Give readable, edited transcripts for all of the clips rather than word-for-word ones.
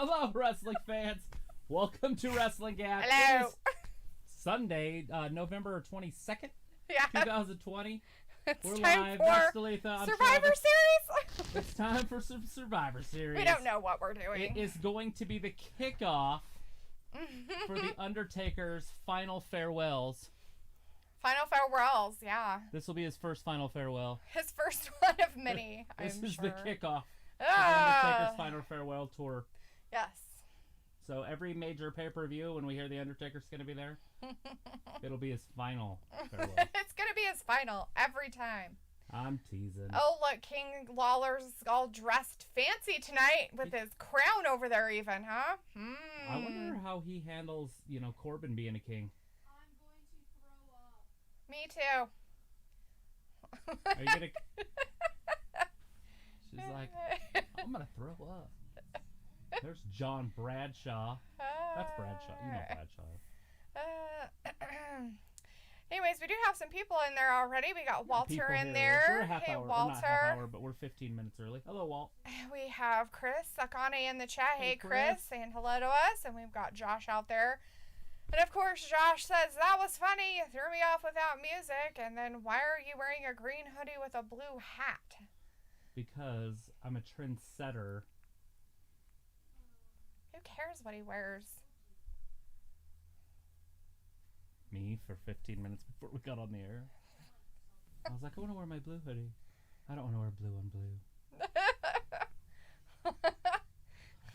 Hello, wrestling fans. Welcome to WrestlingGab. Hello. It is Sunday, November 22nd, Yeah. 2020. We're time live. for That's Dalethea. Survivor Series. It's time for some Survivor Series. We don't know what we're doing. It is going to be the kickoff for The Undertaker's final farewells. Final farewells, yeah. This will be his first final farewell. His first one of many, This I'm is sure. the kickoff for The Undertaker's final farewell tour. Yes. So every major pay-per-view, when we hear The Undertaker's going to be there, it'll be his final farewell. It's going to be his final every time. I'm teasing. Oh, look, King Lawler's all dressed fancy tonight with his crown over there even, huh? I wonder how he handles, Corbin being a king. Me too. Are you going to... She's like, I'm going to throw up. There's John Bradshaw. That's Bradshaw. You know Bradshaw. Anyways, we do have some people in there already. We got Walter in We're there. a half Hey, hour. Walter. We're not half hour, but we're 15 minutes early. Hello, Walt. We have Chris Sakane in the chat. Hey, Chris, Chris. saying hello to us. And we've got Josh out there. And of course, Josh says, that was funny. You threw me off without music. And then why are you wearing a green hoodie with a blue hat? Because I'm a trendsetter. Who cares what he wears? Me for 15 minutes before we got on the air. I was like, I want to wear my blue hoodie. I don't want to wear blue on blue.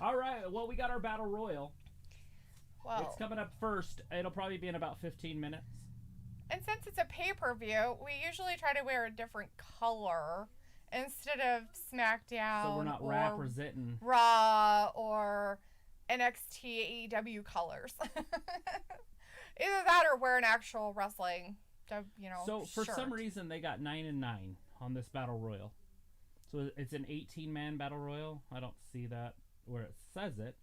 All right. Well, we got our Battle Royal. Well, It's coming up first. It'll probably be in about 15 minutes. and since it's a pay-per-view, we usually try to wear a different color instead of SmackDown So we're not or representing. Raw or NXT AEW colors. Either that or wear an actual wrestling, So for shirt. some reason, they got 9 and 9 on this Battle Royal. So it's an 18-man Battle Royal. I don't see that where it says it.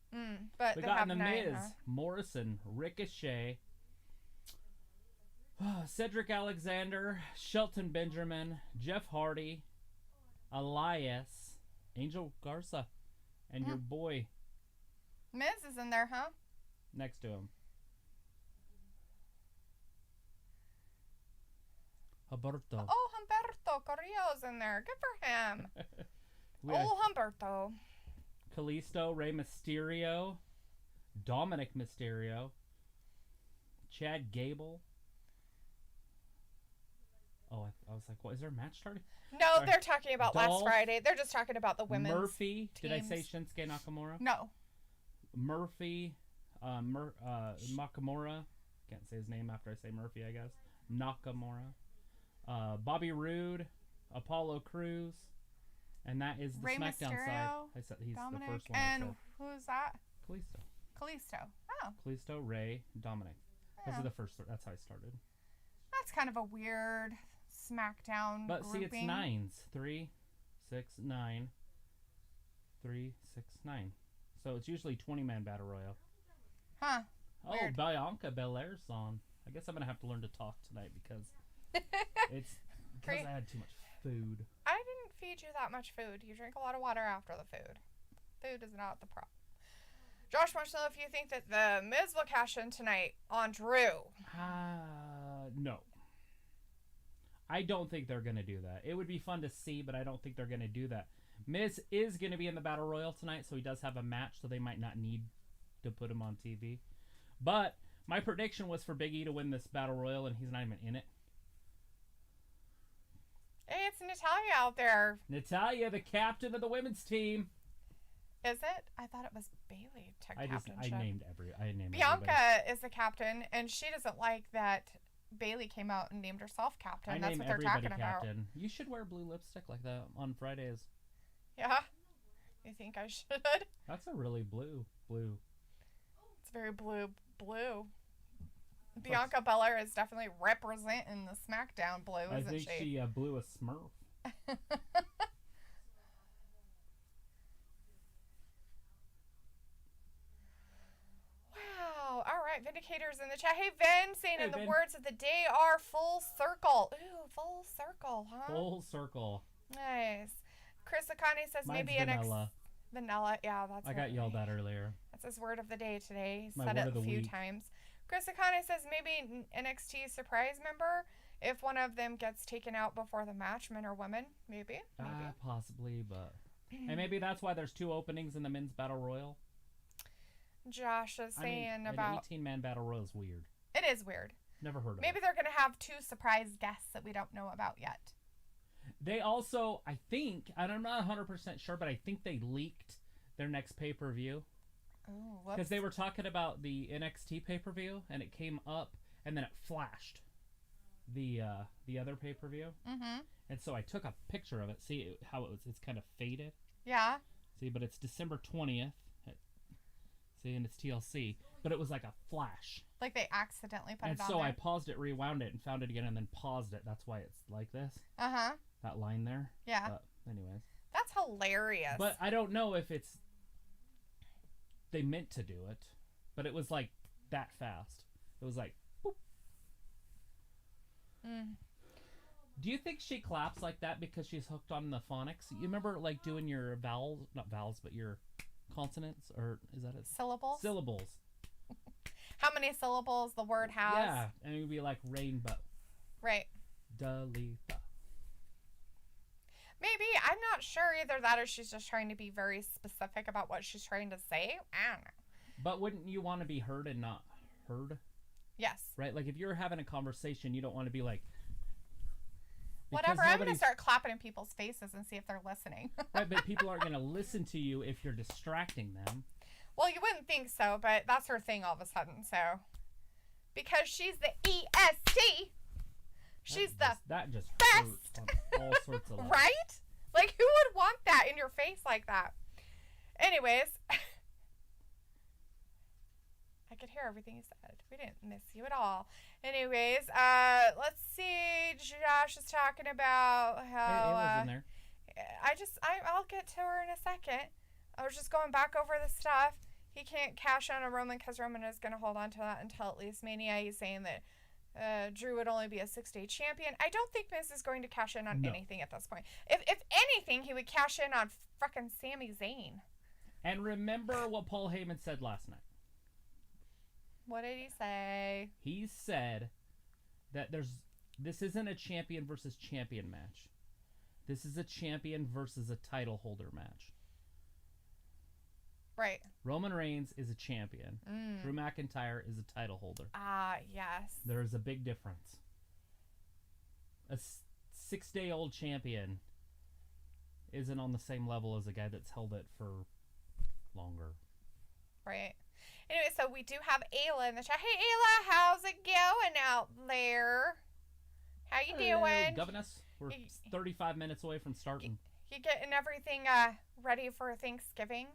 But We they got have The 9, Miz, huh? Morrison, Ricochet, Cedric Alexander, Shelton Benjamin, Jeff Hardy, Elias, Angel Garza, and your boy Miz is in there, huh? next to him. Humberto. Oh, Humberto Carrillo's in there. Good for him. We have Humberto. Kalisto, Rey Mysterio, Dominic Mysterio, Chad Gable. Oh, I was like, what? Is there a match starting? No, Sorry. they're talking about Dolph, last Friday. They're just talking about the women's Murphy. Did I say teams. Shinsuke Nakamura? No. Murphy, Nakamura. Can't say his name after I say Murphy, I guess. Nakamura. Bobby Roode, Apollo Crews, and that is the Rey SmackDown Mysterio, side. I said he's Dominic, the first one. and I said. who's that? Kalisto. Kalisto. Oh, Kalisto, Ray, Dominic. Those Yeah. are the first. That's how I started. that's kind of a weird SmackDown But see, grouping. it's nines. 3, 6, 9. 3, 6, 9. So it's usually 20-man battle royal. Huh. Oh, Weird. Bianca Belair's on. I guess I'm gonna have to learn to talk tonight because it's because Great. I had too much food. I didn't feed you that much food. You drink a lot of water after the food. Food is not the problem. Josh wants to know if you think that the Miz will cash in tonight on Drew. No. I don't think they're gonna do that. It would be fun to see, but I don't think they're gonna do that. Miz is gonna be in the battle royal tonight, so he does have a match, so they might not need to put him on TV. But my prediction was for Big E to win this battle royal, and he's not even in it. Hey, it's Natalia out there. Natalia, the captain of the women's team. Is it? I thought it was Bailey took captainship. I named everybody. Bianca is the captain, and she doesn't like that Bailey came out and named herself captain. I That's name what they're everybody talking captain. about. You should wear blue lipstick like that on Fridays. Yeah? You think I should? That's a really blue. It's very blue. Bianca Belair is definitely representing the SmackDown blue, I isn't think she blew a Smurf. Wow. All right. Vindicator's in the chat. Hey, Vin, saying Hey, in the Vin. words of the day are full circle. Ooh, full circle, huh? Full circle. Nice. Chris Akane says Mine's maybe an vanilla. Vanilla. Yeah, that's I got yelled at earlier. That's his word of the day today. He's My said word it of the a few week. times. Chris Akane says maybe NXT surprise member if one of them gets taken out before the match, men or women. Maybe. Possibly, but... And maybe that's why there's 2 openings in the men's battle royal. Josh is saying about... An 18-man battle royal is weird. It is weird. Never heard of it. Maybe they're going to have 2 surprise guests that we don't know about yet. They also, I think, and I'm not 100% sure, but I think they leaked their next pay-per-view. Oh, because they were talking about the NXT pay-per-view, and it came up, and then it flashed the other pay-per-view. Mm-hmm. And so I took a picture of it. See how it's kind of faded? Yeah. See, but it's December 20th. See, and it's TLC. But it was like a flash. Like they accidentally put it on there. And so there. I paused it, rewound it, and found it again, and then paused it. That's why it's like this. Uh-huh. That line there. Yeah. But anyways. That's hilarious. But I don't know if it's... They meant to do it, but it was like that fast. It was like, boop. Do you think she claps like that because she's hooked on the phonics? You remember like doing your vowels, not vowels, but your consonants, or is that it? Syllables? Syllables. How many syllables the word has? Yeah, and it would be like rainbow. Right. Dalethea. Maybe. I'm not sure either that or she's just trying to be very specific about what she's trying to say. I don't know. But wouldn't you want to be heard and not heard? Yes. Right? Like if you're having a conversation, you don't want to be like... Whatever. I'm going to start clapping in people's faces and see if they're listening. Right, but people aren't going to listen to you if you're distracting them. Well, you wouldn't think so, but that's her thing all of a sudden, so... Because she's the EST... She's that just best. hurts on all sorts of levels. Right? Like, who would want that in your face like that? Anyways. I could hear everything you said. We didn't miss you at all. Anyways, let's see. Josh is talking about how... Ayla's in there. I'll get to her in a second. I was just going back over the stuff. He can't cash on a Roman because Roman is going to hold on to that until at least Mania. He's saying that Drew would only be a 6-day champion. I don't think Miz is going to cash in on anything at this point. If anything, he would cash in on frickin' Sami Zayn. And remember what Paul Heyman said last night. What did he say? He said that this isn't a champion versus champion match. This is a champion versus a title holder match. Right. Roman Reigns is a champion. Drew McIntyre is a title holder. Yes. There is a big difference. A 6-day-old champion isn't on the same level as a guy that's held it for longer. Right. Anyway, so we do have Ayla in the chat. Hey, Ayla, how's it going out there? How you doing? Governess, we're 35 minutes away from starting. You getting everything ready for Thanksgiving?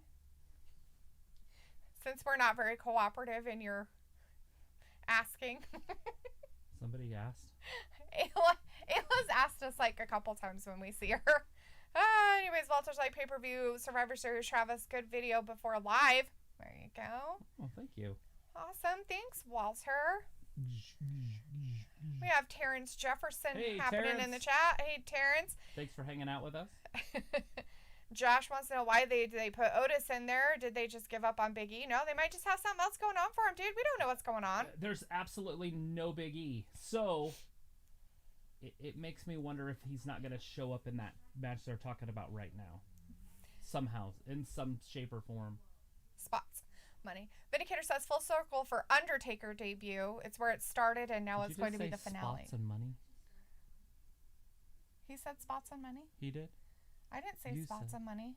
Since we're not very cooperative in your asking. Somebody asked. Ayla's asked us like a couple times when we see her. Anyways, Walter's like pay-per-view Survivor Series. Travis, good video before live. There you go. Oh, thank you. Awesome. Thanks, Walter. We have Terrence Jefferson happening Terrence. in the chat. Hey, Terrence. Thanks for hanging out with us. Josh wants to know why they put Otis in there. Did they just give up on Big E? No, they might just have something else going on for him, dude. We don't know what's going on. There's absolutely no Big E. So, it makes me wonder if he's not going to show up in that match they're talking about right now. Somehow, in some shape or form. Spots. Money. Vindicator says full circle for Undertaker debut. It's where it started and now it's going to be the finale. Spots and money? He said spots and money? He did? I didn't say spots and money.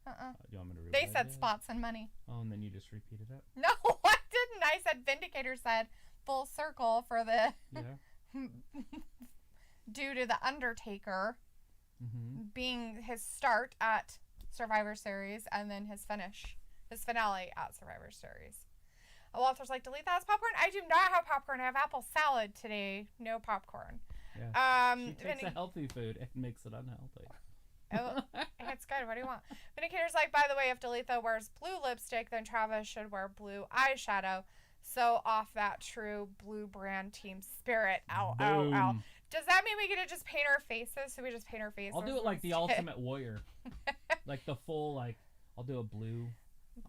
Do you want me to repeat They said spots and money. Oh, and then you just repeated it? No, I didn't. I said Vindicator said full circle for the... Yeah. due to the Undertaker being his start at Survivor Series and then his finale at Survivor Series. Walter's like, delete that as popcorn. I do not have popcorn. I have apple salad today. No popcorn. Yeah. She takes a healthy food and makes it unhealthy. Oh, it's good. What do you want? Vindicator's like, by the way, if Dalethea wears blue lipstick, then Travis should wear blue eyeshadow. So off that true blue brand team spirit. Ow, Boom. ow, ow. Does that mean we get to just paint our faces? So we just paint our faces? I'll do it like the Ultimate Warrior. Like the full, like, I'll do a blue.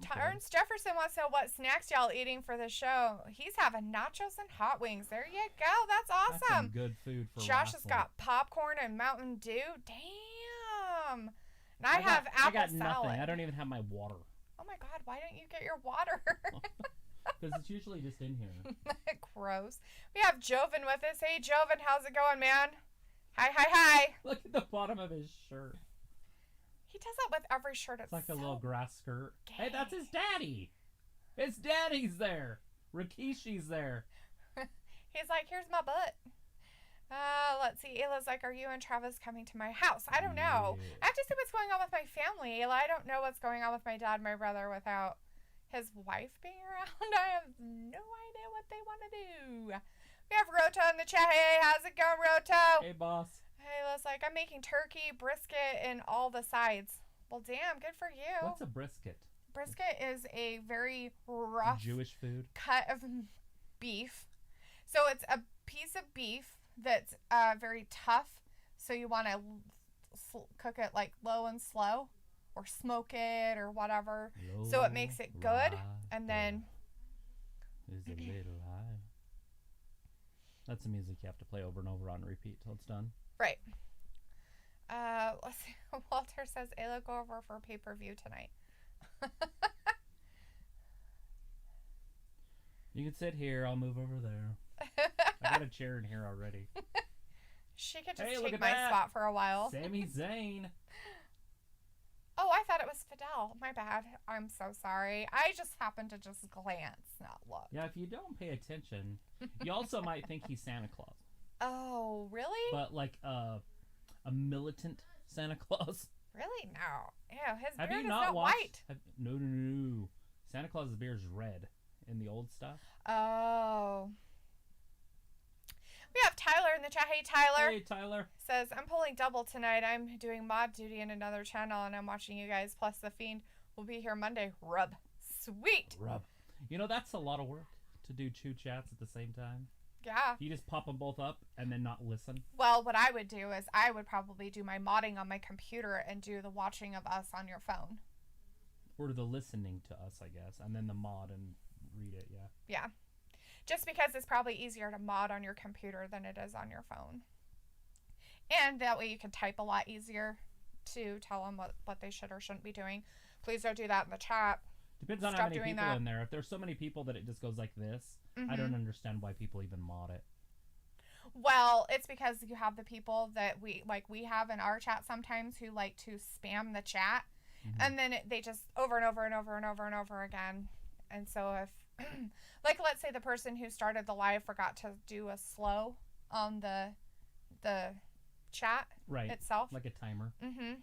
Terrence Jefferson wants to know what snacks y'all eating for the show. He's having nachos and hot wings. There you go. That's awesome. That's some good food for Josh has wrestling. got popcorn and Mountain Dew. Damn. And I have apple I got salad. nothing. I don't even have my water. Oh my God, why don't you get your water? Because it's usually just in here. Gross. We have Joven with us. Hey, Joven, how's it going, man? Hi, hi, hi. Look at the bottom of his shirt. He does that with every shirt. It's like a little grass skirt. Gay. Hey, that's his daddy. His daddy's there. Rikishi's there. He's like, here's my butt. Let's see. Ayla's like, are you and Travis coming to my house? I don't know. Yeah. I have to see what's going on with my family. Ayla, I don't know what's going on with my dad and my brother without his wife being around. I have no idea what they want to do. We have Roto in the chat. Hey, how's it going, Roto? Hey, boss. Ayla's like, I'm making turkey, brisket, and all the sides. Well, damn, good for you. What's a brisket? Brisket is a very rough Jewish food? cut of beef. So it's a piece of beef that's very tough. So you want to cook it like low and slow or smoke it or whatever. So it makes it good. And then is a little high. That's the music you have to play over and over on repeat till it's done. right. Let's see. Walter says, Ayla, go over for pay-per-view tonight. You can sit here. I'll move over there. I got a chair in here already. She could just Hey, look take at my that. spot for a while. Sami Zayn. Oh, I thought it was Fidel. My bad. I'm so sorry. I just happened to just glance, not look. Yeah, if you don't pay attention, you also might think he's Santa Claus. Oh, really? But like a militant Santa Claus. Really? No. Ew, his Have beard you is not not watched? white. No. Santa Claus's beard is red in the old stuff. Oh. We have Tyler in the chat. Hey, Tyler. Hey, Tyler. Says, I'm pulling double tonight. I'm doing mod duty in another channel, and I'm watching you guys. Plus, The Fiend will be here Monday. Rub. Sweet. Rub. You know, that's a lot of work to do two chats at the same time. Yeah. You just pop them both up and then not listen. Well, what I would do is I would probably do my modding on my computer and do the watching of us on your phone. Or the listening to us, I guess. And then the mod and read it, yeah. Yeah. Just because it's probably easier to mod on your computer than it is on your phone. And that way you can type a lot easier to tell them what they should or shouldn't be doing. Please don't do that in the chat. Depends on Stop how many doing people that. in there. If there's so many people that it just goes like this, I don't understand why people even mod it. Well, it's because you have the people that we have in our chat sometimes who like to spam the chat. And then they just over and over and over and over and over again. And so if, like, let's say the person who started the live forgot to do a slow on the chat itself. Like a timer. Mm-hmm.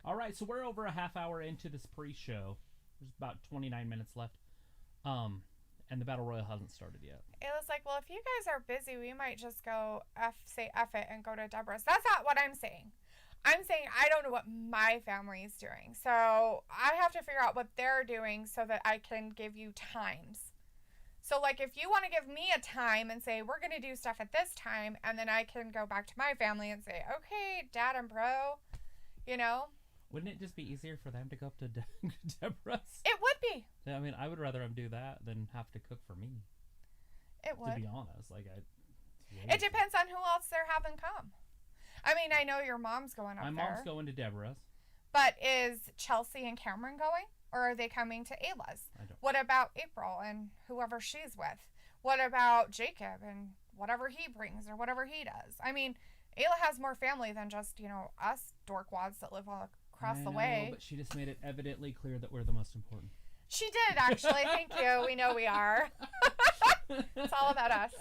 All right, so we're over a half hour into this pre-show. There's about 29 minutes left. And the Battle Royal hasn't started yet. It was like, well, if you guys are busy, we might just go say F it and go to Deborah's. That's not what I'm saying. I'm saying I don't know what my family is doing. So I have to figure out what they're doing so that I can give you times. So, like, if you want to give me a time and say, we're going to do stuff at this time, and then I can go back to my family and say, okay, Dad and Bro, you know. Wouldn't it just be easier for them to go up to Deborah's? It would be. I mean, I would rather them do that than have to cook for me. It would. To be honest. It depends on who else they're having come. I mean, I know your mom's going up there. My mom's going to Deborah's. But is Chelsea and Cameron going? Or are they coming to Ayla's? What about April and whoever she's with? What about Jacob and whatever he brings or whatever he does? I mean, Ayla has more family than just, us dorkwads that live all across the way. But she just made it evidently clear that we're the most important. She did, actually. Thank you. We know we are. It's all about us.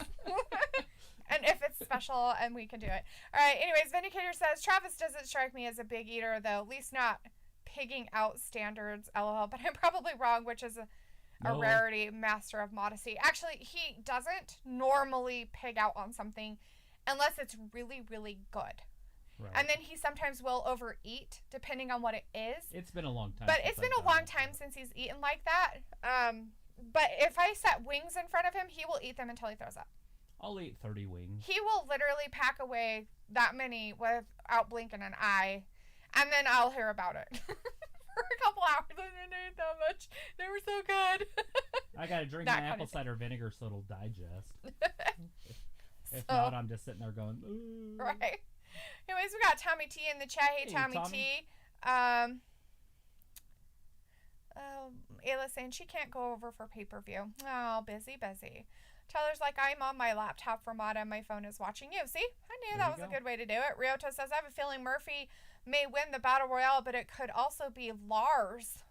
And if it's special and we can do it. All right. Anyways, Vindicator says, Travis doesn't strike me as a big eater, though. At least not pigging out standards, LOL. But I'm probably wrong, which is a rarity, master of modesty. Actually, he doesn't normally pig out on something unless it's really, really good. Right. And then he sometimes will overeat, depending on what it is. It's been a long time. But it's been a long time since he's eaten like that. But if I set wings in front of him, he will eat them until he throws up. I'll eat 30 wings. He will literally pack away that many without blinking an eye, and then I'll hear about it for a a couple hours. I didn't eat that much. They were so good. I gotta drink my apple cider vinegar so it'll digest. If not, I'm just sitting there going, ooh. Right. Anyways, we got Tommy T in the chat. Hey, Tommy T. Ayla saying she can't go over for pay-per-view. Oh, busy. Tyler's like, I'm on my laptop for Mata and my phone is watching you. See? I knew that was a good way to do it. Ryota says, I have a feeling Murphy may win the Battle Royale, but it could also be Lars.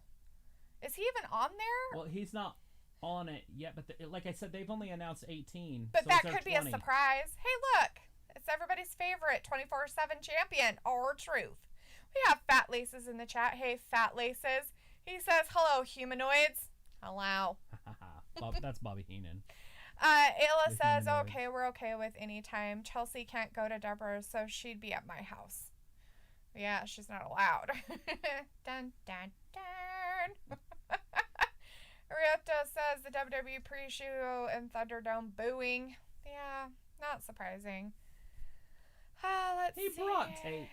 Is he even on there? Well, he's not on it yet, but like I said, they've only announced 18. But so that could be a surprise. Hey, look. It's everybody's favorite 24/7 champion, R-Truth. We have Fat Laces in the chat. Hey, Fat Laces. He says, hello, humanoids. Hello. That's Bobby Heenan. Ayla says, okay, we're okay with any time. Chelsea can't go to Deborah's, so she'd be at my house. Yeah, she's not allowed. Dun, dun, dun. Ryota says the WWE pre-show and Thunderdome booing. Yeah, not surprising. Let's see. He brought tape.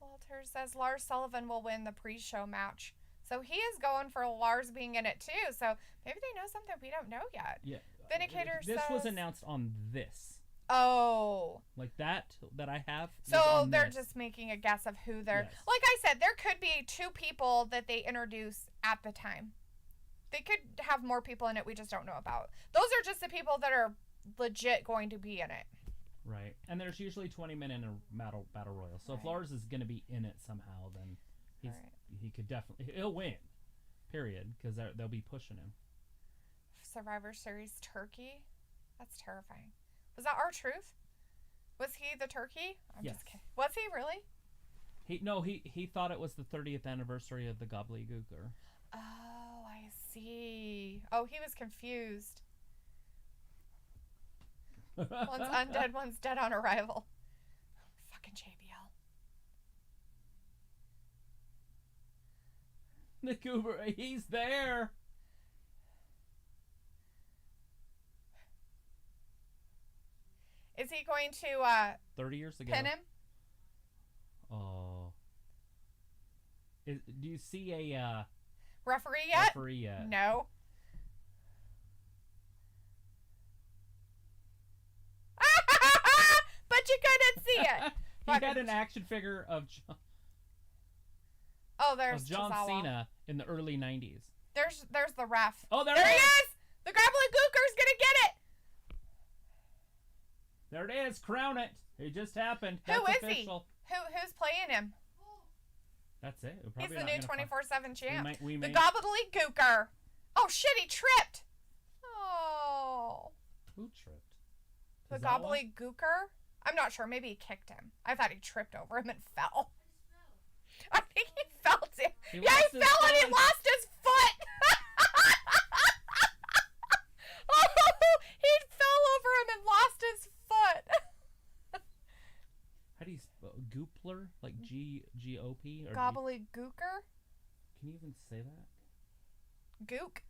Walter says Lars Sullivan will win the pre-show match. So he is going for Lars being in it too. So maybe they know something we don't know yet. Yeah. Vindicator says... This was announced on this. Oh. Like that I have. So they're just making a guess of who they're... Yes. Like I said, there could be 2 people that they introduce at the time. They could have more people in it we just don't know about. Those are just the people that are legit going to be in it. Right. And there's usually 20 men in a battle royal. So if Lars is going to be in it somehow, then he could definitely... He'll win. Period. Because they'll be pushing him. Survivor Series turkey? That's terrifying. Was that R-Truth? Was he the turkey? I'm just kidding. Was he really? He thought it was the 30th anniversary of the gobbledygooker. Oh, I see. Oh, he was confused. One's undead, one's dead on arrival. Fucking JBL. The goober, he's there. Is he going to 30 years ago pin him? Oh. Do you see a referee yet? Referee yet? No. But you couldn't see it. He had an action figure of there's John Tozawa. Cena in the early 90s. There's the ref. Oh, there he is! is! The gobbledygooker's gonna get it! There it is. Crown it. It just happened. Who That's is official. he? Who's playing him? That's it. He's the new 24/7 champ. The gobbledygooker. Oh shit! He tripped. Oh. Who tripped? The gobbledygooker? I'm not sure. Maybe he kicked him. I thought he tripped over him and fell. I think he fell too. He fell and he lost his foot. Oh, he fell over him and lost his foot. How do you spell Goopler? Like G-O-P? Gobbledygooker? Can you even say that? Gook?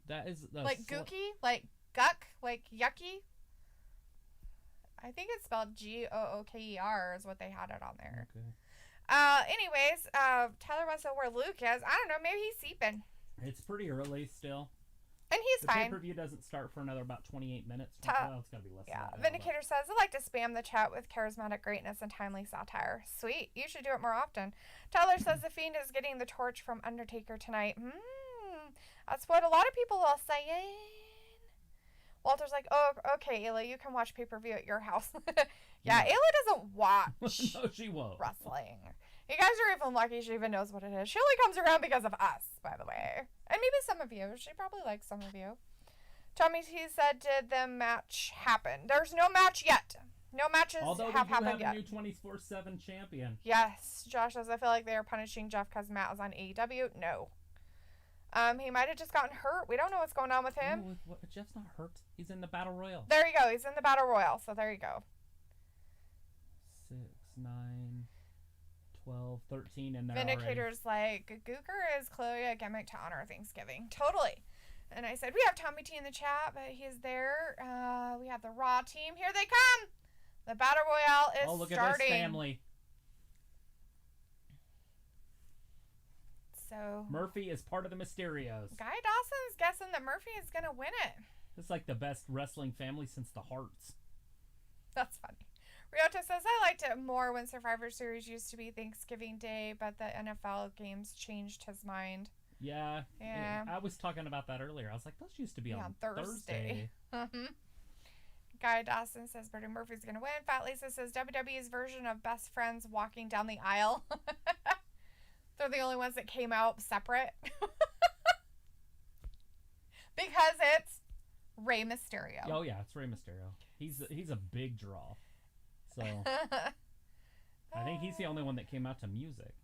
That is... like gooky? Like guck? Like yucky? I think it's spelled Gooker is what they had it on there. Okay. Anyways, Tyler wants to know where Luke is. I don't know. Maybe he's sleeping. It's pretty early still. And he's fine. The pay-per-view doesn't start for another about 28 minutes. It's got to be less than that. Vindicator says, I like to spam the chat with charismatic greatness and timely satire. Sweet. You should do it more often. Tyler says The Fiend is getting the torch from Undertaker tonight. That's what a lot of people are saying. Walter's like, oh, okay, Ayla, you can watch pay-per-view at your house. Yeah, Ayla doesn't watch no, she won't. wrestling. You guys are even lucky she even knows what it is. She only comes around because of us, by the way. And maybe some of you. She probably likes some of you. Tommy T said, did the match happen? There's no match yet. No matches have happened yet. Although we do have a new 24/7 champion. Yes. Josh says, I feel like they are punishing Jeff because Matt is on AEW. No. He might have just gotten hurt. We don't know what's going on with him. No, Jeff's not hurt. He's in the Battle Royal. There you go. He's in the Battle Royal. So there you go. 6, 9, 12, 13, and they're Vindicator's like, Gooker is clearly a gimmick to honor Thanksgiving. Totally. And I said, we have Tommy T in the chat, but he's there. We have the Raw team. Here they come. The Battle Royale is starting. Oh, look at this family. So Murphy is part of the Mysterios. Guy Dawson's guessing that Murphy is going to win it. It's like the best wrestling family since the Hearts. That's funny. Ryota says, I liked it more when Survivor Series used to be Thanksgiving Day, but the NFL games changed his mind. Yeah. Yeah. I was talking about that earlier. I was like, those used to be on Thursday. Guy Dawson says Buddy Murphy's going to win. Fat Lisa says WWE's version of best friends walking down the aisle. They're the only ones that came out separate. Because it's Rey Mysterio. Oh, yeah, it's Rey Mysterio. He's a big draw. So I think he's the only one that came out to music.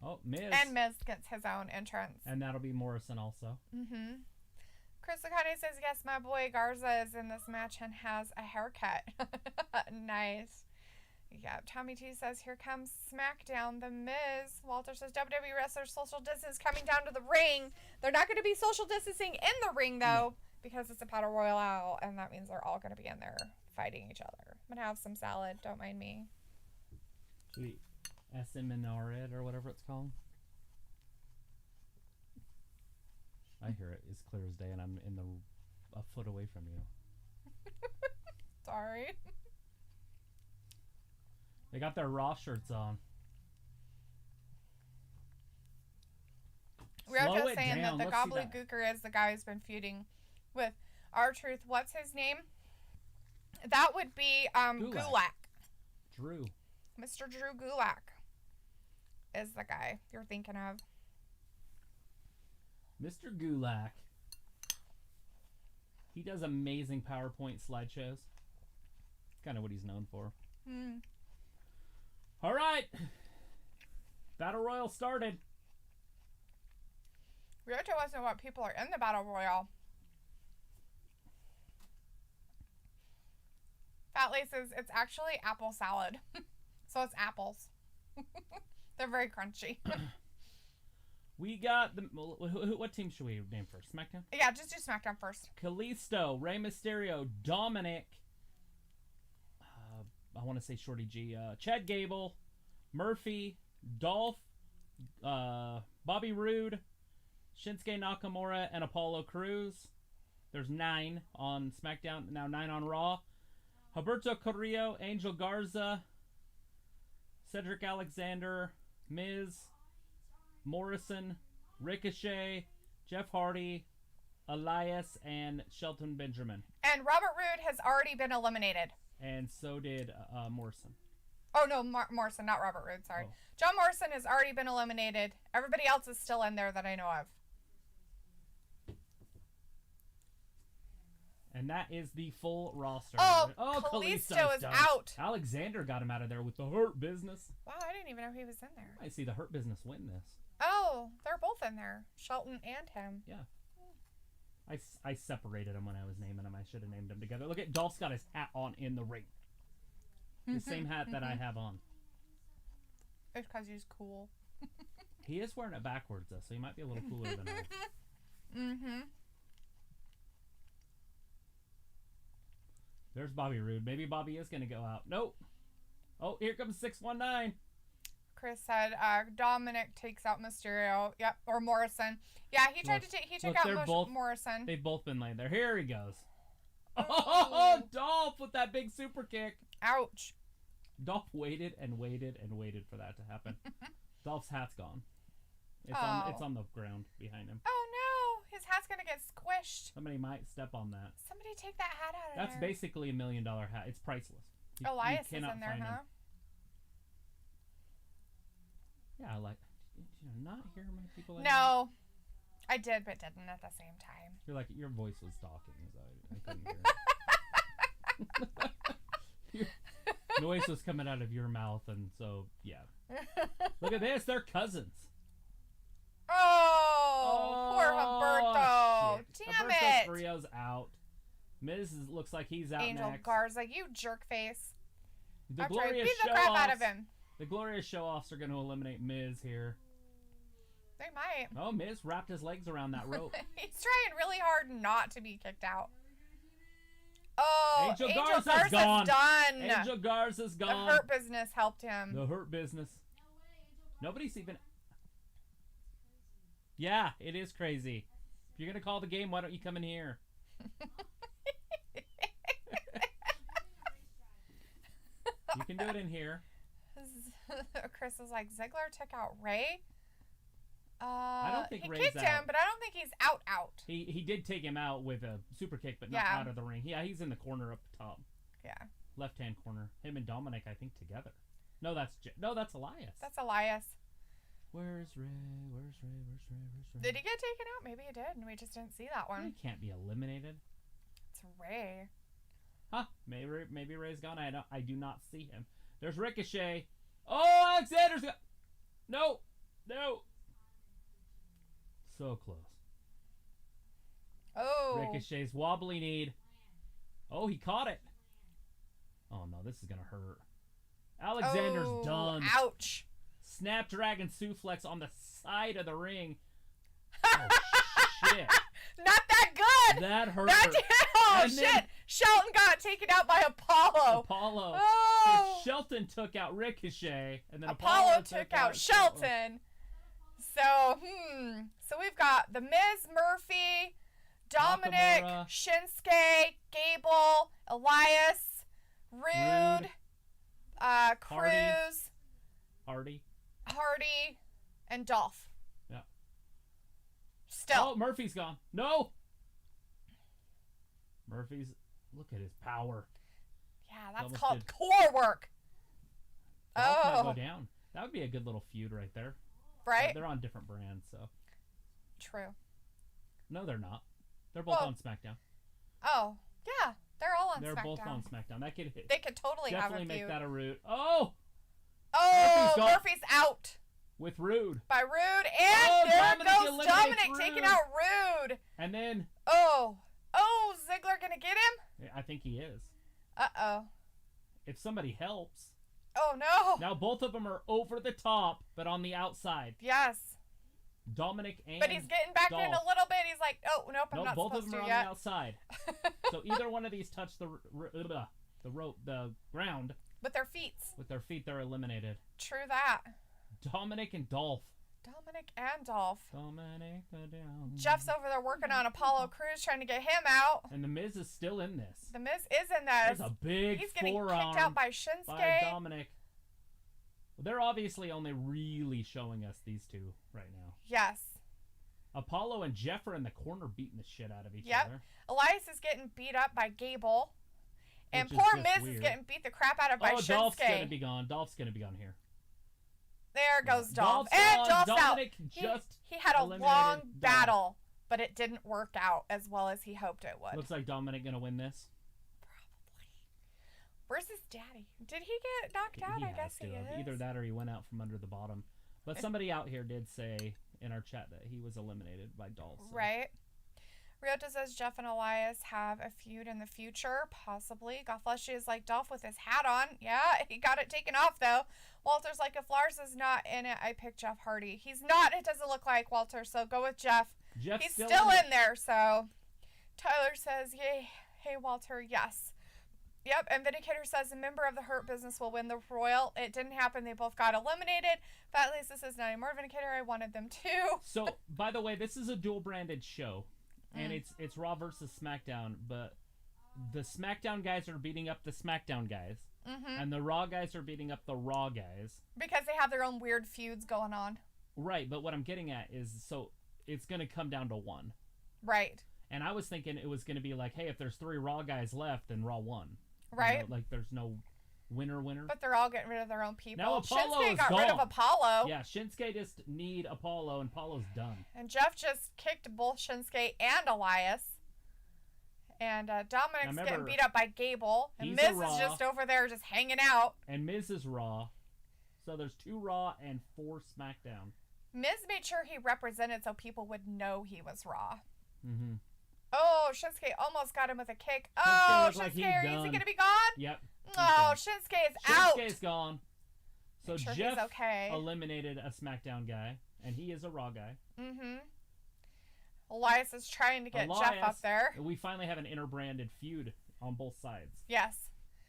Oh, Miz. And Miz gets his own entrance. And that'll be Morrison also. Chris Akane says, yes, my boy Garza is in this match and has a haircut. Nice. Yeah, Tommy T says, here comes SmackDown, The Miz. Walter says, WWE wrestlers social distance coming down to the ring. They're not going to be social distancing in the ring, though, because it's a Battle Royale, and that means they're all going to be in there fighting each other. I'm going to have some salad. Don't mind me. Sweet. SM or whatever it's called. I hear it as clear as day, and I'm a foot away from you. Sorry. They got their Raw shirts on. We're just saying that the gobbledygooker is the guy who's been feuding with R-Truth. What's his name? That would be Gulak. Drew. Mr. Drew Gulak is the guy you're thinking of. Mr. Gulak. He does amazing PowerPoint slideshows. It's kind of what he's known for. All right. Battle Royal started. Ryoto wants to know what people are in the Battle Royal. Fat Lace says it's actually apple salad. So it's apples. They're very crunchy. We got the... What team should we name first? SmackDown? Yeah, just do SmackDown first. Kalisto, Rey Mysterio, Dominic... I want to say Shorty G. Chad Gable, Murphy, Dolph, Bobby Roode, Shinsuke Nakamura, and Apollo Crews. There's 9 on SmackDown. Now 9 on Raw. Humberto Carrillo, Angel Garza, Cedric Alexander, Miz, Morrison, Ricochet, Jeff Hardy, Elias, and Shelton Benjamin. And Robert Roode has already been eliminated. And so did Morrison. Oh, no, Morrison, not Robert Roode, sorry. Oh. John Morrison has already been eliminated. Everybody else is still in there that I know of. And that is the full roster. Oh, Kalisto is out. Alexander got him out of there with the Hurt Business. Wow, I didn't even know he was in there. I see the Hurt Business win this. Oh, they're both in there. Shelton and him. Yeah. I separated them when I was naming them. I should have named them together. Look at Dolph's got his hat on in the ring. The same hat that I have on. It's because he's cool. He is wearing it backwards, though, so he might be a little cooler than I. There's Bobby Roode. Maybe Bobby is going to go out. Nope. Oh, here comes 619. Chris said Dominic takes out Mysterio. Yep, or Morrison. Yeah, he tried to take. He took out Morrison. They've both been laid there. Here he goes. Oh, Dolph with that big super kick. Ouch. Dolph waited and waited and waited for that to happen. Dolph's hat's gone. It's on the ground behind him. Oh no, his hat's gonna get squished. Somebody might step on that. Somebody take that hat out of there. That's basically $1 million hat. It's priceless. Elias is in there, huh? Him. Yeah, I like. Did you not hear many people? No, I did, but didn't at the same time. You're like, your voice was talking, so I couldn't hear. Your noise was coming out of your mouth, and so yeah. Look at this, they're cousins. Oh, poor Humberto! Shit. Damn Humberto it! Carrillo's out. Miz looks like he's out Angel next. Garza, you jerk face. The After I glorious beat the crap out of him. The glorious show-offs are going to eliminate Miz here. They might. Oh, Miz wrapped his legs around that rope. He's trying really hard not to be kicked out. Oh, Angel Angel Garza's Garza's gone. done. Angel Garza's The gone. Hurt Business helped him. The Hurt Business. Nobody's even... Yeah, it is crazy. If you're going to call the game, why don't you come in here? You can do it in here. Chris is like, Ziggler took out Ray? I don't think he Ray's kicked out. him, but I don't think he's out. He did take him out with a super kick, but not Yeah. out of the ring. Yeah, he's in the corner up top. Yeah. Left-hand corner. Him and Dominic, I think, together. No, that's Elias. That's Elias. Where's Ray? Where's Ray? Did he get taken out? Maybe he did, and we just didn't see that one. He can't be eliminated. It's Ray. Huh? Maybe Ray's gone. I do not see him. There's Ricochet. Oh, Alexander's got... No. So close. Oh. Ricochet's wobbly kneed. Oh, he caught it. Oh, no, this is going to hurt. Alexander's done. Ouch. Snapdragon suplex on the side of the ring. Oh, shit. Not that good. That hurt. Oh, And shit. then- Shelton got taken out by Apollo. Oh. So Shelton took out Ricochet, and then Apollo took out Shelton. So we've got The Miz, Murphy, Dominic, Nakamura. Shinsuke, Gable, Elias, Rude, Cruz, Hardy. and Dolph. Yeah. Still. Oh, Murphy's gone. No. Murphy's... Look at his power. Yeah, that's Almost called did. core work. Dolph might Oh. go down. That would be a good little feud right there. Right? They're on different brands, so... True. No, they're not. They're both Well, on SmackDown. Oh, yeah. They're all on They're SmackDown. both on SmackDown. That could They could totally have definitely a make feud. that a route. Oh! Oh, Murphy's gone. Murphy's out With Rude. by Rude. And Oh, there Dominic goes eliminates Dominic Rude. taking out Rude. And then... Oh, Ziggler going to get him? I think he is. Uh-oh. If somebody helps. Oh, no. Now both of them are over the top, but on the outside. Yes. Dominic and But he's getting back in a Dolph. little bit. He's like, oh, nope, I'm No, not both of supposed them are to on yet. the outside. So either one of these touch the ground With their feet. with their feet, they're eliminated. True that. Dominic and Dolph. Dominic and Dolph. Dominic the down. Jeff's over there working on Apollo Crews, trying to get him out. And the Miz is still in this. The Miz is in this. There's a big He's getting forearm kicked out by Shinsuke. by Dominic. They're obviously only really showing us these two right now. Yes. Apollo and Jeff are in the corner beating the shit out of each Yep. other. Elias is getting beat up by Gable. And Which is poor just Miz is weird. getting beat the crap out of by Oh, Dolph's Shinsuke. gonna be gone. Dolph's gonna be gone here. There goes Dolph. Dolph's And gone. Dolph's out. Dominic just He had a eliminated long Dolph. battle, but it didn't work out as well as he hoped it would. Looks like Dominic gonna win this. Probably. Where's his daddy? Did he get knocked out? I guess he is. Either that or he went out from under the bottom. But somebody out here did say in our chat that he was eliminated by Dolph. So. Right. Ryota says Jeff and Elias have a feud in the future, possibly. Gothfleshy is like Dolph with his hat on. Yeah, he got it taken off though. Walter's like, if Lars is not in it, I pick Jeff Hardy. He's not. It doesn't look like Walter, so go with Jeff. Jeff's He's still in there, so Tyler says, yay. Hey, Walter, yes. Yep, and Vindicator says a member of the Hurt Business will win the Royal. It didn't happen. They both got eliminated. Fat Lisa says, not anymore, Vindicator. I wanted them too. So, by the way, this is a dual-branded show. And it's Raw versus SmackDown, but the SmackDown guys are beating up the SmackDown guys, and the Raw guys are beating up the Raw guys. Because they have their own weird feuds going on. Right, but what I'm getting at is, so it's going to come down to one. Right. And I was thinking it was going to be like, hey, if there's 3 Raw guys left, then Raw won. Right. You know, like there's no winner. But they're all getting rid of their own people. Now Apollo Shinsuke is got rid of gone. Apollo. Yeah, Shinsuke just need Apollo, and Apollo's done. And Jeff just kicked both Shinsuke and Elias. And Dominic's Now getting remember, beat up by Gable. And he's Miz a is Raw. just over there just hanging out. And Miz is Raw. So there's 2 Raw and 4 SmackDown. Miz made sure he represented so people would know he was Raw. Mm-hmm. Oh, Shinsuke almost got him with a kick. Shinsuke Oh, looks like he's Shinsuke, is he done. going to be gone? Yep. Oh, Shinsuke is out. Shinsuke's gone. So Make sure Jeff he's okay. eliminated a SmackDown guy, and he is a Raw guy. Mm-hmm. Elias is trying to get Jeff up there. We finally have an interbranded feud on both sides. Yes.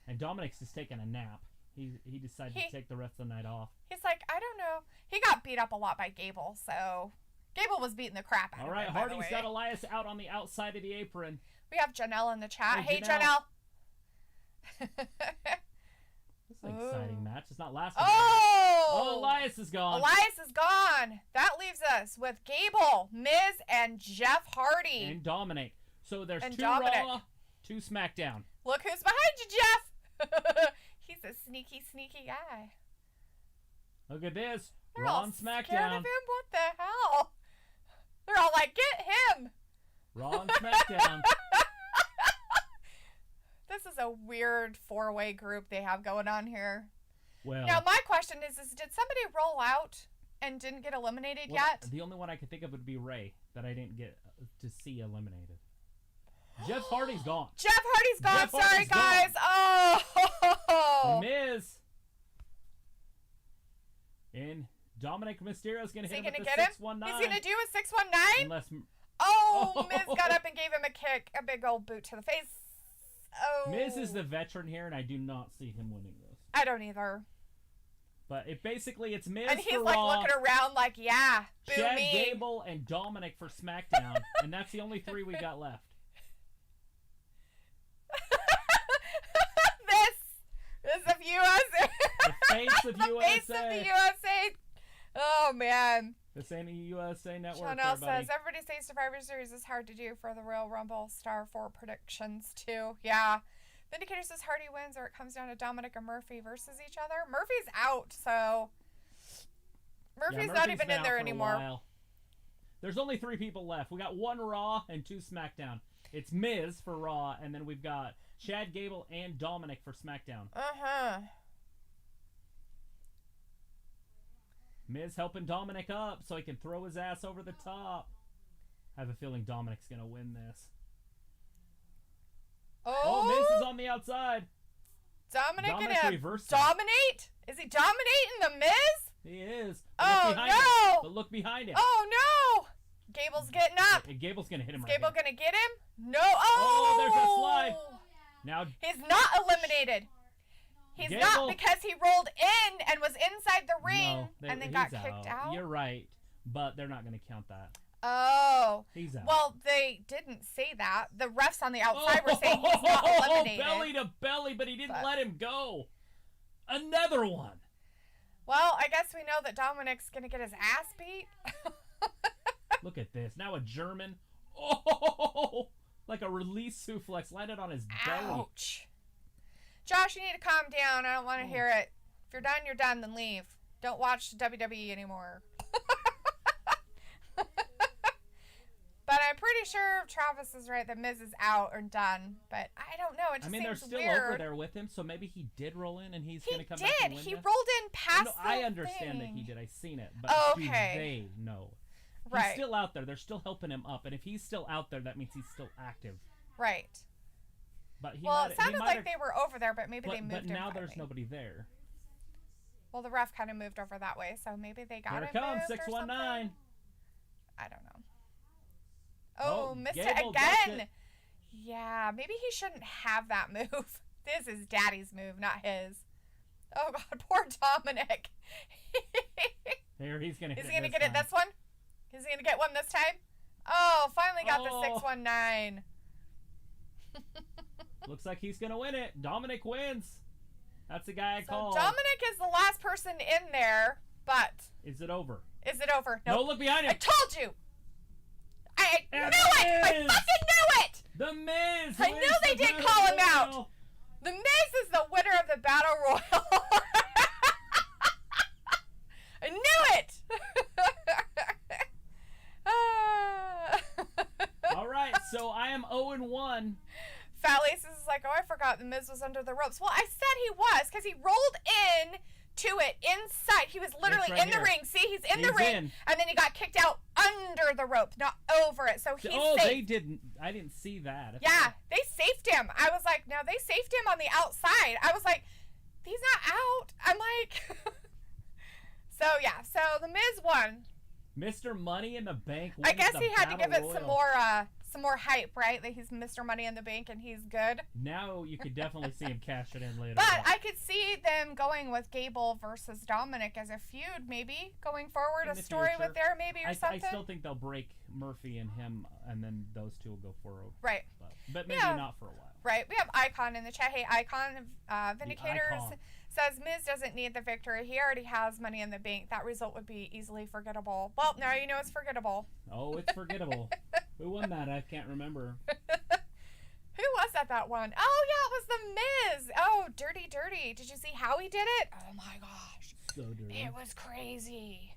And Dominic's just taking a nap. He decided to take the rest of the night off. He's like, I don't know. He got beat up a lot by Gable, so Gable was beating the crap out of him. All right, by the Hardy's way. got Elias out on the outside of the apron. We have Janelle in the chat. Hey, Hey, Janelle. It's an exciting match. It's not lasting. Oh, Elias is gone. Elias is gone. That leaves us with Gable, Miz, and Jeff Hardy. And Dominic. So there's And 2 Dominic. Raw, 2 SmackDown. Look who's behind you, Jeff. He's a sneaky, sneaky guy. Look at this. They're Raw all and scared SmackDown. of him. What the hell? They're all like, get him. Raw and SmackDown. This is a weird 4-way group they have going on here. Well, Now, my question is did somebody roll out and didn't get eliminated yet? The only one I could think of would be Ray that I didn't get to see eliminated. Jeff Hardy's gone. Jeff Hardy's gone. Jeff Sorry, Hardy's guys. Oh. Miz. And Dominic Mysterio's going to Is he hit him going with to the get him? 619. He's going to do a 619? Unless... Oh, Miz got up and gave him a kick, a big old boot to the face. Oh. Miz is the veteran here, and I do not see him winning this. I don't either. But basically it's Miz And he's for like Raw, looking around like, yeah, boo Chad me. Gable, and Dominic for SmackDown. And that's the only 3 we got left. This of USA. The face of the USA. face of the USA. Oh, man. This ain't a USA Network, Chanel everybody. says, everybody says Survivor Series is hard to do for the Royal Rumble Star 4 predictions, too. Yeah. Vindicator says Hardy wins or it comes down to Dominic and Murphy versus each other. Murphy's out, so... Murphy's not even been in there out for a anymore. while. There's only 3 people left. We got 1 Raw and 2 SmackDown. It's Miz for Raw, and then we've got Chad Gable and Dominic for SmackDown. Uh-huh. Miz helping Dominic up so he can throw his ass over the top. I have a feeling Dominic's going to win this. Oh, Miz is on the outside. Dominic Dominic's gonna reversing. dominate? Is he dominating the Miz? He is. Oh, Look behind him. no. But look behind him. Oh, no. Gable's getting up. Gable's going to hit him Is right Gable here. gonna get him? No. Oh, there's that slide. Now, he's not eliminated. He's Gable- not because he rolled in and was inside the ring no, and then he's got kicked out. You're right, but they're not going to count that. Oh. He's out. Well, they didn't say that. The refs on the outside were saying he's not eliminated. Belly to belly, but he didn't let him go. Another one. Well, I guess we know that Dominic's going to get his ass beat. Look at this. Now a German. Oh, like a release suplex landed on his belly. Ouch. Josh, you need to calm down. I don't want to hear it. If you're done, you're done, then leave. Don't watch WWE anymore. But I'm pretty sure Travis is right that Miz is out or done. But I don't know. It just they're seems still weird. over there with him, so maybe he did roll in and he's going to come He back and did. win He this? rolled in past No, the I understand that he thing. did. I've seen it. But Oh, do okay. they know? Right. He's still out there. They're still helping him up. And if he's still out there, that means he's still active. Right. But he Well, might, it sounded he might like have, they were over there, but maybe they but moved now him there's finally. nobody there. Well, the ref kind of moved over that way, so maybe they got Here it it comes, moved or 619. something. I don't know. Oh, missed it Gable ducked again. it. Yeah, maybe he shouldn't have that move. This is Daddy's move, not his. Oh, God, poor Dominic. Here, he's going to hit Is he going to this get it time. this one? Is he going to get one this time? Oh, finally got the Oh. 619. Looks like he's going to win it. Dominic wins. That's the guy I So called. Dominic is the last person in there, but Is it over? is it over? No, Nope. look behind I him. told you. I knew And it. I the fucking Miz. knew it. The Miz. I wins knew they the did Battle call him Royal. out. The Miz is the winner of the Battle Royal. I knew it. All right, so I am 0-1. Fat Laces is like, oh, I forgot the Miz was under the ropes. Well, I said he was because he rolled in to it inside. He was literally It's right in the here. ring. See, he's in the He's ring, in. and then he got kicked out under the rope, not over it. So he's Oh, safe. they didn't. I didn't see that. Yeah, they safed him. I was like, no, they safed him on the outside. I was like, he's not out. I'm like, so yeah, so the Miz won. Mr. Money in the Bank. I wins guess the he had to Battle give it some Royal. more some more hype, right? That he's Mr. Money in the Bank and he's good. Now you could definitely see him cash it in later. But I could see them going with Gable versus Dominic as a feud, maybe going forward, a story with there, maybe or something. I still think they'll break Murphy and him, and then those two will go forward. Right. But maybe not for a while. Right. We have Icon in the chat. Hey, Icon, Vindicators says Miz doesn't need the victory. He already has Money in the Bank. That result would be easily forgettable. Well, now you know it's forgettable. Oh, it's forgettable. Who won that? I can't remember. Who was that one? Oh, yeah, it was the Miz. Oh, Dirty. Did you see how he did it? Oh, my gosh. So dirty. It was crazy.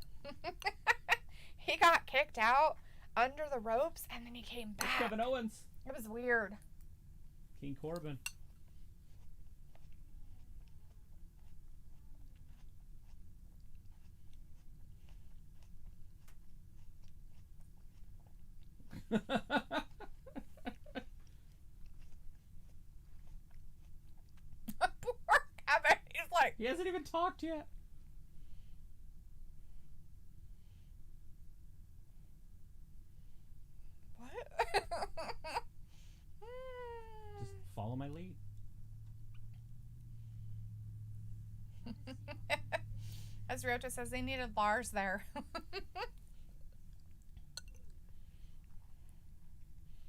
He got kicked out under the ropes, and then he came back. Kevin Owens. It was weird. King Corbin. Poor Kevin. He's like... He hasn't even talked yet. What? Just follow my lead. As Ryota says, they needed Lars there.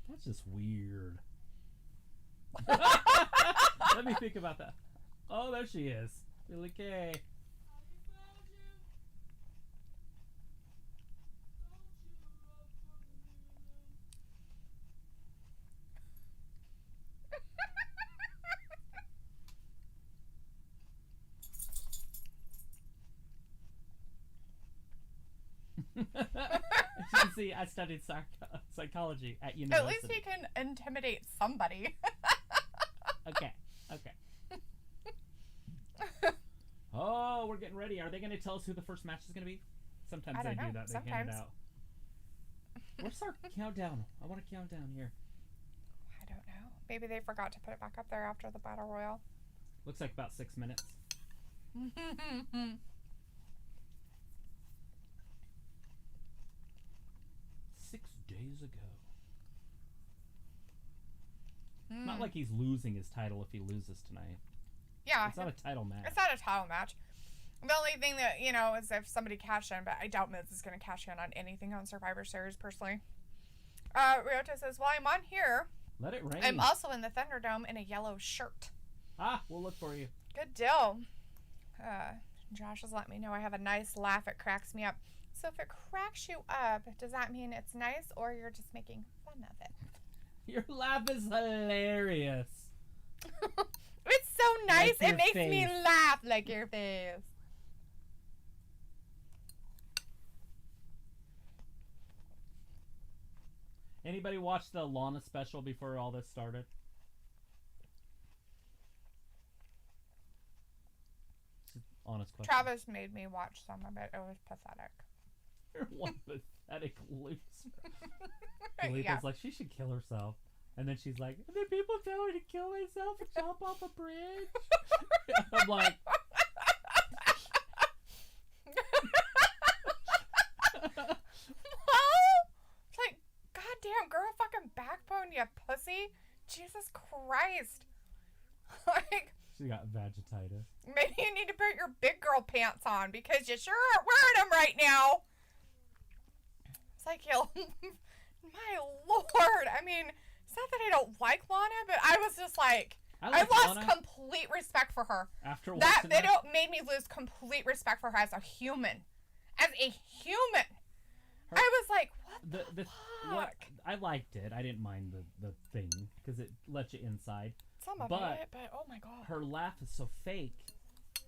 That's just weird. Let me think about that. Oh, there she is. Billy Kay. As you can see, I studied psychology at university. At least he can intimidate somebody. Okay. Oh, we're getting ready. Are they going to tell us who the first match is going to be? Sometimes they do that. They hand it out. Where's our countdown? I want a countdown here. I don't know. Maybe they forgot to put it back up there after the Battle Royal. Looks like about 6 minutes. 6 days ago. Not like he's losing his title if he loses tonight. Yeah. It's not a title match. It's not a title match. The only thing that, is if somebody cashed in, but I doubt Miz is going to cash in on anything on Survivor Series, personally. Ryota says, while I'm on here, let it rain. I'm also in the Thunderdome in a yellow shirt. We'll look for you. Good deal. Josh has let me know I have a nice laugh. It cracks me up. So if it cracks you up, does that mean it's nice or you're just making fun of it? Your laugh is hilarious. It's so nice. Like it makes face. me laugh like your face. Anybody watch the Lana special before all this started? Honest question. Travis made me watch some of it. It was pathetic. You're one pathetic loser. Dalethea like, she should kill herself. And then she's like, and then people tell me to kill myself and jump off a bridge. I'm like... It's like, goddamn, girl, fucking backbone, you pussy. Jesus Christ. Like... She got vaginitis. Maybe you need to put your big girl pants on because you sure aren't wearing them right now. It's like, my lord. I mean, it's not that I don't like Lana, but I was just like, I lost complete respect for her. After that video made me lose complete respect for her as a human. As a human. I was like, what the fuck? I liked it. I didn't mind the thing because it let you inside. Some of it, but oh my god. Her laugh is so fake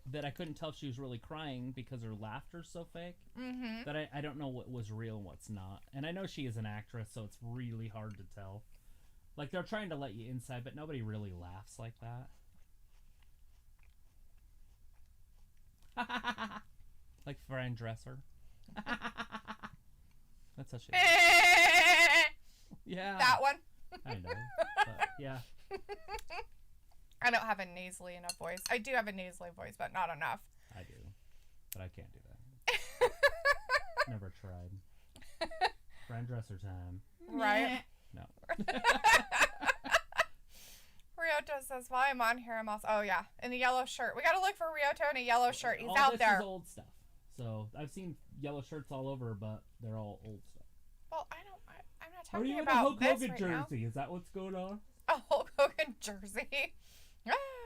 that I couldn't tell if she was really crying because her laughter's so fake that I don't know what was real and what's not. And I know she is an actress, so it's really hard to tell. Like, they're trying to let you inside, but nobody really laughs like that. Like Fran Dresser. That's how she is. Yeah. That one? I know. But, yeah. I don't have a nasally enough voice. I do have a nasally voice, but not enough. I do. But I can't do that. Never tried. Fran Dresser time. Right? No. I'm on here, I'm also... Oh, yeah. In the yellow shirt. We got to look for Ryoto in a yellow shirt. He's all out this there. Is old stuff. So I've seen yellow shirts all over, but they're all old stuff. Well, I'm not Are talking you in about a Hulk this Hogan right jersey? now. Is that what's going on? A Hulk Hogan jersey.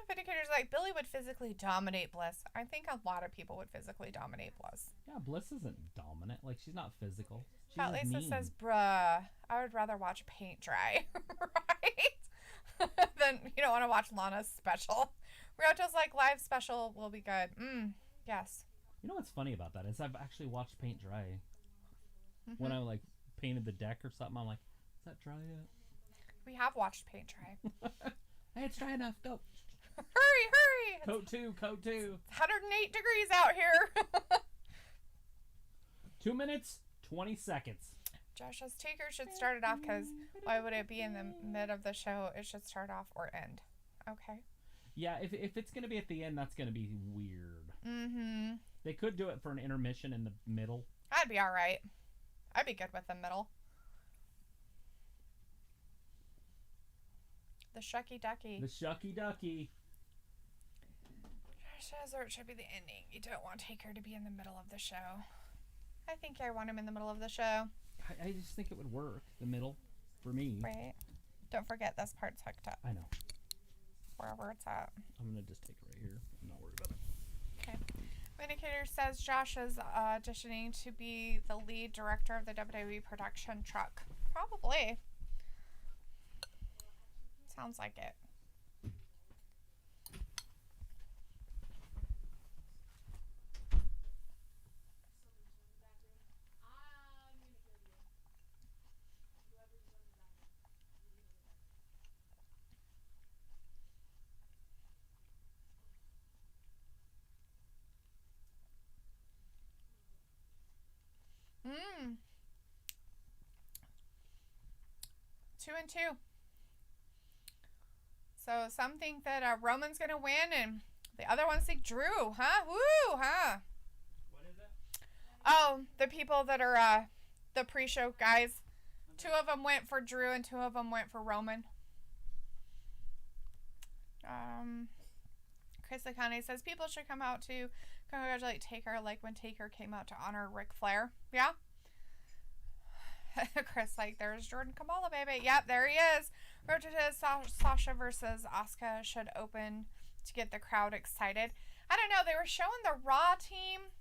Vindicator's like, Billy would physically dominate Bliss. I think a lot of people would physically dominate Bliss. Yeah, Bliss isn't dominant. Like, she's not physical. She's At just least mean. it says, bruh, I would rather watch paint dry, right? Than you don't want to watch Lana's special. Ryoto's like, live special will be good. Yes. You know what's funny about that is I've actually watched paint dry. When I, like, painted the deck or something, I'm like, is that dry yet? We have watched paint dry. Hey, it's dry enough. Go. Hurry! Coat 2. 108 degrees out here. 2 minutes, 20 seconds. Josh says Taker should start it off because why would it be in the mid of the show? It should start off or end. Okay. Yeah, if it's going to be at the end, that's going to be weird. Mm-hmm. They could do it for an intermission in the middle. I'd be all right. I'd be good with the middle. The shucky ducky. The shucky ducky. Josh says, or it should be the ending. You don't want Taker to be in the middle of the show. I think I want him in the middle of the show. I just think it would work, the middle, for me. Right. Don't forget this part's hooked up. I know. Wherever it's at. I'm going to just take it right here. I'm not worried about it. Okay. Vindicator says Josh is auditioning to be the lead director of the WWE production truck. Probably. Sounds like it. Mm. 2-2. So some think that Roman's going to win and the other ones think Drew, huh? Woo, huh? What is it? Oh, the people that are the pre-show guys. 2 of them went for Drew and 2 of them went for Roman. Chris Akane says people should come out to congratulate Taker like when Taker came out to honor Ric Flair. Yeah? Chris like, there's Jordan Kamala, baby. Yep, there he is. Road to Sasha versus Asuka should open to get the crowd excited. I don't know. They were showing the Raw team.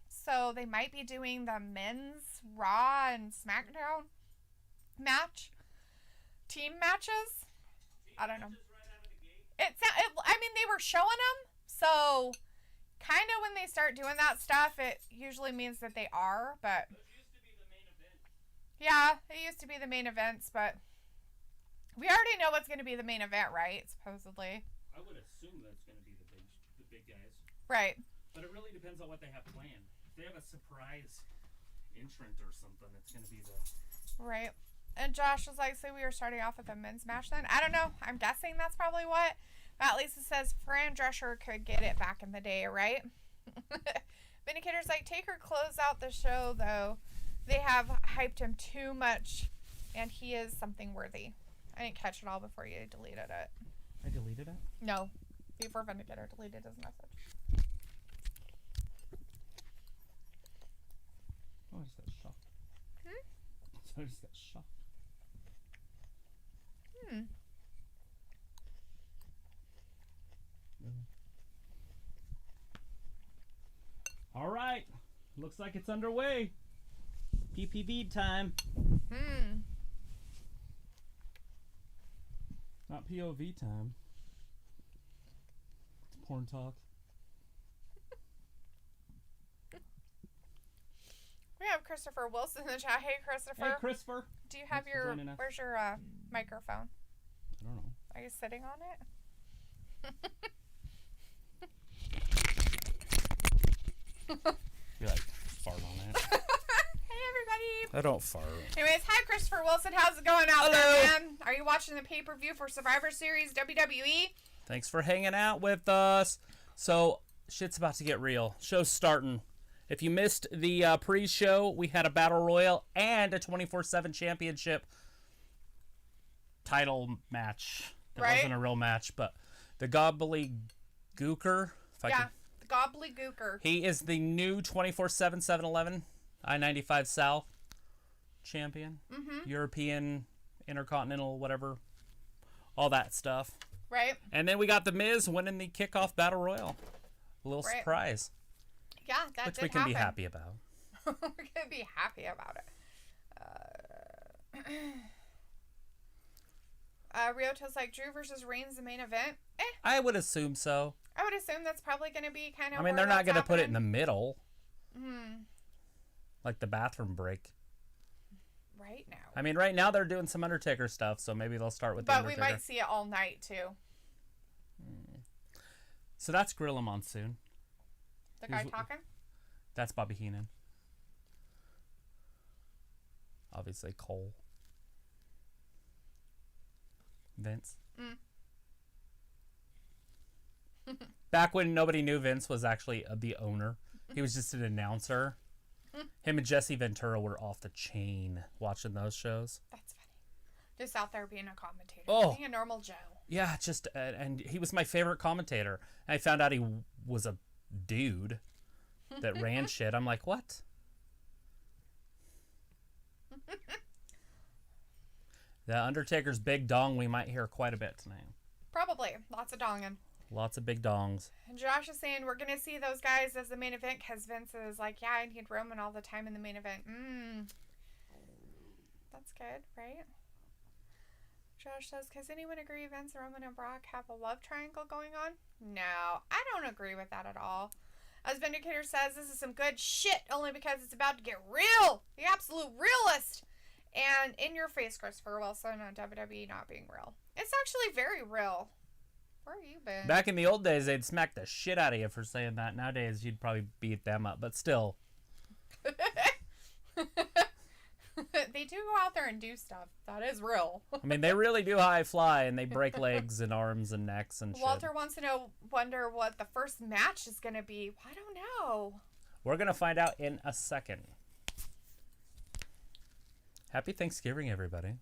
So they might be doing the men's Raw and SmackDown team matches. I don't know. I mean, they were showing them, so kind of when they start doing that stuff, it usually means that they are, but Those used to be the main event. yeah, it used to be the main events, but we already know what's going to be the main event, right? Supposedly. I would assume that's going to be the big guys. Right. But it really depends on what they have planned. If they have a surprise entrant or something, it's going to be the... Right. And Josh was like, so we were starting off with a men's match then? I don't know. I'm guessing that's probably what. But at least it says Fran Drescher could get it back in the day, right? Vindicator's like, Taker close out the show, though. They have hyped him too much, and he is something worthy. I didn't catch it all before you deleted it. I deleted it? No. Before Vindicator deleted his message. Oh, I just got shocked. So I just got shocked. All right. Looks like it's underway. PPV time. Not POV time. It's porn talk. We have Christopher Wilson in the chat. Hey, Christopher. Hey, Christopher. Do you have Thanks for your... joining us. Where's your microphone? I don't know. Are you sitting on it? You like fart on it. Hey, everybody. I don't fart. Anyways, hi, Christopher Wilson. How's it going out there, man? Are you watching the pay-per-view for Survivor Series WWE? Thanks for hanging out with us. So, shit's about to get real. Show's starting. If you missed the pre-show, we had a Battle Royal and a 24/7 Championship title match It wasn't a real match, but the Gobbledygooker. The Gobbledygooker. He is the new 24/7 7-Eleven I-95 South champion. Mm-hmm. European, Intercontinental, whatever. All that stuff. Right. And then we got The Miz winning the kickoff battle royal. A little surprise. Yeah, that which did we can happen. Be happy about. We're going to be happy about it. Ryoto's like, Drew versus Reigns, the main event? I would assume so. I would assume that's probably going to be kind of. I mean, they're not going to put it in the middle. Hmm. Like the bathroom break. Right now. I mean, right now they're doing some Undertaker stuff, so maybe they'll start with the Undertaker. But we might see it all night, too. So that's Gorilla Monsoon. The guy talking? That's Bobby Heenan. Obviously, Cole. Vince. Back when nobody knew Vince was actually the owner. He was just an announcer. Him and Jesse Ventura were off the chain watching those shows. That's funny. Just out there being a commentator. Oh. Being a normal Joe. Yeah, just, and he was my favorite commentator. And I found out he was a dude that ran shit. I'm like, what? The Undertaker's big dong we might hear quite a bit tonight. Probably. Lots of donging. Lots of big dongs. And Josh is saying we're going to see those guys as the main event because Vince is like, yeah, I need Roman all the time in the main event. That's good, right? Josh says, does anyone agree Vince, Roman, and Brock have a love triangle going on? No, I don't agree with that at all. As Vindicator says, this is some good shit only because it's about to get real. The absolute realist. And in your face, Christopher Wilson, on WWE not being real. It's actually very real. Where have you been? Back in the old days, they'd smack the shit out of you for saying that. Nowadays, you'd probably beat them up, but still. They do go out there and do stuff. That is real. I mean, they really do high fly, and they break legs and arms and necks and shit. Walter wants to wonder what the first match is going to be. I don't know. We're going to find out in a second. Happy Thanksgiving, everybody.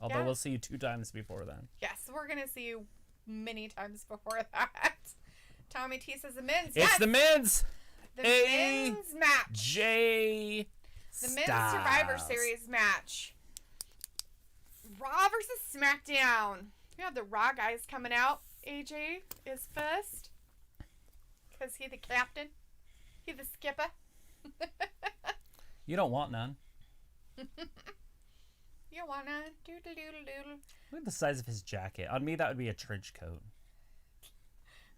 Although we'll see you 2 times before then. Yes, we're going to see you many times before that. Tommy T says the men's. It's the men's. The men's match. J. The men's Survivor Series match. Raw versus SmackDown. We have the Raw guys coming out. AJ is first. Because he the captain. He the skipper. You don't want none. You want none? Doodle-doodle-doodle. Look at the size of his jacket. On me, that would be a trench coat.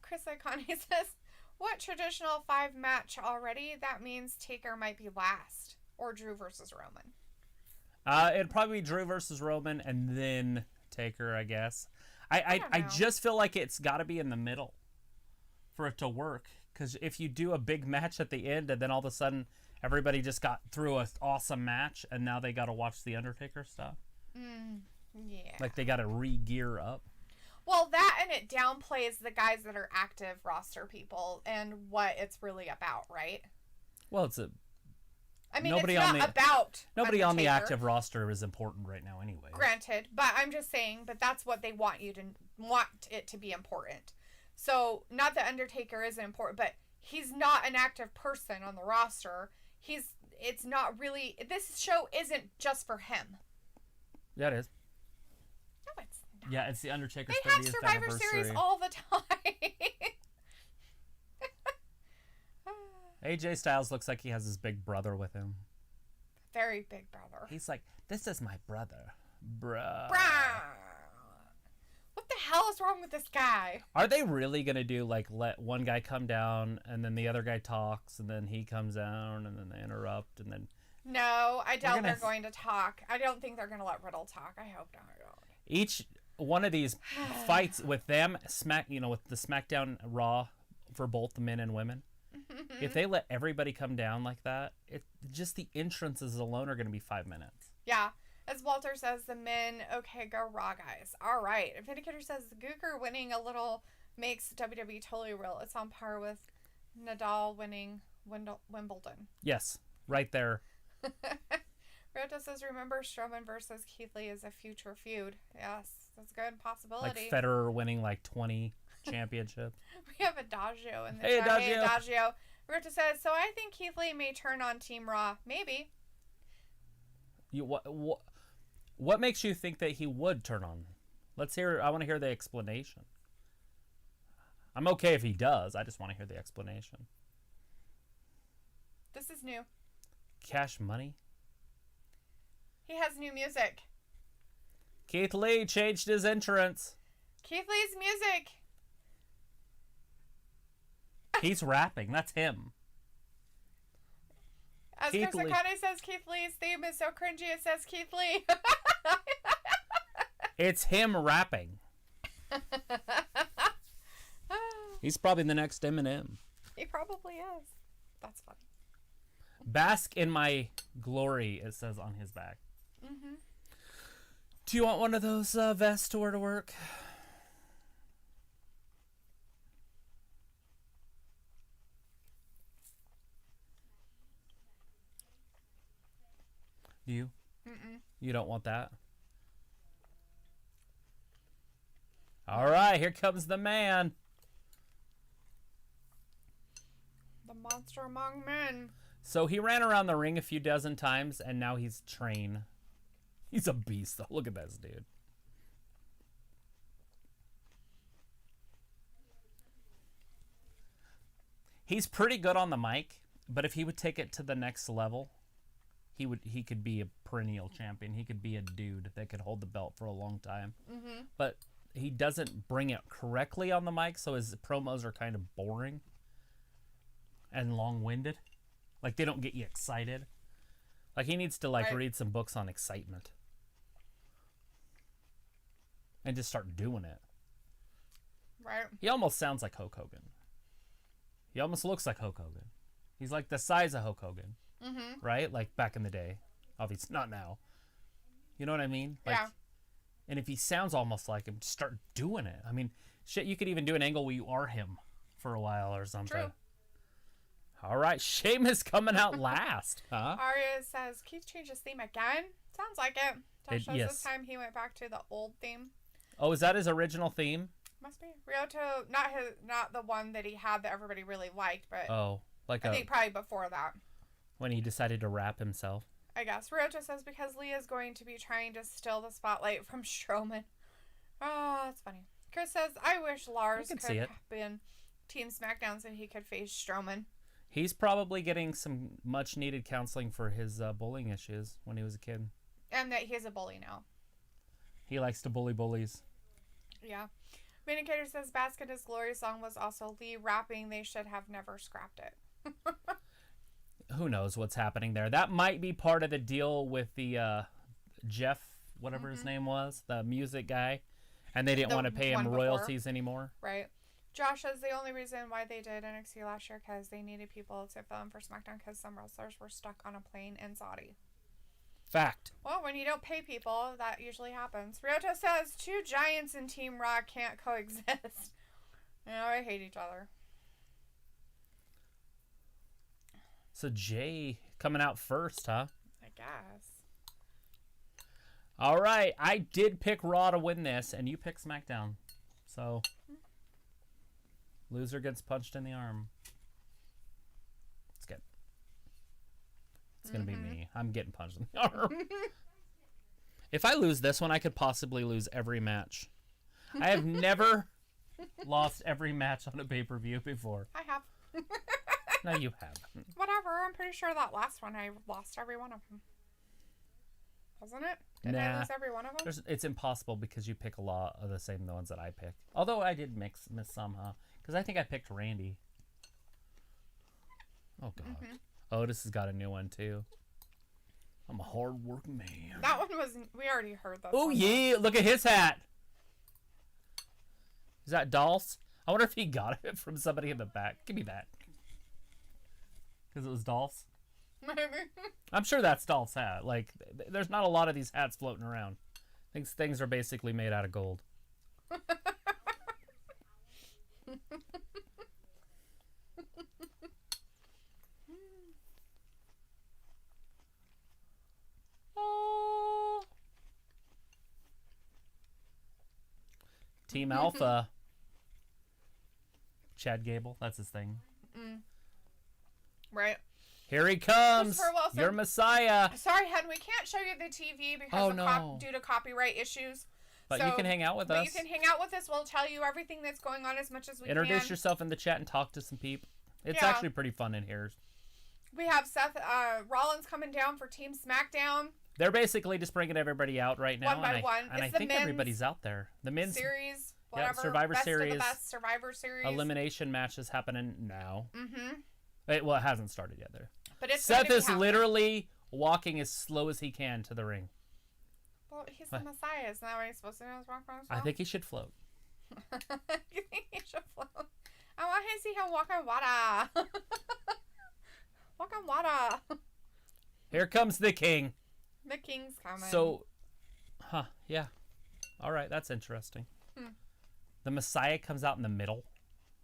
Chris Iconi says, what traditional 5 match already? That means Taker might be last. Or Drew versus Roman. It'd probably be Drew versus Roman and then Taker, I guess. I just feel like it's got to be in the middle for it to work. Because if you do a big match at the end and then all of a sudden everybody just got through an awesome match and now they got to watch the Undertaker stuff. Yeah. Like they got to re-gear up. Well, that and it downplays the guys that are active roster people and what it's really about, right? Well, it's a... I mean, it's not about nobody Undertaker. On the active roster is important right now anyway. Granted, but I'm just saying, but that's what they want you to want it to be important. So, not that Undertaker isn't important, but he's not an active person on the roster. It's not really, this show isn't just for him. Yeah, it is. No, it's not. Yeah, it's the Undertaker's 30th They have Survivor anniversary. Series all the time. AJ Styles looks like he has his big brother with him. Very big brother. He's like, this is my brother. Bruh. What the hell is wrong with this guy? Are they really going to do, like, let one guy come down, and then the other guy talks, and then he comes down, and then they interrupt, and then... No, I doubt they're going to talk. I don't think they're going to let Riddle talk. I hope not. Each one of these fights with them, with the SmackDown Raw for both the men and women, if they let everybody come down like that, just the entrances alone are going to be 5 minutes. Yeah. As Walter says, the men, okay, go Raw guys. All right. Vindicator says the Gooker winning a little makes WWE totally real. It's on par with Nadal winning Wimbledon. Yes, right there. Ryota says, remember Strowman versus Keith Lee is a future feud. Yes, that's a good possibility. Like Federer winning like 20 championships. We have Adagio in the Hey, chat. Adagio. Hey, Adagio. Ryota says, so I think Keith Lee may turn on Team Raw. Maybe. What makes you think that he would turn on? I want to hear the explanation. I'm okay if he does. I just want to hear the explanation. This is new. Cash money? He has new music. Keith Lee changed his entrance. Keith Lee's music. He's rapping. That's him. As Chris Akane says, Keith Lee's theme is so cringy it says Keith Lee. It's him rapping. He's probably the next Eminem. He probably is. That's funny. Bask in my glory, it says on his back. Mm-hmm. Do you want one of those vests to wear to work? Do you? Mm-mm. You don't want that? All right, here comes the man. The monster among men. So he ran around the ring a few dozen times, and now he's trained. He's a beast, though. Look at this dude. He's pretty good on the mic, but if he would take it to the next level, he could be a perennial champion. He could be a dude that could hold the belt for a long time. Mm-hmm. But he doesn't bring it correctly on the mic, so his promos are kind of boring and long-winded. Like, they don't get you excited. Like, he needs to, read some books on excitement. And just start doing it. Right. He almost sounds like Hulk Hogan. He almost looks like Hulk Hogan. He's like the size of Hulk Hogan. Mm-hmm. Right? Like, back in the day. Obviously, not now. You know what I mean? Like, yeah. And if he sounds almost like him, just start doing it. I mean, shit, you could even do an angle where you are him for a while or something. True. All right, Sheamus coming out last. Huh? Arya says, Keith changed his theme again? Sounds like it. Josh says yes. this time he went back to the old theme. Oh, is that his original theme? Must be. Ryota, not the one that he had that everybody really liked, but I think probably before that. When he decided to rap himself. I guess. Ryota says because Leah is going to be trying to steal the spotlight from Strowman. Oh, that's funny. Chris says, I wish Lars could have been Team SmackDown so he could face Strowman. He's probably getting some much-needed counseling for his bullying issues when he was a kid. And that he's a bully now. He likes to bully bullies. Yeah. Vindicator says Bask in His Glory song was also Lee rapping. They should have never scrapped it. Who knows what's happening there. That might be part of the deal with the Jeff, whatever his name was, the music guy. And they didn't want to pay him royalties anymore. Right. Josh says the only reason why they did NXT last year because they needed people to film for SmackDown because some wrestlers were stuck on a plane in Saudi. Fact. Well, when you don't pay people, that usually happens. Ryota says two giants in Team Raw can't coexist. I hate each other. So Jay coming out first, huh? I guess. All right. I did pick Raw to win this, and you picked SmackDown. So, loser gets punched in the arm. It's good. It's going to be me. I'm getting punched in the arm. If I lose this one, I could possibly lose every match. I have never lost every match on a pay-per-view before. I have. No, you haven't. Whatever. I'm pretty sure that last one I lost every one of them. Wasn't it? Did I lose every one of them? It's impossible because you pick a lot of the same ones that I picked. Although I did miss some, huh? Because I think I picked Randy. Oh, God. Otis has got a new one, too. I'm a hard-working man. That one was... We already heard that. Oh, yeah. Look at his hat. Is that Dolph's? I wonder if he got it from somebody in the back. Give me that. Because it was Dolph's? Maybe. I'm sure that's Dolph's hat. Like, there's not a lot of these hats floating around. Things are basically made out of gold. Team Alpha. Chad Gable, that's his thing. Right. Here he comes. Christopher Wilson. Your Messiah. Sorry, Hen, we can't show you the TV because due to copyright issues. But you can hang out with us. But you can hang out with us. We'll tell you everything that's going on as much as we can. Introduce yourself in the chat and talk to some people. It's actually pretty fun in here. We have Seth Rollins coming down for Team SmackDown. They're basically just bringing everybody out right now. One by one. And I think everybody's out there. The men's series, whatever. Yeah, Survivor best Series. Of the best Survivor Series. Elimination matches happening now. Mm-hmm. Well, it hasn't started yet there. But it's Seth is literally walking as slow as he can to the ring. Well, he's the Messiah. Isn't that what he's supposed to do? I think he should float. You think he should float? I want to see him walk on water. Walk on water. Here comes the king. The king's coming. So, yeah. All right, that's interesting. The Messiah comes out in the middle.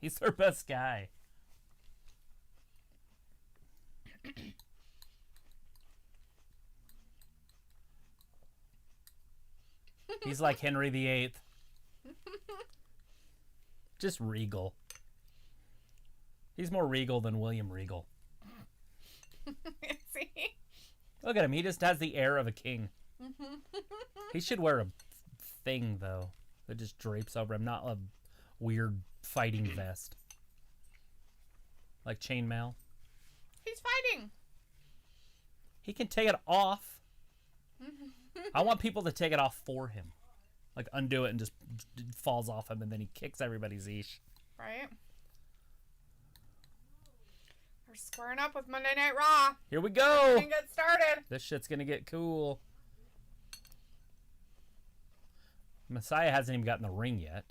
He's their best guy. He's like Henry VIII. Just regal. He's more regal than William Regal. See? Look at him. He just has the air of a king. He should wear a thing, though, that just drapes over him, not a weird fighting vest. Like chainmail. He's fighting. He can take it off. I want people to take it off for him. Like undo it and just falls off him and then he kicks everybody's ish. Right. We're squaring up with Monday Night Raw. Here we go. We can get started. This shit's gonna get cool. Messiah hasn't even gotten the ring yet.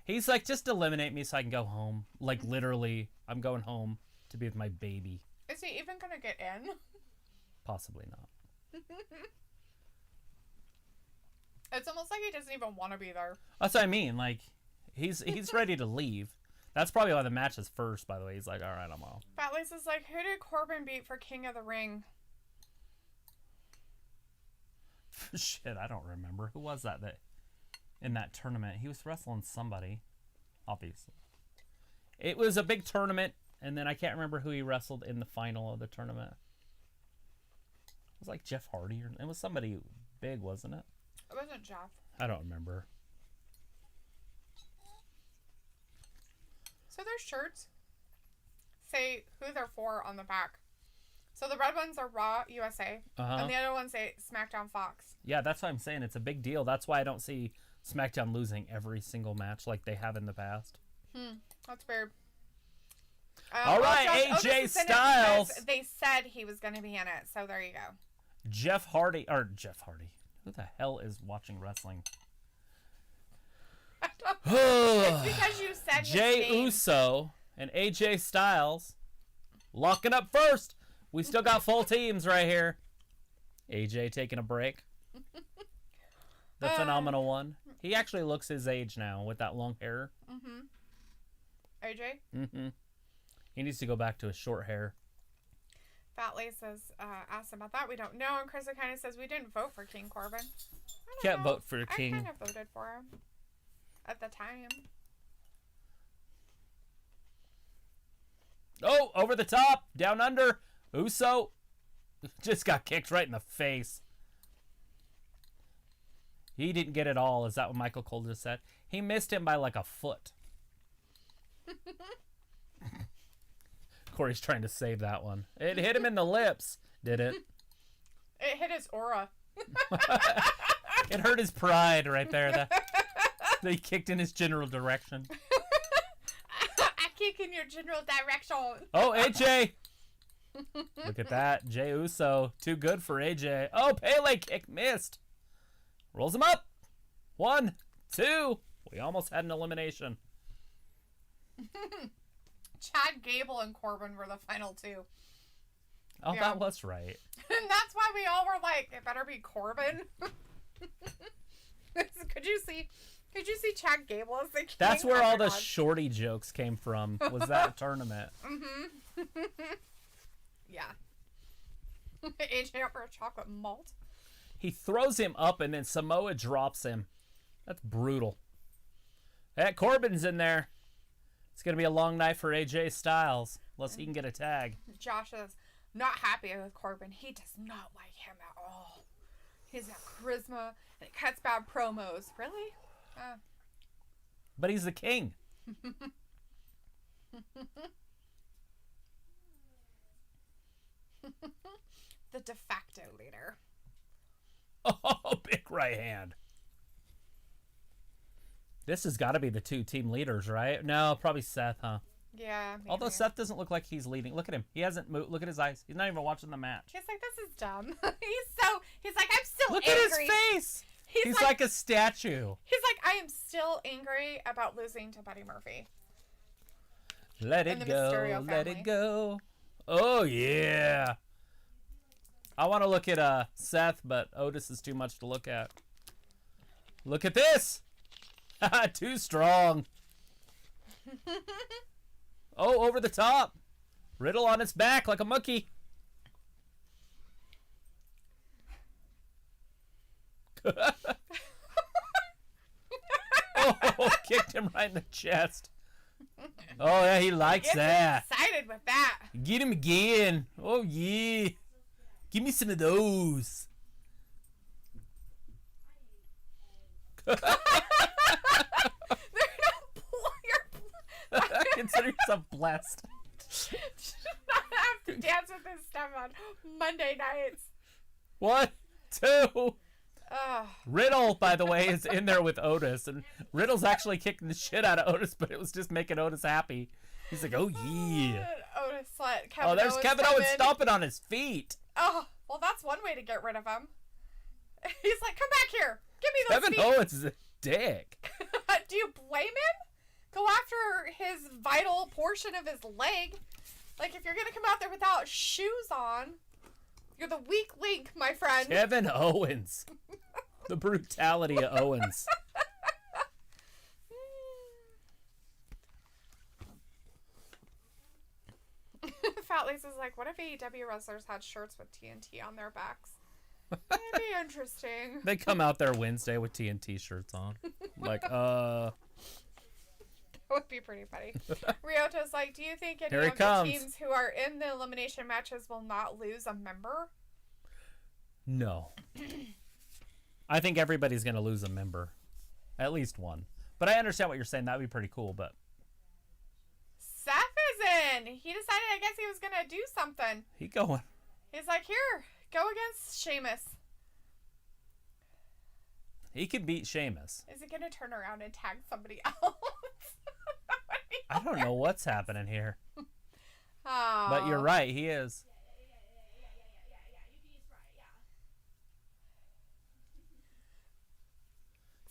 He's like, just eliminate me so I can go home. Like literally, I'm going home to be with my baby. Is he even gonna get in? Possibly not. It's almost like he doesn't even want to be there. That's what I mean. Like, he's ready to leave. That's probably why the match is first, by the way. He's like, all right, I'm off. Fat Lisa's like, who did Corbin beat for King of the Ring? Shit, I don't remember. Who was that in that tournament? He was wrestling somebody, obviously. It was a big tournament, and then I can't remember who he wrestled in the final of the tournament. It was like Jeff Hardy. It was somebody big, wasn't it? It wasn't Jeff. I don't remember. So their shirts say who they're for on the back. So the red ones are Raw USA, and the other ones say SmackDown Fox. Yeah, that's what I'm saying. It's a big deal. That's why I don't see SmackDown losing every single match like they have in the past. That's weird. All right, AJ Styles. They said he was going to be in it, so there you go. Jeff Hardy. Who the hell is watching wrestling? It's because you said his Jey name. Uso and AJ Styles locking up first. We still got full teams right here. AJ taking a break. The phenomenal one. He actually looks his age now with that long hair. AJ? He needs to go back to his short hair. Fat Lisa's asked about that. We don't know. And Chris kind of says we didn't vote for King Corbin. Can't vote for King. I kind of voted for him at the time. Oh, over the top, down under. Uso just got kicked right in the face. He didn't get it all. Is that what Michael Cole just said? He missed him by like a foot. Corey's trying to save that one. It hit him in the lips, did it? It hit his aura. It hurt his pride right there. They kicked in his general direction. I kick in your general direction. Oh, AJ. Look at that. Jey Uso. Too good for AJ. Oh, Pele kick missed. Rolls him up. 1, 2. We almost had an elimination. Chad Gable and Corbin were the final two. Oh, yeah. That was right. And that's why we all were like, it better be Corbin. Could you see Chad Gable as the king? That's where all the shorty jokes came from, was that tournament. Yeah. AJ up for a chocolate malt. He throws him up and then Samoa drops him. That's brutal. Hey, Corbin's in there. It's going to be a long night for AJ Styles, unless he can get a tag. Josh is not happy with Corbin. He does not like him at all. He's got charisma, and he cuts bad promos. Really? But he's the king. The de facto leader. Oh, big right hand. This has got to be the two team leaders, right? No, probably Seth, huh? Yeah, maybe. Although Seth doesn't look like he's leading. Look at him. He hasn't moved. Look at his eyes. He's not even watching the match. He's like, this is dumb. He's like, I'm still Look angry. at his face. He's like a statue. He's like, I am still angry about losing to Buddy Murphy. Let it go. Let it go. Oh, yeah. I want to look at Seth, but Otis is too much to look at. Look at this. Too strong. Oh, over the top. Riddle on its back like a monkey. Oh, kicked him right in the chest. Oh, yeah, he likes that. Excited with that. Get him again. Oh, yeah. Give me some of those. Consider yourself blessed. I have to dance with this stuff on Monday nights. 1, 2. Ugh. Riddle, by the way, is in there with Otis, and Riddle's actually kicking the shit out of Otis, but it was just making Otis happy. He's like, oh yeah. Otis let Kevin There's Owens Kevin come Owens in. stomping on his feet. Oh, well, that's one way to get rid of him. He's like, come back here. Give me those Kevin feet. Owens is a dick. Do you blame him? Go after his vital portion of his leg. Like, if you're going to come out there without shoes on, you're the weak link, my friend. Kevin Owens. The brutality of Owens. Fat Lisa's like, what if AEW wrestlers had shirts with TNT on their backs? That'd be interesting. They come out there Wednesday with TNT shirts on. Like, That would be pretty funny. Ryota's like, do you think any Here he of the comes. teams who are in the elimination matches will not lose a member? No. I think everybody's going to lose a member. At least one. But I understand what you're saying. That would be pretty cool, but... Seth is in. He decided, I guess he was going to do something. He going. He's like, here, go against Sheamus. He could beat Sheamus. Is he going to turn around and tag somebody else? I don't know what's happening here. Oh. But you're right, he is.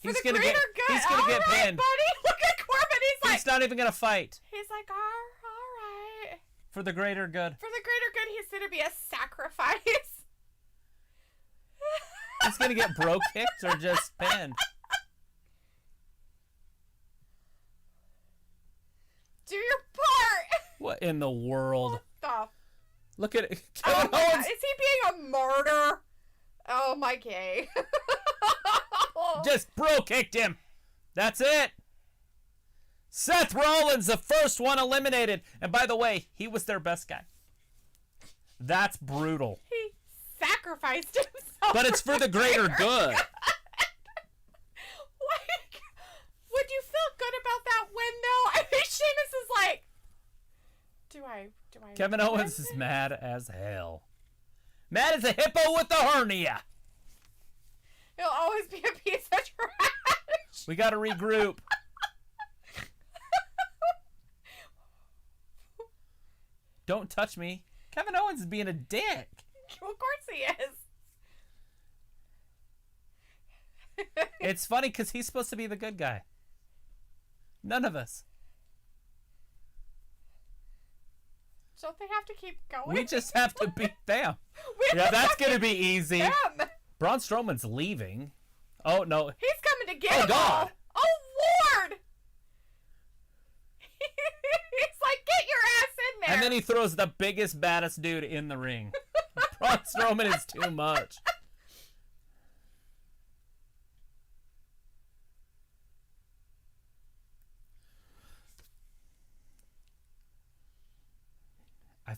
For He's the gonna greater get. good. He's gonna get All right, pinned. buddy. Look at Corbin. He's not even gonna fight. He's like, all right. For the greater good. For the greater good, he's going to be a sacrifice. He's gonna get bro kicked or just pinned. Do your part. What in the world? What the? Look at it. Oh Kevin my God. Owens Is he being a martyr? Oh my gay. just bro kicked him. That's it. Seth Rollins, the first one eliminated. And by the way, he was their best guy. That's brutal. He sacrificed himself. But it's for the greater good. Like, would you feel good about that win, though? I think Sheamus is like, do I Kevin Owens is mad as hell. Mad as a hippo with a hernia. He'll always be a piece of trash. We gotta regroup. Don't touch me. Kevin Owens is being a dick. Of course he is. It's funny because he's supposed to be the good guy. None of us. Don't they have to keep going? We just have to beat them. We Yeah, just that's have to gonna be beat easy. them. Braun Strowman's leaving. Oh no. He's coming to get Oh, them God. all. Oh Lord! He's like, get your ass in there. And then he throws the biggest, baddest dude in the ring. Braun Strowman is too much.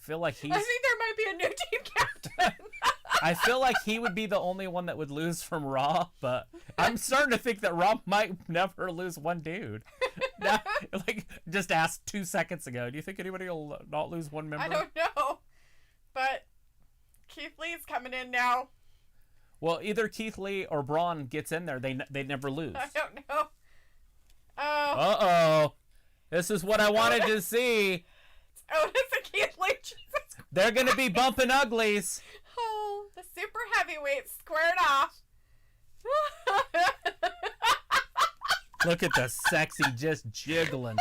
feel like I think there might be a new team captain. I feel like he would be the only one that would lose from Raw, but I'm starting to think that Raw might never lose one dude. Now, like, just asked 2 seconds ago, do you think anybody will not lose one member? I don't know. But Keith Lee's coming in now. Well, either Keith Lee or Braun gets in there, they never lose. I don't know. Oh. Uh-oh. This is what I wanted to see. Otis and Keith Lee. They're going to be bumping uglies. Oh, the super heavyweights squared off. Look at the sexy just jiggling.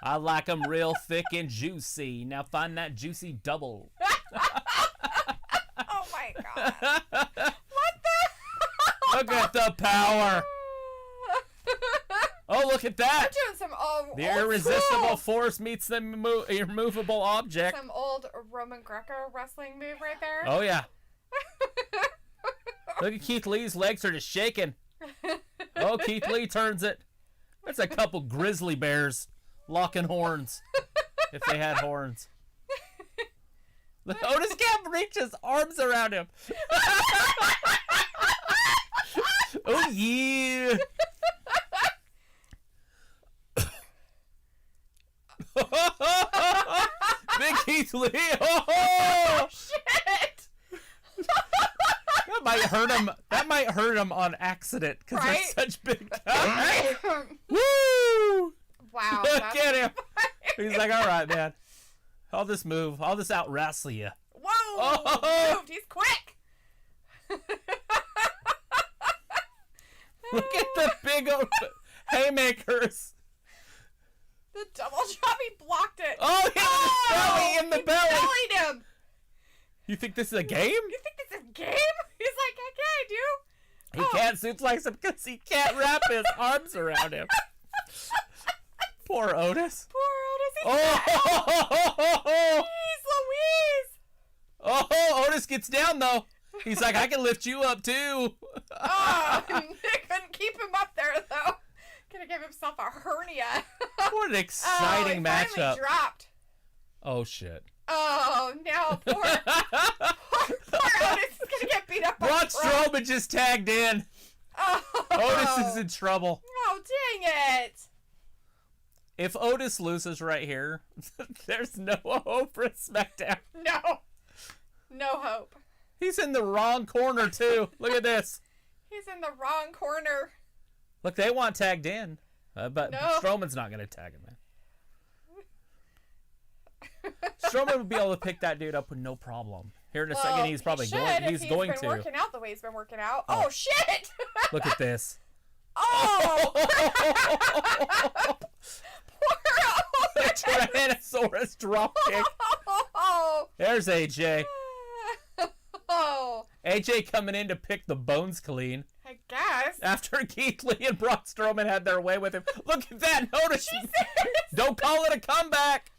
I like them real thick and juicy. Now find that juicy double. Oh my god. What the? Look at the power. Oh, look at that. We're doing some old The irresistible school. force meets the immovable object. Some old Roman Greco wrestling move right there. Oh, yeah. Look at Keith Lee's legs are just shaking. Oh, Keith Lee turns it. That's a couple grizzly bears locking horns. If they had horns. Look, Otis can't reach his arms around him. Oh, yeah. Big Keith Lee. Oh, shit. That might hurt him on accident because Right? they're such big guys. Woo! Wow. Look that's at him. funny. He's like, all right, man. I'll just move. I'll just out wrestle you. Whoa! Oh. Moved. He's quick. Look at the big old haymakers. The double drop. He blocked it. Oh, yeah, in the belly. Bellied him. You think this is a game? You think this is a game? He's like, okay, dude. He can't suplex him because he can't wrap his arms around him. Poor Otis. Poor Otis. Oh! Jeez Louise. Oh, Otis gets down, though. He's like, I can lift you up, too. Oh, they couldn't keep him up there, though. Gonna give himself a hernia. What an exciting he finally matchup. dropped. Oh, shit. Oh, now poor Otis is gonna get beat up by Braun Braun. Strowman just tagged in. Oh. Otis is in trouble. Oh, dang it. If Otis loses right here, there's no hope for SmackDown. No. No hope. He's in the wrong corner, too. Look at this. He's in the wrong corner. Look, they want tagged in. But No. Strowman's not going to tag him in. Strowman would be able to pick that dude up with no problem. Here in a second, he's probably going. He's going been to. working out the way he's been working out. Oh, shit! Look at this. Oh! Poor The Tyrannosaurus dropkick. Oh! There's AJ. Oh! AJ coming in to pick the bones clean. I guess. After Keith Lee and Braun Strowman had their way with him. Look at that. Notice. Don't call it a comeback.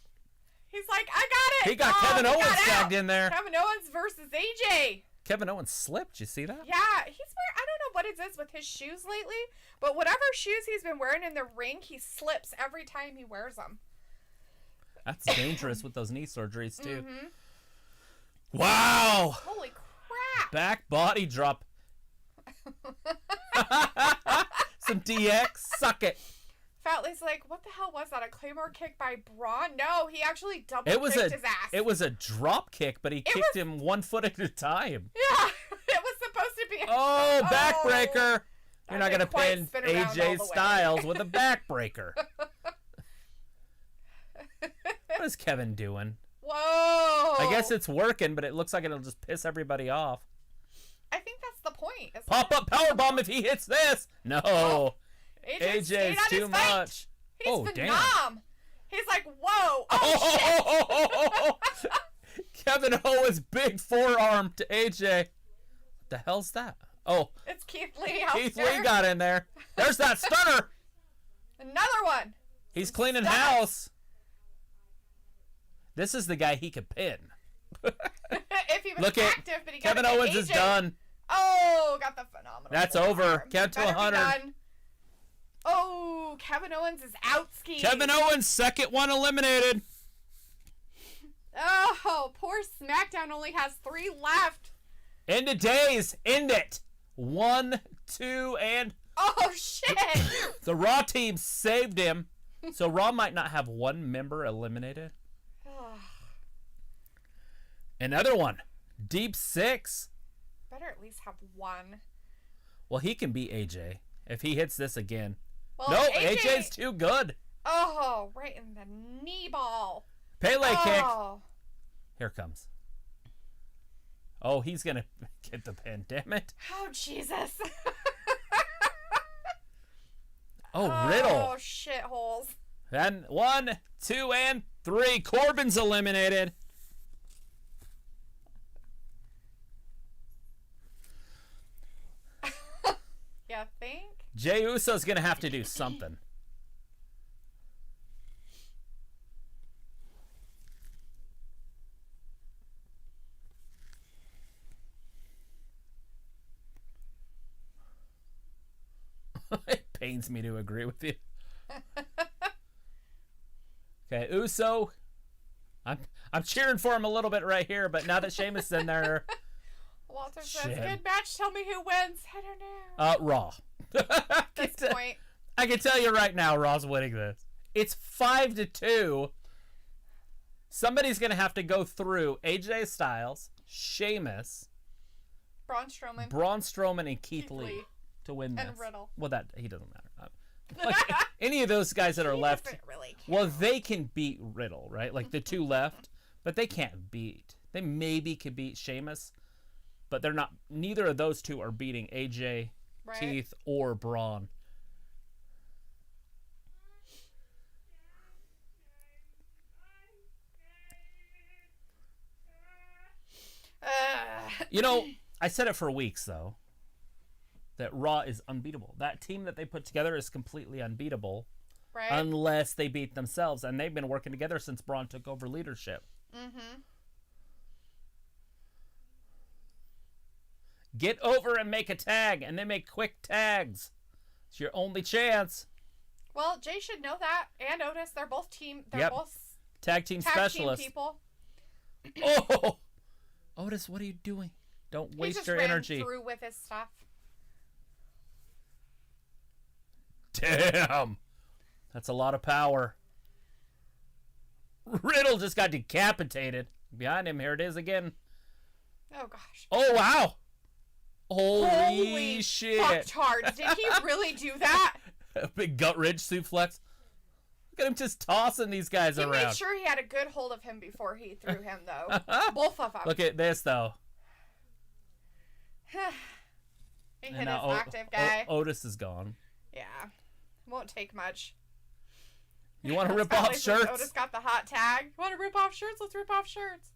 He's like, I got it. He got Kevin Owens tagged in there. Kevin Owens versus AJ. Kevin Owens slipped. You see that? Yeah, he's wearing, I don't know what it is with his shoes lately, but whatever shoes he's been wearing in the ring, he slips every time he wears them. That's dangerous with those knee surgeries, too. Mm-hmm. Wow. Holy crap. Back body drop. Some DX. Suck it. Fatley's like, what the hell was that? A Claymore kick by Braun? No, he actually double kicked his ass. It was a drop kick, but he kicked him 1 foot at a time. Yeah, it was supposed to be. Oh, backbreaker. You're not going to didn't quite pin spin around all the AJ way. Styles with a backbreaker. What is Kevin doing? Whoa. I guess it's working, but it looks like it'll just piss everybody off. I think that's the point. isn't Pop it? up powerbomb if he hits this. No. Oh, AJ's stayed on too his feet. much. He's Oh, phenom. damn. He's like, whoa. Oh, shit. Kevin Owens' big forearm to AJ. What the hell's that? Oh, It's Keith Lee out Keith there. Lee got in there. There's that stunner. Another one. He's cleaning Stunner. house. This is the guy he could pin. If he was Look at active, but he Kevin got Owens is done. Oh, got the phenomenal. That's forearm. over. Count to Better be 100. done. Oh, Kevin Owens is out ski. Kevin Owens, second one eliminated. Oh, poor SmackDown only has 3 left. End of days. End it. 1, 2, and... Oh, shit. The Raw team saved him. So Raw might not have 1 member eliminated. Another one. Deep 6. Better at least have 1. Well, he can beat AJ if he hits this again. Well, no, AJ's too good. Oh, right in the knee ball. Pele kick. Here it comes. Oh, he's going to get the pin. Damn it. Oh, Jesus. Oh, Riddle. Oh, shitholes. Then 1, 2, and 3. Corbin's eliminated. You think? Jey Uso's going to have to do something. It pains me to agree with you. Okay, Uso. I'm cheering for him a little bit right here, but now that Sheamus is in there... Walter says, good match, tell me who wins. I don't know. Raw. At this point. I can tell you right now, Raw's winning this. It's 5-2. Somebody's going to have to go through AJ Styles, Sheamus, Braun Strowman, and Keith Lee to win this. And Riddle. Well, he doesn't matter. Like, any of those guys that are left, really well, they can beat Riddle, right? Like the 2 left, but they can't beat. They maybe could beat Sheamus, but they're not. Neither of those 2 are beating AJ, right. Keith, or Braun. You know, I said it for weeks, though, that Raw is unbeatable. That team that they put together is completely unbeatable, right? Unless they beat themselves, and they've been working together since Braun took over leadership. Mm-hmm. Get over and make a tag, and then make quick tags. It's your only chance. Well, Jay should know that, and Otis. They're both both tag team specialists. Team people. Oh, Otis, what are you doing? Don't waste your energy. He just ran through with his stuff. Damn, that's a lot of power. Riddle just got decapitated. Behind him, here it is again. Oh gosh. Oh wow. Holy shit. Fucktards. Did he really do that? A big gut ridge suplex. Look at him just tossing these guys around. He made sure he had a good hold of him before he threw him, though. Both of them. Look at this, though. He hit his active guy. Otis is gone. Yeah. Won't take much. You want to rip off shirts? Otis got the hot tag. Want to rip off shirts? Let's rip off shirts.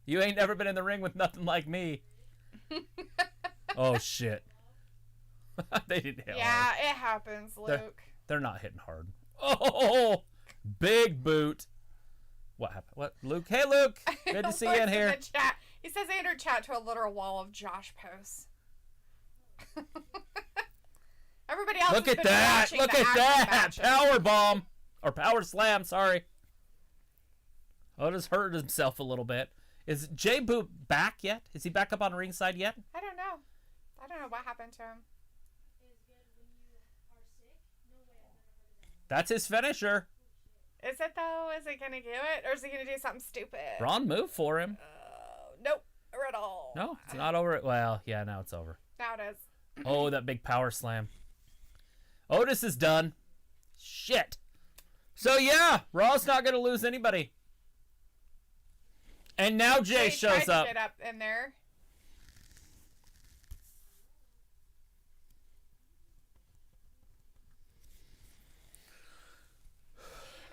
You ain't never been in the ring with nothing like me. Oh, shit. They didn't hit hard. Yeah, it happens, Luke. They're not hitting hard. Oh, big boot. What happened? What, Luke? Hey, Luke. Good to see you in here. Chat. He says they entered chat to a literal wall of Josh posts. Everybody else Look at that. Look at that. Power bomb. Or power slam, sorry. Otis hurt himself a little bit. Is Jay Boot back yet? Is he back up on ringside yet? I don't know. I don't know what happened to him. That's his finisher. Is it, though? Is he going to do it? Or is he going to do something stupid? Braun moved for him. Nope. Riddle. No, it's not over. Well, yeah, now it's over. Now it is. Oh, that big power slam. Otis is done. Shit. So, yeah, Raw's not going to lose anybody. And now Jay shows up. Get up in there.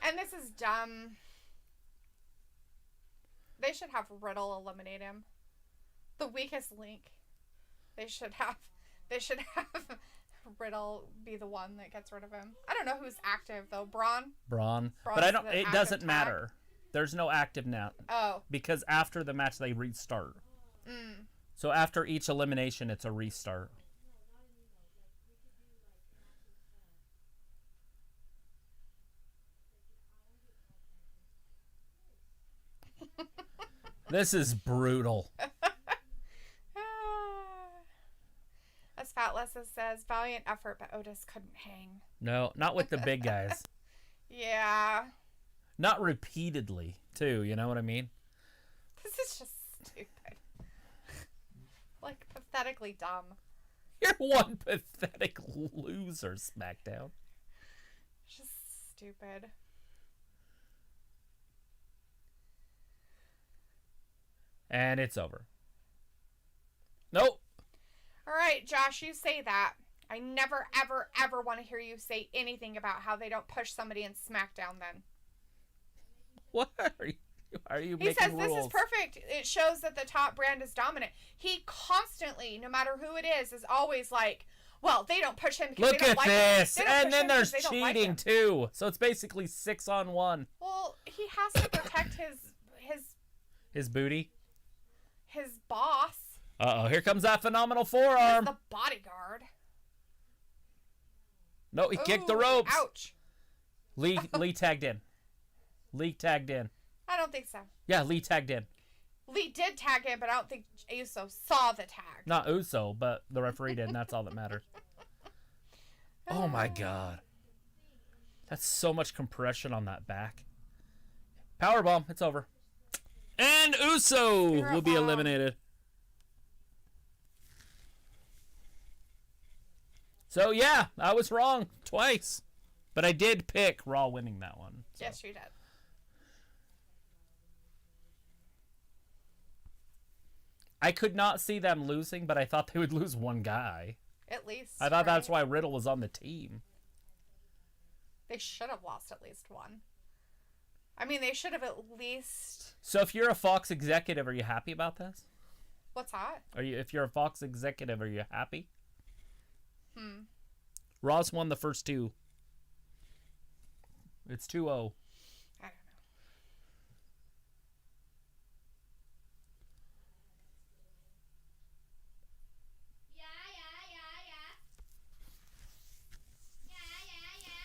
And this is dumb. They should have Riddle eliminate him. The weakest link. They should have Riddle be the one that gets rid of him. I don't know who's active though. Braun. But it doesn't matter. There's no active now. Oh. Because after the match they restart. So after each elimination it's a restart. This is brutal. As Fat Lessa says, valiant effort, but Otis couldn't hang. No, not with the big guys. Yeah. Not repeatedly, too. You know what I mean? This is just stupid. Like, pathetically dumb. You're one pathetic loser, SmackDown. Just stupid. And it's over. Nope. All right, Josh, you say that. I never, ever, ever want to hear you say anything about how they don't push somebody in SmackDown then. What are you He making says rules? this is perfect. It shows that the top brand is dominant. He constantly, no matter who it is always like, well, they don't push him because Look they don't at like this. him. And then there's cheating, too. So it's basically 6-on-1. Well, he has to protect His booty? his boss. Uh-oh, here comes that phenomenal He's forearm. the bodyguard. No, he kicked the ropes. Ouch. Lee tagged in. Lee tagged in. I don't think so. Yeah, Lee tagged in. Lee did tag in, but I don't think Uso saw the tag. Not Uso, but the referee did, and that's all that matters. Oh, my God. That's so much compression on that back. Powerbomb. It's over. And Uso will be eliminated. So, yeah, I was wrong twice. But I did pick Raw winning that one. So. Yes, you did. I could not see them losing, but I thought they would lose one guy. At least. I thought that's why Riddle was on the team. They should have lost at least one. I mean, they should have at least... So if you're a Fox executive, are you happy about this? What's that? If you're a Fox executive, are you happy? Hmm. Raw's won the first two. It's 2-0. I don't know.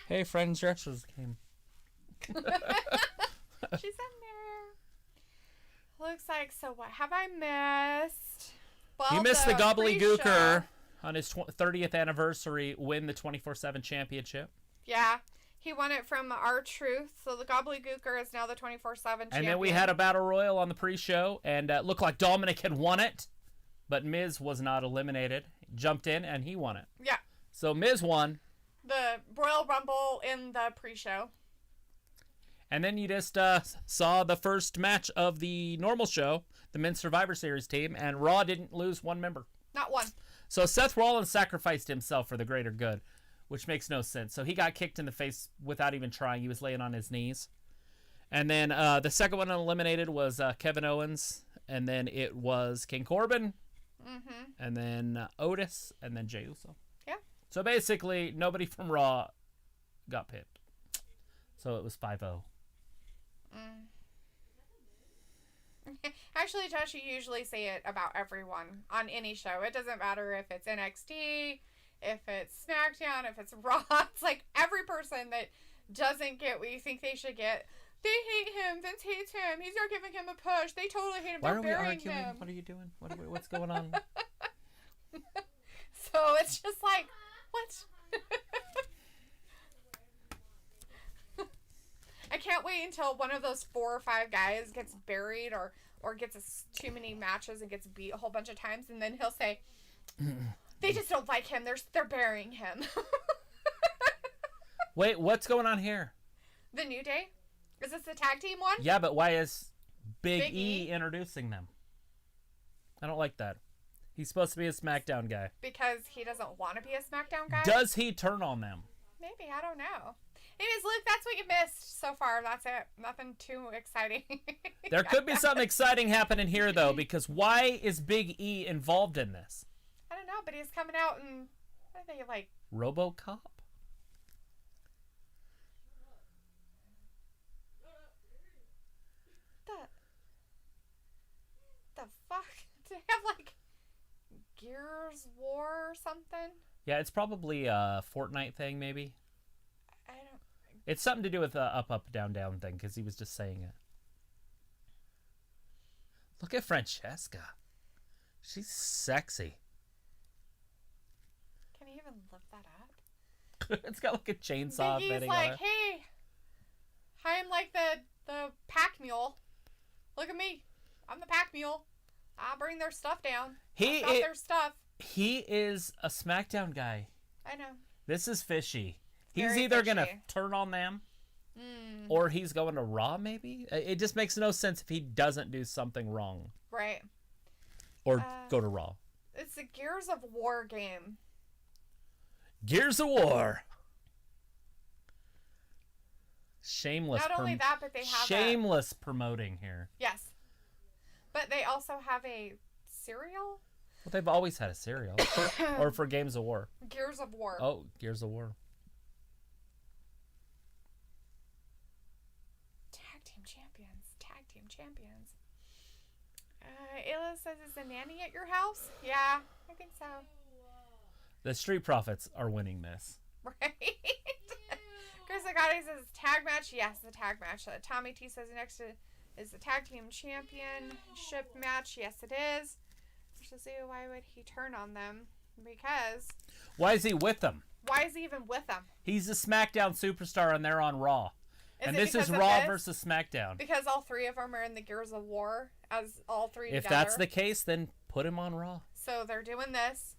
Hey, Friends Wrestlers came. She's in there. Looks like, so what have I missed? Well, You missed the gobbledygooker pre-show. on his 30th anniversary win the 24/7 championship. Yeah. He won it from R-Truth, so the gobbledygooker is now the 24/7 champion. And then we had a battle royal on the pre-show, and it looked like Dominic had won it, but Miz was not eliminated. Jumped in, and he won it. Yeah. So Miz won. The Royal Rumble in the pre-show. And then you just saw the first match of the normal show, the Men's Survivor Series team, and Raw didn't lose one member. Not one. So Seth Rollins sacrificed himself for the greater good, which makes no sense. So he got kicked in the face without even trying. He was laying on his knees. And then the second one eliminated was Kevin Owens, and then it was King Corbin, and then Otis, and then Jey Uso. Yeah. So basically, nobody from Raw got pinned. So it was 5-0. Actually, Josh, you usually say it about everyone on any show. It doesn't matter if it's NXT, if it's SmackDown, if it's Raw. It's like every person that doesn't get what you think they should get. They hate him. Vince hates him. He's not giving him a push. They totally hate him. Why They're are we burying arguing? him. What are you doing? What's going on? So it's just like, what? I can't wait until one of those 4 or 5 guys gets buried or gets too many matches and gets beat a whole bunch of times, and then he'll say, they just don't like him. They're burying him. Wait, what's going on here? The New Day? Is this the tag team one? Yeah, but why is Big E? E introducing them? I don't like that. He's supposed to be a SmackDown guy. Because he doesn't want to be a SmackDown guy? Does he turn on them? Maybe. I don't know. Anyways, Luke, that's what you missed so far. That's it. Nothing too exciting. There could be something exciting happening here, though, because why is Big E involved in this? I don't know, but he's coming out and what are they like? RoboCop? The fuck? Do they have like Gears War or something? Yeah, it's probably a Fortnite thing, maybe. I don't. It's something to do with the up, up, down, down thing, because he was just saying it. Look at Francesca. She's sexy. Can you even lift that up? It's got like a chainsaw Biggie's fitting like, on it. hey, I'm like the pack mule. Look at me. I'm the pack mule. I'll bring their stuff down. I've got their stuff. He is a SmackDown guy. I know. This is fishy. He's Very either going to fishy. turn on them or he's going to Raw, maybe? It just makes no sense if he doesn't do something wrong. Right. Or go to Raw. It's the Gears of War game. Gears of War. Shameless. Not only that, but they have shameless promoting here. Yes. But they also have a cereal? Well, they've always had a cereal. Or for Games of War. Gears of War. Oh, Gears of War. Tag team champions. Tag team champions. Ayla says, is the nanny at your house? Yeah, I think so. The Street Profits are winning this. Right? Chris Agati says tag match. Yes, the tag match. Tommy T says next is the tag team championship match. Yes, it is. Why would he turn on them? Because. Why is he with them? Why is he even with them? He's a SmackDown superstar and they're on Raw. And this is Raw versus SmackDown. Because all three of them are in the Gears of War as all three if together. that's the case, then put him on Raw. So they're doing this.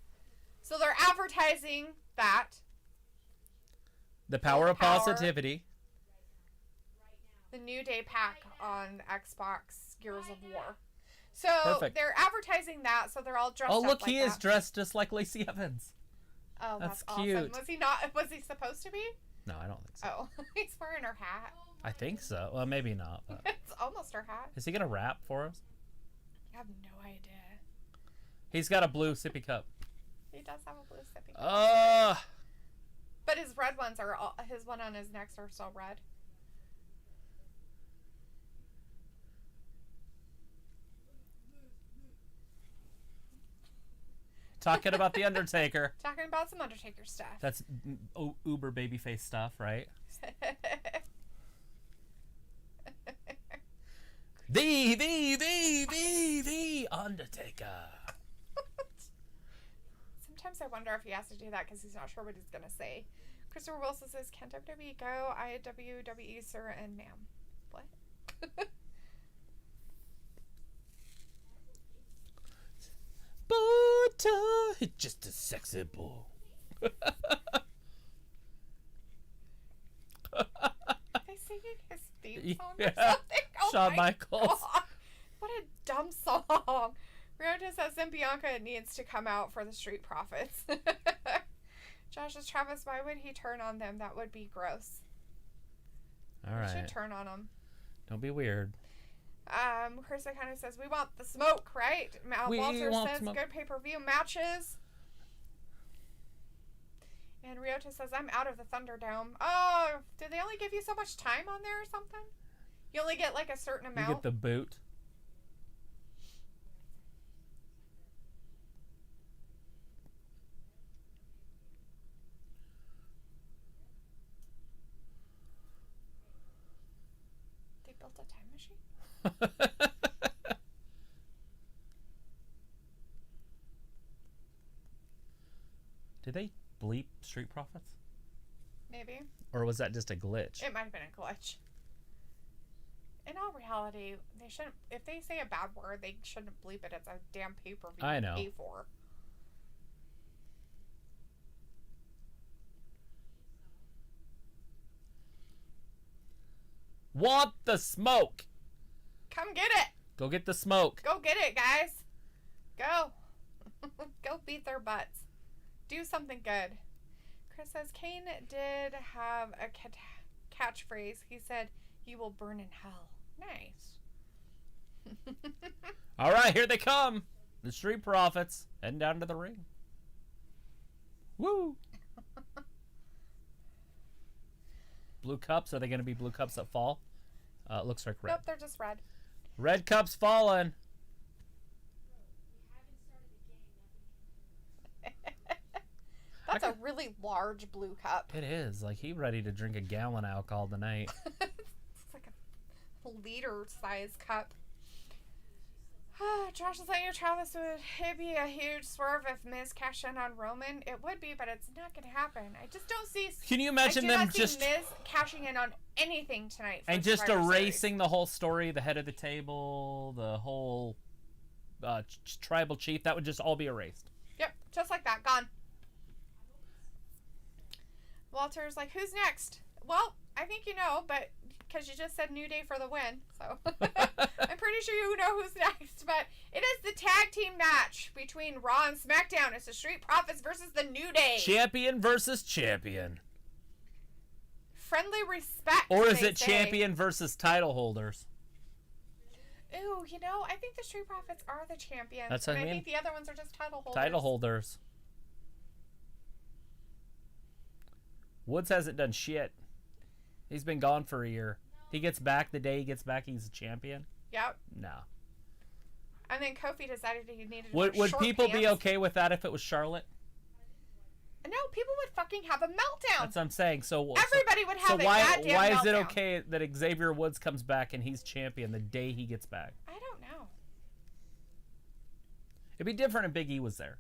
So they're advertising that. The power of positivity. The New Day pack on Xbox Gears of War. So Perfect. They're advertising that, so they're all dressed up. Oh, look, like he is dressed just like Lacey Evans. Oh, that's cute. awesome. Was he not? Was he supposed to be? No, I don't think so. Oh, he's wearing her hat. I think so. Well, maybe not. But... It's almost her hat. Is he going to rap for us? I have no idea. He's got a blue sippy cup. He does have a blue sippy cup. Uh, But his red ones are all, his one on his necks are still red. talking about The Undertaker. Talking about some Undertaker stuff. That's uber babyface stuff, right? The Undertaker. Sometimes I wonder if he has to do that because he's not sure what he's going to say. Christopher Wilson says, can WWE go? WWE, sir, and ma'am. What? Butter, just a sexy bull. They singing his theme song or something? Oh Shawn my Michaels. God. What a dumb song. Riota says, then Bianca needs to come out for the Street Profits. Josh says, Travis, why would he turn on them? That would be gross. All right. We should turn on them. Don't be weird. Chris kind of says, we want the smoke, right? Walter says, smoke. good pay-per-view matches. And Ryota says, I'm out of the Thunderdome. Oh, did they only give you so much time on there or something? You only get like a certain amount? You get the boot. They built a time machine? Did they bleep Street Profits? Maybe. Or was that just a glitch? It might have been a glitch. In all reality, they shouldn't. If they say a bad word, they shouldn't bleep it. It's a damn pay-per-view I know. you pay for. Want the smoke? Come get it. Go get the smoke. Go get it, guys. Go. Go beat their butts. Do something good. Chris says, Kane did have a catchphrase. He said, you will burn in hell. Nice. All right, here they come. The Street Profits heading down to the ring. Woo. Blue cups. Are they going to be blue cups that fall? It looks like red. Nope, they're just red. Red cups falling. That's a really large blue cup. It is. Like, he ready to drink a gallon of alcohol tonight. It's like a liter size cup. Josh is letting you Travis, it'd be a huge swerve if Miz cashed in on Roman. It would be, but it's not going to happen. I just don't see. Can you imagine them just Miz cashing in on anything tonight? And just erasing the whole story, the head of the table, the whole tribal chief? That would just all be erased. Yep, just like that, gone. Walter's like, who's next? Well, I think you know, but because you just said New Day for the win, so I'm pretty sure you know who's next. But it is the tag team match between Raw and SmackDown. It's the Street Profits versus the New Day. Champion versus champion. Friendly respect. Or is it champion versus title holders? Ooh, you know, I think the Street Profits are the champions. That's what I mean. I think the other ones are just title holders. Title holders. Woods hasn't done shit. He's been gone for a year. He gets back the day he gets back, he's a champion? Yep. No. And then Kofi decided he needed to Would people pants. be okay with that if it was Charlotte? No, people would fucking have a meltdown. That's what I'm saying. So everybody would have a why goddamn why meltdown. is it okay that Xavier Woods comes back and he's champion the day he gets back? I don't know. It'd be different if Big E was there.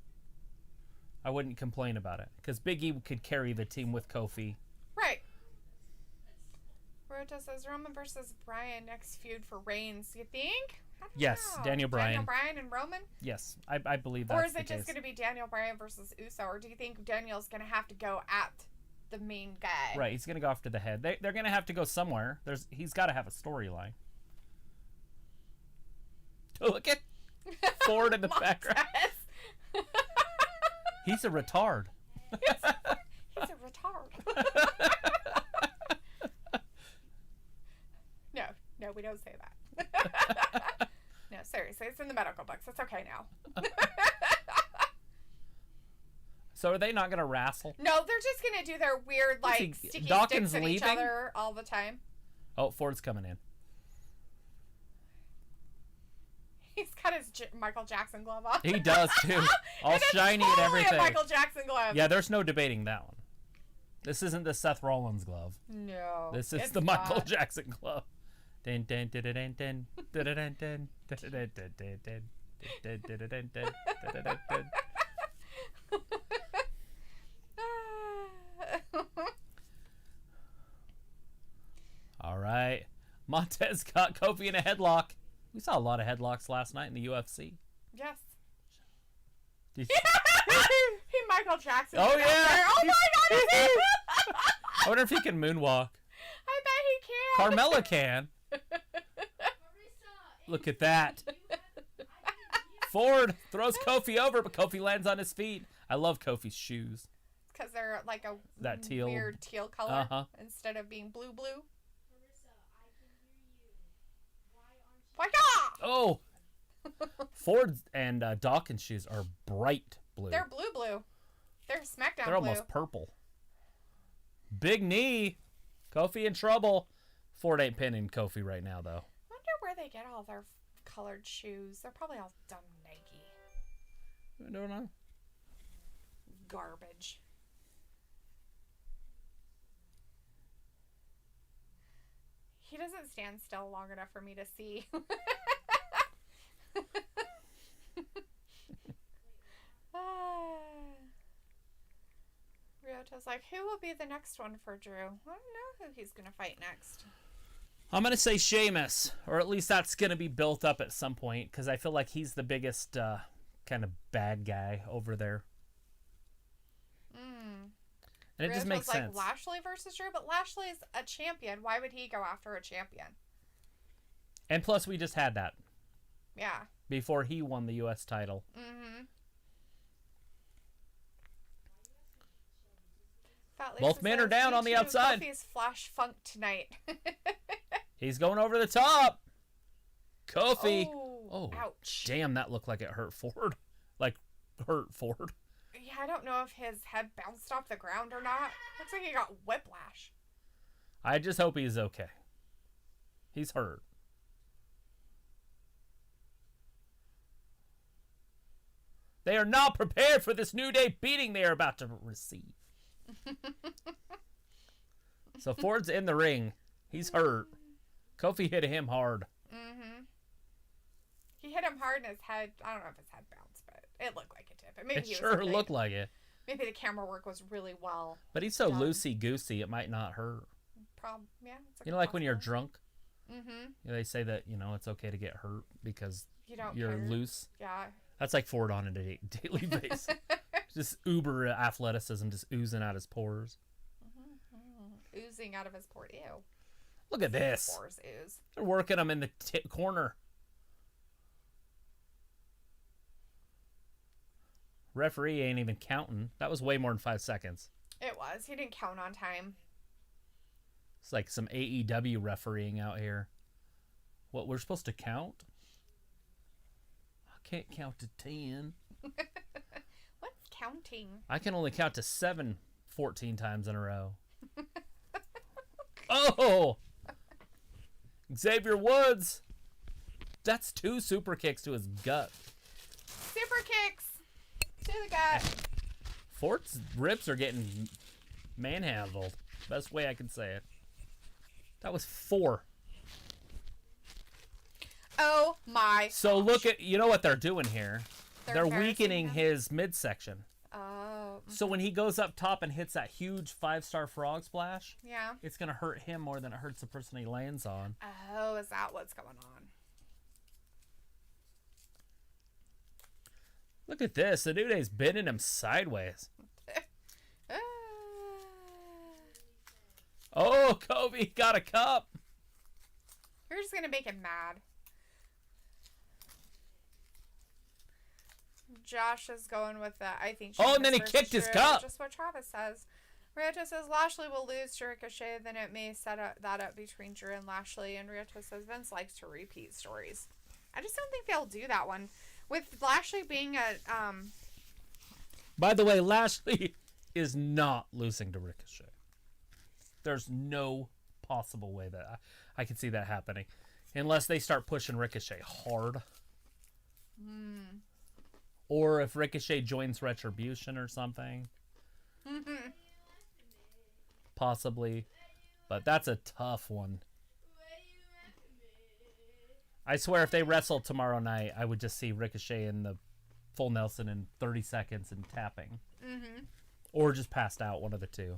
I wouldn't complain about it because Big E could carry the team with Kofi. Right. Rota says Roman versus Bryan next feud for Reigns. You think? I don't Yes, know. Daniel Bryan. Daniel Bryan and Roman? Yes, I believe that's Or is the it just case. going to be Daniel Bryan versus Uso? Or do you think Daniel's going to have to go at the main guy? Right, he's going to go after the head. They're going to have to go somewhere. He's got to have a storyline. Look at Ford in the background. He's a retard. He's a retard. No, we don't say that. No, seriously, it's in the medical books. It's okay now. So are they not going to wrestle? No, they're just going to do their weird, like, sticky Dawkins sticks at each leaving? other all the time. Oh, Ford's coming in. He's got his Michael Jackson glove on. He does, too. All and shiny it's and totally everything. A Michael Jackson glove. Yeah, there's no debating that one. This isn't the Seth Rollins glove. No. This is the Michael Jackson glove. Dun, dun, dun, dun, dun, dun, dun, dun, dun, dun, dun, dun, dun, dun, dun, dun, dun, dun, dun, dun. All right. Montez got Kofi in a headlock. We saw a lot of headlocks last night in the UFC. Yes. Did He Michael Jackson. Oh, yeah. Oh, my God. I wonder if he can moonwalk. I bet he can. Carmella can. Look at that. Ford throws Kofi over, but Kofi lands on his feet. I love Kofi's shoes. Because they're like a That teal. weird teal color Uh-huh. instead of being blue. My God! Oh! Ford and Dawkins' shoes are bright blue. They're blue. They're SmackDown They're blue. almost purple. Big knee. Kofi in trouble. Ford ain't pinning Kofi right now, though. I wonder where they get all their colored shoes. They're probably all dumb Nike. I don't know. Garbage. He doesn't stand still long enough for me to see. Ryota's like, who will be the next one for Drew? I don't know who he's going to fight next. I'm going to say Sheamus, or at least that's going to be built up at some point, because I feel like he's the biggest kind of bad guy over there. And it just makes sense. Like Lashley versus Drew, but Lashley's a champion. Why would he go after a champion? And plus, we just had that. Yeah. Before he won the U.S. title. Mm-hmm. Both men are down on the outside. Kofi's flash funk tonight. He's going over the top. Kofi. Oh, ouch. Damn, that looked like it hurt Ford. Like, hurt Ford. Yeah, I don't know if his head bounced off the ground or not. Looks like he got whiplash. I just hope he's okay. He's hurt. They are not prepared for this New Day beating they are about to receive. So Ford's in the ring. He's hurt. Kofi hit him hard. Mm-hmm. He He hit him hard in his head. I don't know if his head bounced, but it looked like it did. But maybe It he was sure afraid. looked like it. Maybe the camera work was really well. But he's so done. loosey-goosey, it might not hurt. Yeah. It's You know, like when you're drunk, Mm-hmm. they say that, it's okay to get hurt because You're loose. Yeah. That's like Ford on a daily basis. Just uber athleticism just oozing out his pores. Mm-hmm. Oozing out of his port. Ew. Look at this. Pores ooze. They're working him in the corner. Referee ain't even counting. That was way more than 5 seconds. It was. He didn't count on time. It's like some AEW refereeing out here. What, we're supposed to count? I can't count to 10. What's counting? I can only count to 7 14 times in a row. Oh! Xavier Woods! That's 2 super kicks to his gut. Super kicks to the gut. Fort's ribs are getting manhandled. Best way I can say it. That was 4. Oh my. So look at, you know what they're doing here? They're embarrassing weakening him? his midsection. Oh. So when he goes up top and hits that huge 5-star frog splash, Yeah. it's going to hurt him more than it hurts the person he lands on. Oh, is that what's going on? Look at this. The New Day's bending him sideways. Oh, Kobe got a cup. You're just going to make him mad. Josh is going with that. I think. Oh, and then he versus kicked his Drew, cup. Just what Travis says. Rioto says Lashley will lose to Ricochet, then it may set that up between Drew and Lashley. And Rioto says Vince likes to repeat stories. I just don't think they'll do that one. With Lashley being a By the way, Lashley is not losing to Ricochet. There's no possible way that I can see that happening. Unless they start pushing Ricochet hard. Or if Ricochet joins Retribution or something. Possibly. But that's a tough one. I swear if they wrestle tomorrow night, I would just see Ricochet in the full Nelson in 30 seconds and tapping. Or just passed out, one of the two.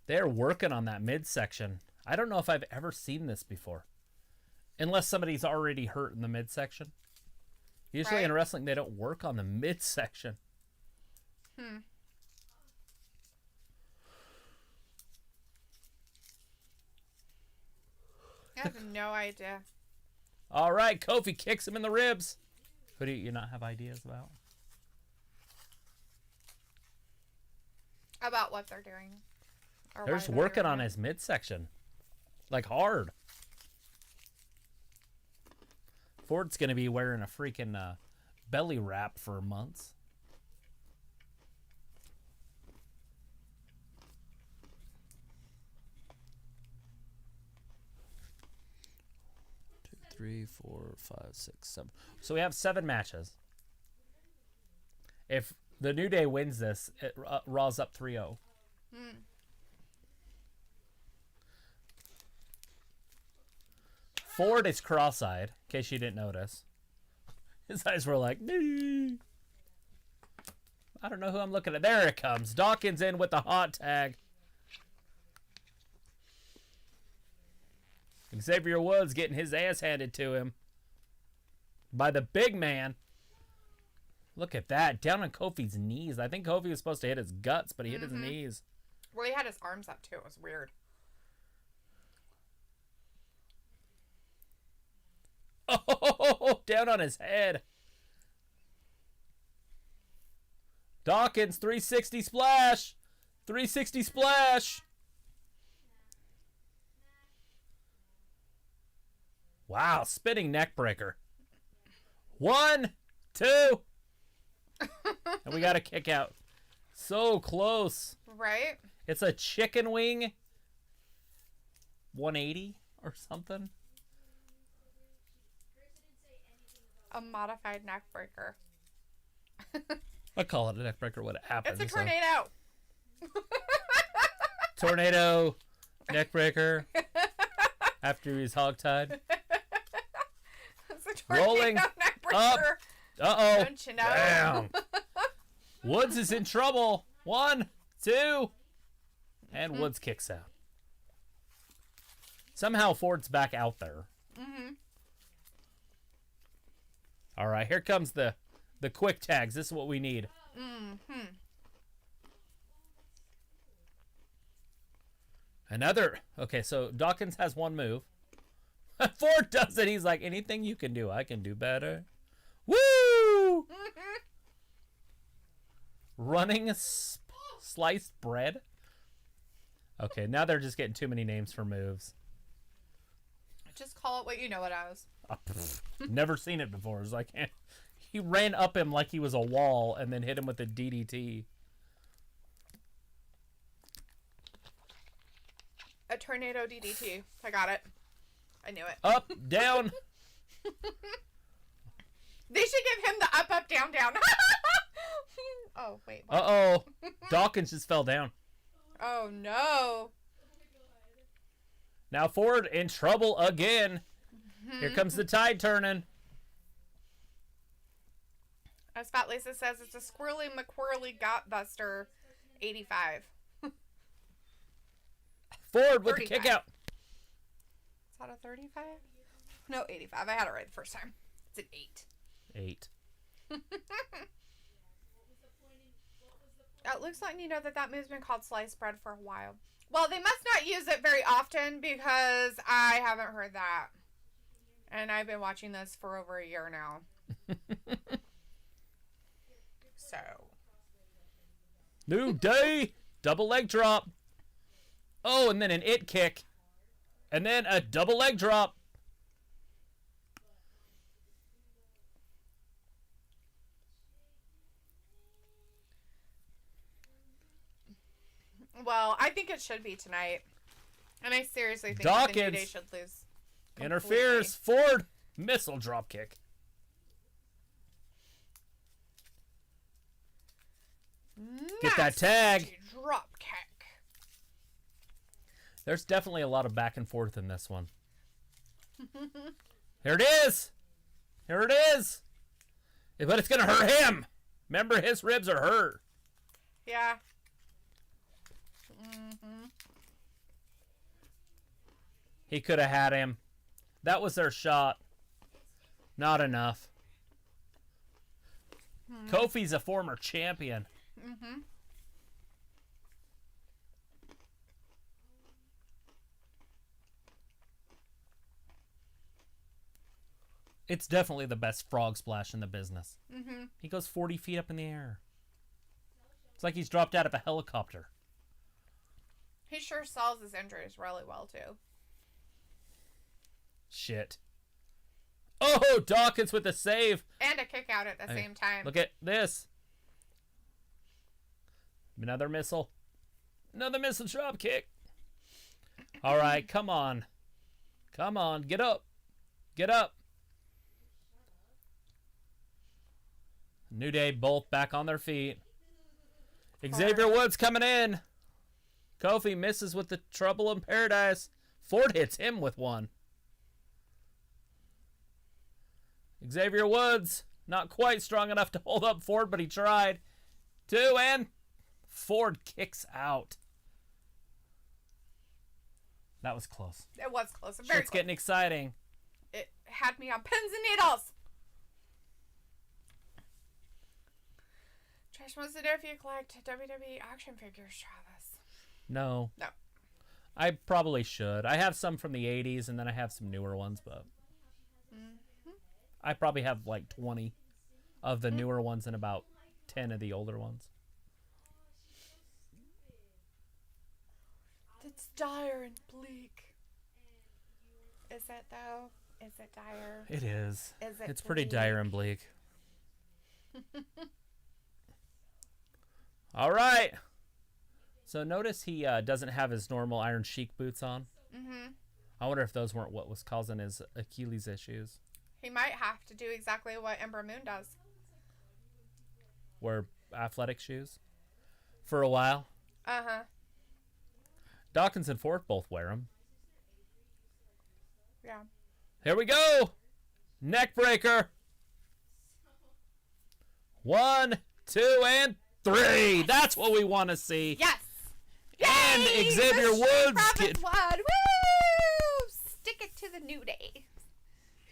They're working on that midsection. I don't know if I've ever seen this before. Unless somebody's already hurt in the midsection. Usually in wrestling, they don't work on the midsection. I have no idea. All right, Kofi kicks him in the ribs. Who do you not have ideas about? About what they're doing. Or They're why just they're working doing on it. his midsection. Like hard. Ford's going to be wearing a freaking belly wrap for months. Two, 3, 4, 5, 6, 7. So we have 7 matches. If the New Day wins this, it Raw's up 3-0. Ford is cross-eyed, in case you didn't notice. His eyes were like, nee. I don't know who I'm looking at. There it comes. Dawkins in with the hot tag. Xavier Woods getting his ass handed to him by the big man. Look at that. Down on Kofi's knees. I think Kofi was supposed to hit his guts, but he hit his knees. Well, he had his arms up too. It was weird. Oh, down on his head. Dawkins, 360 splash. 360 splash. Wow, spinning neck breaker. 1, 2. And we got a kick out. So close. Right? It's a chicken wing 180 or something. A modified neck breaker. I call it a neck breaker when it happens. It's a tornado. Tornado neckbreaker after he's hogtied. It's a tornado Rolling neckbreaker. Uh-oh. Don't you know? Damn. Woods is in trouble. 1, 2. And Woods kicks out. Somehow Ford's back out there. Mm-hmm. All right, here comes the quick tags. This is what we need. Mm-hmm. Another. Okay, so Dawkins has one move. Ford does it. He's like, anything you can do, I can do better. Woo! Running sliced bread. Okay, now they're just getting too many names for moves. Just call it what you know it as. Never seen it before. So I can't. He ran up him like he was a wall and then hit him with a DDT. A tornado DDT. I got it. I knew it. Up, down. They should give him the up, down, down. Oh, wait. What? Uh-oh. Dawkins just fell down. Oh, no. Now Ford in trouble again. Here comes the tide turning. As Fat Lisa says, it's a squirrely McQuirly Gotbuster 85. Ford with 35. the kick out. Is that a 35? No, 85. I had it right the first time. It's an 8. 8. It looks like you know that move's been called sliced bread for a while. Well, they must not use it very often because I haven't heard that. And I've been watching this for over a year now. So. New day. Double leg drop. Oh, and then an it kick. And then a double leg drop. Well, I think it should be tonight. And I seriously think Dawkins that the New Day should lose. interferes. Ford. Missile drop kick. Get that tag. Nasty drop kick. There's definitely a lot of back and forth in this one. Here it is. Here it is. But it's going to hurt him. Remember, his ribs are hurt. Yeah. Mm-hmm. He could have had him. That was their shot. Not enough. Kofi's a former champion. Mm-hmm. It's definitely the best frog splash in the business. Mm-hmm. He goes 40 feet up in the air. It's like he's dropped out of a helicopter. He sure sells his injuries really well, too. Shit. Oh, Dawkins with a save. And a kick out at the same time. Look at this. Another missile. Another missile drop kick. All right, come on. Come on, get up. Get up. New Day both back on their feet. Xavier Woods coming in. Kofi misses with the Trouble in Paradise. Ford hits him with one. Xavier Woods, not quite strong enough to hold up Ford, but he tried. 2, and Ford kicks out. That was close. It was close. Very It's close. getting exciting. It had me on pins and needles. Trish wants to know if you collect WWE action figures, Travis. No. No. I probably should. I have some from the 80s, and then I have some newer ones, but I probably have like 20 of the newer ones and about 10 of the older ones. It's dire and bleak. Is it, though? Is it dire? It is. Is it It's pretty bleak? dire and bleak. All right. So notice he doesn't have his normal Iron Sheik boots on. Mm-hmm. I wonder if those weren't what was causing his Achilles issues. He might have to do exactly what Ember Moon does. Wear athletic shoes for a while. Uh-huh. Dawkins and Ford both wear them. Yeah. Here we go. Neck breaker. 1, 2, and 3. That's what we want to see. Yes. And Yay! Xavier The Street Woods Profits won. Woo! Stick it to the New Day.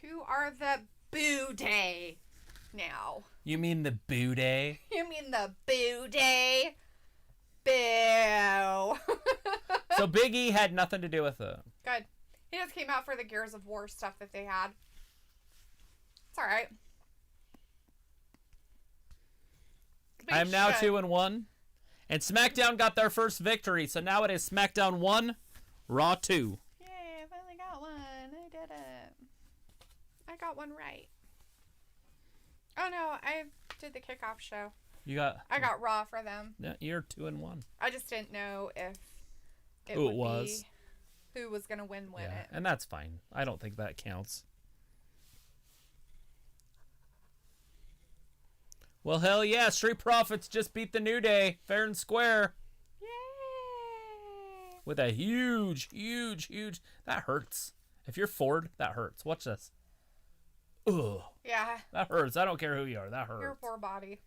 Who are the Boo Day now? You mean the Boo Day? You mean the Boo Day? Boo. So Big E had nothing to do with it. Good. He just came out for the Gears of War stuff that they had. It's alright. I'm now 2-1. And SmackDown got their first victory, so now it is SmackDown 1, Raw 2. Yay, I finally got one. I did it. I got one right. Oh no, I did the kickoff show. I got Raw for them. Yeah, you're 2-1. I just didn't know if Who it was. Be who was going to win it. And that's fine. I don't think that counts. Well, hell yeah. Street Profits just beat the New Day fair and square. Yay! With a huge... That hurts. If you're Ford, that hurts. Watch this. Ugh. Yeah. That hurts. I don't care who you are. That hurts. Your poor body.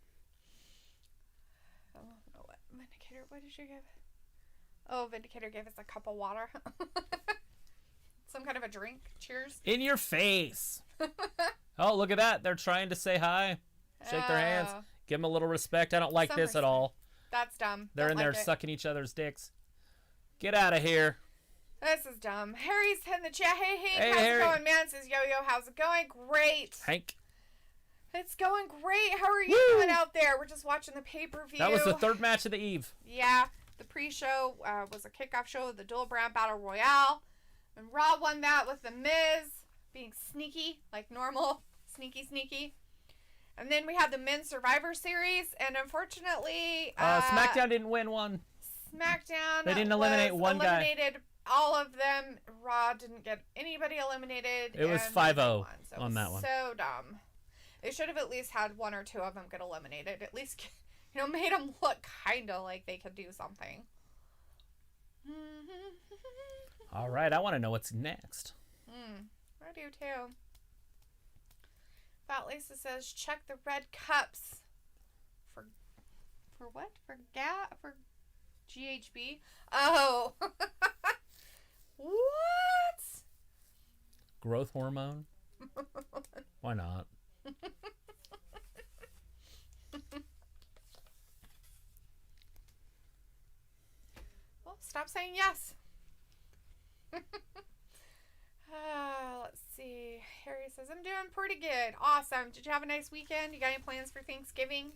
Oh, what? Vindicator, what did you give? Oh, Vindicator gave us a cup of water. Some kind of a drink. Cheers. In your face. Oh, look at that. They're trying to say hi. Shake their hands. Give them a little respect. I don't like this at all. That's dumb. They're in there sucking each other's dicks. Get out of here. This is dumb. Harry's in the chat. Hey, Hey, how's Harry. it going, man? Says Yo-Yo, how's it going? Great. Hank. It's going great. How are you doing out there? We're just watching the pay-per-view. That was the third match of the eve. Yeah. The pre-show was a kickoff show of the Dual Brand Battle Royale. And Raw won that with The Miz being sneaky, like normal. Sneaky. And then we had the Men's Survivor Series. And unfortunately... SmackDown didn't win one. SmackDown They didn't eliminate one guy. Eliminated all of them. Raw didn't get anybody eliminated. It was and 5-0 they won. So on that one. So dumb. They should have at least had one or two of them get eliminated. At least, made them look kind of like they could do something. All right, I want to know what's next. I do too. Fat Lisa says, check the red cups. For what? For GHB? Oh. What? Growth hormone? Why not? Well, stop saying yes. Let's see. Harry says, I'm doing pretty good. Awesome. Did you have a nice weekend? You got any plans for Thanksgiving?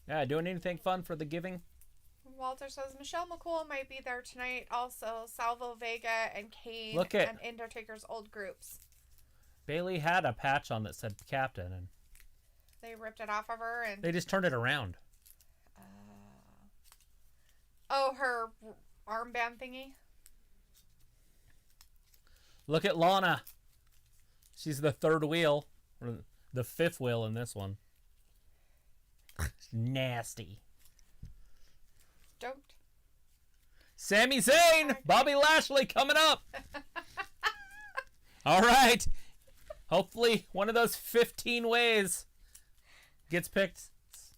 Yeah, doing anything fun for the giving? Walter says, Michelle McCool might be there tonight. Also, Salvo Vega and Kane Look at- and Undertaker's old groups. Bailey had a patch on that said captain, and They ripped it off of her and... they just turned it around. Oh, her armband thingy? Look at Lana. She's the third wheel, or the fifth wheel in this one. Nasty. Don't. Sami Zayn, Bobby Lashley coming up. All right. Hopefully one of those 15 ways gets picked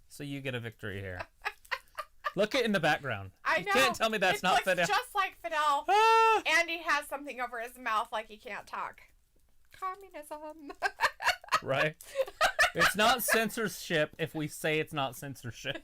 so you get a victory here. Look it in the background. I You know. can't tell me that's it not looks Fidel. just like Fidel. Ah! And he has something over his mouth like he can't talk. Communism. Right? It's not censorship if we say it's not censorship.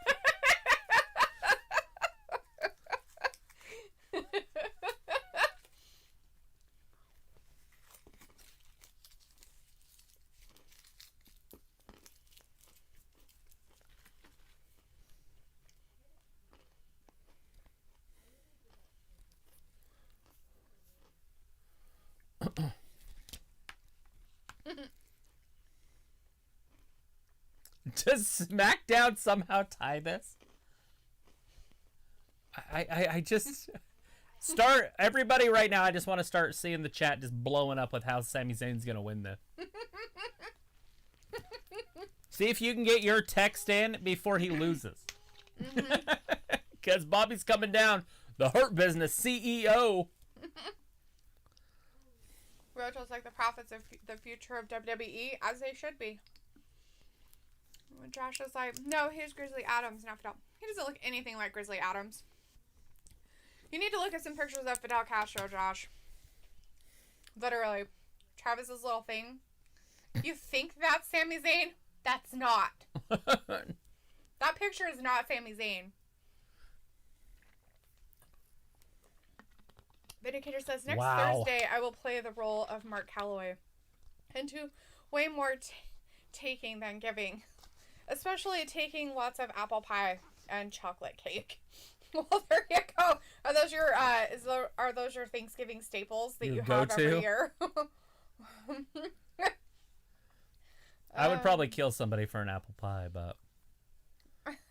Does SmackDown somehow tie this? I just start everybody right now. I just want to start seeing the chat just blowing up with how Sami Zayn's gonna win this. See if you can get your text in before he loses. Because Bobby's coming down The Hurt Business CEO. Rojo's like the prophets of the future of WWE, as they should be. When Josh is like, no, he's Grizzly Adams, not Fidel. He doesn't look anything like Grizzly Adams. You need to look at some pictures of Fidel Castro, Josh. Literally. Travis's little thing. You think that's Sami Zayn? That's not. That picture is not Sami Zayn. Vindicator says, next Thursday I will play the role of Mark Calloway. And do way more taking than giving. Especially taking lots of apple pie and chocolate cake. Well, there you go. Are those your Thanksgiving staples that you have every year? I would probably kill somebody for an apple pie, but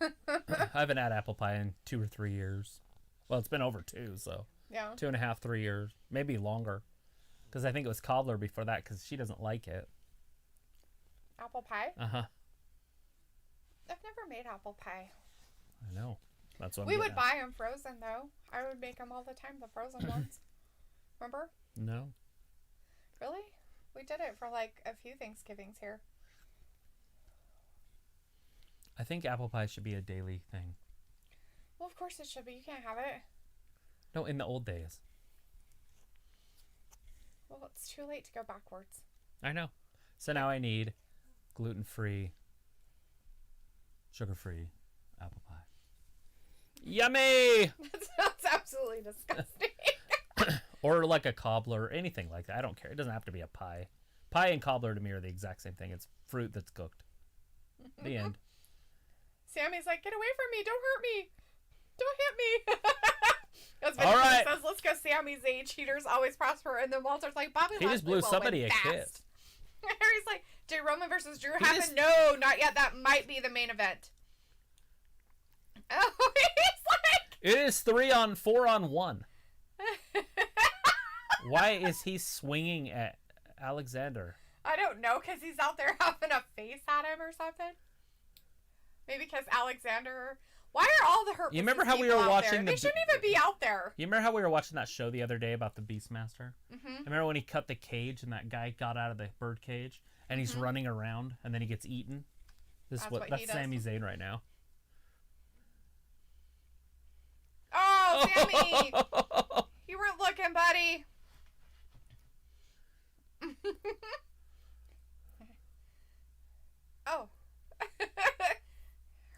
I haven't had apple pie in 2 or 3 years. Well, it's been over 2, so yeah, 2.5, 3 years, maybe longer. Because I think it was cobbler before that, because she doesn't like it. Apple pie? Uh-huh. I've never made apple pie. I know. That's what we would buy them frozen, though. I would make them all the time, the frozen ones. Remember? No. Really? We did it for like a few Thanksgivings here. I think apple pie should be a daily thing. Well, of course it should be. You can't have it. No, in the old days. Well, it's too late to go backwards. I know. So now I need gluten-free, sugar-free apple pie. Yummy! That's absolutely disgusting. Or like a cobbler or anything like that. I don't care. It doesn't have to be a pie. Pie and cobbler to me are the exact same thing. It's fruit that's cooked. The end. Sammy's like, get away from me. Don't hurt me. Don't hit me. That's all right. Says, let's go Sami Zayn. Cheaters always prosper. And then Walter's like, Bobby He just blew somebody a kiss. Harry's like, did Roman versus Drew happen? No, not yet. That might be the main event. Oh, he's like... It is 4-on-1. Why is he swinging at Alexander? I don't know, because he's out there having a face at him or something. Maybe because Alexander... Why are all the Hurt You remember Business how we people were out watching there? They shouldn't even be out there. You remember how we were watching that show the other day about the Beastmaster? Mm-hmm. I remember when he cut the cage and that guy got out of the bird cage and he's running around and then he gets eaten? That's Sami Zayn right now. Oh, Sammy! You weren't looking, buddy. Oh.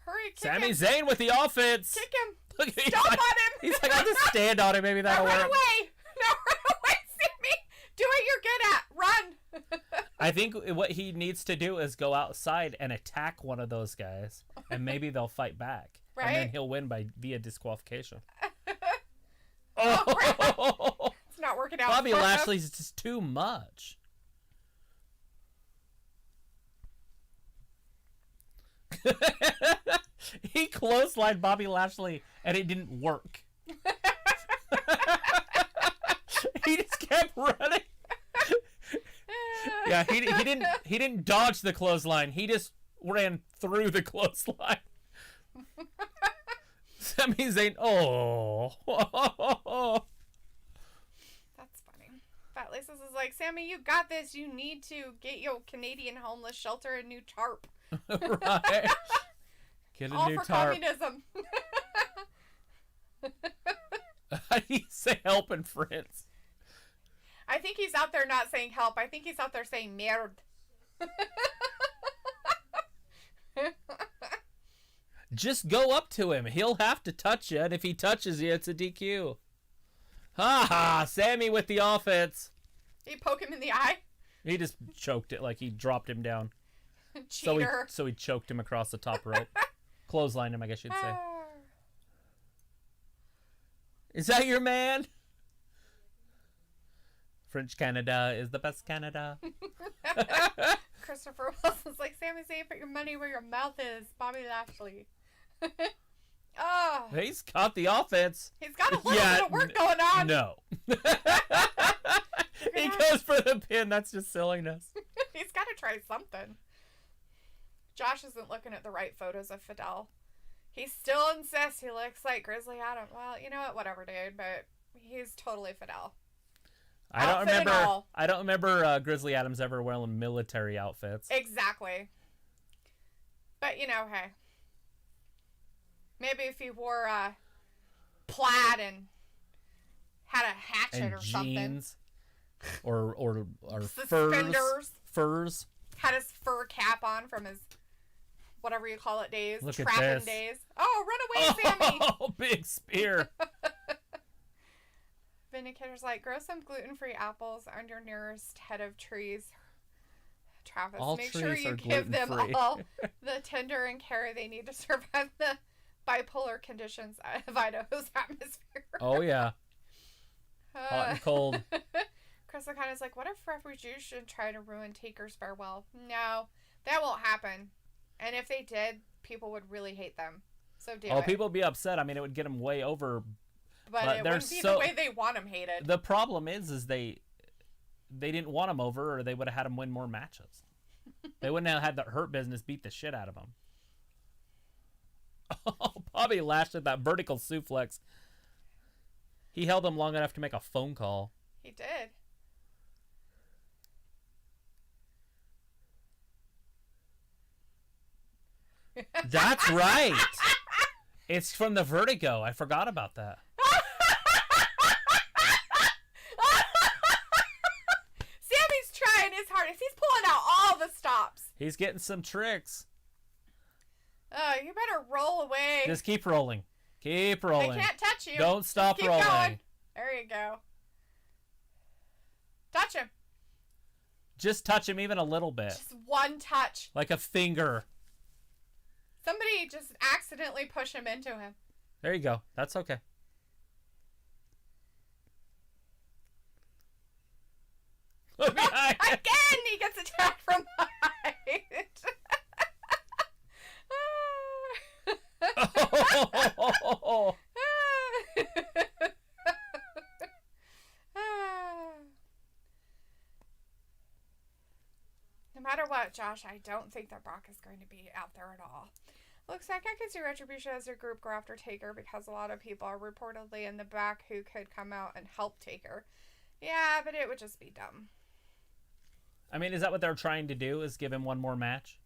Hurry, kick Sami him. Zayn with the offense. Kick him. Look, Stomp on him. He's like, I'll just stand on him. Maybe that'll Now work. run away. Now run away, Sammy. Do what you're good at. Run. I think what he needs to do is go outside and attack one of those guys, and maybe they'll fight back. Right? And then he'll win via disqualification. Oh, it's not working out. Bobby Lashley's just too much. He clotheslined Bobby Lashley and it didn't work. He just kept running. Yeah, he didn't dodge the clothesline. He just ran through the clothesline. Sami Zayn. Oh. That's funny. Fat Laces is like, Sammy, you got this. You need to get your Canadian homeless shelter a new tarp. Right. Get a All new for tarp. communism. How do you say help in French? I think he's out there not saying help. I think he's out there saying merde. Just go up to him. He'll have to touch you, and if he touches you, it's a DQ. Ha ha! Sammy with the offense. You poke him in the eye? He just choked it, like he dropped him down. Cheater. So he choked him across the top rope. Clotheslined him, I guess you'd say. Is that your man? French Canada is the best Canada. Christopher Wilson's like, Sami Zayn, put your money where your mouth is. Bobby Lashley. Oh. He's caught the offense. He's got a little bit of work going on. No. He goes for the pin. That's just silliness. He's got to try something. Josh isn't looking at the right photos of Fidel. He still insists he looks like Grizzly Adam. Well, you know what? Whatever, dude. But he's totally Fidel. I don't remember Grizzly Adams ever wearing military outfits. Exactly. But, you know, hey. Maybe if he wore plaid and had a hatchet and or jeans, something. or Suspenders. furs. Had his fur cap on from his whatever you call it days. Look at trapping this. days. Oh, run away, Sammy! Oh, big spear. Vindicator's like, grow some gluten-free apples on your nearest head of trees. Travis, All make sure trees you are give them gluten-free. all the tender and care they need to survive the bipolar conditions of Idaho's atmosphere. Oh, yeah. Hot and cold. Chris O'Connor's like, what if refugees should try to ruin Taker's farewell? No, that won't happen. And if they did, people would really hate them. So do it. People would be upset. I mean, it would get them way over. But it wouldn't be the way they want them hated. The problem is they didn't want him over, or they would have had him win more matches. They wouldn't have had the Hurt Business beat the shit out of him. Oh, Bobby lashed at that vertical suplex. He held him long enough to make a phone call. He did. That's right. It's from the Vertigo. I forgot about that. Sammy's trying his hardest. He's pulling out all the stops. He's getting some tricks. Oh, you better roll away. Just keep rolling. Keep rolling. They can't touch you. Don't stop Keep rolling. going. There you go. Touch him. Just touch him even a little bit. Just one touch. Like a finger. Somebody just accidentally push him into him. There you go. That's okay. Again, he gets attacked from behind. Oh. No matter what, Josh, I don't think that Brock is going to be out there at all. Looks like I could see Retribution as a group go after Taker because a lot of people are reportedly in the back who could come out and help Taker. Yeah, but it would just be dumb. I mean, is that what they're trying to do, is give him one more match?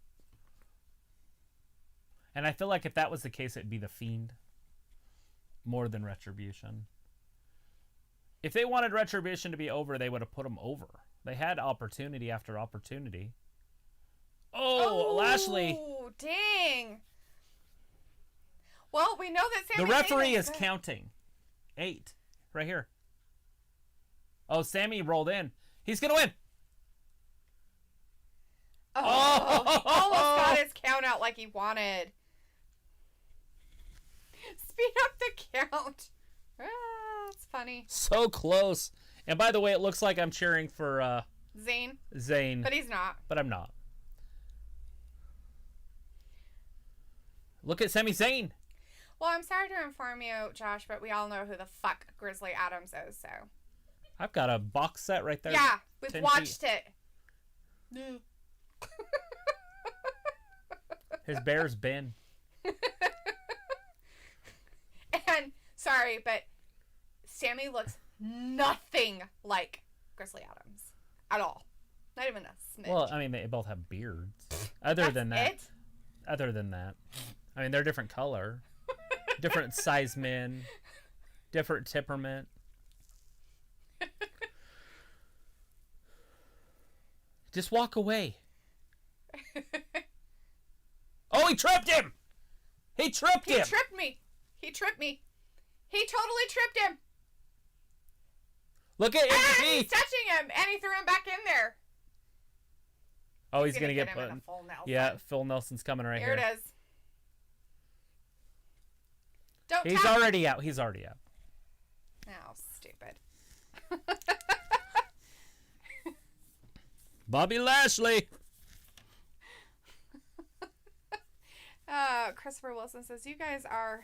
And I feel like if that was the case, it'd be The Fiend more than Retribution. If they wanted Retribution to be over, they would have put him over. They had opportunity after opportunity. Oh, Lashley. Oh, dang. Well, we know that Sami The referee Zayn is counting. 8. Right here. Oh, Sammy rolled in. He's going to win. Oh, he almost got his count out like he wanted. Speed up the count. Ah, it's funny. So close. And by the way, it looks like I'm cheering for Zayn. But he's not. But I'm not. Look at Sami Zayn. Well, I'm sorry to inform you, Josh, but we all know who the fuck Grizzly Adams is, so. I've got a box set right there. Yeah, we've 10 watched feet. it. No. His bear's bin. And, sorry, but Sammy looks nothing like Grizzly Adams. At all. Not even a smidge. Well, I mean, they both have beards. Other than that. I mean, they're different color. Different size men. Different temperament. Just walk away. Oh, he tripped him! He tripped him! He tripped me. He totally tripped him. Look at And MVP! he's touching him, and he threw him back in there. Oh, he's gonna get him put in a in. full Nelson. Yeah, Phil Nelson's coming right Here here. it is. Don't He's tap. already out. He's already out. Oh, stupid. Bobby Lashley. Christopher Wilson says, you guys are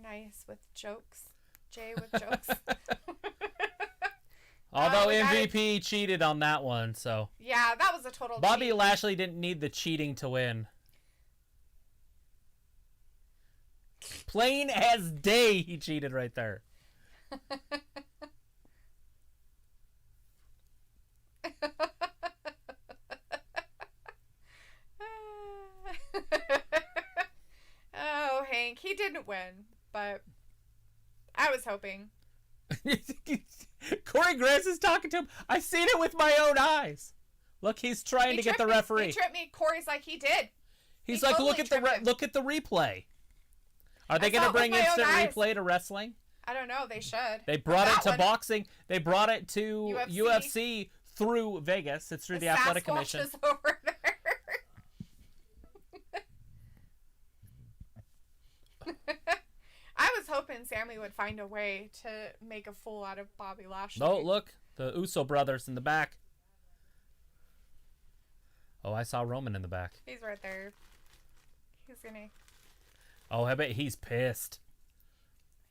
nice with jokes. Jay with jokes. Although we got MVP cheated on that one, so. Yeah, that was a total Bobby cheat. Lashley didn't need the cheating to win. Plain as day, he cheated right there. Oh, Hank, he didn't win, but I was hoping. Corey Graves is talking to him. I seen it with my own eyes. Look, he's trying to get the referee. He tripped me. Corey's like, he did. He's like, totally look at the replay. Are they going to bring instant replay to wrestling? I don't know. They should. They brought it to boxing. They brought it to UFC through Vegas. It's through the Athletic Commission. Is over there. I was hoping Sammy would find a way to make a fool out of Bobby Lashley. Oh, look. The Uso brothers in the back. Oh, I saw Roman in the back. He's right there. He's gonna... Oh, I bet he's pissed.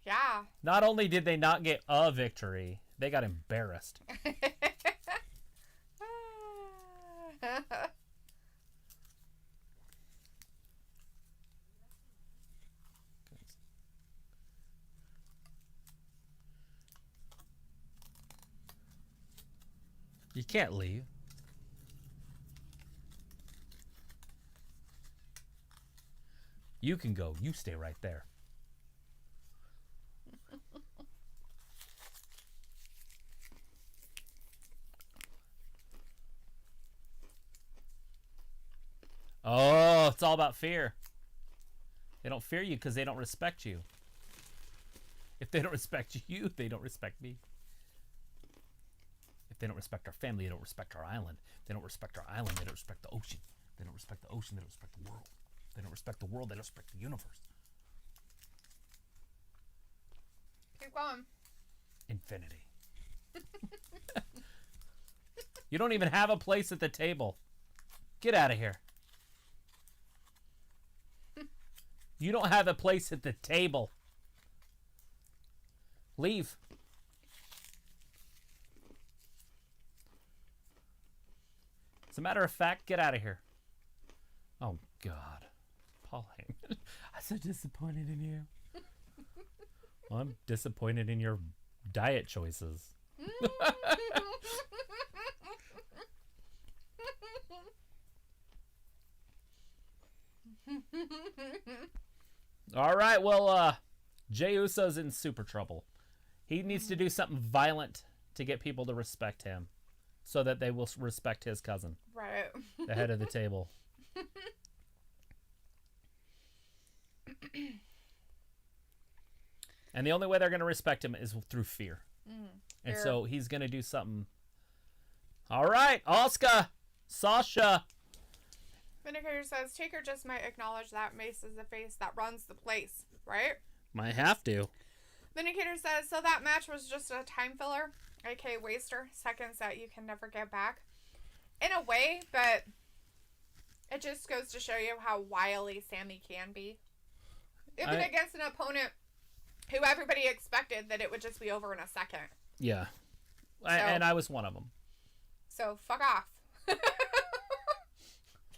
Yeah. Not only did they not get a victory, they got embarrassed. You can't leave. You can go. You stay right there. Oh, it's all about fear. They don't fear you because they don't respect you. If they don't respect you, they don't respect me. If they don't respect our family, they don't respect our island. If they don't respect our island, they don't respect the ocean. If they don't respect the ocean, they don't respect the world. If they don't respect the world, they don't respect the universe. Keep going. Infinity. You don't even have a place at the table. Get out of here. You don't have a place at the table. Leave. As a matter of fact, get out of here. Oh, God. Paul Heyman. I'm so disappointed in you. Well, I'm disappointed in your diet choices. All right, well, Jey Uso's in super trouble. He needs to do something violent to get people to respect him so that they will respect his cousin. Right. The head of the table. And the only way they're going to respect him is through fear. And so he's going to do something. All right, Asuka, Sasha. Vindicator says, Taker just might acknowledge that Mace is the face that runs the place, right? Might have to. Vindicator says, so that match was just a time filler, aka waster, seconds that you can never get back. In a way, but it just goes to show you how wily Sammy can be. Even against an opponent who everybody expected that it would just be over in a second. Yeah. And I was one of them. So, fuck off.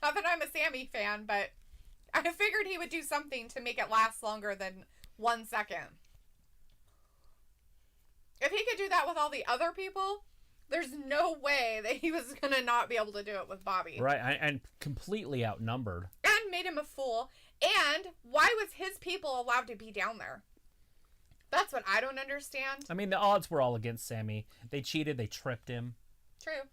Not that I'm a Sammy fan, but I figured he would do something to make it last longer than 1 second. If he could do that with all the other people, there's no way that he was going to not be able to do it with Bobby. Right, and completely outnumbered. And made him a fool. And why was his people allowed to be down there? That's what I don't understand. I mean, the odds were all against Sammy. They cheated. They tripped him. True.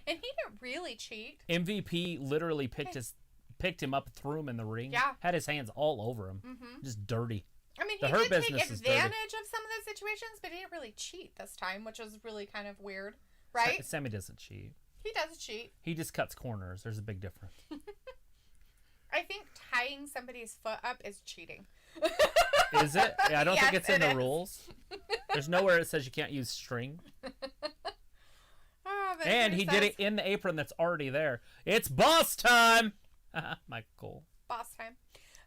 And he didn't really cheat. MVP literally picked him up, threw him in the ring. Yeah. Had his hands all over him. Mm-hmm. Just dirty. I mean, he did take advantage of some of the situations, but he didn't really cheat this time, which is really kind of weird, right? Sammy doesn't cheat. He does cheat. He just cuts corners. There's a big difference. I think tying somebody's foot up is cheating. Is it? Yeah, I don't think it's in the is. rules. There's nowhere it says you can't use string. And he did it in the apron that's already there. It's boss time! Michael. Boss time.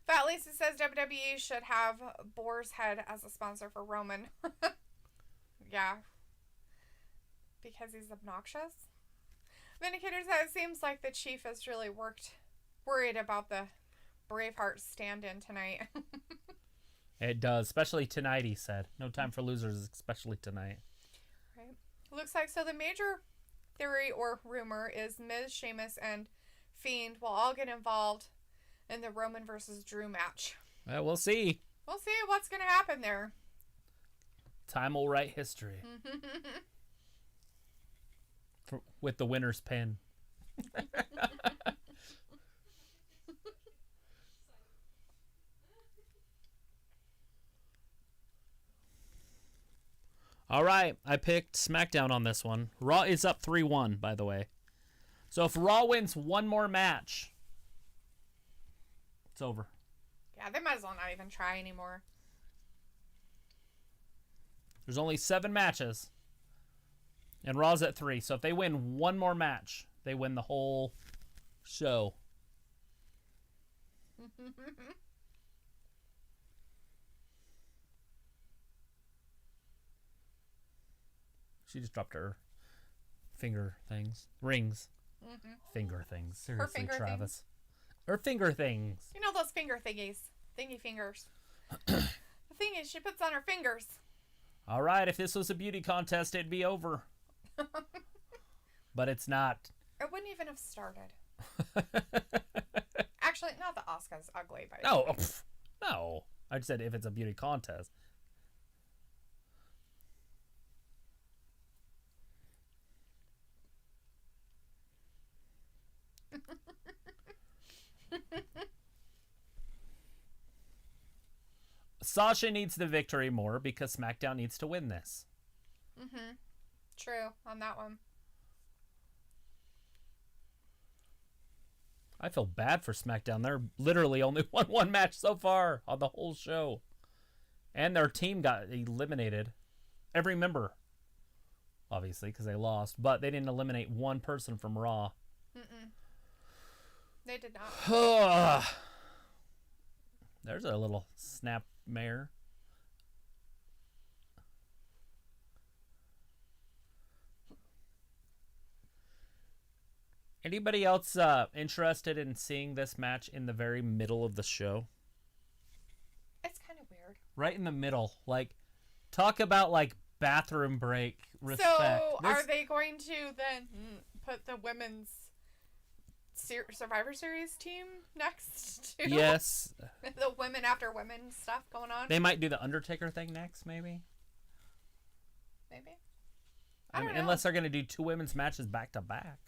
Fat Lisa says WWE should have Boar's Head as a sponsor for Roman. Yeah. Because he's obnoxious. Vindicator says it seems like the Chief has really worried about the Braveheart stand-in tonight. It does, especially tonight, he said. No time for losers, especially tonight. Right. Looks like so the major theory or rumor is Miz, Sheamus, and Fiend will all get involved in the Roman versus Drew match. Well, we'll see. We'll see what's going to happen there. Time will write history. With the winner's pen. All right, I picked SmackDown on this one. Raw is up 3-1, by the way. So if Raw wins one more match, it's over. Yeah, they might as well not even try anymore. There's only 7 matches. And Raw's at 3. So if they win one more match, they win the whole show. She just dropped her finger things. Rings. Finger things. Seriously, finger Travis. things. Her finger things. You know those finger thingies. Thingy fingers. The thing is, she puts on her fingers. All right, if this was a beauty contest, it'd be over. But it's not. It wouldn't even have started. Actually, not that Asuka's ugly, but No. No. I said if it's a beauty contest. Sasha needs the victory more because SmackDown needs to win this. True on that one. I feel bad for SmackDown. They're literally only won one match so far on the whole show. And their team got eliminated. Every member. Obviously, because they lost. But they didn't eliminate one person from Raw. They did not. There's a little snap mare. Anybody else interested in seeing this match in the very middle of the show? It's kind of weird. Right in the middle. Like, talk about, like, bathroom break respect. So, are they going to then put the women's Survivor Series team next to Yes. the women after women stuff going on? They might do the Undertaker thing next, maybe? Maybe. I mean, don't know. unless they're going to do 2 women's matches back to back.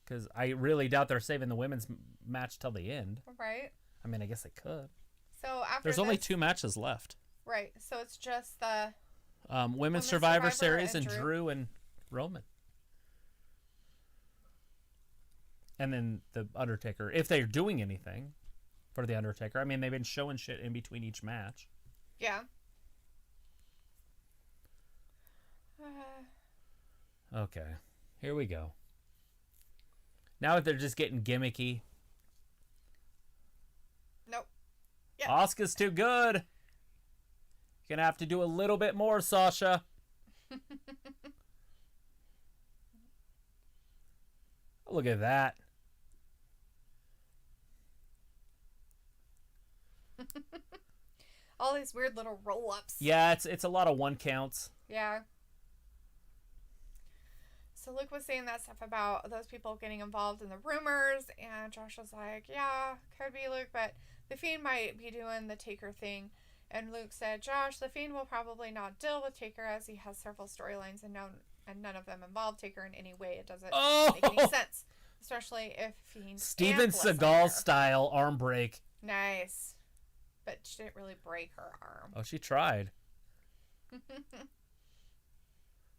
Because I really doubt they're saving the women's match till the end. Right. I mean, I guess they could. So after There's only 2 matches left. Right. So it's just the Women's Survivor Series and Drew and Roman. And then the Undertaker. If they're doing anything for the Undertaker. I mean, they've been showing shit in between each match. Yeah. Okay. Here we go. Now that they're just getting gimmicky. Nope. Yeah. Asuka's too good. You're going to have to do a little bit more, Sasha. Look at that. All these weird little roll-ups. Yeah, it's a lot of 1 counts. Yeah. So Luke was saying that stuff about those people getting involved in the rumors, and Josh was like, yeah, could be Luke, but the Fiend might be doing the Taker thing. And Luke said, Josh, the Fiend will probably not deal with Taker as he has several storylines and none of them involve Taker in any way. It doesn't make any sense, especially if Fiend Steven Seagal style arm break. Nice. But she didn't really break her arm. Oh, she tried.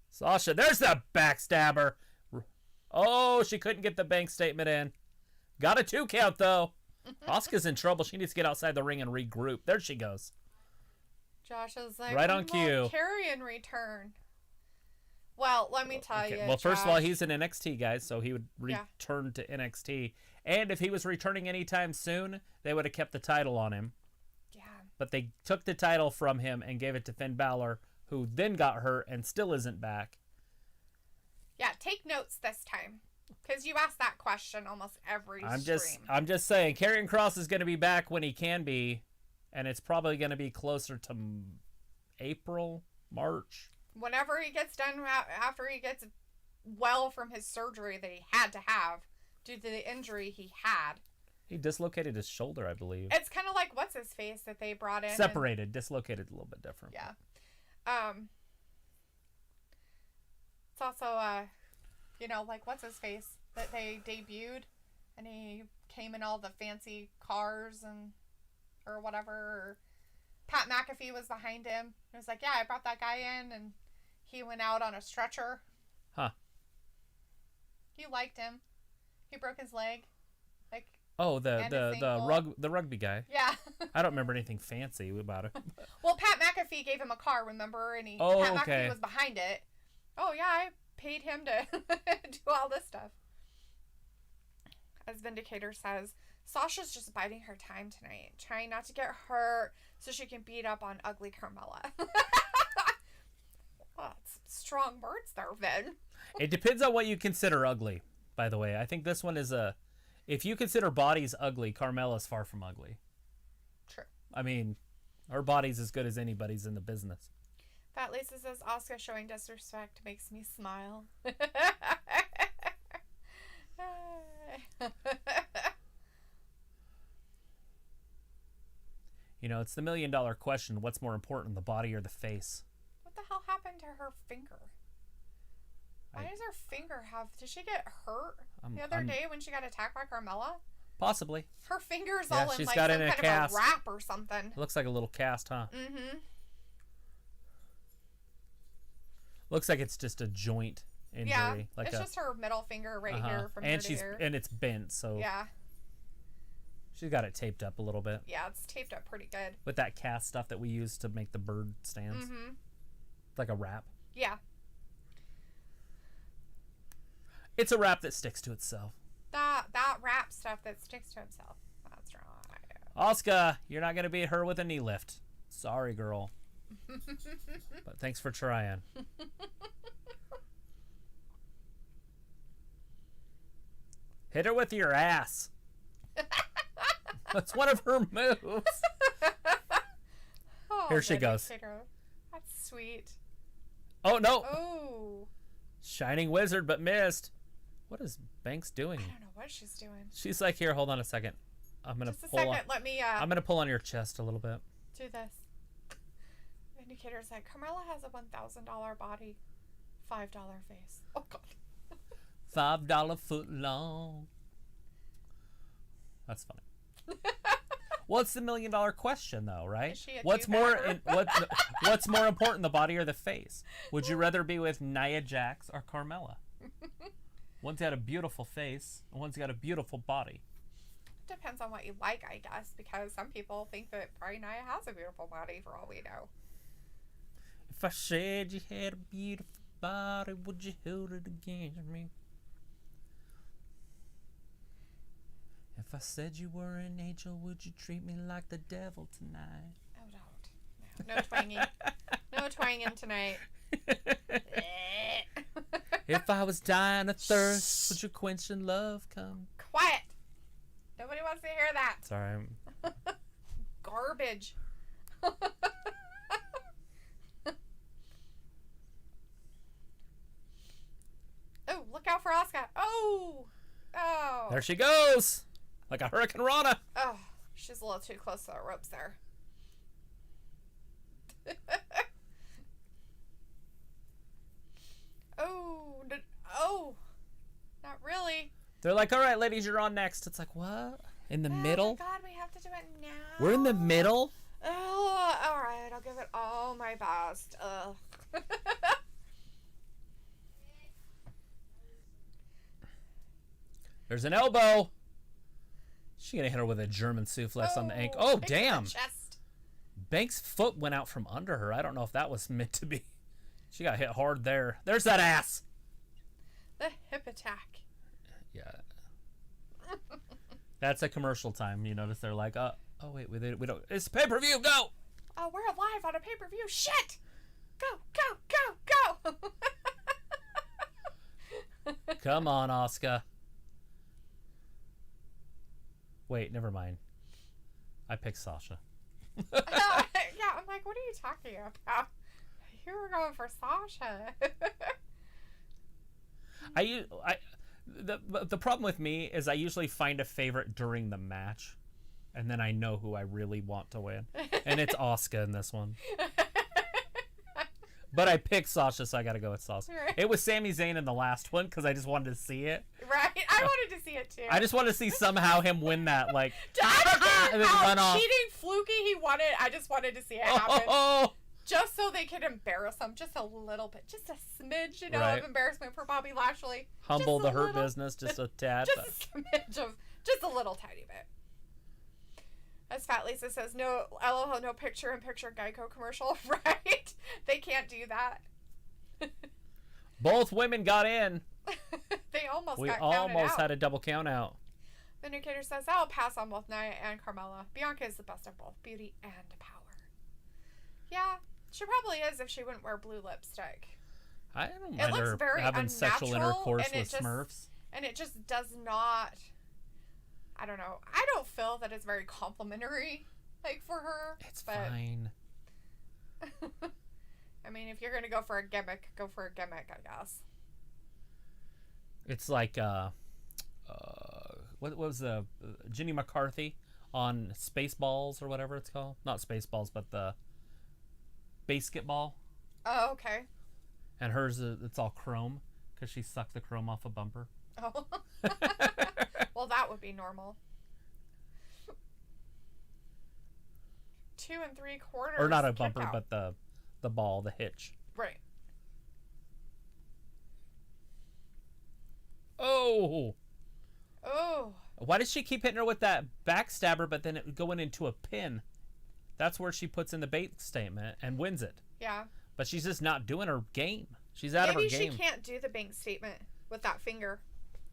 Sasha, there's the backstabber. Oh, she couldn't get the bank statement in. Got a 2 count, though. Asuka's in trouble. She needs to get outside the ring and regroup. There she goes. Josh is like, right on cue. Carrion return. Well, let me tell you. Well, first Josh, of all, he's in NXT, guys, so he would return to NXT. And if he was returning anytime soon, they would have kept the title on him. Yeah. But they took the title from him and gave it to Finn Balor, who then got hurt and still isn't back. Yeah, take notes this time. Because you ask that question almost every stream. I'm just saying, Karrion Kross is going to be back when he can be. And it's probably going to be closer to April, March. Whenever he gets done, after he gets well from his surgery that he had to have due to the injury he had. He dislocated his shoulder, I believe. It's kind of like what's his face that they brought in. Separated, dislocated, a little bit different. Yeah. It's also like what's his face that they debuted, and he came in all the fancy cars or whatever. Or Pat McAfee was behind him. It was like, yeah, I brought that guy in, and he went out on a stretcher. Huh. You liked him. He broke his leg. Like. Oh, the rugby guy. Yeah. I don't remember anything fancy about it. Well, Pat McAfee gave him a car, remember? And Pat McAfee was behind it. Oh, yeah, I paid him to do all this stuff. As Vindicator says, Sasha's just biding her time tonight, trying not to get hurt so she can beat up on ugly Carmella. Oh, that's strong words there, Vin. It depends on what you consider ugly, by the way. I think this one is if you consider bodies ugly, Carmella's far from ugly. True. I mean, her body's as good as anybody's in the business. Fat Lisa says, Asuka showing disrespect makes me smile. You know, it's the $1 million question. What's more important, the body or the face? What the hell happened to her finger? Why does her finger have... Did she get hurt the other day when she got attacked by Carmella? Possibly. Her finger's all in she's like got some in a kind cast. of a wrap or something. It looks like a little cast, huh? Mm-hmm. Looks like it's just a joint injury. Yeah, like it's just her middle finger right here from and here to here. And it's bent, so yeah. She's got it taped up a little bit. Yeah, it's taped up pretty good. With that cast stuff that we use to make the bird stands. Mm-hmm. Like a wrap. Yeah. It's a wrap that sticks to itself. That wrap stuff that sticks to itself. That's right. Asuka, you're not going to beat her with a knee lift. Sorry, girl. But thanks for trying. Hit her with your ass. That's one of her moves. Oh, here she goes. That's sweet. Oh, no. Oh. Shining wizard, but missed. What is Banks doing? I don't know what she's doing. She's like, here, hold on a second. I'm going to pull on. Let me, I'm going to pull on your chest a little bit. Do this. Indicator's like, Carmella has a $1,000 body, $5 face. Oh, God. $5 foot long. That's funny. What's the $1 million question, though, right? What's more what's more important, the body or the face? Would you rather be with Nia Jax or Carmella? One's got a beautiful face, and one's got a beautiful body. Depends on what you like, I guess, because some people think that probably Nia has a beautiful body for all we know. If I said you had a beautiful body, would you hold it against me? If I said you were an angel, would you treat me like the devil tonight? Oh, don't. No twanging. No twanging tonight. If I was dying of thirst, would your quenching love come? Quiet. Nobody wants to hear that. Sorry. Garbage. Oh, look out for Asuka. Oh. Oh. There she goes. Like a Hurricane Rana. Oh, she's a little too close to the ropes there. Oh, not really. They're like, all right, ladies, you're on next. It's like, what? In the middle? Oh, my God, we have to do it now. We're in the middle? Oh, all right. I'll give it all my best. Ugh. There's an elbow. She gonna hit her with a German suplex on the ankle. Oh, damn. Chest. Banks' foot went out from under her. I don't know if that was meant to be. She got hit hard there. There's that ass. The hip attack. Yeah. That's a commercial time. You notice they're like, oh wait, we don't. It's pay-per-view. Go. Oh, we're live on a pay-per-view. Shit. Go. Come on, Asuka. Wait, never mind. I picked Sasha. Yeah, I'm like, what are you talking about? You were going for Sasha. The problem with me is I usually find a favorite during the match, and then I know who I really want to win, and it's Asuka in this one. But I picked Sasha, so I got to go with Sasha. Right. It was Sami Zayn in the last one because I just wanted to see it. Right, I wanted to see it too. I just wanted to see somehow him win that, like, I don't care and then how run off. cheating fluky he won it. I just wanted to see it happen. Oh, Just so they could embarrass him just a little bit. Just a smidge, Right. of embarrassment for Bobby Lashley. humble Just the a hurt little- business just a tad. Just a smidge of, just a little tiny bit. As Fat Lisa says, no, LOL, no picture-in-picture Geico commercial, right? They can't do that. Both women got in. They almost We got counted almost out. had a double count out. Vindicator says, I'll pass on both Nia and Carmella. Bianca is the best of both beauty and power. Yeah, she probably is if she wouldn't wear blue lipstick. I don't It mind looks her very having sexual unnatural, intercourse and it with just- Smurfs. And it just does not, I don't know. I don't feel that it's very complimentary, like, for her. It's but, fine. I mean, if you're going to go for a gimmick, go for a gimmick, I guess. It's like what was the Jenny McCarthy on Spaceballs or whatever it's called? Not Spaceballs, but the basketball. Oh, okay. And hers, it's all chrome because she sucked the chrome off a bumper. Oh. Well, that would be normal. 2 3/4. Or not a kick bumper, out. but the ball, the hitch. Right. Oh! Oh. Why does she keep hitting her with that backstabber, but then it going into a pin? That's where she puts in the bait statement and wins it. Yeah. But she's just not doing her game. She's out of her Maybe game. she can't do the bank statement with that finger.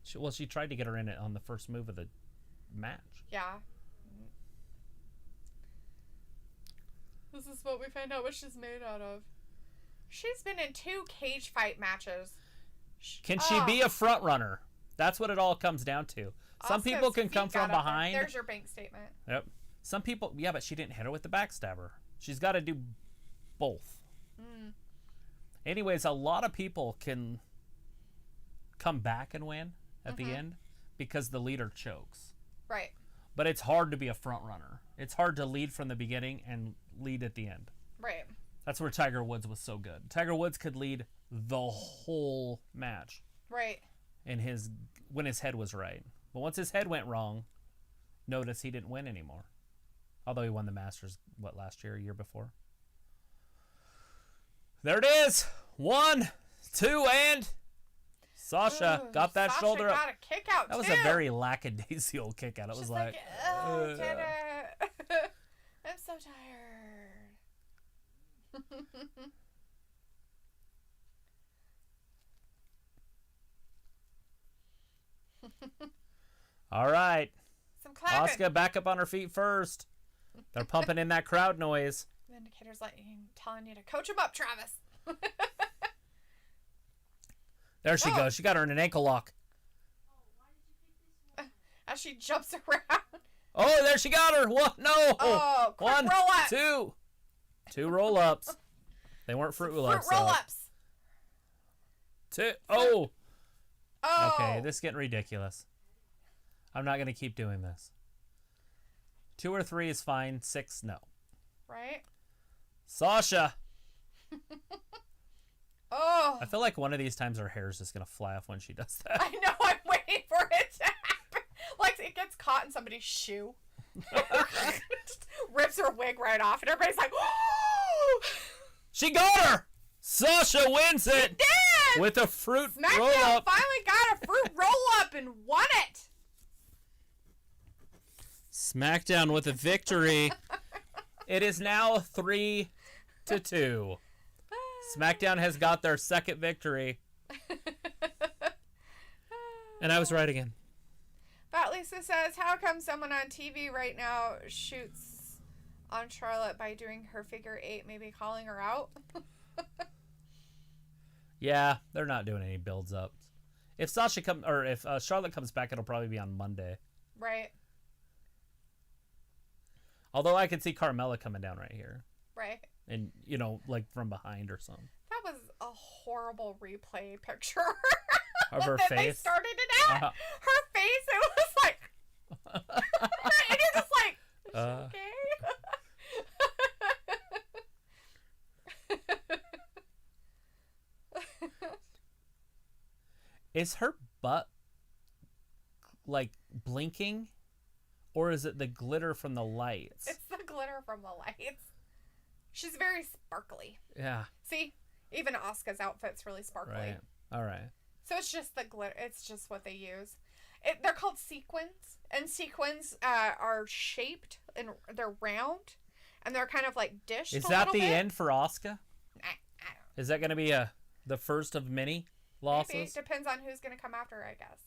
She tried to get her in it on the first move of the match. Yeah. This is what we find out what she's made out of. She's been in 2 cage fight matches. Can she be a front runner? That's what it all comes down to. Some Asuka's people can feet come got from up there. behind. There's your bank statement. Yep. Some people, yeah, but she didn't hit her with the backstabber. She's got to do both. Anyways, a lot of people can come back and win at the end because the leader chokes. Right. But it's hard to be a front runner. It's hard to lead from the beginning and lead at the end. Right. That's where Tiger Woods was so good. Tiger Woods could lead the whole match Right. when his head was right. But once his head went wrong, notice he didn't win anymore. Although he won the Masters, last year, a year before. There it is. 1, 2, and Sasha Ooh, got that Sasha shoulder up. got a kick out That was too. a very lackadaisical kick out. It was She's like, oh, did it. I'm so tired. all right. Some clapping. Asuka back up on her feet first. They're pumping in that crowd noise. Vindicator's telling you to coach him up, Travis. There she Oh. goes. She got her in an ankle lock. As she jumps around. Oh, there she got her. What? No. Oh, quick 1, roll-ups. 2. 2 roll-ups. They weren't fruit roll-ups. Fruit roll-ups. 2. Oh. Oh. Okay, this is getting ridiculous. I'm not going to keep doing this. 2 or 3 is fine. 6, no. Right? Sasha. Oh. I feel like one of these times her hair is just going to fly off when she does that. I know, I'm waiting for it to happen. Like it gets caught in somebody's shoe. Just rips her wig right off, and everybody's like, "Oh!" She got her! Sasha wins it! Did! With a fruit SmackDown roll-up. finally got a fruit roll-up and won it. SmackDown with a victory. It is now 3-2. SmackDown has got their second victory. And I was right again. Fat Lisa says, how come someone on TV right now shoots on Charlotte by doing her figure 8, maybe calling her out? Yeah, they're not doing any builds up. If Charlotte comes back, it'll probably be on Monday. Right. Although I could see Carmella coming down right here. Right. And, like from behind or something. That was a horrible replay picture. Of her that face? they started it at. Her face, it was like... and you're just like, is she okay? Is her butt, like, blinking? Or is it the glitter from the lights? It's the glitter from the lights. She's very sparkly. Yeah. See? Even Asuka's outfit's really sparkly. Right. All right. So it's just the glitter. It's just what they use. They're called sequins. And sequins are shaped and they're round. And they're kind of like dished. Is a that little the bit. end for Asuka? I don't know. Is that going to be the first of many losses? Maybe. Depends on who's going to come after her, I guess.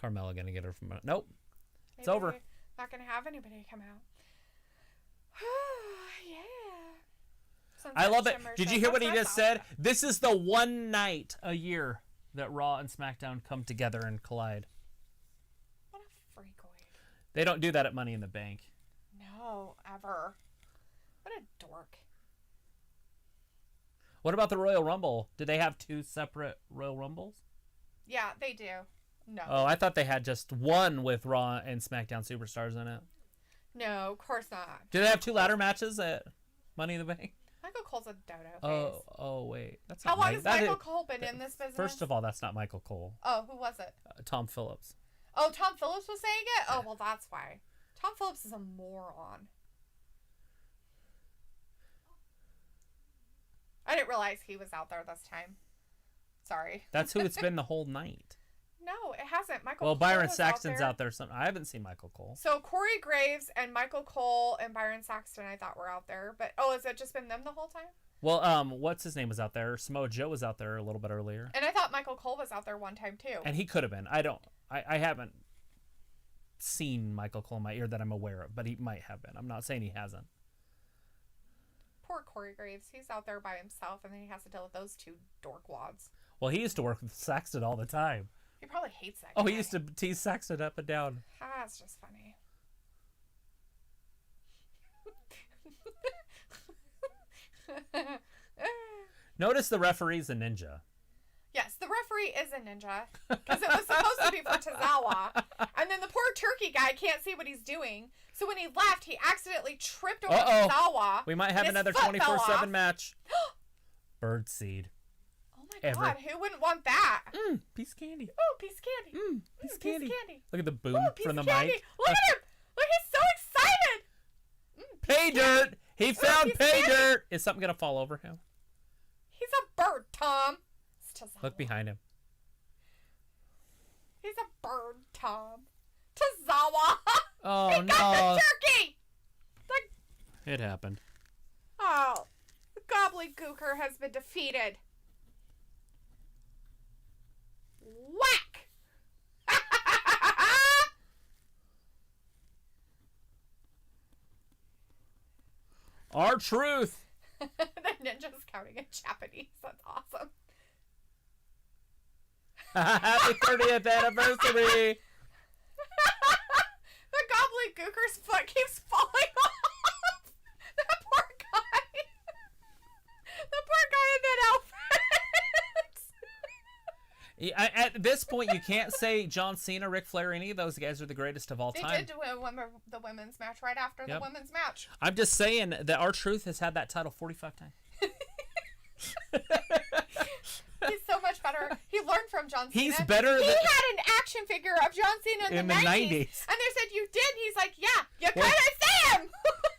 Carmella going to get her from... Nope. Maybe It's over. Not going to have anybody come out. Yeah. I love it. Shimmer Did you says, hear what he "That's just said? awesome." This is the one night a year that Raw and SmackDown come together and collide. What a freakoid. They don't do that at Money in the Bank. No, ever. What a dork. What about the Royal Rumble? Do they have 2 separate Royal Rumbles? Yeah, they do. No. Oh, I thought they had just one with Raw and SmackDown Superstars in it. No, of course not. Do they have 2 ladder matches at Money in the Bank? Michael Cole's a dodo face. Oh, wait. That's How not long Mi- has that Michael is- Cole been in this business? First of all, that's not Michael Cole. Oh, who was it? Tom Phillips. Oh, Tom Phillips was saying it? Oh, well, that's why. Tom Phillips is a moron. I didn't realize he was out there this time. Sorry. That's who it's been the whole night. No, it hasn't. Michael Well, Cole Byron was Saxton's out there. I haven't seen Michael Cole. So Corey Graves and Michael Cole and Byron Saxton, I thought were out there. But, has it just been them the whole time? Well, what's his name was out there? Samoa Joe was out there a little bit earlier. And I thought Michael Cole was out there one time, too. And he could have been. I haven't seen Michael Cole in my ear that I'm aware of, but he might have been. I'm not saying he hasn't. Poor Corey Graves. He's out there by himself, and then he has to deal with those 2 dorkwads. Well, he used to work with Saxton all the time. He probably hates that Oh, guy. he used to tease Saxton up and down. That's just funny. Notice the referee's a ninja. Yes, the referee is a ninja because it was supposed to be for Tozawa, and then the poor turkey guy can't see what he's doing. So when he left, he accidentally tripped over Tozawa. We might have and his another foot fell 24/7 off. match. Birdseed. Oh my God, who wouldn't want that? Piece of candy. Oh, piece of candy. Piece of Piece candy. of candy. Look at the boom Ooh, piece from the of candy. mic. Look at him. Look, he's so excited. Pay dirt. He found piece of pay candy. dirt. Is something gonna fall over him? He's a bird, Tom. It's Tozawa. Look behind him. He's a bird, Tom. Tozawa. Oh He got no! the turkey. It happened. Oh, the gobbledygooker has been defeated. Whack! R-Truth. The ninja's counting in Japanese. That's awesome. Happy 30th anniversary. The gobbledygooker's foot keeps falling off. That poor guy. The poor guy in that outfit. At this point, you can't say John Cena, Ric Flair, any of those guys are the greatest of all They time. did do the women's match right after the women's match. I'm just saying that R-Truth has had that title 45 times. He's so much better. He learned from John Cena. He's better He than- had an action figure of John Cena in the 90s. And they said, you did? He's like, yeah, you Well, couldn't see him.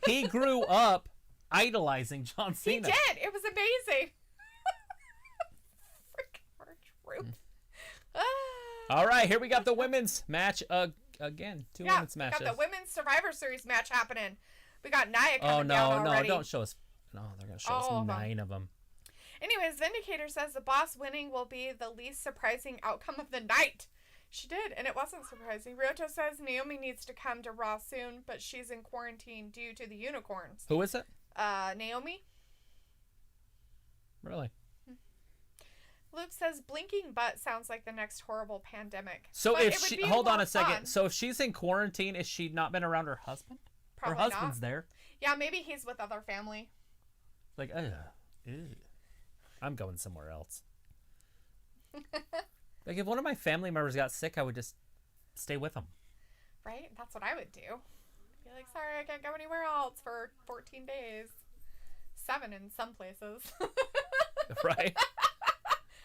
He grew up idolizing John Cena. He did. It was amazing. Freaking R-Truth. All right, here we got the women's match again. Two women's we matches. got the women's Survivor Series match happening. We got Nia Oh coming down no, already. don't show us. No, they're gonna show us All of 9 of them. Anyways, Vindicator says the boss winning will be the least surprising outcome of the night. She did, and it wasn't surprising. Ryoto says Naomi needs to come to Raw soon, but she's in quarantine due to the unicorns. Who is it? Naomi. Really? Luke says blinking butt sounds like the next horrible pandemic. So But if it would she be hold on more a second. fun. So if she's in quarantine, is she not been around her husband? Probably her husband's not. there. Yeah, maybe he's with other family. Like, I'm going somewhere else. Like if one of my family members got sick, I would just stay with them. Right? That's what I would do. Be like, sorry, I can't go anywhere else for 14 days. 7 in some places. Right?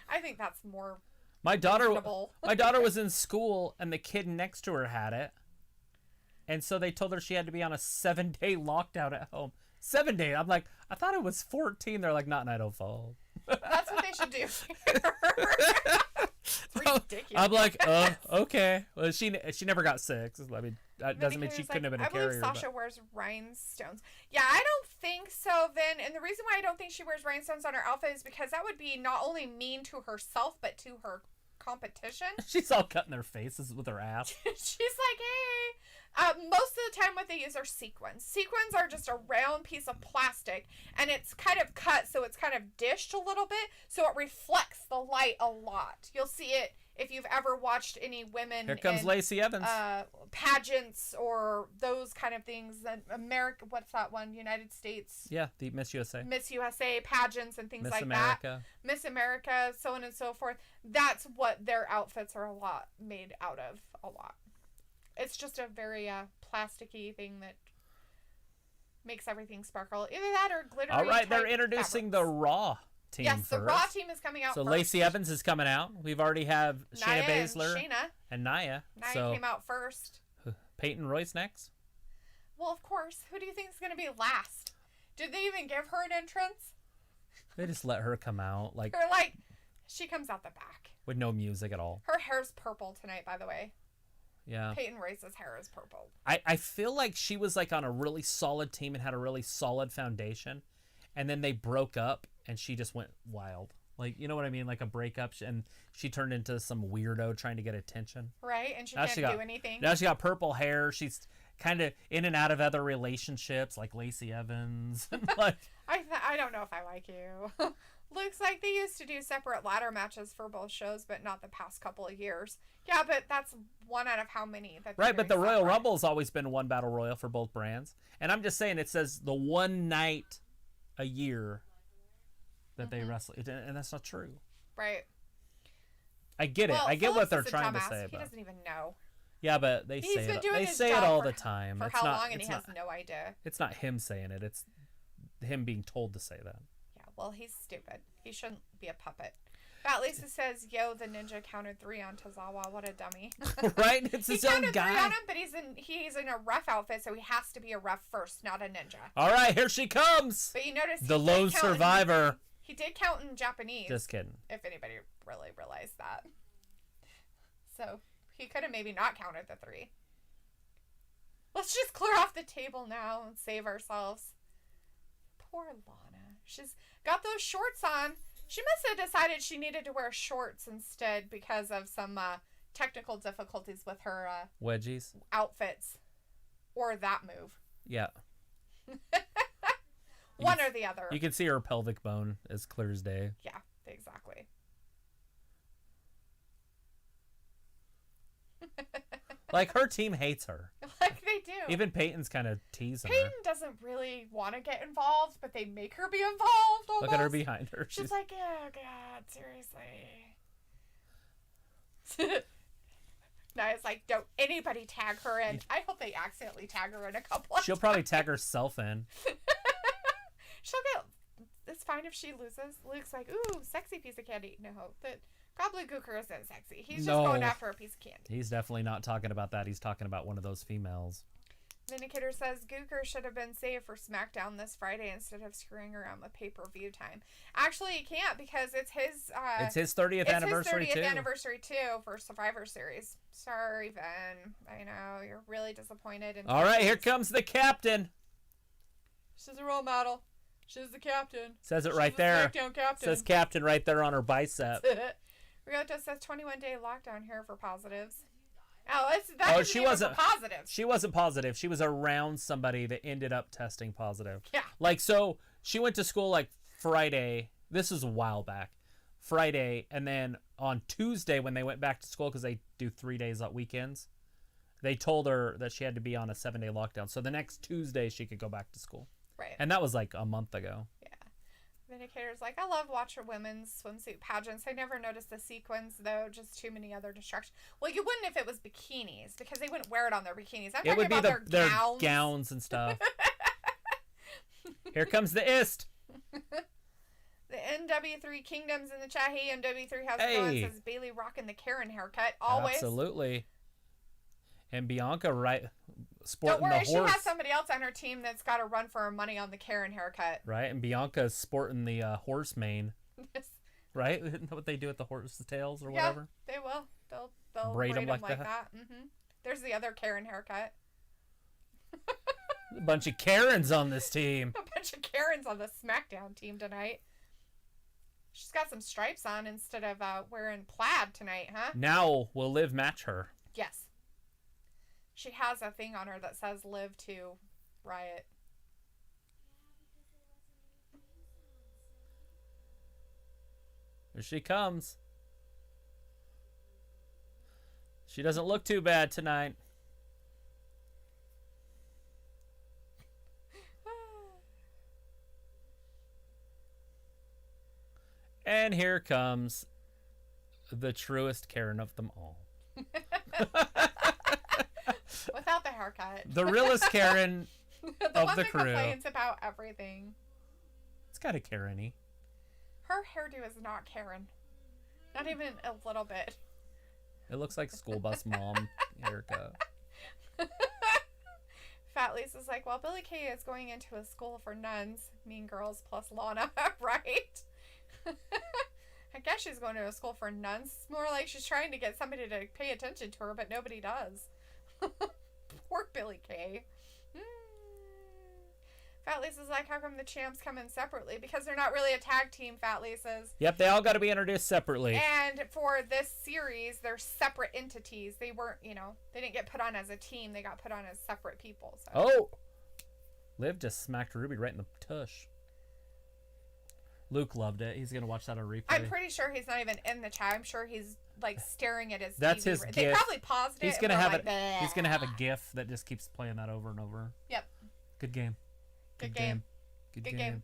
I think that's more My daughter reasonable. my daughter was in school and the kid next to her had it. And so they told her she had to be on a 7-day lockdown at home. 7 days. I'm like, I thought it was 14. They're like, not in Idaho Falls. That's what they should do. It's ridiculous. I'm like, okay. Well, she never got sick. I mean, that doesn't mean she couldn't have been a carrier. I believe Sasha wears rhinestones. Yeah, I don't think so, Vin. And the reason why I don't think she wears rhinestones on her outfit is because that would be not only mean to herself, but to her competition. She's all cutting their faces with her ass. She's like, hey. Most of the time what they use are sequins. Sequins are just a round piece of plastic, and it's kind of cut, so it's kind of dished a little bit, so it reflects the light a lot. You'll see it if you've ever watched any women Here comes in, Lacey Evans. Pageants or those kind of things. America, what's that one? United States. Yeah, the Miss USA. Miss USA pageants and things Miss like America. that. Miss America, so on and so forth. That's what their outfits are made out of a lot. It's just a very plasticky thing that makes everything sparkle. Either that or glittery. All right, they're type introducing fabrics. the Raw team Yes, first. the Raw team is coming out So first. Lacey Evans is coming out. We've already have Nia Shayna Baszler and Shayna. and Nia. Nia So came out first. Peyton Royce next. Well, of course. Who do you think is going to be last? Did they even give her an entrance? They just let her come out like Or like, she comes out the back. with no music at all. Her hair's purple tonight, by the way. Yeah. Peyton Royce's hair is purple. I feel like she was like on a really solid team and had a really solid foundation, and then they broke up and she just went wild. Like, you know what I mean? Like a breakup, and she turned into some weirdo trying to get attention. Right? And she Now can't do anything. Now she got purple hair. She's kind of in and out of other relationships, like Lacey Evans. Like, I don't know if I like you. Looks like they used to do separate ladder matches for both shows, but not the past couple of years. Yeah, but that's one out of how many? That they're right, but the doing Royal separate. Rumble's always been one battle royal for both brands. And I'm just saying, it says the one night a year that they wrestle. And that's not true. Right. I get it. Well, I get Phillips what they're is a trying to dumbass. say He about it. doesn't even know. Yeah, but they He's say been it. doing They his say it job all for- the time. For It's how not, long, and it's he has not, no idea. It's not him saying it. It's him being told to say that. Yeah, well, he's stupid. He shouldn't be a puppet. Fat Lisa says, yo, the ninja counted 3 on Tozawa. What a dummy. Right? It's He his own counted 3 guy. on him, but he's in a ref outfit, so he has to be a ref first, not a ninja. All right, here she comes. But you notice The he did lone count in- survivor. He did count in Japanese. Just kidding. If anybody really realized that. So he could have maybe not counted the 3. Let's just clear off the table now and save ourselves. Poor Lana. She's got those shorts on. She must have decided she needed to wear shorts instead because of some technical difficulties with her Wedgies. outfits. Or that move. Yeah. One or the other. You can see her pelvic bone as clear as day. Yeah, exactly. Like, her team hates her. Like they do. Even Peyton's kind of teasing Peyton her. doesn't really want to get involved, but they make her be involved almost. Look at her behind her. She's like, oh, God, seriously. Nia's like, don't anybody tag her in. I hope they accidentally tag her in a couple of She'll probably tag herself in. She'll get... It's fine if she loses. Luke's like, ooh, sexy piece of candy. No, that Gobbledygooker isn't sexy. He's just No. going after a piece of candy. He's definitely not talking about that. He's talking about one of those females. Vindicator says Gooker should have been saved for SmackDown this Friday instead of screwing around with pay-per-view time. Actually, he can't because it's his... It's his 30th anniversary, It's his 30th too. anniversary, too, for Survivor Series. Sorry, Vin. I know, you're really disappointed. In All right, here comes the captain. She's a role model. She's the captain. Says it She's right the there. SmackDown captain. Says captain right there on her bicep. Ryota says 21-day lockdown here for positives. Oh, She wasn't positives. She wasn't positive. She was around somebody that ended up testing positive. Yeah. Like, so she went to school like Friday. This is a while back. Friday, and then on Tuesday when they went back to school, because they do 3 days on weekends, they told her that she had to be on a 7-day lockdown. So the next Tuesday she could go back to school. Right. And that was like a month ago. Yeah. Vindicator's like, I love watching women's swimsuit pageants. I never noticed the sequins, though. Just too many other distractions. Well, you wouldn't if it was bikinis, because they wouldn't wear it on their bikinis. I'm talking about their gowns. Gowns and stuff. Here comes the ist. The NW3 Kingdoms in the chat. Hey, NW3, how's it going? Says Bailey rocking the Karen haircut. Always. Absolutely. And Bianca, right, sporting Don't worry, the horse. she has somebody else on her team that's got to run for her money on the Karen haircut. Right, and Bianca's sporting the horse mane. Right? Isn't that what they do with the horse tails or whatever? Yeah, they will. They'll braid them like that. Mm-hmm. There's the other Karen haircut. A bunch of Karens on this team. A bunch of Karens on the SmackDown team tonight. She's got some stripes on instead of wearing plaid tonight, huh? Now will Liv match her? Yes. She has a thing on her that says Live to Riot. Here she comes. She doesn't look too bad tonight. And here comes the truest Karen of them all. Without the haircut. The realest Karen of the crew. Complains about everything. It's got a Karen-y. Her hairdo is not Karen. Not even a little bit. It looks like school bus mom haircut. Fat Lisa's like, well, Billy Kay is going into a school for nuns, Mean Girls plus Lana, right? I guess she's going to a school for nuns. It's more like she's trying to get somebody to pay attention to her, but nobody does. Poor Billy Kay. Fat Lisa's like, how come the champs come in separately? Because they're not really a tag team, Fat Lisa's. Yep, they all got to be introduced separately. And for this series, they're separate entities. They weren't, they didn't get put on as a team. They got put on as separate people. So. Oh! Liv just smacked Ruby right in the tush. Luke loved it. He's going to watch that on replay. I'm pretty sure he's not even in the chat. I'm sure he's like staring at his That's TV. his They gift. probably paused it. He's going to have like, it. He's going to have a GIF that just keeps playing that over and over. Yep. Good game. Good game. Good Good game.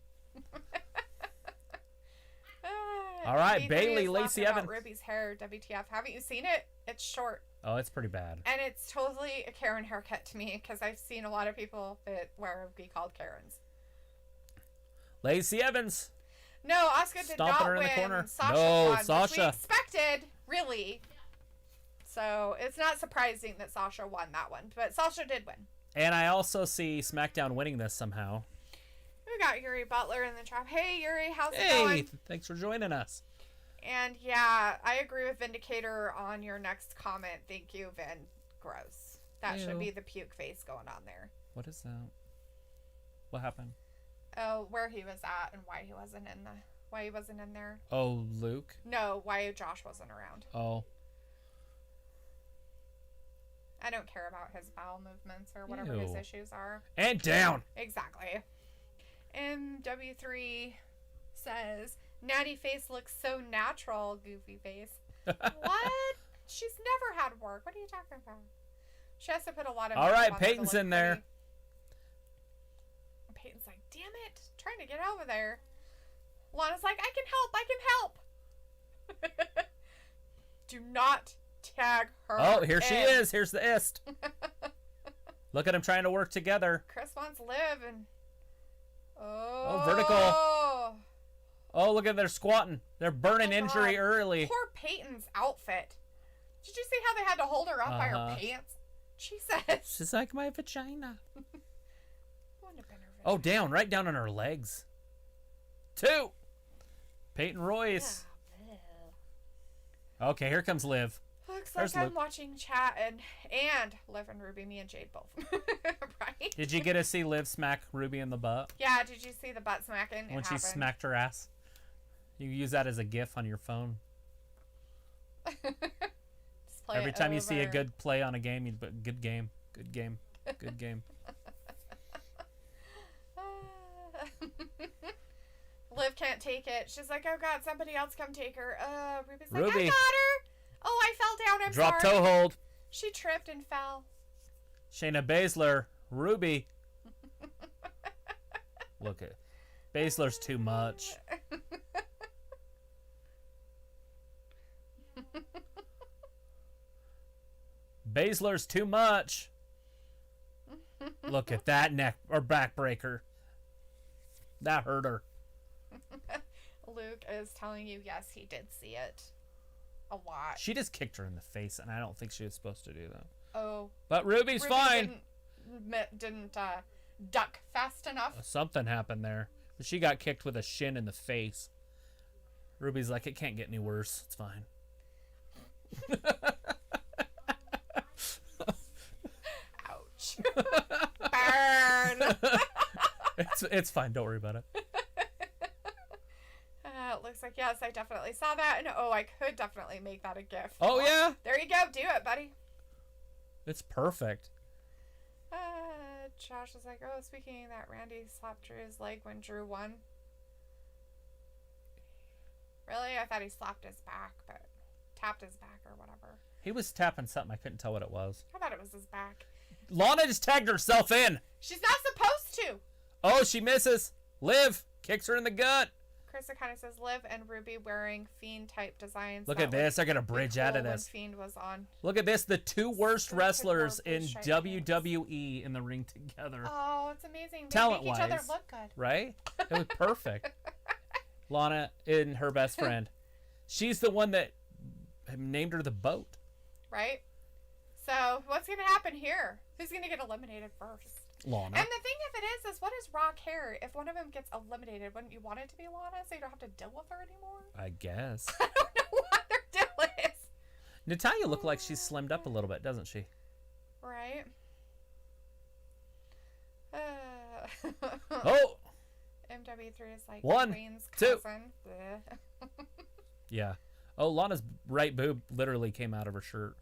All right, Bailey, Lacey Evans. Ruby's hair, WTF. Haven't you seen it? It's short. Oh, it's pretty bad. And it's totally a Karen haircut to me because I've seen a lot of people that be called Karens. Lacey Evans. No, Asuka did Stomping not her in win. the corner. Sasha No, won, Sasha. which we expected, really. So it's not surprising that Sasha won that one, but Sasha did win. And I also see SmackDown winning this somehow. We got Yuri Butler in the trap. Hey, Yuri, how's it Hey, going? thanks for joining us. And yeah, I agree with Vindicator on your next comment. Thank you, Vin. Gross. That Ew. should be the puke face going on there. What is that? What happened? Oh, where he was at and why he wasn't in there. Oh, Luke? No, why Josh wasn't around. Oh. I don't care about his bowel movements or whatever his Ew. issues are. And down. Exactly. MW3 says, Natty face looks so natural, goofy face. What? She's never had work. What are you talking about? She has to put a lot of All makeup right, on there to Peyton's look in there. pretty. Peyton's like, damn it. Trying to get over there. Lana's like, I can help. Do not tag her. Oh, here she in. is. Here's the ist. Look at them trying to work together. Chris wants Liv and... Oh, vertical. Oh, look at they're squatting. They're burning injury early. Poor Peyton's outfit. Did you see how they had to hold her up by her pants? Jesus. She's like my vagina. Wouldn't have been her Oh, down. Right down on her legs. 2. Peyton Royce. Yeah. Okay, here comes Liv. Looks There's like I'm Luke. watching chat and Liv and Ruby, me and Jade both. Right? Did you get to see Liv smack Ruby in the butt Yeah, did you see the butt smacking? when It she happened. smacked her ass? You can use that as a GIF on your phone. Just play Every it time you see a over. good play on a game, you put good game, good game, good game. Liv can't take it. She's like, oh God, somebody else come take her. Ruby's like, Ruby. I got her. Oh, I fell down. I'm Drop sorry. toe hold. She tripped and fell. Shayna Baszler. Ruby. Look at Baszler's too much. Baszler's too much. Look at that neck or backbreaker. That hurt her. Luke is telling you, yes, he did see it. A lot. She just kicked her in the face, and I don't think she was supposed to do that. Oh. But Ruby's fine. Didn't duck fast enough. Something happened there. She got kicked with a shin in the face. Ruby's like, it can't get any worse. It's fine. Ouch. Burn. It's fine. Don't worry about it. It looks like, yes, I definitely saw that. And oh, I could definitely make that a GIF. Oh, yeah? There you go. Do it, buddy. It's perfect. Josh is like, oh, speaking of that, Randy slapped Drew's leg when Drew won. Really? I thought he slapped his back, but tapped his back or whatever. He was tapping something. I couldn't tell what it was. I thought it was his back. Lana just tagged herself in. She's not supposed to. Oh, she misses. Liv kicks her in the gut. Krista kind of says Liv and Ruby wearing Fiend type designs. Look at this. They're going to bridge out of when this. Fiend was on. Look at this. The two worst Krista wrestlers wore in blue striped WWE in the ring together. Oh, it's amazing. They Talent make each other wise, look good. right? It was perfect. Lana and her best friend. She's the one that named her the boat. Right? So, what's going to happen here? Who's going to get eliminated first? Lana. And the thing of it is what does Raw care? If one of them gets eliminated, wouldn't you want it to be Lana so you don't have to deal with her anymore? I guess. I don't know what their deal is. Natalya looked like she's slimmed up a little bit, doesn't she? Right? Oh! MW3 is like One, Queen's two. cousin. Yeah. Oh, Lana's right boob literally came out of her shirt.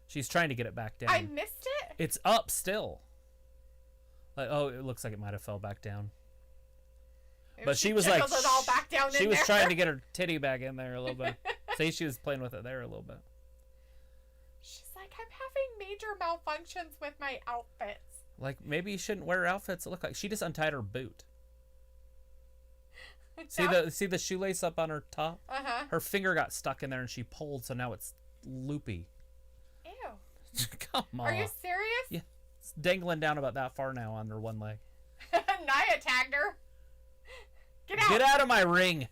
She's trying to get it back down. I missed it? It's up still. Like, oh, it looks like it might have fell back down. Maybe But she was like, jiggled it all back down she in was there. trying to get her titty back in there a little bit. See, she was playing with it there a little bit. She's like, I'm having major malfunctions with my outfits. Like, maybe you shouldn't wear outfits that look like... She just untied her boot. See the shoelace up on her top? Uh-huh. Her finger got stuck in there and she pulled, so now it's loopy. Ew. Come on. Are you serious? Yeah. It's dangling down about that far now on her one leg. Nia tagged her. Get out. Get out of my ring.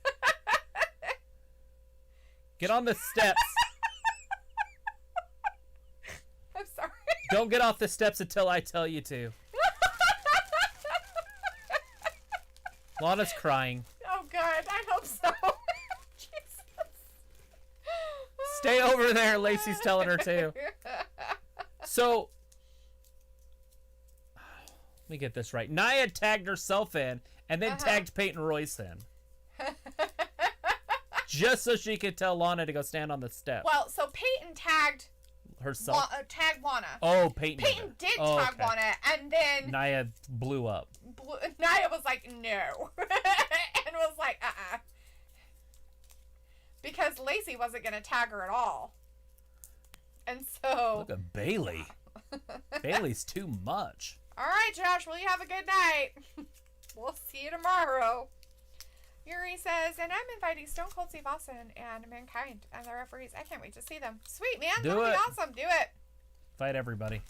Get on the steps. I'm sorry. Don't get off the steps until I tell you to. Lana's crying. Oh, good. I hope so. Jesus. Stay over there, Lacey's telling her to. So, let me get this right. Nia tagged herself in and then tagged Peyton Royce in. Just so she could tell Lana to go stand on the step. Well, so Peyton tagged Herself? tagged Lana. Oh, Peyton. Peyton did Oh, tag okay. Lana, and then Nia blew up. Nia was like, no. And was like, because Lacey wasn't going to tag her at all. And so... Look at Bailey. Bailey's too much. All right, Josh, well, you have a good night. We'll see you tomorrow. Yuri says, and I'm inviting Stone Cold Steve Austin and Mankind and the referees. I can't wait to see them. Sweet, man. Do That'll be it. awesome. Do it. Fight everybody.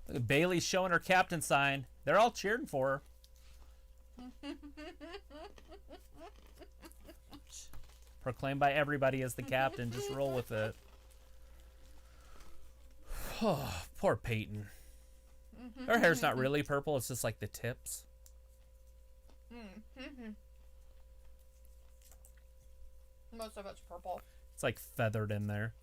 Look at Bailey showing her captain sign. They're all cheering for her. Proclaimed by everybody as the captain. Just roll with it. Oh, poor Peyton. Her hair's not really purple. It's just like the tips. Most of it's purple. It's like feathered in there.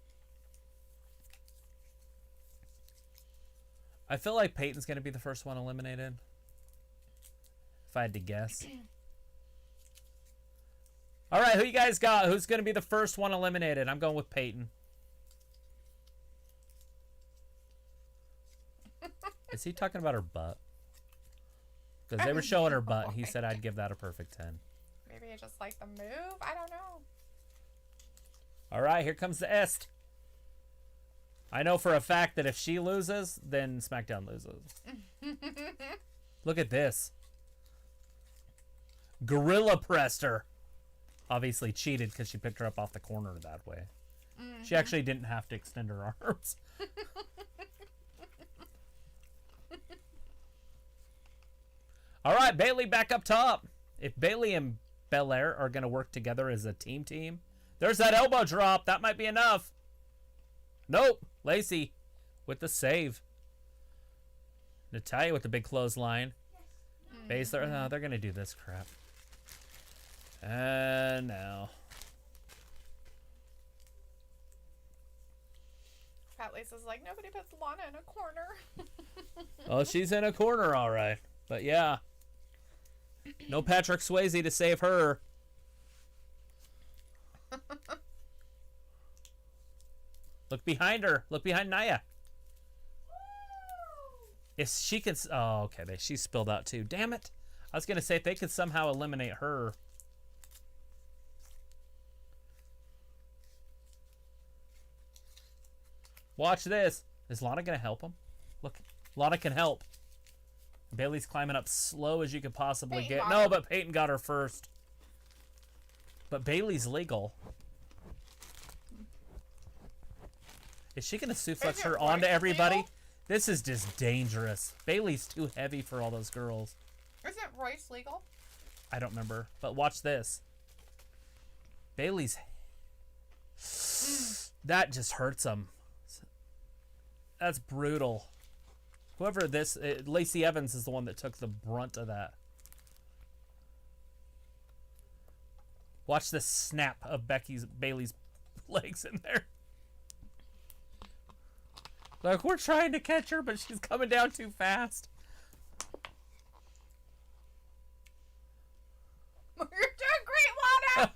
I feel like Peyton's going to be the first one eliminated. If I had to guess. All right, who you guys got? Who's going to be the first one eliminated? I'm going with Peyton. Is he talking about her butt? Because they were showing her butt. And he said I'd give that a perfect 10. Maybe just like the move. I don't know. All right, here comes the Est. I know for a fact that if she loses, then SmackDown loses. Look at this. Gorilla pressed her. Obviously cheated because she picked her up off the corner that way. Mm-hmm. She actually didn't have to extend her arms. All right, Bayley back up top. If Bayley and Belair are going to work together as a team, there's that elbow drop. That might be enough. Nope. Lacey with the save. Natalya with the big clothesline. Baszler, no, they're going to do this crap. And now. Fat Lisa's like, nobody puts Lana in a corner. Oh, she's in a corner, all right. But yeah. No Patrick Swayze to save her. Look behind her. Look behind Nia. If she can... Oh, okay. She spilled out too. Damn it. I was going to say, if they could somehow eliminate her... Watch this. Is Lana going to help him? Look. Lana can help. Bayley's climbing up slow as you could possibly get. No, but Peyton got her first. But Bayley's legal. Is she going to suplex her onto everybody? Legal? This is just dangerous. Bayley's too heavy for all those girls. Isn't Royce legal? I don't remember. But watch this. Bayley's... That just hurts him. That's brutal. Whoever this... Lacey Evans is the one that took the brunt of that. Watch the snap of Bayley's legs in there. Like, we're trying to catch her, but she's coming down too fast. You're doing great, Lana!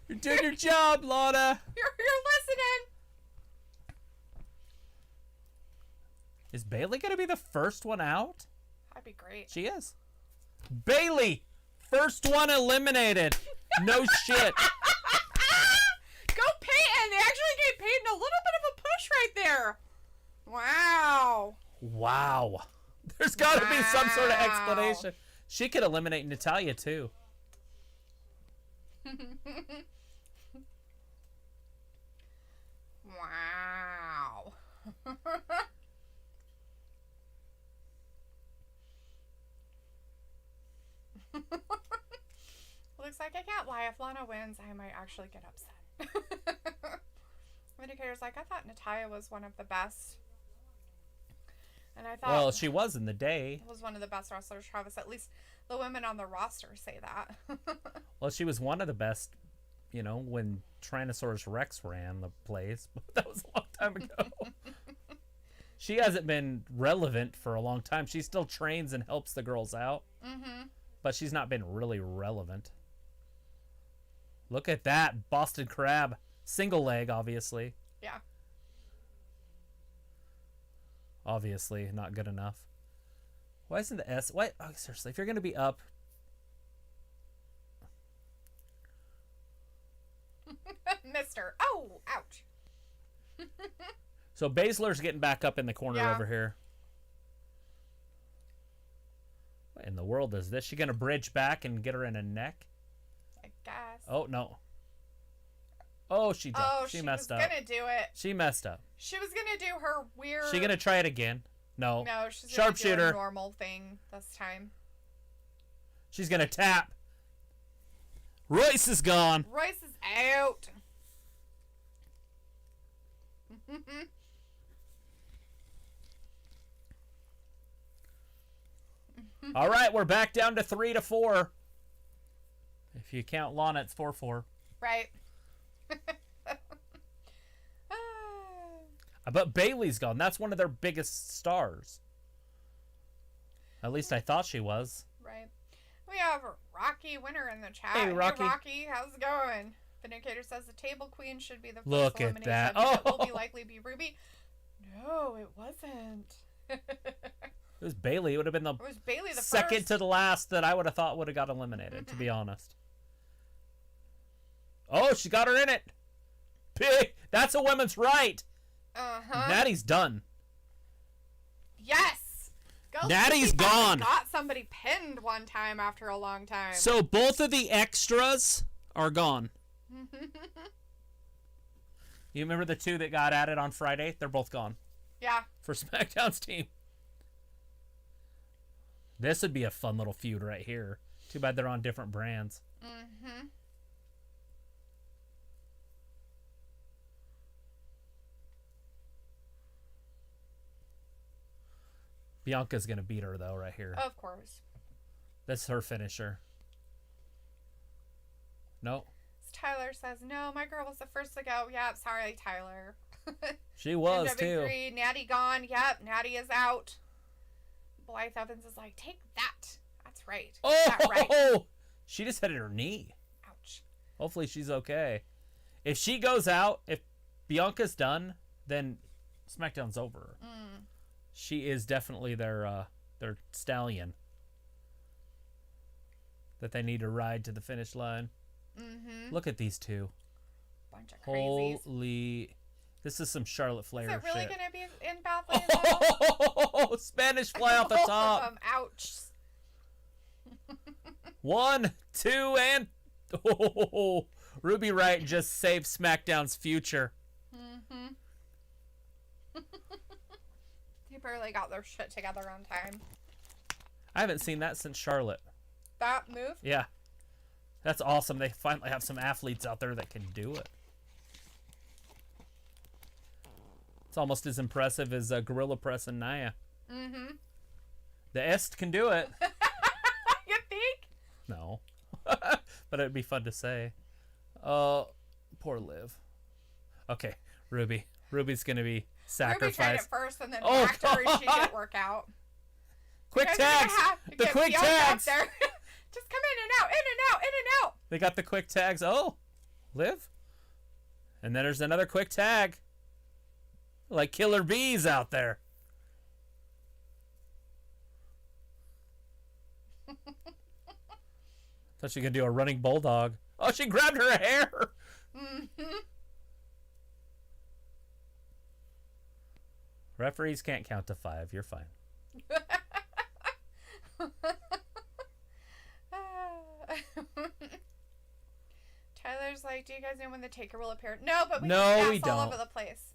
You're doing your job, Lana! You're listening! Is Bayley going to be the first one out? That'd be great. She is. Bayley! First one eliminated! No shit! Go Peyton! They actually gave Peyton a little bit of a push right there. Wow. Wow. There's got to be some sort of explanation. She could eliminate Natalya, too. Wow. Looks like I can't lie. If Lana wins, I might actually get upset. Vindicator's like, I thought Natalya was one of the best. And I thought... Well, she was in the day. Was one of the best wrestlers, Travis. At least the women on the roster say that. Well, she was one of the best, you know, when Tyrannosaurus Rex ran the place. But that was a long time ago. She hasn't been relevant for a long time. She still trains and helps the girls out. Mm-hmm. But she's not been really relevant. Look at that. Boston Crab. Single leg, obviously. Yeah. Obviously, not good enough. Why isn't the S... What? Oh, seriously, if you're going to be up... Mister. Oh, ouch. So Baszler's getting back up in the corner over here. What in the world is this? She going to bridge back and get her in a neck? I guess. Oh, no. Oh, she jumped. Oh, she messed up. She was going to do it. She messed up. She was going to do her weird... She going to try it again? No. No, she's going to do Sharpshooter. a normal thing this time. She's going to tap. Royce is gone. Royce is out. All right, we're back down to 3-4. If you count Lana, it's 4-4. Right. But Bayley's gone. That's one of their biggest stars. At least I thought she was. Right. We have Rocky Winner in the chat. Hey, Rocky. Hey, Rocky, how's it going? Vindicator says the table queen should be the first Look at elimination. that. It will be likely be Ruby. No, it wasn't. It was Bailey. It would have been the It was Bailey the second first. to the last that I would have thought would have got eliminated, to be honest. Oh, she got her in it. That's a women's right. Natty's done. Yes. Go Natty's gone. Got somebody pinned one time after a long time. So both of the extras are gone. You remember the two that got added on Friday? They're both gone. Yeah. For SmackDown's team. This would be a fun little feud right here. Too bad they're on different brands. Bianca's going to beat her, though, right here. Of course. That's her finisher. No. Tyler says, no, my girl was the first to go. Yep, sorry, Tyler. She was, too. NW3, Natty gone. Yep, Natty is out. Blythe Evans is like, take that. That's right. Oh! That right. She just hit her knee. Ouch. Hopefully she's okay. If she goes out, if Bianca's done, then SmackDown's over. She is definitely their stallion that they need to ride to the finish line. Look at these two. Bunch of crazies. Holy. This is some Charlotte Flair Is it really shit. going to be in Beth Oh, Spanish fly off the top. Ouch. 1, 2, and... Oh, Ruby Wright just saved SmackDown's future. They barely got their shit together on time. I haven't seen that since Charlotte. That move? Yeah. That's awesome. They finally have some athletes out there that can do it. It's almost as impressive as Gorilla Press and Nia. The Est can do it. You think? No. But it'd be fun to say. Poor Liv. Okay, Ruby. Ruby's going to be sacrificed. Ruby tried it first and then backed her and she didn't work out. Quick tags! The quick tags! Just come in and out, in and out, in and out. They got the quick tags. Oh, Liv. And then there's another quick tag. Like killer bees out there. Thought she could do a running bulldog. Oh, she grabbed her hair. Referees can't count to 5. You're fine. Tyler's like, do you guys know when the Taker will appear? No, but we No, can we pass all don't. over the place.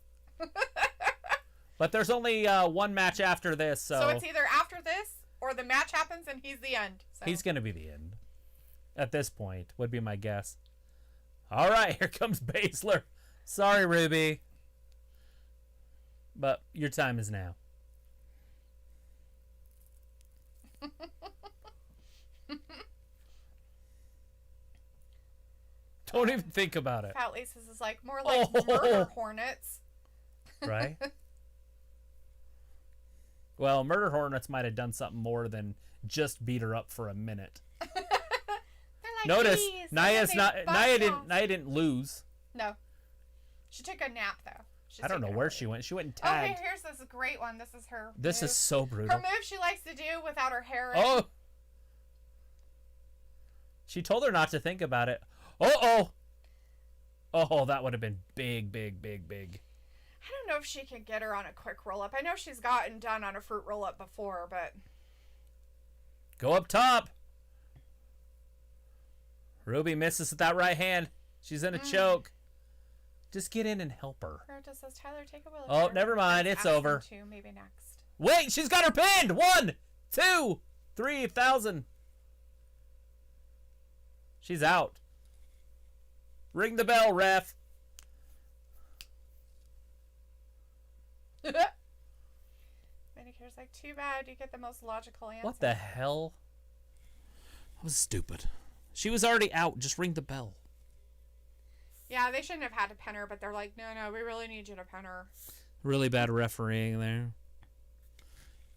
But there's only one match after this, So it's either after this or the match happens and he's the end. So. he's going to be the end. At this point, would be my guess. All right, here comes Baszler. Sorry, Ruby. But your time is now. Don't even think about it. Fat Laces is like, more like Oh. murder hornets. Right? Well, Murder Hornets might have done something more than just beat her up for a minute. They're like, Notice, "Please, Nia's let not. me Nia bust off." didn't lose. No. She took a nap, though. She's I don't know taking where a she break. went. She went and Okay, tagged. here's this great one. This is her This move. is so brutal. Her move she likes to do without her hair in. Oh. She told her not to think about it. Oh, that would have been big, big, big, big. I don't know if she can get her on a quick roll-up. I know she's gotten done on a fruit roll-up before, but... Go up top. Ruby misses with that right hand. She's in a choke. Just get in and help her. Rota says, Tyler, take a wheelchair. Oh, never mind. Let's It's ask over. them to, maybe next. Wait, she's got her pinned. 1, 2, 3,000. She's out. Ring the bell, ref. Medicare's like, too bad. You get the most logical answer. What the hell? That was stupid. She was already out. Just ring the bell. Yeah, they shouldn't have had to pin her, but they're like, no, we really need you to pin her. Really bad refereeing there.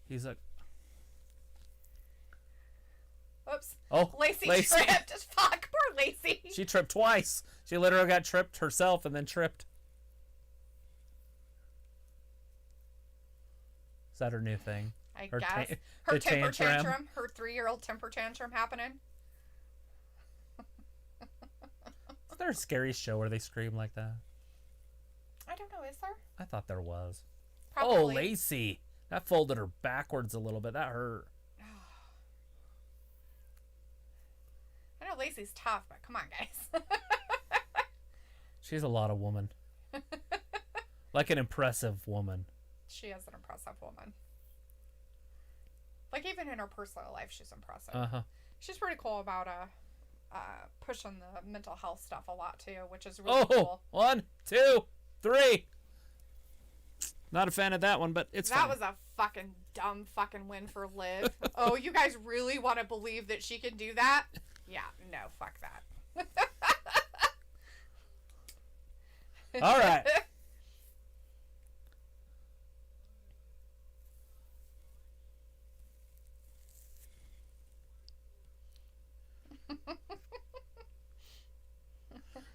He's like, Oops. oh, Lacey tripped. Fuck, poor Lacey. She tripped twice. She literally got tripped herself and then tripped. Is that her new thing? I Her guess. ta- Her the temper tantrum. tantrum. Her 3-year-old temper tantrum happening. Is there a scary show where they scream like that? I don't know. Is there? I thought there was. Probably. Oh, Lacey. That folded her backwards a little bit. That hurt. I know Lacey's tough, but come on, guys. She's a lot of woman. Like an impressive woman. She is an impressive woman. Like, even in her personal life, she's impressive. Uh-huh. She's pretty cool about pushing the mental health stuff a lot, too, which is really Oh, cool. 1, 2, 3. Not a fan of that one, but it's That fine. was a fucking dumb fucking win for Liv. Oh, you guys really want to believe that she can do that? Yeah, no, fuck that. All right.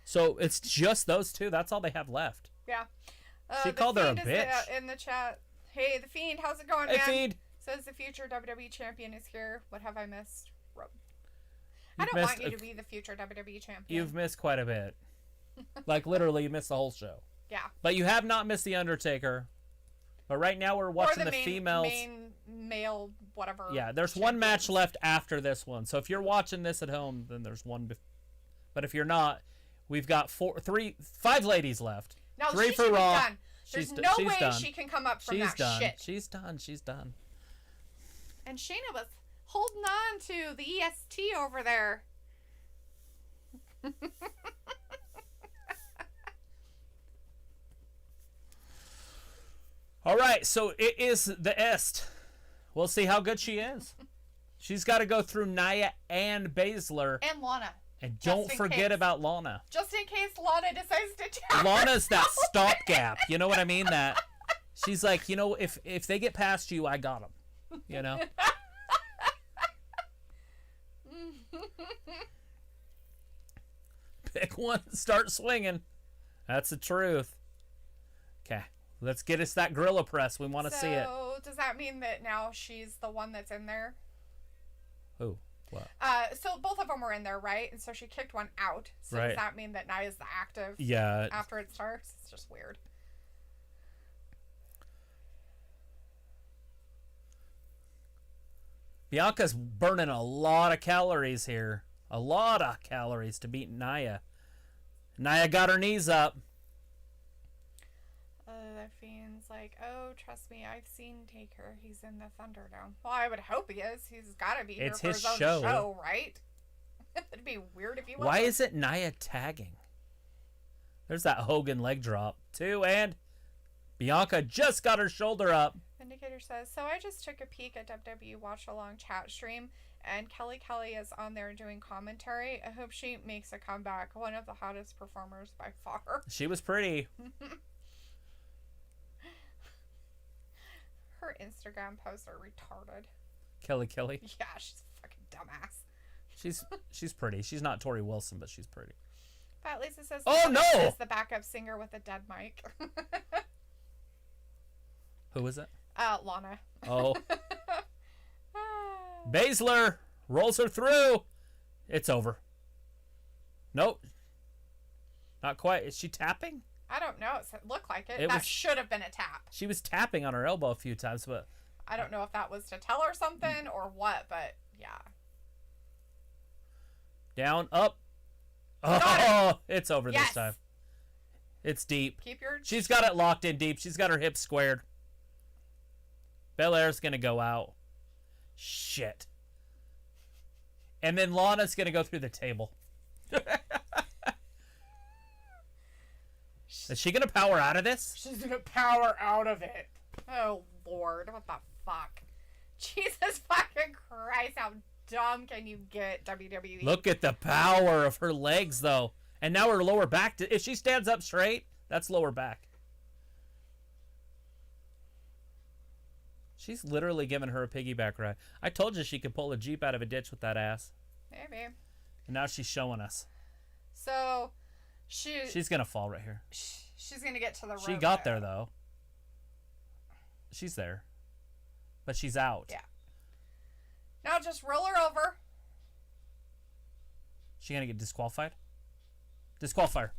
So it's just those two. That's all they have left. Yeah. She The called her a Fiend is, bitch. in the chat. Hey, the Fiend, how's it going, Hey, man? Fiend. Says the future WWE champion is here. What have I missed? I You've don't want missed you a- to be the future WWE champion. You've missed quite a bit. Like, literally, you missed the whole show. Yeah. But you have not missed The Undertaker. But right now we're watching or the females. main male, whatever. Yeah, there's one match champions. left after this one. So if you're watching this at home, then there's one. But if you're not, we've got 5 ladies left. No, 3 she for should be Raw. done. There's She's no she's way done. she can come up from She's that done. shit. She's done. She's done. And Shayna was holding on to the EST over there. All right, so it is the Est. We'll see how good she is. She's got to go through Nia and Baszler. And Lana. And Just don't in forget case. about Lana. Just in case Lana decides to tap Lana's that herself. stopgap. You know what I mean? That she's like, you know, if they get past you, I got them. You know? Pick one, start swinging. That's the truth. Okay, let's get us that gorilla press. We want to see it. So does that mean that now she's the one that's in there? Who? What? So both of them were in there, right? And so she kicked one out. So Right. does that mean that Nia's the active Yeah. after it starts? It's just weird. Bianca's burning a lot of calories here. A lot of calories to beat Nia. Nia got her knees up. The Fiend's like, oh, trust me, I've seen Taker. He's in the Thunderdome. Well, I would hope he is. He's got to be here It's for his his own show. show, right? It'd be weird if he wasn't. Why is it Nia tagging? There's that Hogan leg drop, too, and Bianca just got her shoulder up. Indicator says, so I just took a peek at WWE Watch Along chat stream, and Kelly is on there doing commentary. I hope she makes a comeback. One of the hottest performers by far. She was pretty. Her Instagram posts are retarded. Kelly. Yeah, she's a fucking dumbass. She's pretty. She's not Tori Wilson, but she's pretty. Fat Lisa says, Oh, no! Is the backup singer with a dead mic. Who is it? Lana. Oh. Baszler rolls her through. It's over. Nope. Not quite. Is she tapping? I don't know. It looked like it. It That was- should have been a tap. She was tapping on her elbow a few times, but I don't know if that was to tell her something or what, but yeah. down, up. Got Oh, it's over Yes. this time. It's deep. Keep your... She's got it locked in deep. She's got her hips squared. Belair's going to go out. Shit. And then Lana's going to go through the table. Is she going to power out of this? She's gonna power out of it. Oh, Lord. What the fuck? Jesus fucking Christ. How dumb can you get, WWE? Look at the power of her legs, though. And now her lower back. If she stands up straight, that's lower back. She's literally giving her a piggyback ride. I told you she could pull a Jeep out of a ditch with that ass. Maybe. And now she's showing us. So, she's She's going to fall right here. gonna get to the She rope got now. there, though. She's there. But she's out. Yeah. Now just roll her over. She gonna get disqualified? Disqualifier.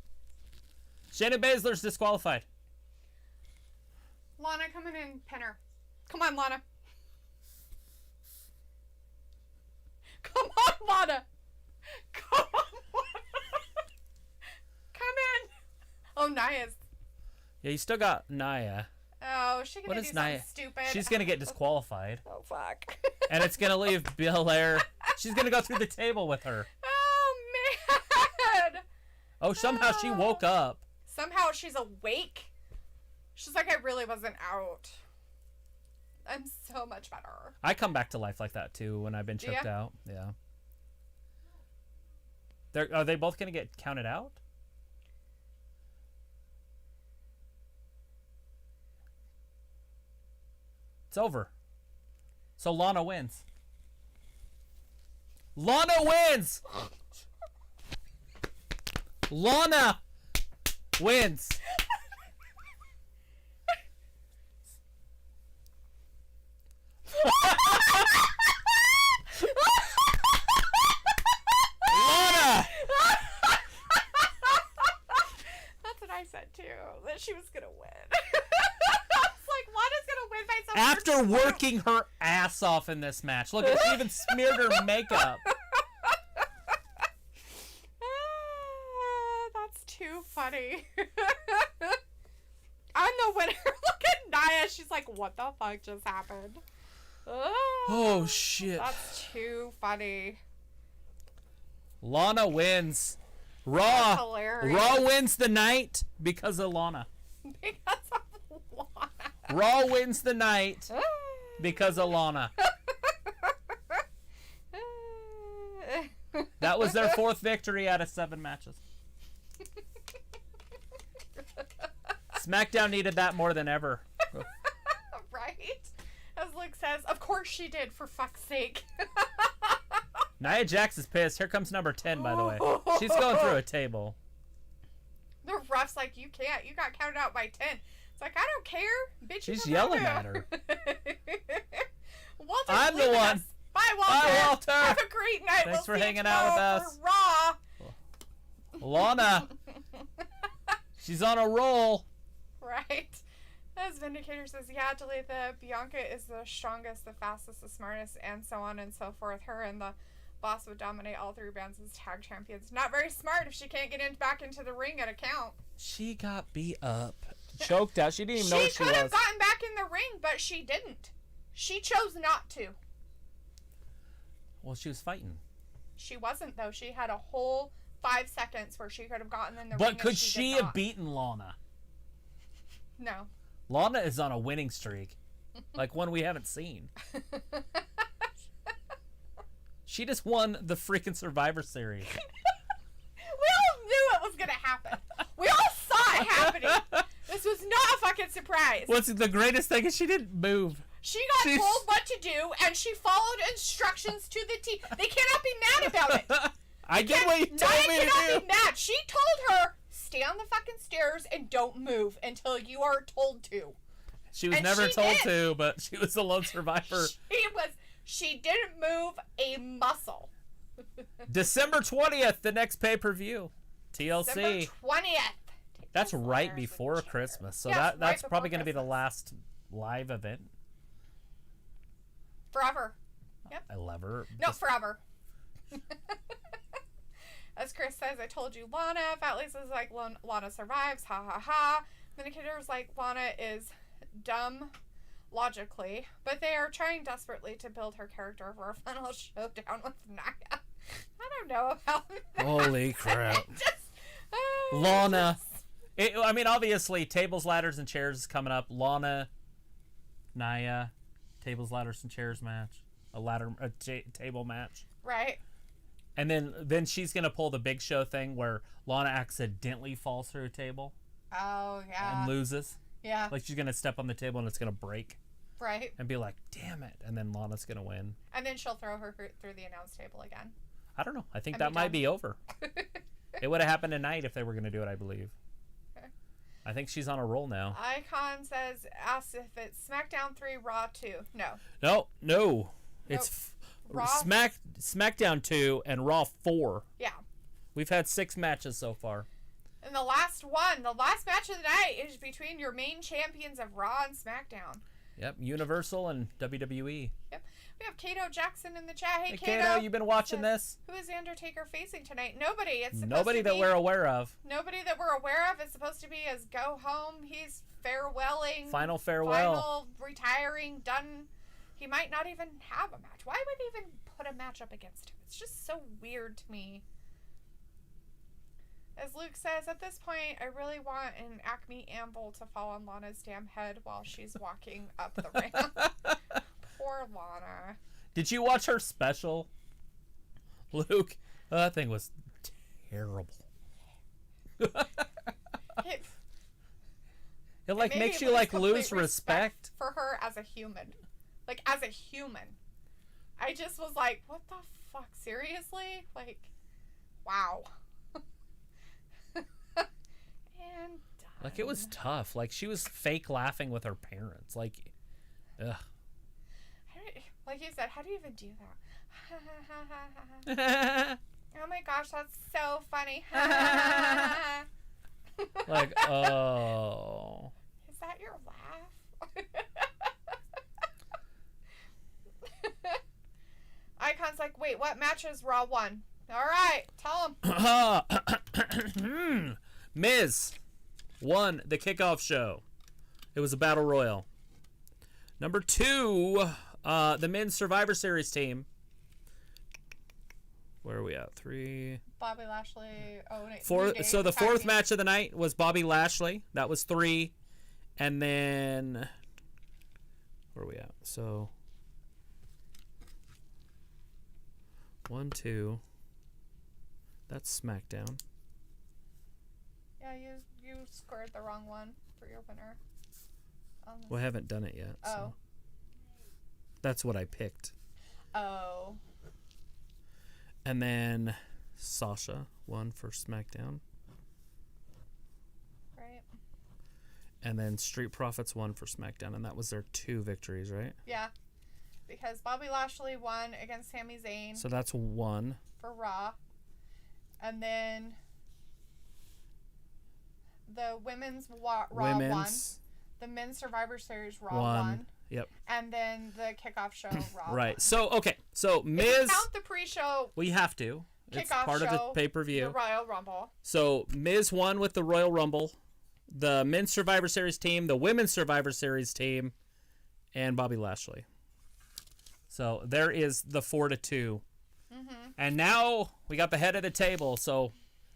Shayna Baszler's disqualified. Lana, come in and pin her. Come on, Lana. Come on, Lana. Come on, Lana. Come in. Oh, Nia's. Yeah, you still got Nia. Oh, she's gonna do something stupid. She's gonna get disqualified. Oh, fuck. And it's gonna leave Belair. She's gonna go through the table with her. Oh, man. Oh, somehow she woke up. Somehow she's awake. She's like, I really wasn't out. I'm so much better. I come back to life like that too when I've been choked out. Yeah. Are they both gonna get counted out? It's over. So Lana wins. Lana wins! Lana wins! Lana! That's what I said too. That she was gonna win. I was like, Lana's gonna win by some. After working her ass off in this match. Look, she even smeared her makeup. That's too funny. I'm the winner. Look at Nia. She's like, what the fuck just happened? Oh, shit. That's too funny. Lana wins. That's hilarious. Raw wins the night because of Lana. Because of Lana. Raw wins the night because of Lana. That was their 4th victory out of 7 matches. SmackDown needed that more than ever. Right? As Luke says, of course she did, for fuck's sake. Nia Jax is pissed. Here comes number 10, by the way. She's going through a table. The ref's like, you can't. You got counted out by 10. It's like, I don't care. Bitch, She's yelling at her. Walter's I'm the leaving one. us. Bye, Walter. Bye, Walter. Have a great night. Thanks for see you hanging out with tomorrow us. for Raw. Lana. She's on a roll. Right. As Vindicator says, yeah, Dalethea, Bianca is the strongest, the fastest, the smartest, and so on and so forth. Her and the boss would dominate all 3 brands as tag champions. Not very smart if she can't get back into the ring at a count. She got beat up. Choked out. She didn't even know what she was. She could have gotten back in the ring, but she didn't. She chose not to. Well, she was fighting. She wasn't, though. She had a whole 5 seconds where she could have gotten in the ring. But could she she have beaten Lana? No. Lana is on a winning streak. Like one we haven't seen. She just won the freaking Survivor Series. We all knew it was going to happen. We all saw it happening. This was not a fucking surprise. What's the greatest thing is she didn't move. She got told what to do, and she followed instructions to the T. They cannot be mad about it. I get what you told me to do. cannot be mad. She told her, stay on the fucking stairs and don't move until you are told to. She was never told to, but she was the lone survivor. She didn't move a muscle. December 20th, the next pay-per-view. TLC. December 20th. That's right before Christmas. So Yes, that's right probably going to be the Christmas. last live event. Forever. Yep. I love her. No, forever. As Chris says, I told you Lana. Fat Lisa's like, Lana survives. Ha ha ha. Vindicator's like, Lana is dumb logically, but they are trying desperately to build her character for a final showdown with Nia. I don't know about that. Holy crap. Lana. I mean, obviously, tables, ladders, and chairs is coming up. Lana, Nia, tables, ladders, and chairs match. A table match. Right. And then she's going to pull the Big Show thing where Lana accidentally falls through a table. Oh, yeah. And loses. Yeah. Like she's going to step on the table and it's going to break. Right. And be like, damn it. And then Lana's going to win. And then she'll throw her through the announce table again. I don't know. I think that might be over. It would have happened tonight if they were going to do it, I believe. Okay. I think she's on a roll now. Icon asks if it's SmackDown 3, Raw 2. No. No. It's Raw. SmackDown 2 and Raw 4. Yeah. We've had 6 matches so far. And the last match of the night is between your main champions of Raw and SmackDown. Yep, Universal and WWE. Yep. We have Kato Jackson in the chat. Hey, Kato, you been watching this? Who is Undertaker facing tonight? Nobody. It's supposed Nobody to that be, we're aware of. Nobody that we're aware of. It's supposed to be his go home. He's farewelling. Final farewell. Final retiring. Done. He might not even have a match. Why would they even put a match up against him? It's just so weird to me. As Luke says, at this point, I really want an Acme Amble to fall on Lana's damn head while she's walking up the ramp. Poor Lana. Did you watch her special, Luke? That thing was terrible. It like makes you like lose respect for her as a human. Like as a human. I just was like, what the fuck? Seriously? Like, wow. And done. Like it was tough. Like she was fake laughing with her parents. Like, ugh. Like you said, how do you even do that? Oh my gosh, that's so funny. Like, oh. Is that your laugh? Icon's like, wait, what matches Raw won? All right, tell him. Miz won the kickoff show. It was a battle royal. Number 2, the men's Survivor Series team. Where are we at? 3. Bobby Lashley. Oh, no, 4. So the 4th match of the night was Bobby Lashley. That was 3. And then where are we at? So 1, 2. That's SmackDown. Yeah, you scored the wrong one for your winner. Well, I haven't done it yet. Oh. So. That's what I picked. Oh. And then Sasha won for SmackDown. Right. And then Street Profits won for SmackDown, and that was their 2 victories, right? Yeah. Because Bobby Lashley won against Sami Zayn. So that's 1. For Raw. And then the women's Raw won. The men's Survivor Series Raw won. Yep. And then the kickoff show Raw right. won. So, okay. So, Miz... If you count the pre-show... We have to. It's part of the pay-per-view. The Royal Rumble. So, Miz won with the Royal Rumble. The men's Survivor Series team, the women's Survivor Series team, and Bobby Lashley. So, there is the 4-2. Mm-hmm. And now, we got the head of the table, so...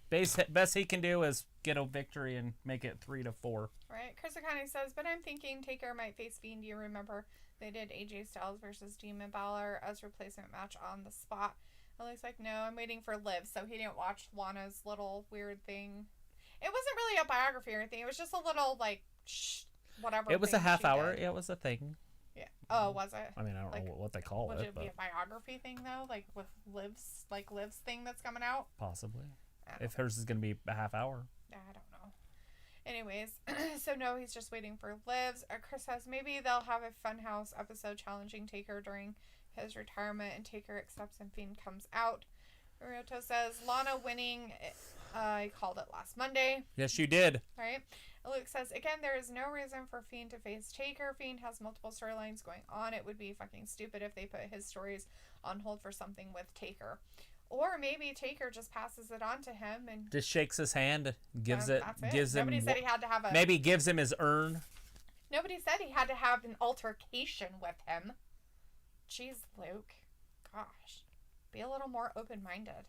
Best he can do is get a victory and make it 3-4. Right. Chris Akane says, but I'm thinking Taker might face Fiend. Do you remember they did AJ Styles versus Demon Balor as replacement match on the spot? Ellie's like, no, I'm waiting for Liv. So he didn't watch Lana's little weird thing. It wasn't really a biography or anything. It was just a little, like, whatever. It was a half hour. It was a thing. Yeah. Oh, was it? I mean, I don't know what they call it. Would it be a biography thing, though? Like, with Liv's thing that's coming out? Possibly. If hers is going to be a half hour. I don't know. Anyways, so no, he's just waiting for Liv's. Chris says maybe they'll have a Funhouse episode challenging Taker during his retirement, and Taker accepts and Fiend comes out. Ryoto says Lana winning. I called it last Monday. Yes, you did. Right. Luke says again, there is no reason for Fiend to face Taker. Fiend has multiple storylines going on. It would be fucking stupid if they put his stories on hold for something with Taker. Or maybe Taker just passes it on to him and just shakes his hand, gives him. Nobody said he had to have a. Maybe gives him his urn. Nobody said he had to have an altercation with him. Jeez, Luke. Gosh, be a little more open-minded.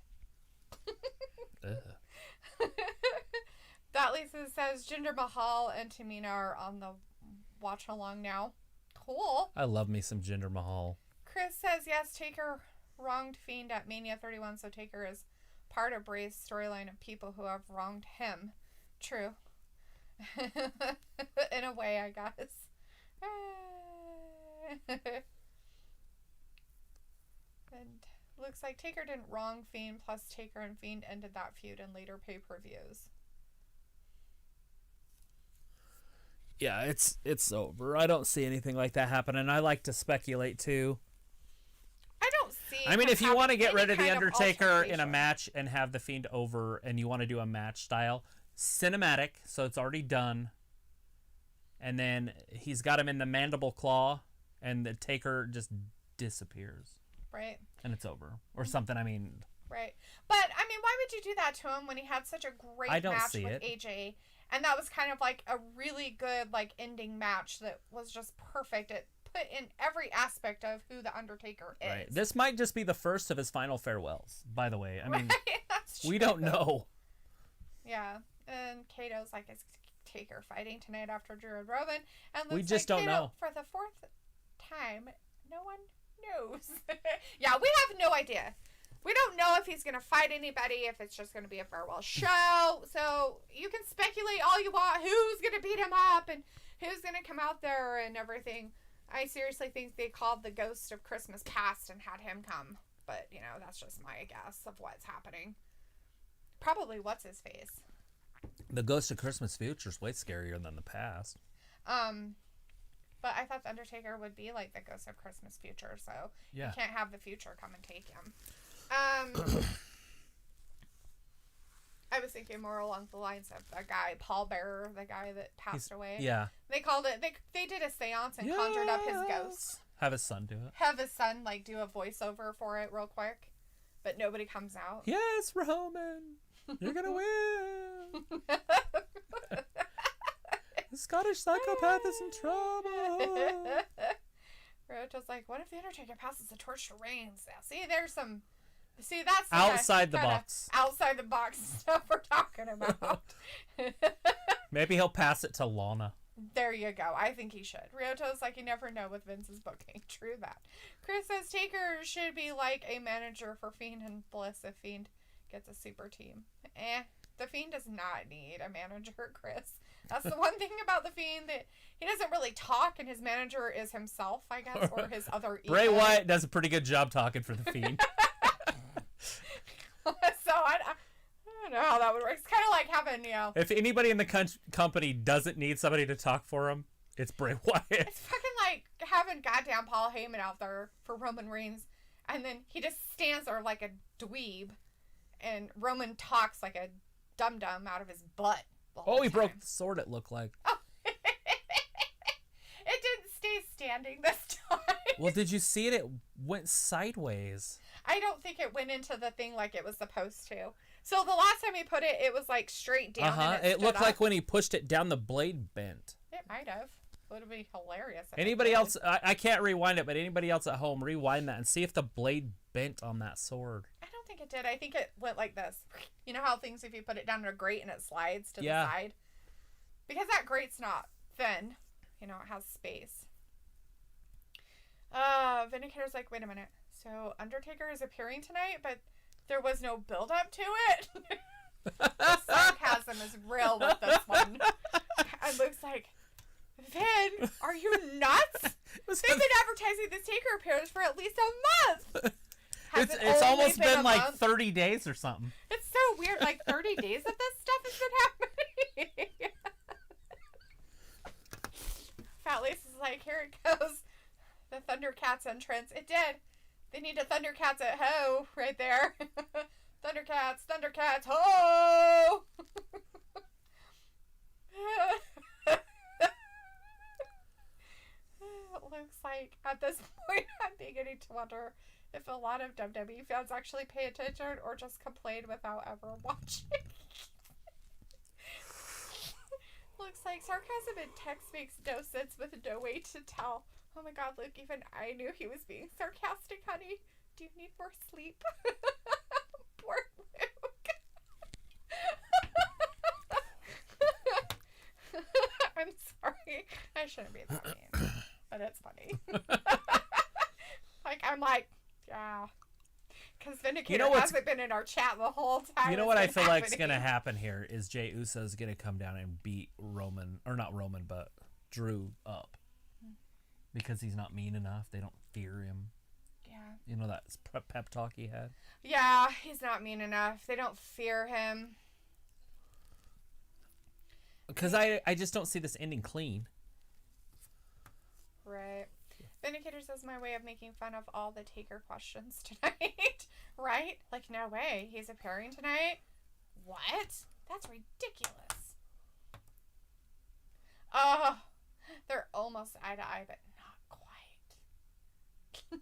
That Lisa says Jinder Mahal and Tamina are on the watch along now. Cool. I love me some Jinder Mahal. Chris says yes, Taker wronged Fiend at Mania 31, so Taker is part of Bray's storyline of people who have wronged him. True. In a way, I guess. And looks like Taker didn't wrong Fiend, plus Taker and Fiend ended that feud in later pay-per-views. Yeah, it's over. I don't see anything like that happening. I like to speculate too. I don't see. I mean, if you want to get rid of the Undertaker in a altercation. match and have the Fiend over, and you want to do a match style cinematic, so it's already done, and then he's got him in the mandible claw, and the Taker just disappears, Right. and it's over or something. I mean, Right. But I mean, why would you do that to him when he had such a great I don't match see with it. AJ? And that was kind of like a really good like ending match that was just perfect. It put in every aspect of who the Undertaker is. right. This might just be the first of his final farewells. By the way, I mean, Right? That's we true. don't know. Yeah. And Kato's like, is Taker fighting tonight after Drew and Roman? And We Luke's just like, don't Kato, know. For the fourth time, no one knows. Yeah, we have no idea. We don't know if he's going to fight anybody, if it's just going to be a farewell show. So you can speculate all you want who's going to beat him up and who's going to come out there and everything. I seriously think they called the ghost of Christmas past and had him come. But, you know, that's just my guess of what's happening. Probably what's his face. The Ghost of Christmas Future is way scarier than the past. But I thought the Undertaker would be like the ghost of Christmas future, so Yeah. you can't have the future come and take him. I was thinking more along the lines of a guy, Paul Bearer, the guy that passed away. Yeah. They called it, they did a seance and conjured up his ghost. Have his son do it. Have his son, like, do a voiceover for it real quick. But nobody comes out. Yes, Roman. You're going to win. The Scottish psychopath is in trouble. Roto's like, what if the Undertaker passes the torch to Reigns? Now, see, that's the Outside the kinda box. Outside the box stuff we're talking about. Maybe he'll pass it to Lana. There you go. I think he should. Ryoto's like, you never know with Vince's booking. True that. Chris says Taker should be like a manager for Fiend and Bliss if Fiend gets a super team. The Fiend does not need a manager, Chris. That's the one thing about the Fiend, that he doesn't really talk, and his manager is himself, I guess, or his other ego. Bray Wyatt does a pretty good job talking for the Fiend. So I don't know how that would work. It's kind of like having, If anybody in the company doesn't need somebody to talk for him, it's Bray Wyatt. it's fucking like having goddamn Paul Heyman out there for Roman Reigns, and then he just stands there like a dweeb, and Roman talks like a dum-dum out of his butt. Oh, he broke the sword, it looked like. Oh. It didn't stay standing this time. Well, did you see it? It went sideways. I don't think it went into the thing like it was supposed to. So the last time he put it, it was like straight down. And It stood looked up. like when he pushed it down, the blade bent. It might have. Would have been hilarious. if it Anybody did. else? I can't rewind it, but anybody else at home, rewind that and see if the blade bent on that sword. I don't think it did. I think it went like this. You know how things, if you put it down in a grate and it slides to the side? Because that grate's not thin. It has space. Vindicator's like, wait a minute. So Undertaker is appearing tonight, but there was no build up to it? The sarcasm is real with this one. It looks like, Vin, are you nuts? They've been advertising this Taker appearance for at least a month. Has it It's only almost been a like month? 30 days or something. It's so weird. Like 30 days of this stuff has been happening. Fat Lace is like, here it goes. The Thundercats entrance. It did. They need a Thundercats at ho right there. Thundercats, ho! It looks like at this point I'm beginning to wonder if a lot of WWE fans actually pay attention or just complain without ever watching. Looks like sarcasm in text makes no sense with no way to tell. Oh my god, Luke, even I knew he was being sarcastic, honey. Do you need more sleep? Poor Luke. I'm sorry. I shouldn't be that mean. But it's funny. I'm like, yeah. Because Vindicator hasn't been in our chat the whole time. You know what I feel like is going to happen here is Jey Uso's going to come down and beat Roman, or not Roman, but Drew up. Because he's not mean enough. They don't fear him. Yeah. You know that pep talk he had? Yeah, he's not mean enough. They don't fear him. Because I just don't see this ending clean. Right. Vindicator says my way of making fun of all the Taker questions tonight. Right? Like, no way. He's appearing tonight? What? That's ridiculous. Oh, they're almost eye to eye, but not quite.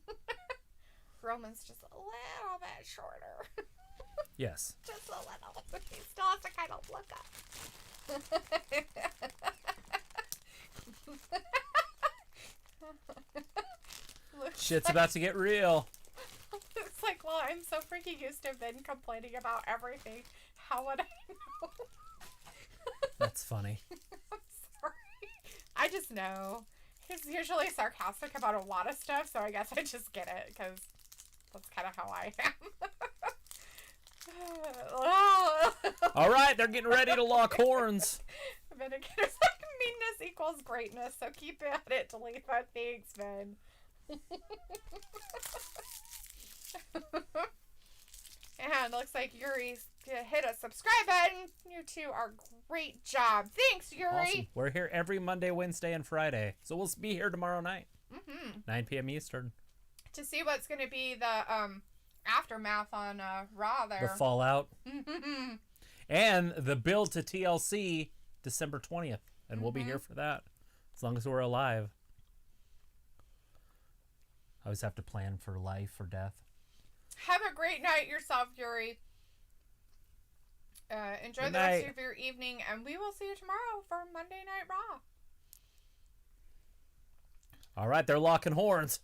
Roman's just a little bit shorter. Yes. Just a little. He still has to kind of look up. Shit's about to get real. It's like, well, I'm so freaking used to Ben complaining about everything. How would I know? That's funny. I'm sorry. I just know. He's usually sarcastic about a lot of stuff, so I guess I just get it, because that's kind of how I am. All right, they're getting ready to lock horns. Vindicator's like, meanness equals greatness, so keep at it, Dalethea. Thanks, Ben. And looks like Yuri's hit a subscribe button. You two are great job. Thanks, Yuri. Awesome. We're here every Monday, Wednesday, and Friday. So we'll be here tomorrow night. 9 p.m. Eastern. To see what's going to be the aftermath on Raw there. The fallout. And the build to TLC December 20th. And we'll be here for that. As long as we're alive. I always have to plan for life or death. Have a great night yourself, Yuri. Enjoy Good the night. rest of your evening, and we will see you tomorrow for Monday Night Raw. All right, they're locking horns.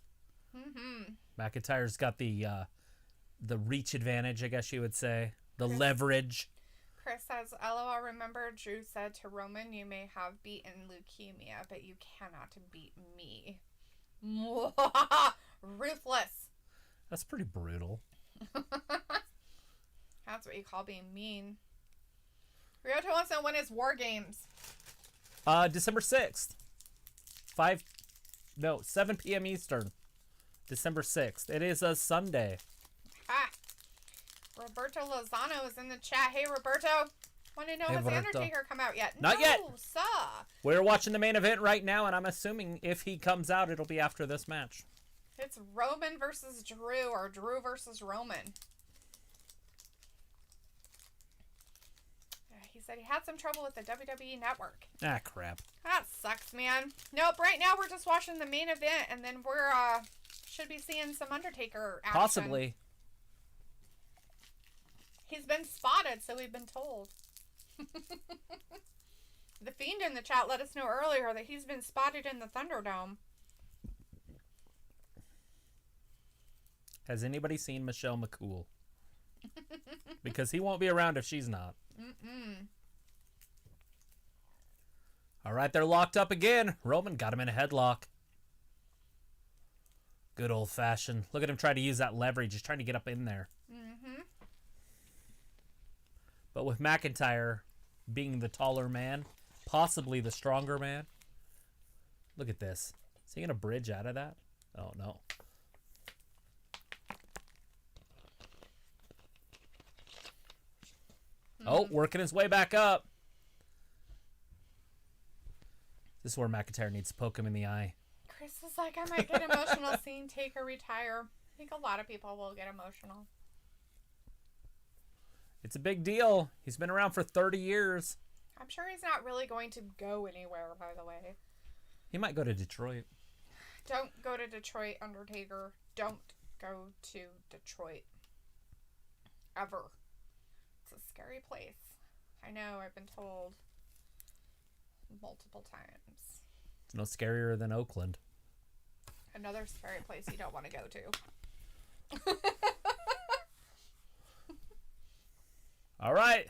McIntyre's got the reach advantage, I guess you would say. The leverage. Chris says, LOL, remember Drew said to Roman, you may have beaten leukemia, but you cannot beat me. Ruthless. That's pretty brutal. That's what you call being mean. Ryota wants to know when is War Games. December 6th. 7 p.m. Eastern. December 6th. It is a Sunday. Ah. Roberto Lozano is in the chat. Hey, Roberto. Want to know, has The Undertaker come out yet? Not yet. No, sir. We're watching the main event right now, and I'm assuming if he comes out, it'll be after this match. It's Roman versus Drew, or Drew versus Roman. He said he had some trouble with the WWE Network. Ah, crap. That sucks, man. Nope, right now we're just watching the main event, and then we're, should be seeing some Undertaker action. Possibly. He's been spotted, so we've been told. The Fiend in the chat let us know earlier that he's been spotted in the Thunderdome. Has anybody seen Michelle McCool? Because he won't be around if she's not. All right, they're locked up again. Roman got him in a headlock. Good old fashioned. Look at him try to use that leverage. He's trying to get up in there. But with McIntyre being the taller man, possibly the stronger man. Look at this. Is he going to bridge out of that? Oh, no. Oh, working his way back up. This is where McIntyre needs to poke him in the eye. Chris is like, I might get emotional seeing Taker retire. I think a lot of people will get emotional. It's a big deal. He's been around for 30 years. I'm sure he's not really going to go anywhere, by the way. He might go to Detroit. Don't go to Detroit, Undertaker. Don't go to Detroit. Ever. It's a scary place. I know, I've been told multiple times. It's no scarier than Oakland. Another scary place you don't want to go to. All right.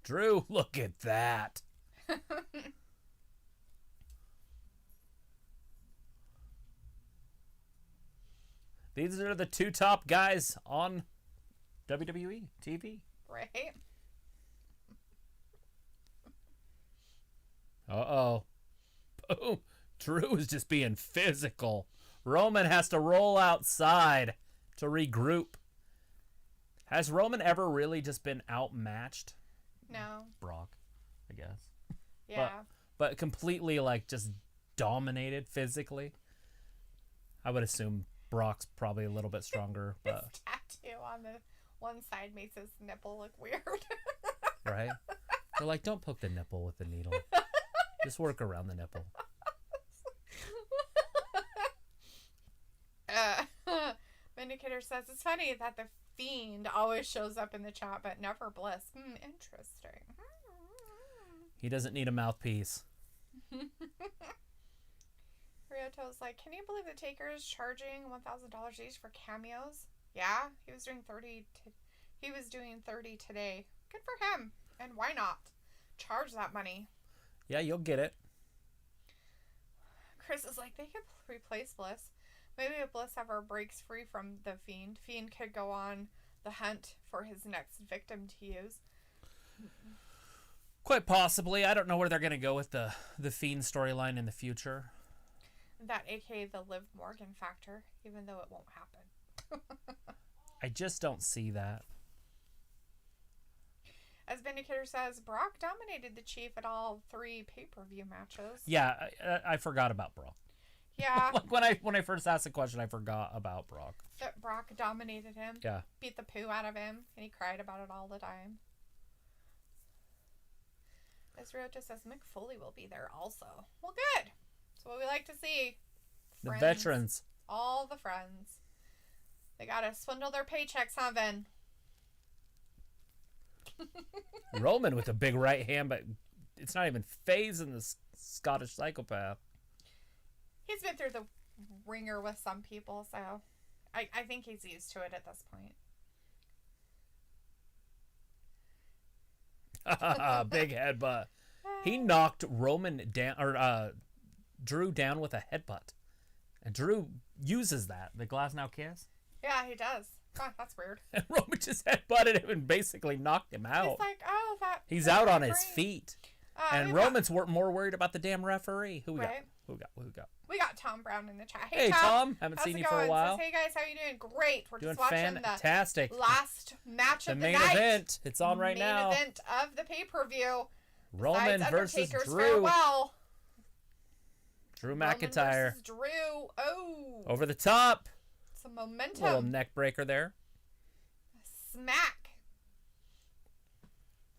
Drew, look at that. These are the two top guys on WWE TV. Right? Uh-oh. Boom. Drew is just being physical. Roman has to roll outside to regroup. Has Roman ever really just been outmatched? No. Brock, I guess. Yeah. But completely, like, just dominated physically. I would assume Brock's probably a little bit stronger, but His tattoo on the one side makes his nipple look weird. right? They're like, don't poke the nipple with the needle. Just work around the nipple. Vindicator says it's funny that the Fiend always shows up in the chat, but never Bliss. Interesting. He doesn't need a mouthpiece. Ryoto's like, can you believe the Taker is charging $1,000 each for cameos? Yeah, he was doing 30 today. Good for him. And why not? Charge that money. Yeah, you'll get it. Chris is like, they could replace Bliss. Maybe if Bliss ever breaks free from the Fiend, Fiend could go on the hunt for his next victim to use. Quite possibly. I don't know where they're going to go with the Fiend storyline in the future. That aka the Liv Morgan factor, even though it won't happen. I just don't see that. As Vindicator says, Brock dominated the Chief at all 3 pay-per-view matches. Yeah, I forgot about Brock. Yeah. Like when I first asked the question, I forgot about Brock. That Brock dominated him. Yeah. Beat the poo out of him, and he cried about it all the time. As Ryota says, Mick Foley will be there also. Well, good. That's what we like to see. The Friends. veterans. All the friends. They gotta swindle their paychecks, huh, Vin? Roman with a big right hand, but it's not even phasing the Scottish psychopath. He's been through the ringer with some people, so I think he's used to it at this point. Big headbutt. He knocked Roman down, or Drew down with a headbutt. And Drew uses that, the glass now kiss. Yeah, he does. Oh, that's weird. And Roman just headbutted him and basically knocked him out. He's like, oh, He's that out on his referee. feet. We've And got- Roman's more worried about the damn referee. Who we Right. got? Who we got? We got Tom Brown in the chat. Hey, Tom. Haven't how's seen it you for a going? while. Says, hey guys, how you doing? Great. We're Doing just watching fantastic. the last match The of the main night. event. It's on right main now. event of the pay-per-view. Roman Besides versus Undertaker's Drew. Farewell. Drew Roman McIntyre. versus Drew. Oh. Over the top. Some momentum. Little neck breaker there. Smack.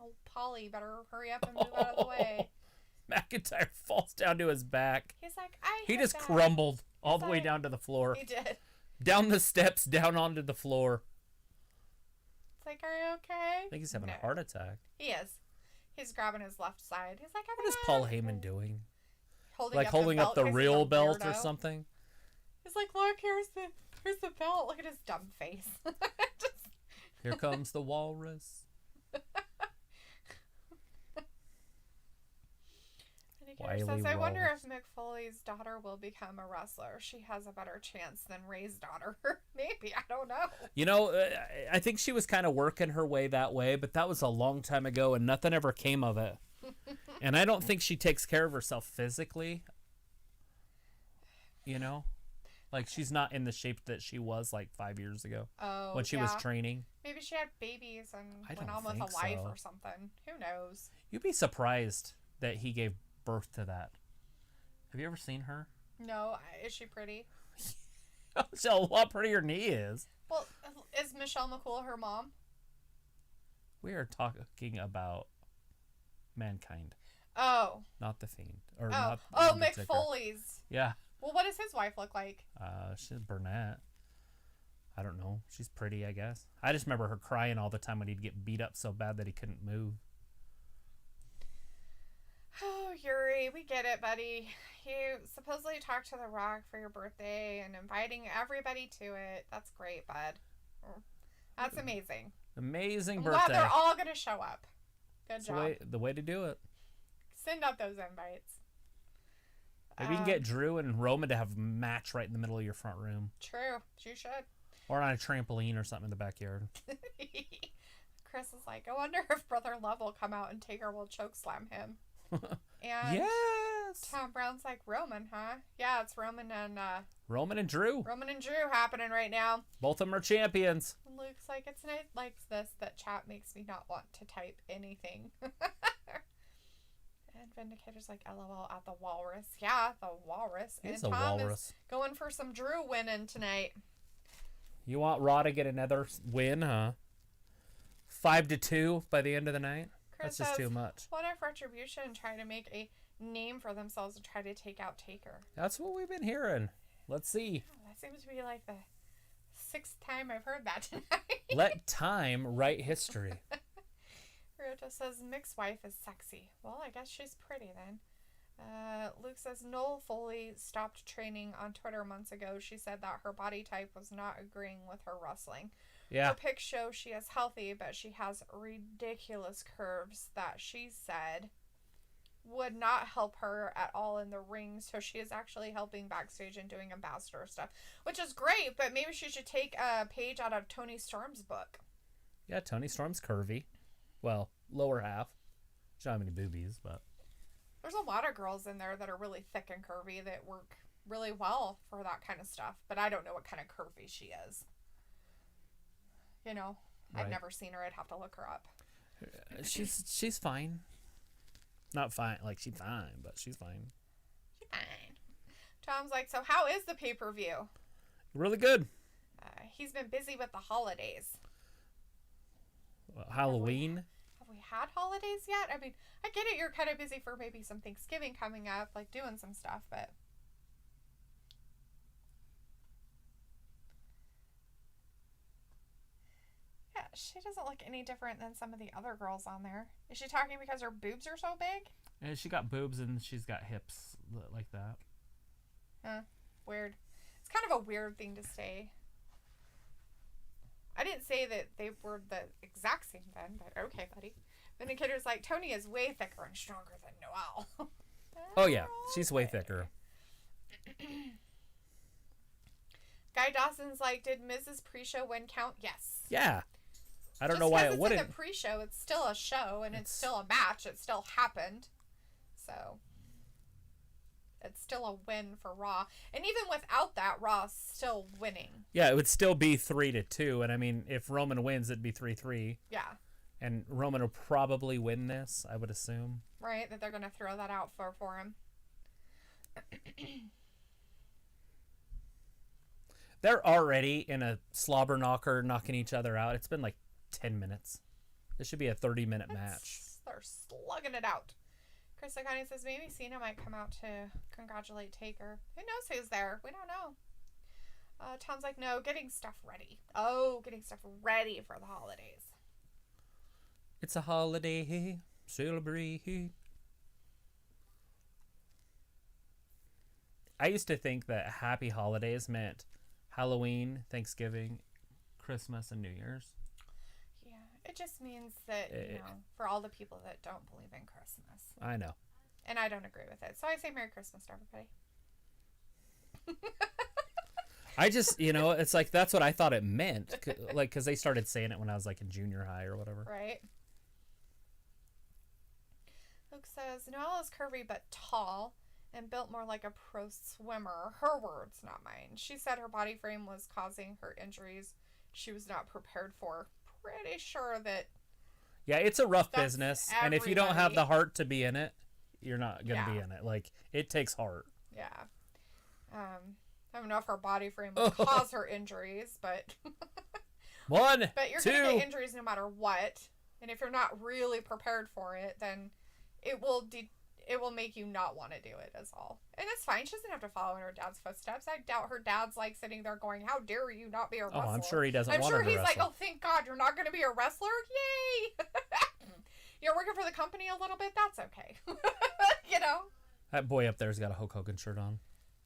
Oh, Polly, better hurry up and move out of the way. McIntyre falls down to his back. He's like, He hit just that. crumbled all He's the way like- down to the floor. He did. Down the steps, down onto the floor. It's like, are you okay? I think he's having No. a heart attack. He is. He's grabbing his left side. He's like, What is Paul Heyman doing? Holding Holding up the belt 'cause he's real a belt or weirdo. something? He's like, look, here's the belt. Look at his dumb face. Just, Here comes the walrus. and he Wily says, I wonder walrus. if Mick Foley's daughter will become a wrestler. She has a better chance than Ray's daughter. Maybe. I don't know. You know, I think she was kind of working her way that way, but that was a long time ago and nothing ever came of it. And I don't think she takes care of herself physically. You know? Like, she's not in the shape that she was like 5 years ago Oh, when she was training. Maybe she had babies and I went don't on with a think wife so. or something. Who knows? You'd be surprised that he gave birth to that. Have you ever seen her? No. Is she pretty? She's a lot prettier than he is. Well, is Michelle McCool her mom? We are talking about Mankind, Oh. not the Fiend. Or Oh. not Oh, the Mick Ticker. Foley's. Yeah. Well, what does his wife look like? She's brunette. I don't know. She's pretty, I guess. I just remember her crying all the time when he'd get beat up so bad that he couldn't move. Oh, Yuri, we get it, buddy. You supposedly talked to The Rock for your birthday and inviting everybody to it. That's great, bud. That's amazing. Amazing I'm birthday. glad they're all going to show up. Good It's job. the way to do it. Send out those invites. Maybe you can get Drew and Roman to have a match right in the middle of your front room. True. You should. Or on a trampoline or something in the backyard. Chris is like, I wonder if Brother Love will come out and Taker will chokeslam him. And Yes! Tom Brown's like, Roman, huh? Yeah, it's Roman and Drew. Roman and Drew happening right now. Both of them are champions. Luke's like, it's night like this that chat makes me not want to type anything. And Vindicator's like, LOL at the Walrus. Yeah, the Walrus. He's and a Tom walrus. is going for some Drew winning tonight. You want Raw to get another win, huh? 5-2 by the end of the night? Chris That's just says, too much. what if Retribution try to make a name for themselves and try to take out Taker? That's what we've been hearing. Let's see. Oh, that seems to be like the 6th time I've heard that tonight. Let time write history. Ryota says Mick's wife is sexy. Well, I guess she's pretty then. Luke says Noel Foley stopped training on Twitter months ago. She said that her body type was not agreeing with her wrestling. Yeah. Her pics show she is healthy, but she has ridiculous curves that she said would not help her at all in the ring. So she is actually helping backstage and doing ambassador stuff, which is great, but maybe she should take a page out of Tony Storm's book. Yeah, Tony Storm's curvy. Well, lower half. She don't have any boobies, but... There's a lot of girls in there that are really thick and curvy that work really well for that kind of stuff, but I don't know what kind of curvy she is. You know, Right. I've never seen her. I'd have to look her up. She's fine. Not fine, like she's fine, but she's fine. She's fine. Tom's like, so how is the pay-per-view? Really good. He's been busy with the holidays. Halloween. Have we had holidays yet? I mean, I get it. You're kind of busy for maybe some Thanksgiving coming up, like doing some stuff, but... Yeah, she doesn't look any different than some of the other girls on there. Is she talking because her boobs are so big? And she got boobs and she's got hips like that. Huh. Weird. It's kind of a weird thing to say. I didn't say that they were the exact same then, but okay, buddy. Vindicator's like, Tony is way thicker and stronger than Noelle. Oh yeah, she's way thicker. Guy Dawson's like, did Mrs. Pre-Show win count? Yes. Yeah. I don't Just know why 'cause it it's wouldn't. in the pre-show, it's still a show, and it's still a match. It still happened. So, it's still a win for Raw. And even without that, Raw's still winning. Yeah, it would still be 3-2, and I mean, if Roman wins, it'd be 3-3. Yeah. And Roman will probably win this, I would assume. Right? That they're going to throw that out for him. They're already in a slobber knocker knocking each other out. It's been like 10 minutes. This should be a 30-minute match. They're slugging it out. Chris Lacani says maybe Cena might come out to congratulate Taker. Who knows who's there? We don't know. Tom's like, no, getting stuff ready. Oh, getting stuff ready for the holidays. It's a holiday. Celebrate. I used to think that happy holidays meant Halloween, Thanksgiving, Christmas, and New Year's. Yeah, it just means that, you know, for all the people that don't believe in Christmas. I know. And I don't agree with it. So I say Merry Christmas to everybody. I just, you know, it's like that's what I thought it meant. Like, because they started saying it when I was like in junior high or whatever. Right. Luke says, Noelle is curvy but tall and built more like a pro swimmer. Her words, not mine. She said her body frame was causing her injuries she was not prepared for. Pretty sure that... Yeah, it's a rough That's business. And if you don't have everybody. the heart to be in it, you're not going to be Yeah. in it. Like, it takes heart. Yeah. I don't know if her body frame would cause her injuries, but... One, But you're two. going to get injuries no matter what. And if you're not really prepared for it, then it will make you not want to do it as all. And it's fine. She doesn't have to follow in her dad's footsteps. I doubt her dad's like sitting there going, how dare you not be a wrestler? Oh, I'm sure he doesn't I'm want sure her to he's like, wrestle. oh, thank God you're not going to be a wrestler. Yay! You're working for the company a little bit? That's okay. You know? That boy up there's got a Hulk Hogan shirt on.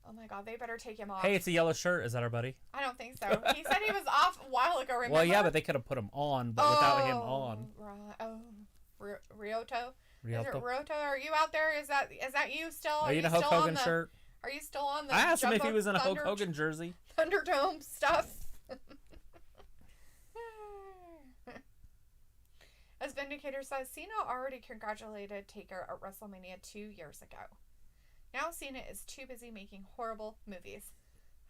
Oh my God, they better take him off. Hey, it's a yellow shirt. Is that our buddy? I don't think so. He said he was off a while ago, remember? Well, yeah, but they could have put him on, but without him on. Right. Oh, Ryoto? Is it Ryoto. Ryoto? Are you out there? Is that you still? Are you in a Hulk Hogan shirt? Are you still on the... I asked him if Jumbo he was in a Hulk Thunder- Hogan jersey. Thunderdome stuff. As Vindicator says, Cena already congratulated Taker at WrestleMania 2 years ago. Now Cena is too busy making horrible movies.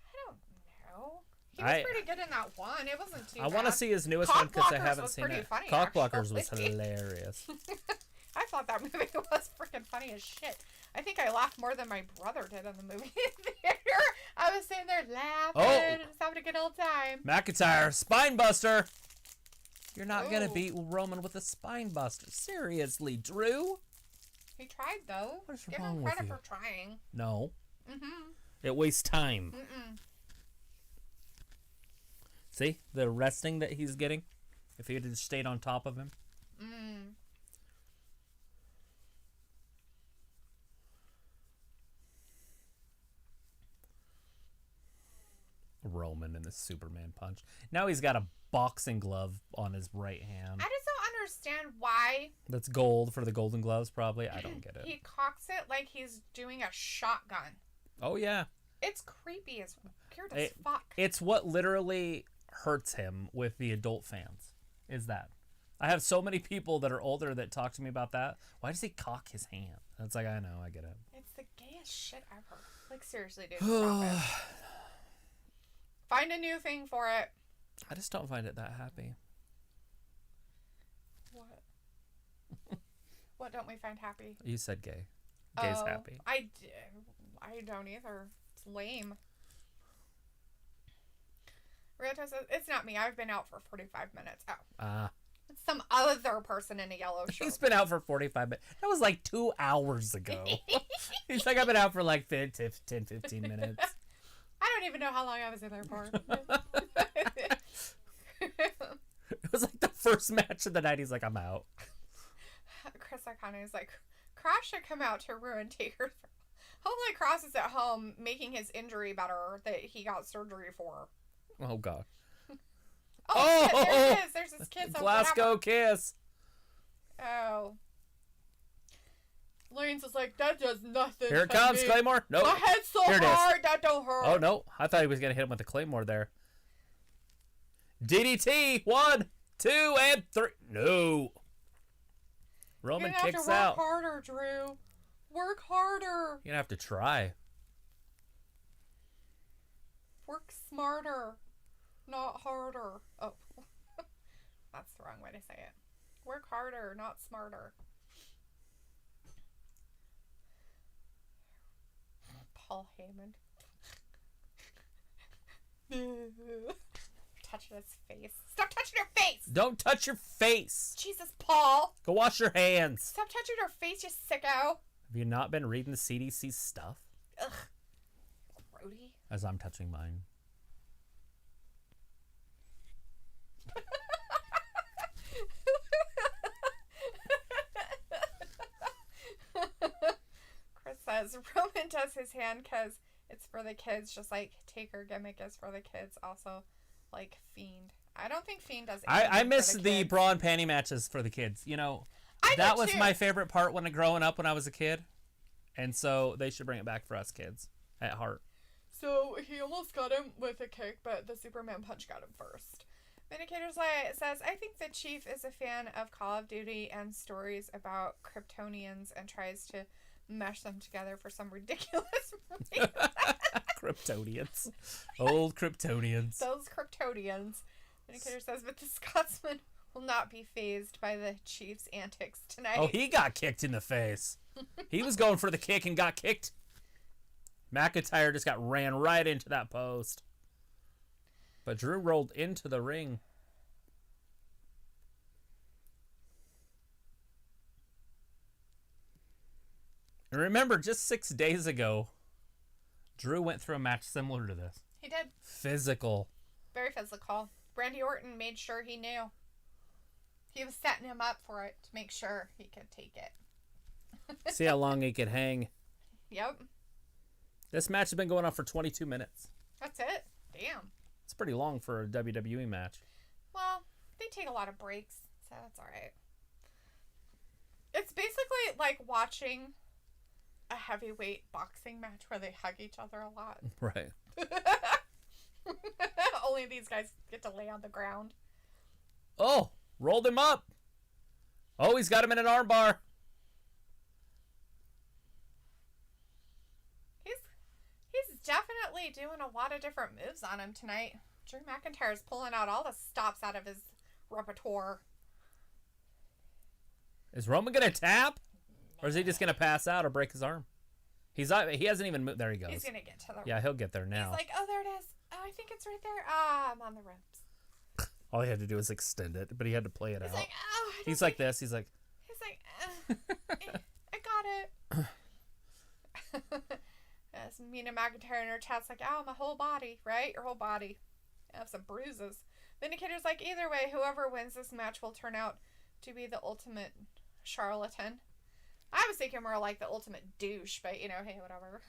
I don't know. He was pretty good in that one. It wasn't too I bad. want to see his newest Cock one because I Blockers haven't was seen pretty it. funny, Cock Blockers was actually. hilarious. I thought that movie was freaking funny as shit. I think I laughed more than my brother did in the movie theater. I was sitting there laughing and just having a good old time. McIntyre, spine buster. You're not going to Ooh. beat Roman with a spine buster. Seriously, Drew? He tried, though. What is Give wrong him with credit you? for trying. No. Mm-hmm. It wastes time. Mm-mm. See? The resting that he's getting? If he had just stayed on top of him. Mm. Roman in the Superman punch. Now he's got a boxing glove on his right hand. I just don't understand why That's gold for the Golden Gloves, probably. I don't get it. he cocks it like he's doing a shotgun. Oh, yeah. It's creepy as weird as fuck. It's what literally hurts him with the adult fans, is that. I have so many people that are older that talk to me about that. Why does he cock his hand? And it's like, I know, I get it. It's the gayest shit ever. Like, seriously, dude, stop it. Find a new thing for it. I just don't find it that happy. What? What don't we find happy? You said gay. Gay's happy. I don't either. It's lame. Rita says, it's not me. I've been out for 45 minutes. Oh. It's some other person in a yellow shirt. He's been out for 45 minutes. That was like 2 hours ago. He's like, I've been out for like 10, 15 minutes. I don't even know how long I was in there for. It was like the first match of the night. He's like, I'm out. Chris Icona is like, Cross should come out to ruin Taker's. Hopefully Cross is at home making his injury better that he got surgery for. Oh, God. Oh, shit, there it is. There's his kids. Glasgow kiss. Oh. Lane's is like, that does nothing. Here it to comes, me. Claymore. Nope. My head's so Here it is. hard, that don't hurt. Oh, no. I thought he was going to hit him with the Claymore there. DDT. 1, 2, and 3. No. Roman You're gonna kicks have to work out. harder, Drew. Work harder. You're going to have to try. Work smarter. Not harder. Oh. That's the wrong way to say it. Work harder, not smarter. Paul Heyman. Touching his face. Stop touching your face! Don't touch your face. Jesus, Paul! Go wash your hands. Stop touching your face, you sicko! Have you not been reading the CDC stuff? Ugh. Grody. As I'm touching mine. Chris says Roman does his hand because it's for the kids, just like Taker gimmick is for the kids. Also, like Fiend. I don't think Fiend does. I miss for the kids. bra and panty matches for the kids. You know, I that do was too. my favorite part when growing up when I was a kid. And so they should bring it back for us kids at heart. So he almost got him with a kick, but the Superman punch got him first. Vindicator's Light says, I think the Chief is a fan of Call of Duty and stories about Kryptonians and tries to mesh them together for some ridiculous reason. Kryptonians. Old Kryptonians. Those Kryptonians. Vindicator says, but the Scotsman will not be fazed by the Chief's antics tonight. Oh, he got kicked in the face. He was going for the kick and got kicked. McIntyre just ran right into that post. But Drew rolled into the ring. And remember, just 6 days ago, Drew went through a match similar to this. He did. Physical. Very physical. Randy Orton made sure he knew. He was setting him up for it to make sure he could take it. See how long he could hang. Yep. This match has been going on for 22 minutes. That's it. Damn. It's pretty long for a WWE match. Well, they take a lot of breaks, so that's alright. It's basically like watching a heavyweight boxing match where they hug each other a lot. Right. Only these guys get to lay on the ground. Oh, rolled him up. Oh, he's got him in an armbar. He's definitely doing a lot of different moves on him tonight. Drew McIntyre's pulling out all the stops out of his repertoire. Is Roman gonna tap, or is he just gonna pass out or break his arm? He hasn't even moved. There he goes. He's gonna get to the. Yeah, he'll get there now. He's like, oh, there it is. Oh, I think it's right there. Ah, I'm on the ropes. All he had to do was extend it, but he had to play it He's out. like, oh. He's like this. He's like. He's like, I got it. As Mina McIntyre in her chat's like, ow, my whole body, right? Your whole body. I have some bruises. Vindicator's like, either way, whoever wins this match will turn out to be the ultimate charlatan. I was thinking more like the ultimate douche, but you know, hey, whatever.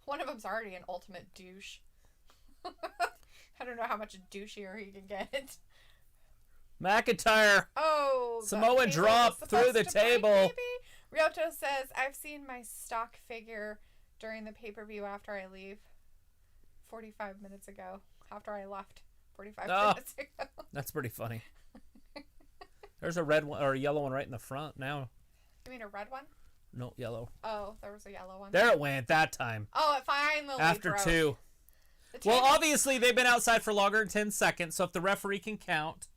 One of them's already an ultimate douche. I don't know how much douchier he can get. McIntyre. Oh, Samoa drop through the table. Ryoto says, I've seen my stock figure during the pay-per-view after I leave. 45 minutes ago. After I left. 45 minutes ago. That's pretty funny. There's a red one or a yellow one right in the front now. You mean a red one? No, yellow. Oh, there was a yellow one. There it went that time. Oh, it finally After broke. 2. Well, obviously they've been outside for longer than 10 seconds, so if the referee can count.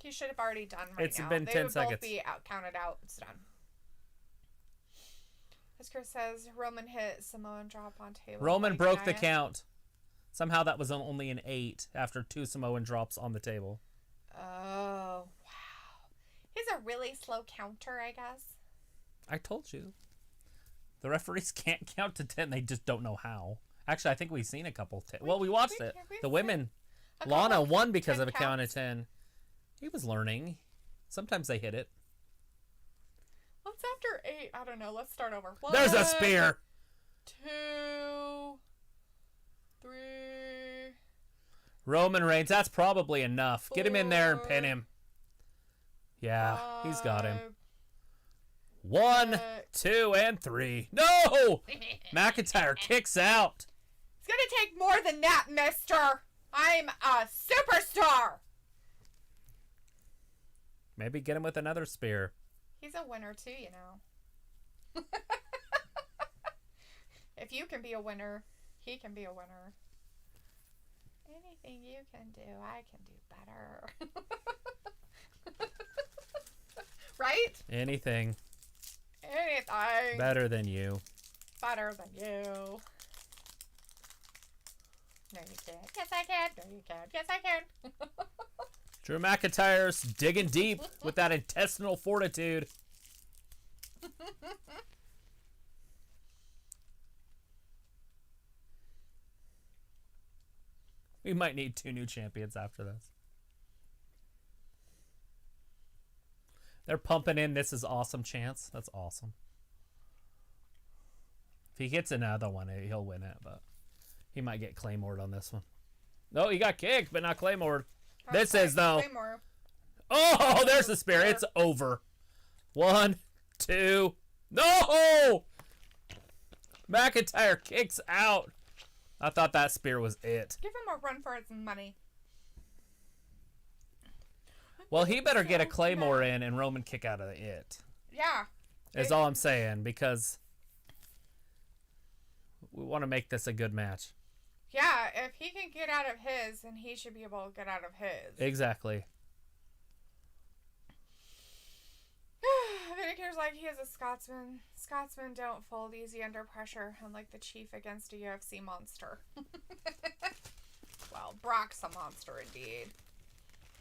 He should have already done right It's now. been they 10 would seconds. both be counted out. It's done. As Chris says, Roman hit Samoan drop on table. Roman broke the Nia. count. Somehow that was only an 8 after 2 Samoan drops on the table. Oh, wow. He's a really slow counter, I guess. I told you. The referees can't count to 10. They just don't know how. Actually, I think we've seen a couple. Well, we watched it. The women. Lana won because of a count of 10. He was learning. Sometimes they hit it. What's after 8? I don't know. Let's start over. There's a spear. 2, 3. Roman Reigns. That's probably enough. Get him in there and pin him. Yeah, he's got him. 1, 2, and 3. No! McIntyre kicks out. It's going to take more than that, mister. I'm a superstar. Maybe get him with another spear. He's a winner, too, you know. If you can be a winner, he can be a winner. Anything you can do, I can do better. Right? Anything. Anything. Better than you. Better than you. No, you can't. Yes, I can. No, you can't. Yes, I can. Drew McIntyre's digging deep with that intestinal fortitude. We might need 2 new champions after this. They're pumping in "This is awesome" chants. That's awesome. If he gets another one, he'll win it, but he might get Claymored on this one. No, he got kicked, but not Claymored. This is, though. Claymore. Oh, there's the spear. It's over. 1, 2. No! McIntyre kicks out. I thought that spear was it. Give him a run for his money. Well, he better get a Claymore in and Roman kick out of it. Yeah. Is all I'm saying, because we want to make this a good match. Yeah, if he can get out of his, then he should be able to get out of his. Exactly. Vindicator's like, he is a Scotsman. Scotsmen don't fold easy under pressure, unlike the Chief against a UFC monster. Well, Brock's a monster indeed.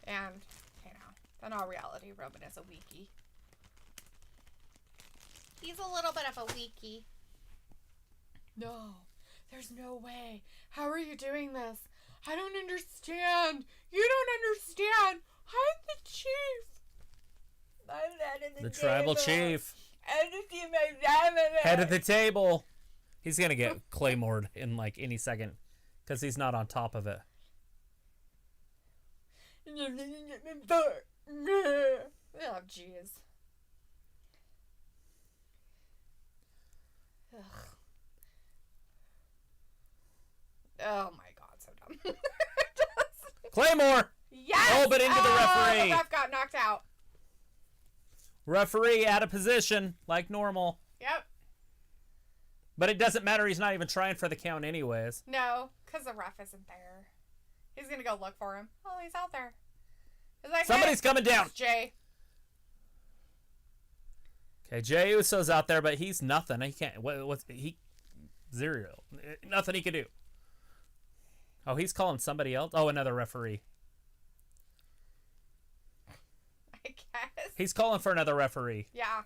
And, you know, in all reality, Roman is a weakie. He's a little bit of a weakie. No, there's no way. How are you doing this? I don't understand. You don't understand. I'm the Chief. The tribal chief. I just see my Head of the table. He's going to get Claymored in like any second because he's not on top of it. Oh, jeez. Oh my god, so dumb. Claymore! Yes! Oh, but into the referee. The ref got knocked out. Referee out of position like normal. Yep. But it doesn't matter. He's not even trying for the count anyways. No, because the ref isn't there. He's going to go look for him. Oh, he's out there. It's like, Somebody's coming down. it's Jay. Okay, Jey Uso's out there, but he's nothing. He can't. Zero. Nothing he can do. Oh, he's calling somebody else. Oh, another referee. I guess. He's calling for another referee. Yeah.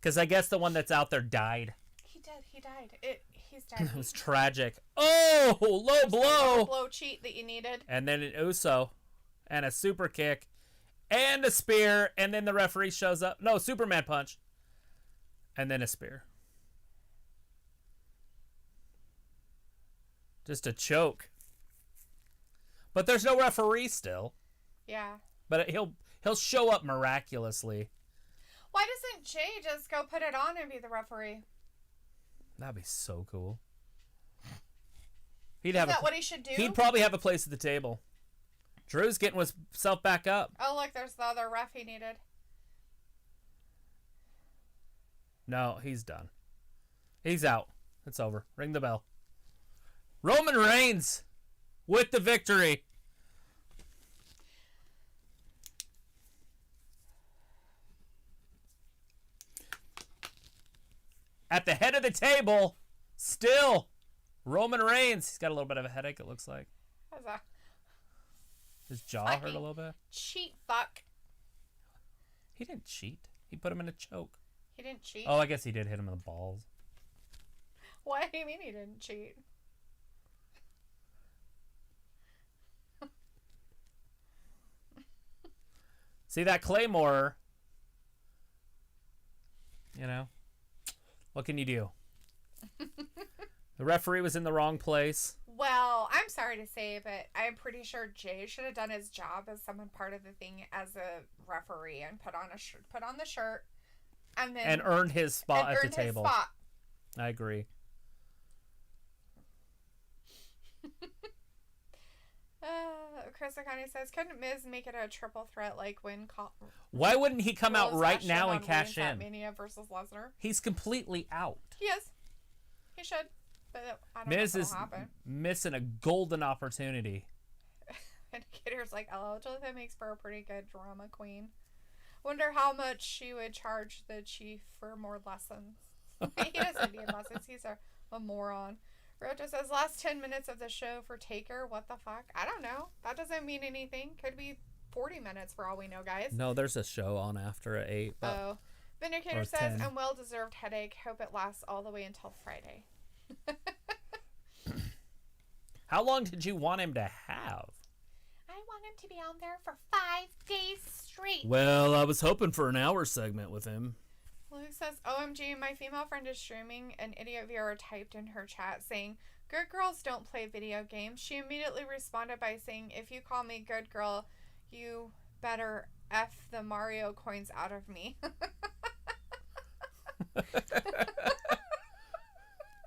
Because I guess the one that's out there died. He did. He died. He's dead. It was tragic. Oh, low blow. Blow cheat that you needed. And then an Uso. And a super kick. And a spear. And then the referee shows up. No, Superman punch. And then a spear. Just a choke. But there's no referee still. Yeah. But he'll show up miraculously. Why doesn't Jay just go put it on and be the referee? That'd be so cool. Is that what he should do? He'd probably have a place at the table. Drew's getting himself back up. Oh, look, there's the other ref he needed. No, he's done. He's out. It's over. Ring the bell. Roman Reigns with the victory. At the head of the table, still, Roman Reigns. He's got a little bit of a headache, it looks like. How's that? His jaw hurt a little bit. Cheat fuck. He didn't cheat. He put him in a choke. He didn't cheat? Oh, I guess he did hit him in the balls. What do you mean he didn't cheat? See that Claymore? You know, what can you do? The referee was in the wrong place. Well, I'm sorry to say, but I'm pretty sure Jay should have done his job as someone part of the thing as a referee and put on the shirt, and earned his spot at the table. His spot. I agree. Chris Akane says, couldn't Miz make it a triple threat like when? Why wouldn't he come out right Ashley now on and cash Reigns at in? Mania versus Lesnar. He's completely out. He is. He should. But I don't Miz know if is it'll happen. missing a golden opportunity. Indicator's like, oh, Dalethea makes for a pretty good drama queen. Wonder how much she would charge the chief for more lessons. He doesn't need lessons. He's a moron. Roto says, last 10 minutes of the show for Taker. What the fuck? I don't know. That doesn't mean anything. Could be 40 minutes for all we know, guys. No, there's a show on after at 8. Oh. Vindicator or says, 10. a well-deserved headache. Hope it lasts all the way until Friday. How long did you want him to have? I want him to be on there for 5 days straight. Well, I was hoping for an hour segment with him. Luke says, OMG, my female friend is streaming. An idiot viewer typed in her chat saying, good girls don't play video games. She immediately responded by saying, if you call me good girl, you better F the Mario coins out of me.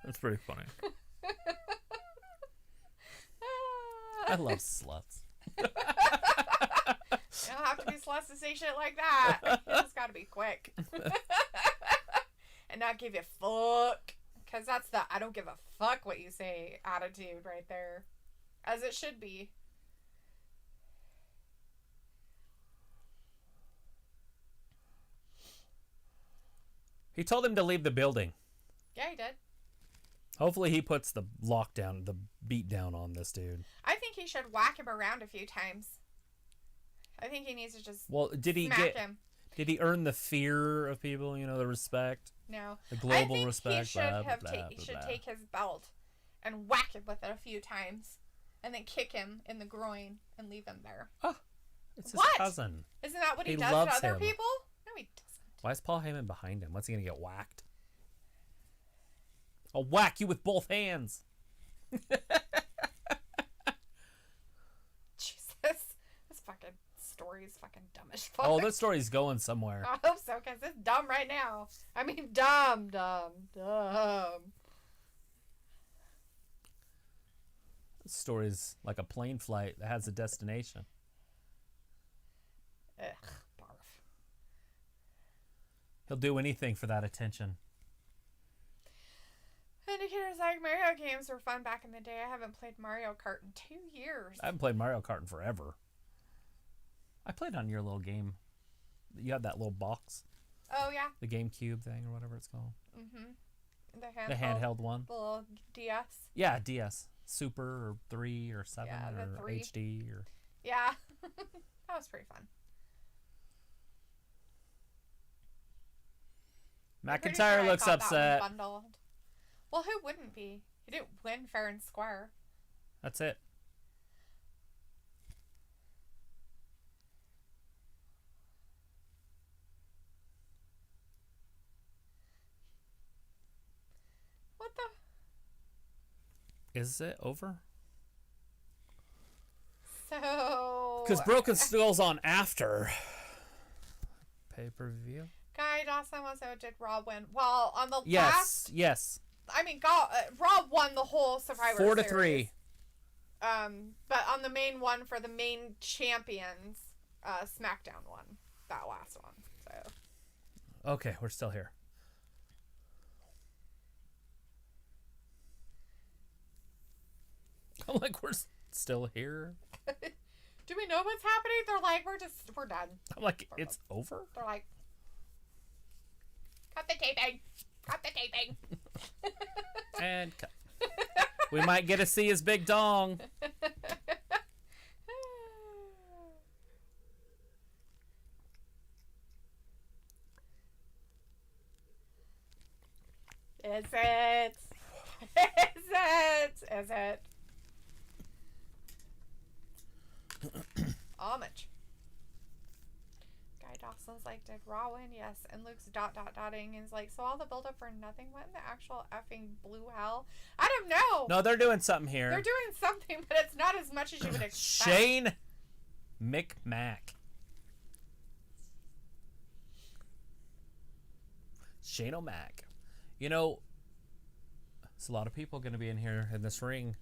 That's pretty funny. I love sluts. You don't have to be sluts to say shit like that. You just gotta be quick. And not give a fuck. Because that's the I don't give a fuck what you say attitude right there. As it should be. He told him to leave the building. Yeah, he did. Hopefully he puts the lockdown, the beat down on this dude. I think he should whack him around a few times. I think he needs to just did he smack him. Did he earn the fear of people, the respect? No. The global I think respect. he should blah, have blah, blah, he should blah. take his belt and whack him with it a few times. And then kick him in the groin and leave him there. Oh, it's his What? cousin. Isn't that what he He does to loves other him. people? No, he doesn't. Why is Paul Heyman behind him? What's he going to get whacked? I'll whack you with both hands. Jesus. This fucking story is fucking dumb as fuck. Oh, this story's going somewhere. I hope so, because it's dumb right now. I mean, dumb. This story's like a plane flight that has a destination. Ugh, barf. He'll do anything for that attention. Indicator's like, Mario games were fun back in the day. I haven't played Mario Kart in 2 years. I haven't played Mario Kart in forever. I played on your little game. You had that little box, Oh yeah. the GameCube thing or whatever it's called. Mhm. The handheld one. The little DS. Yeah, DS. Super or 3 or 7 Yeah, the or 3. HD or... Yeah. That was pretty fun. I'm pretty McIntyre sure I looks got that one upset. bundled. Well, who wouldn't be? He didn't win fair and square. That's it. What the? Is it over? So. Because Broken Skull's on after pay-per-view. Guy Dawson also did Raw win. Well, on the Yes, last. yes. I mean, Raw won the whole Survivor 4-3. Series. But on the main one for the main champions, SmackDown won that last one. So. Okay, we're still here. I'm like, we're still here. Do we know what's happening? They're like, we're done. I'm like, it's over? They're like, cut the taping. Cut the taping. And cut. We might get to see his big dong. Is it? Is it? Is it? Homage. Guy Dawson's like, did Raw win? Yes. And Luke's dotting and is like, so all the build up for nothing? What in the actual effing blue hell? I don't know. No, they're doing something here. They're doing something, but it's not as much as you would expect. Shane McMack. Shane O'Mac. You know, there's a lot of people going to be in here in this ring.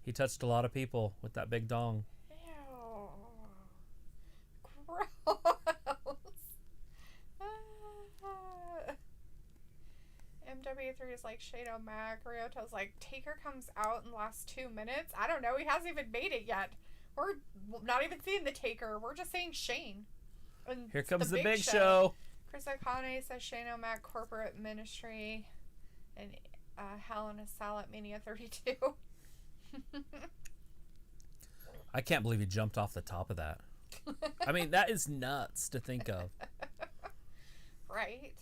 He touched a lot of people with that big dong. Ew. Gross. MW3 is like Shane O'Mac. Ryoto's like, Taker comes out in the last 2 minutes. I don't know. He hasn't even made it yet. We're not even seeing the Taker. We're just saying Shane. And Here comes the big show. Chris O'Connor says Shane O'Mac corporate ministry and Hell in a Cell at Mania 32. I can't believe he jumped off the top of that. I mean, that is nuts to think of. Right?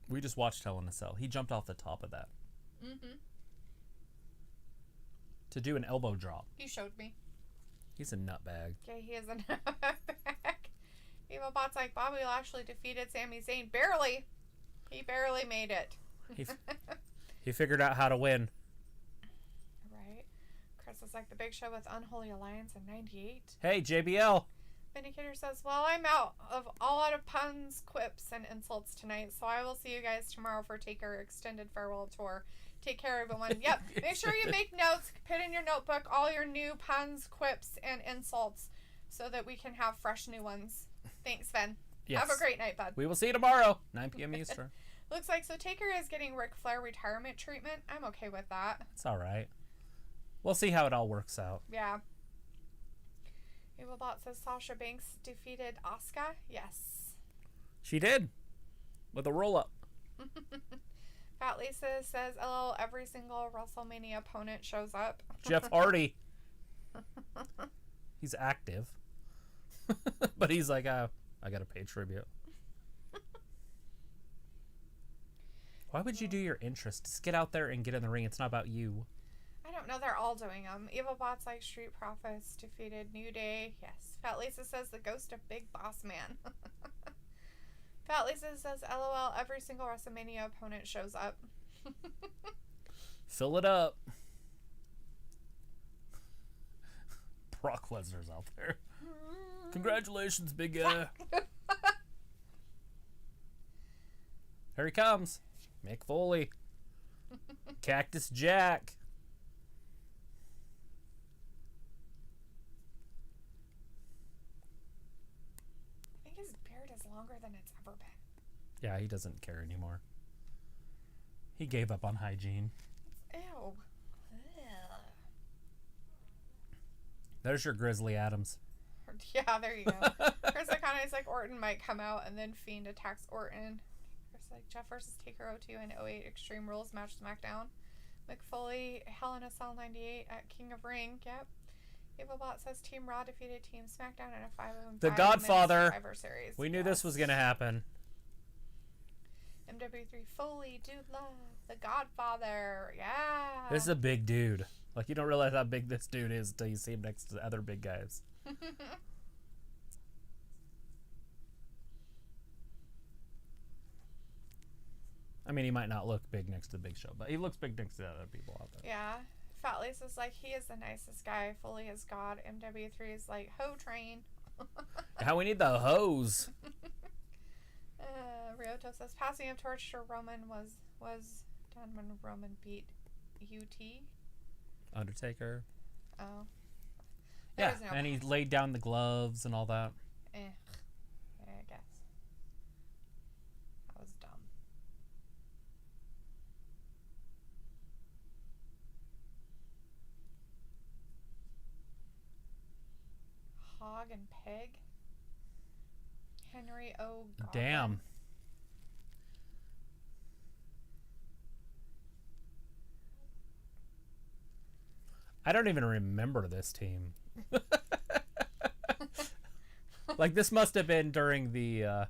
We just watched Hell in a Cell. He jumped off the top of that. Mm-hmm. To do an elbow drop. You showed me. He's a nutbag. Okay, he is a nutbag. Evil Bot's like, Bobby Lashley defeated Sami Zayn. Barely. He barely made it. He figured out how to win. Right. Chris is like, the Big Show with Unholy Alliance in 98. Hey, JBL. Vindicator says, well, I'm all out of puns, quips, and insults tonight, so I will see you guys tomorrow for Taker Extended Farewell Tour. Take care, everyone. Yep. Make sure you make notes. Put in your notebook all your new puns, quips, and insults so that we can have fresh new ones. Thanks, Ben. Yes. Have a great night, bud. We will see you tomorrow, 9 p.m. Eastern. Looks like so Taker is getting Ric Flair retirement treatment. I'm okay with that. It's all right. We'll see how it all works out. Yeah. Evilbot says Sasha Banks defeated Asuka. Yes. She did. With a roll-up. Fat Lisa says, LOL, every single WrestleMania opponent shows up. Jeff Hardy. He's active. But he's like, I got to pay tribute. Why would you do your interest? Just get out there and get in the ring. It's not about you. I don't know. They're all doing them. Evil Bots like Street Profits defeated New Day. Yes. Fat Lisa says the ghost of Big Boss Man. Fat Lisa says, LOL, every single WrestleMania opponent shows up. Fill it up. Brock Lesnar's out there. Congratulations, big guy. Here he comes. Mick Foley. Cactus Jack. I think his beard is longer than it's ever been. Yeah, he doesn't care anymore. He gave up on hygiene. Ew. There's your Grizzly Adams. Yeah, there you go. Chris O'Connor's like Orton might come out and then Fiend attacks Orton. Chris like Jeff versus Taker 02 and 08 Extreme Rules match SmackDown. Mick Foley, Hell in a Cell 98 at King of Ring. Yep. EvilBot says Team Raw defeated Team SmackDown in a 5-on-5 The Godfather. Survivor Series. We knew this was going to happen. MW3 Foley, Dude Love, The Godfather. Yeah. This is a big dude. Like, you don't realize how big this dude is until you see him next to the other big guys. I mean, he might not look big next to the Big Show, but he looks big next to the other people out there. Yeah. Fat Lisa's like, he is the nicest guy. Foley is God. MW3 is like, Ho Train. How we need the hose. Ryoto says, passing of torch to Roman was done when Roman beat UT. Undertaker. Oh. Yeah, and he laid down the gloves and all that. Yeah, I guess. That was dumb. Hog and Peg. Henry O. Goblin. Damn. I don't even remember this team. Like, this must have been during the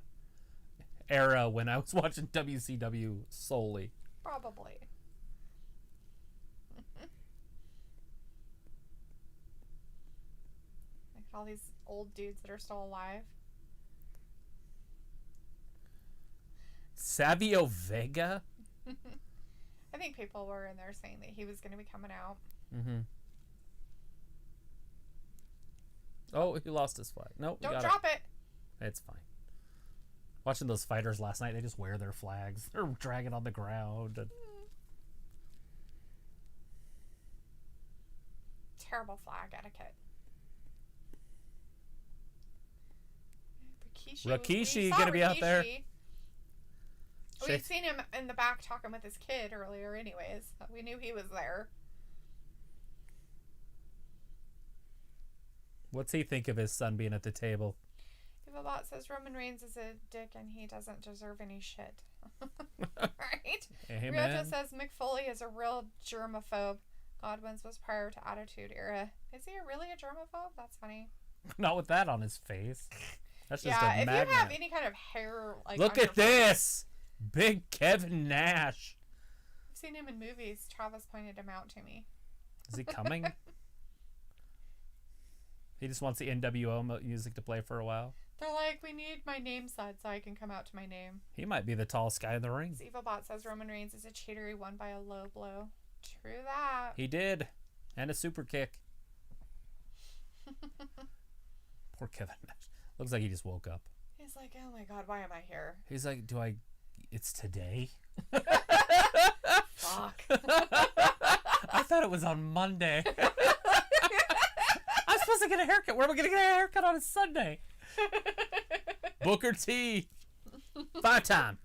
era when I was watching WCW solely. Probably. Like all these old dudes that are still alive. Savio Vega? I think people were in there saying that he was going to be coming out. Mm-hmm. Oh, he lost his flag. Nope. Don't drop it. It's fine. Watching those fighters last night, they just wear their flags. They're dragging on the ground. And... Terrible flag etiquette. Rikishi gonna be out there. We've seen him in the back talking with his kid earlier anyways. We knew he was there. What's he think of his son being at the table? EvilBot says Roman Reigns is a dick and he doesn't deserve any shit. Right? Amen. Ryoto says Mick Foley is a real germaphobe. Godwin's was prior to Attitude Era. Is he really a germaphobe? That's funny. Not with that on his face. That's just yeah, a if magnet. you have any kind of hair, like look at this, big Kevin Nash. I've seen him in movies. Travis pointed him out to me. Is he coming? He just wants the NWO music to play for a while. They're like, we need my name said so I can come out to my name. He might be the tallest guy in the ring. EvilBot says Roman Reigns is a cheater. He won by a low blow. True that. He did. And a super kick. Poor Kevin Nash. Looks like he just woke up. He's like, oh my god, why am I here? He's like, it's today? Fuck. I thought it was on Monday. I'm supposed to get a haircut. Where am I going to get a haircut on a Sunday? Booker T. 5-time.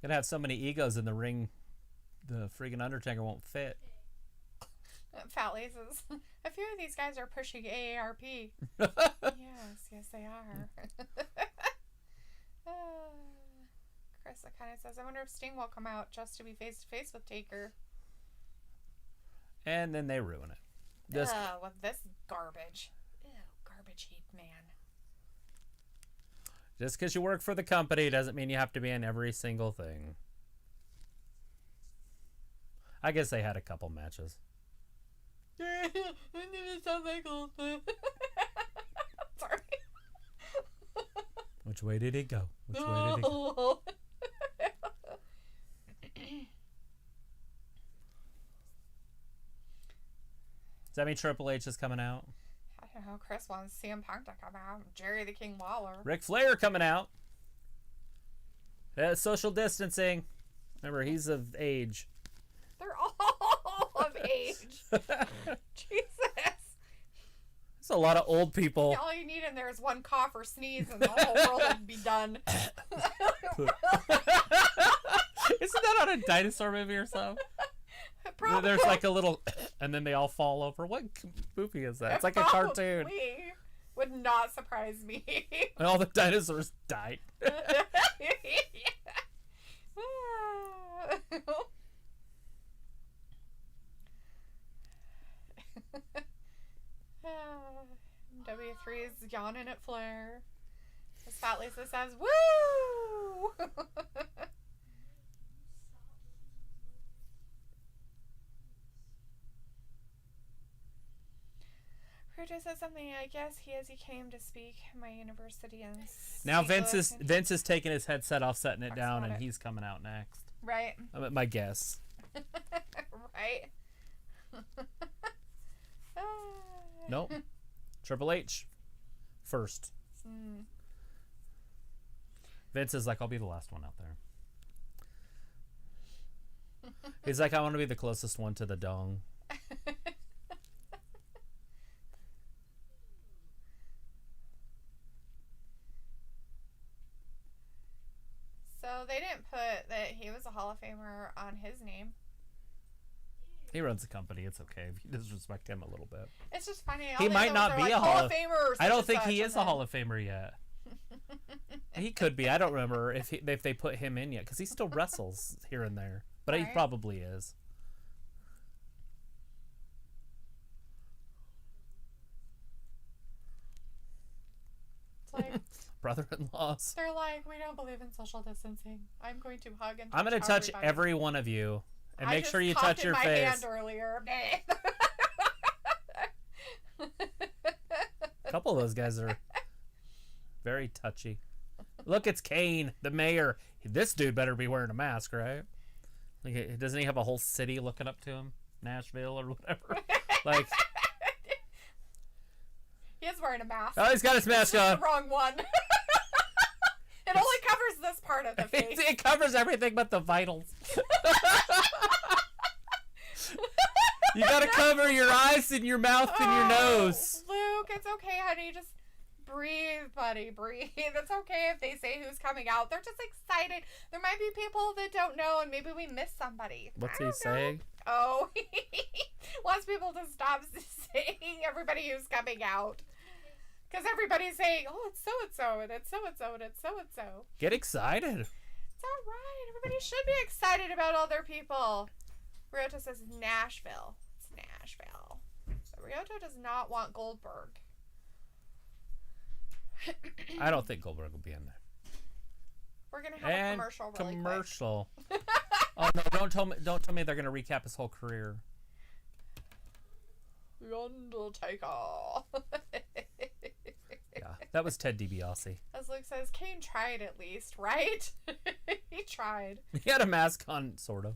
Gonna have so many egos in the ring, the freaking Undertaker won't fit. Fat Laces. A few of these guys are pushing AARP. Yes, they are. Chris kind of says, I wonder if Sting will come out just to be face to face with Taker. And then they ruin it. With this garbage. Ew, garbage heap, man. Just because you work for the company doesn't mean you have to be in every single thing. I guess they had a couple matches. Sorry. Which way did it go? Which way did it go? Does that mean Triple H is coming out? I don't know. Chris wants CM Punk to come out. Jerry the King Waller. Ric Flair coming out. Social distancing. Remember, he's of age. They're all of age. Jesus. It's a lot of old people. All you need in there is one cough or sneeze, and the whole world would be done. Isn't that on a dinosaur movie or something? Probably. There's like a little, and then they all fall over. What movie is that? It's like a cartoon. Would not surprise me. And all the dinosaurs died. W3 is yawning at Flair. As Fat Lisa says, "Woo!" Ruto says something. I guess he came to speak at my university and now Vince is taking his headset off, setting it down, and he's coming out next. Right. My guess. Right. Nope. Triple H first. Vince is like, I'll be the last one out there. He's like, I want to be the closest one to the dong. So they didn't put that he was a Hall of Famer on his name. He runs the company. It's okay if you disrespect him a little bit. It's just funny. He might not be a Hall of Famer. I don't think he is a Hall of Famer yet. He could be. I don't remember if they put him in yet, because he still wrestles here and there. But he probably is. It's like brother-in-laws. they're like, we don't believe in social distancing. I'm going to hug and I'm going to touch every one of you. And make sure you touch your face. I just coughed in my hand earlier. A couple of those guys are very touchy. Look, it's Kane, the mayor. This dude better be wearing a mask, right? Like, doesn't he have a whole city looking up to him? Nashville or whatever. Like, he is wearing a mask. Oh, he's got his mask on. The wrong one. It only covers this part of the face. It covers everything but the vitals. You gotta cover your eyes and your mouth and your nose. Luke, it's okay, honey. Just breathe, buddy. Breathe. It's okay if they say who's coming out. They're just excited. There might be people that don't know, and maybe we miss somebody. What's he saying? Oh, he wants people to stop saying everybody who's coming out. Because everybody's saying, oh, it's so-and-so, and it's so-and-so, and it's so-and-so. Get excited. It's all right. Everybody should be excited about other people. Ryota says Nashville. It's Nashville. So Ryota does not want Goldberg. I don't think Goldberg will be in there. We're going to have a commercial really commercial. Oh, no, don't tell me they're going to recap his whole career. The Undertaker. Yeah, that was Ted DiBiase. As Luke says, Kane tried at least, right? He tried. He had a mask on, sort of.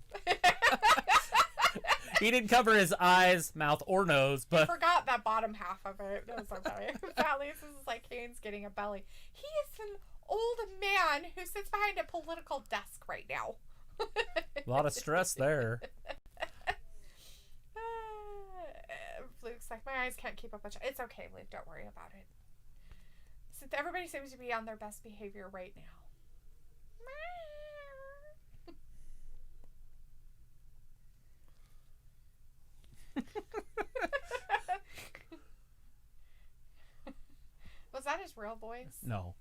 He didn't cover his eyes, mouth, or nose, but... I forgot that bottom half of it. It was okay. At least this is like Kane's getting a belly. He is an old man who sits behind a political desk right now. A lot of stress there. Luke's like, my eyes can't keep up with you. It's okay, Luke. Don't worry about it. Since everybody seems to be on their best behavior right now. Was that his real voice? No.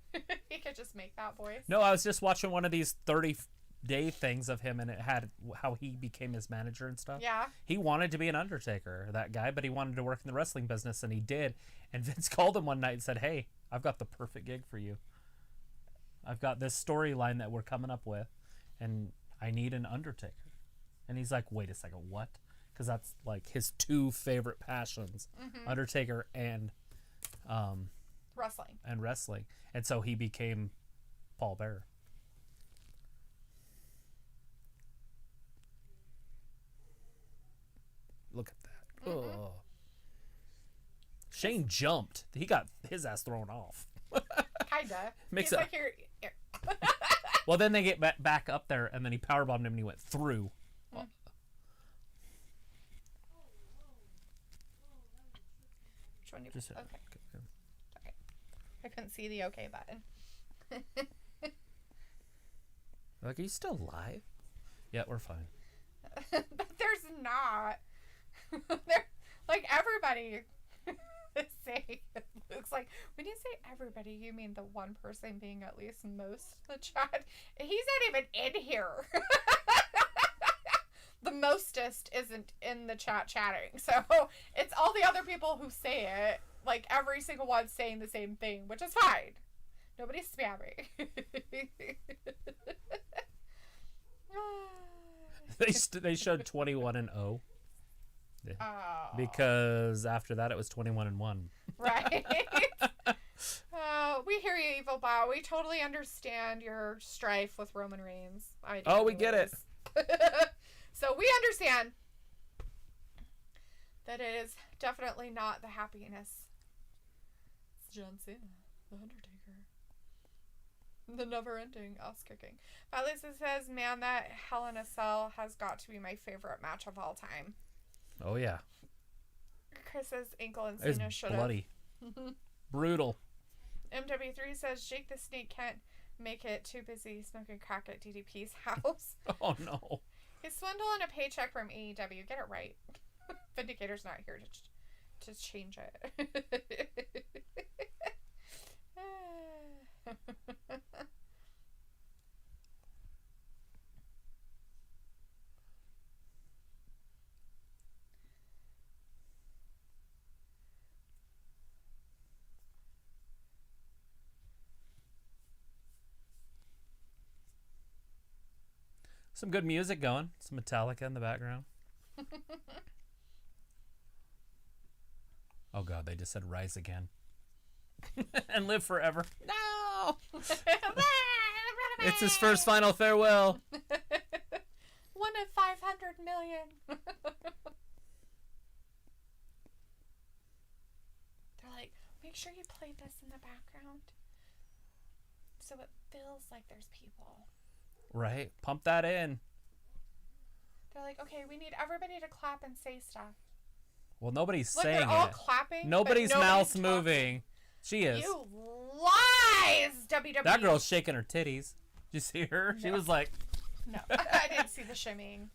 He could just make that voice? No, I was just watching one of these 30-day things of him, and it had how he became his manager and stuff. Yeah. He wanted to be an Undertaker, that guy, but he wanted to work in the wrestling business, and he did. And Vince called him one night and said, hey, I've got the perfect gig for you. I've got this storyline that we're coming up with, and I need an Undertaker. And he's like, wait a second, what? Because that's like his two favorite passions, Undertaker and wrestling. And so he became Paul Bearer. Look at that. Oh. Shane jumped. He got his ass thrown off. Kinda. Makes He's it. like, here. Well, then they get back up there, and then he powerbombed him, and he went through. Which one do you Just okay. okay. Sorry. I couldn't see the okay button. Like, are you still live? Yeah, we're fine. But there's not. There, like, everybody is saying, it looks like, when you say everybody, you mean the one person being at least most in the chat. He's not even in here. The mostest isn't in the chat chatting. So it's all the other people who say it. Like, every single one saying the same thing, which is fine. Nobody's spamming. They showed 21 and 0. Yeah. Oh. Because after that it was 21 and 1. Right. We hear you, Evil Bot. We totally understand your strife with Roman Reigns. We get it. So we understand that it is definitely not the happiness. It's John Cena, the Undertaker. The never-ending ass-kicking. At least it says, man, that Hell in a Cell has got to be my favorite match of all time. Oh, yeah. Chris's ankle and It's Cena should have. bloody. Brutal. MW3 says, Jake the Snake can't make it, too busy smoking crack at DDP's house. Oh, no. He's swindling a paycheck from AEW. Get it right. Vindicator's not here to change it. Some good music going. Some Metallica in the background. Oh, God, they just said rise again. And live forever. No! It's his first final farewell. 1 in 500 million. They're like, make sure you play this in the background so it feels like there's people. Right? Pump that in. They're like, okay, we need everybody to clap and say stuff. Well, nobody's Look, saying they're all it. clapping. Nobody's but mouth talking. moving. She is. You lies, WWE. That girl's shaking her titties. Did you see her? No. She was like... No, I didn't see the shimmying.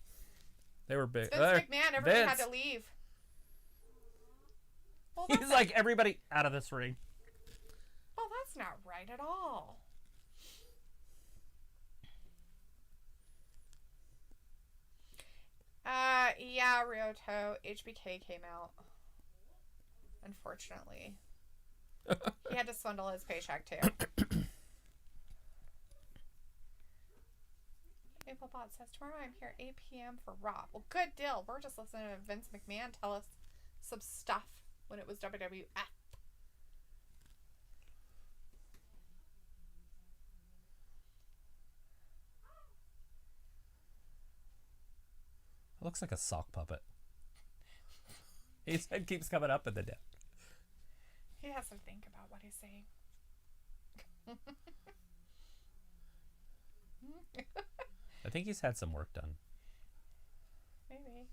They were big. It's Vince McMahon, everybody had Vince. to leave. Well, He's like, everybody out of this ring. oh, that's not right at all. Yeah, Ryoto, HBK came out. Unfortunately. He had to swindle his paycheck, too. Applebot says, tomorrow I'm here 8 p.m. for Raw. Well, good deal. We're just listening to Vince McMahon tell us some stuff when it was WWF. It looks like a sock puppet. His head keeps coming up in the deck. He has to think about what he's saying. I think he's had some work done. Maybe.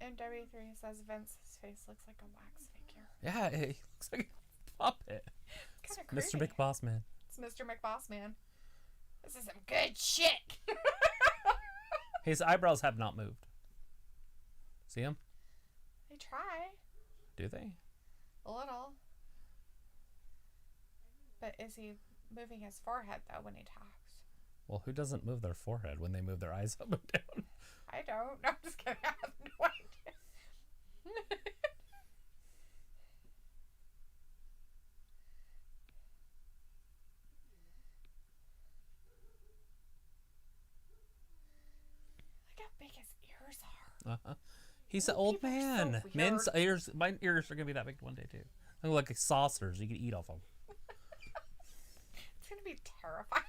MW3 says Vince's face looks like a wax figure. Yeah, he looks like a puppet. Kind of Mr. creepy. McBoss Man. It's Mr. McBoss Man. This is some good shit. His eyebrows have not moved. See him? They try Do they? a little. But is he moving his forehead though when he talks? Well, who doesn't move their forehead when they move their eyes up and down? I don't. No, I'm just kidding. I have no idea. Look how big his ears are. Uh-huh. He's an old People are so man. weird. Men's ears, my ears are going to be that big one day, too. They look like saucers. You can eat off them. It's going to be terrifying.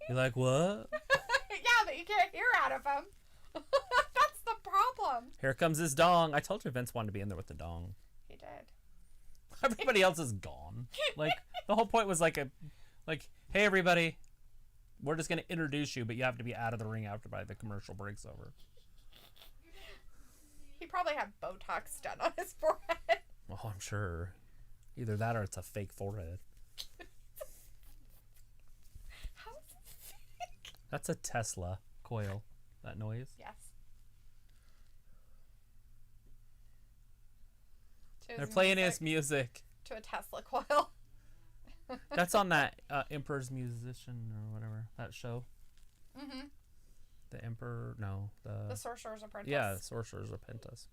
You're like, what? Yeah, that you can't hear out of him. That's the problem. Here comes his dong. I told you Vince wanted to be in there with the dong. He did. Everybody else is gone. Like, the whole point was like, hey, everybody, we're just going to introduce you, but you have to be out of the ring after the commercial breaks over. He probably had Botox done on his forehead. Oh, I'm sure. Either that or it's a fake forehead. How is it fake? That's a Tesla coil. That noise. Yes. They're playing his music. To a Tesla coil. That's on that Emperor's Musician or whatever, that show. Mm-hmm. The Emperor, no. The Sorcerer's Apprentice. Yeah, the Sorcerer's Apprentice.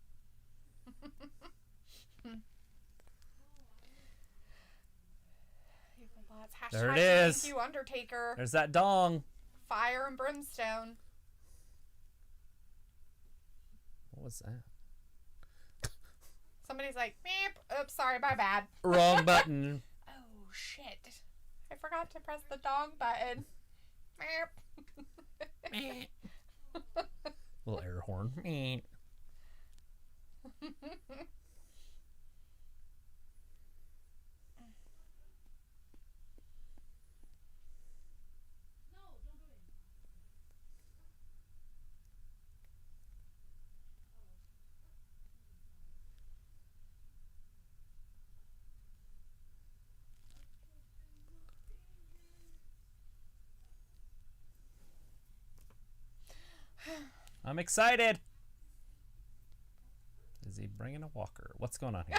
There it is. Thank you, Undertaker. There's that dong. Fire and brimstone. What was that? Somebody's like, meep. Oops, sorry, my bad. Wrong button. Oh, shit. I forgot to press the dong button. Meep. Little air horn. Meep. I'm excited. Is he bringing a walker? What's going on here?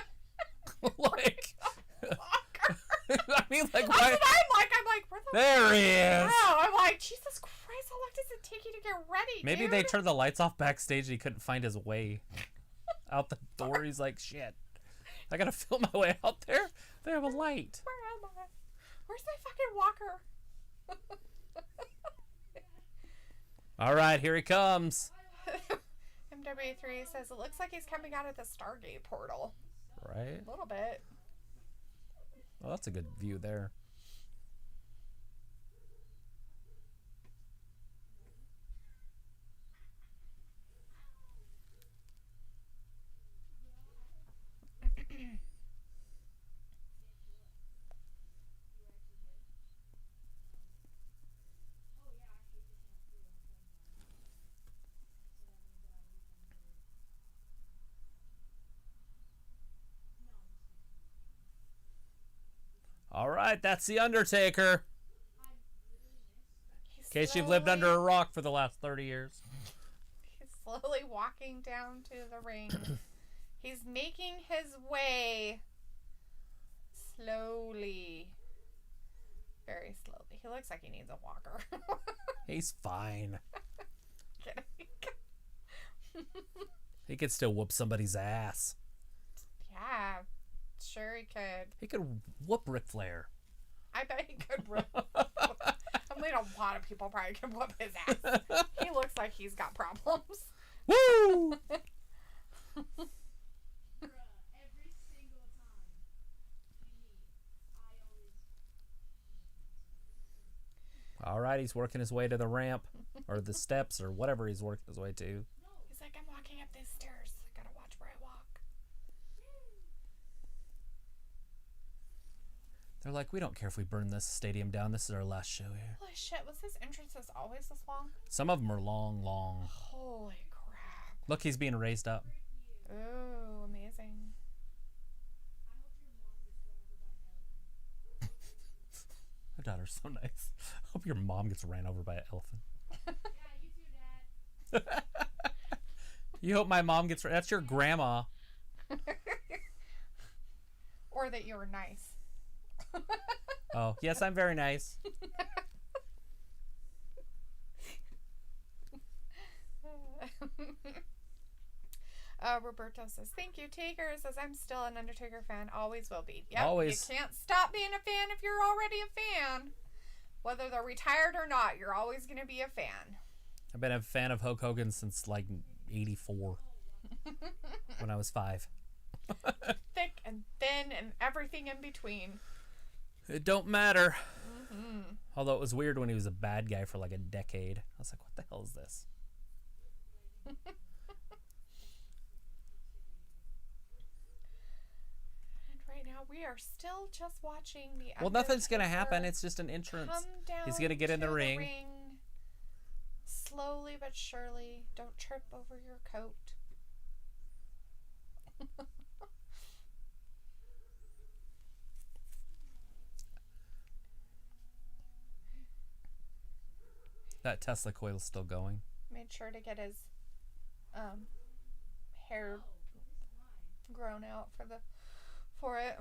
Like, Walker. I mean, like, That's why? what I'm like, where the There he is. Oh, I'm like, Jesus Christ, how long does it take you to get ready, Maybe dude? they turned the lights off backstage and he couldn't find his way out the door. He's like, shit, I gotta feel my way out there. They have a light. Where am I? Where's my fucking walker? All right, here he comes. MW3 says, it looks like he's coming out of the Stargate portal. Right? A little bit. Well, that's a good view there. All right, that's the Undertaker. In case you've lived under a rock for the last 30 years. He's slowly walking down to the ring. He's making his way slowly. Very slowly. He looks like he needs a walker. He's fine. Kidding. He could still whoop somebody's ass. Yeah, sure he could. He could whoop Ric Flair. I bet he could. I mean, a lot of people probably could whoop his ass. He looks like he's got problems. Woo! All right, he's working his way to the ramp or the steps or whatever he's working his way to. He's like, I'm walking up these stairs. I gotta watch where I walk. They're like, we don't care if we burn this stadium down. This is our last show here. Holy shit, was his entrances always this long? Some of them are long, long. Holy crap. Look, he's being raised up. Ooh, amazing. My daughter's so nice. Hope your mom gets ran over by an elephant. Yeah, you too, Dad. You hope my mom gets... That's your grandma. Or that you were nice. Oh, yes, I'm very nice. Roberto says, thank you, Taker. Says, I'm still an Undertaker fan. Always will be. Yep, Always. You can't stop being a fan if you're already a fan. Whether they're retired or not, you're always going to be a fan. I've been a fan of Hulk Hogan since like 84. When I was 5. Thick and thin and everything in between. It don't matter. Mm-hmm. Although it was weird when he was a bad guy for like a decade. I was like, what the hell is this? And right now we are still just watching the Well, nothing's going to Undertaker happen. It's just an entrance. come down He's going to get in to the ring. Slowly but surely. Don't trip over your coat. That Tesla coil's still going. Made sure to get his hair grown out for it.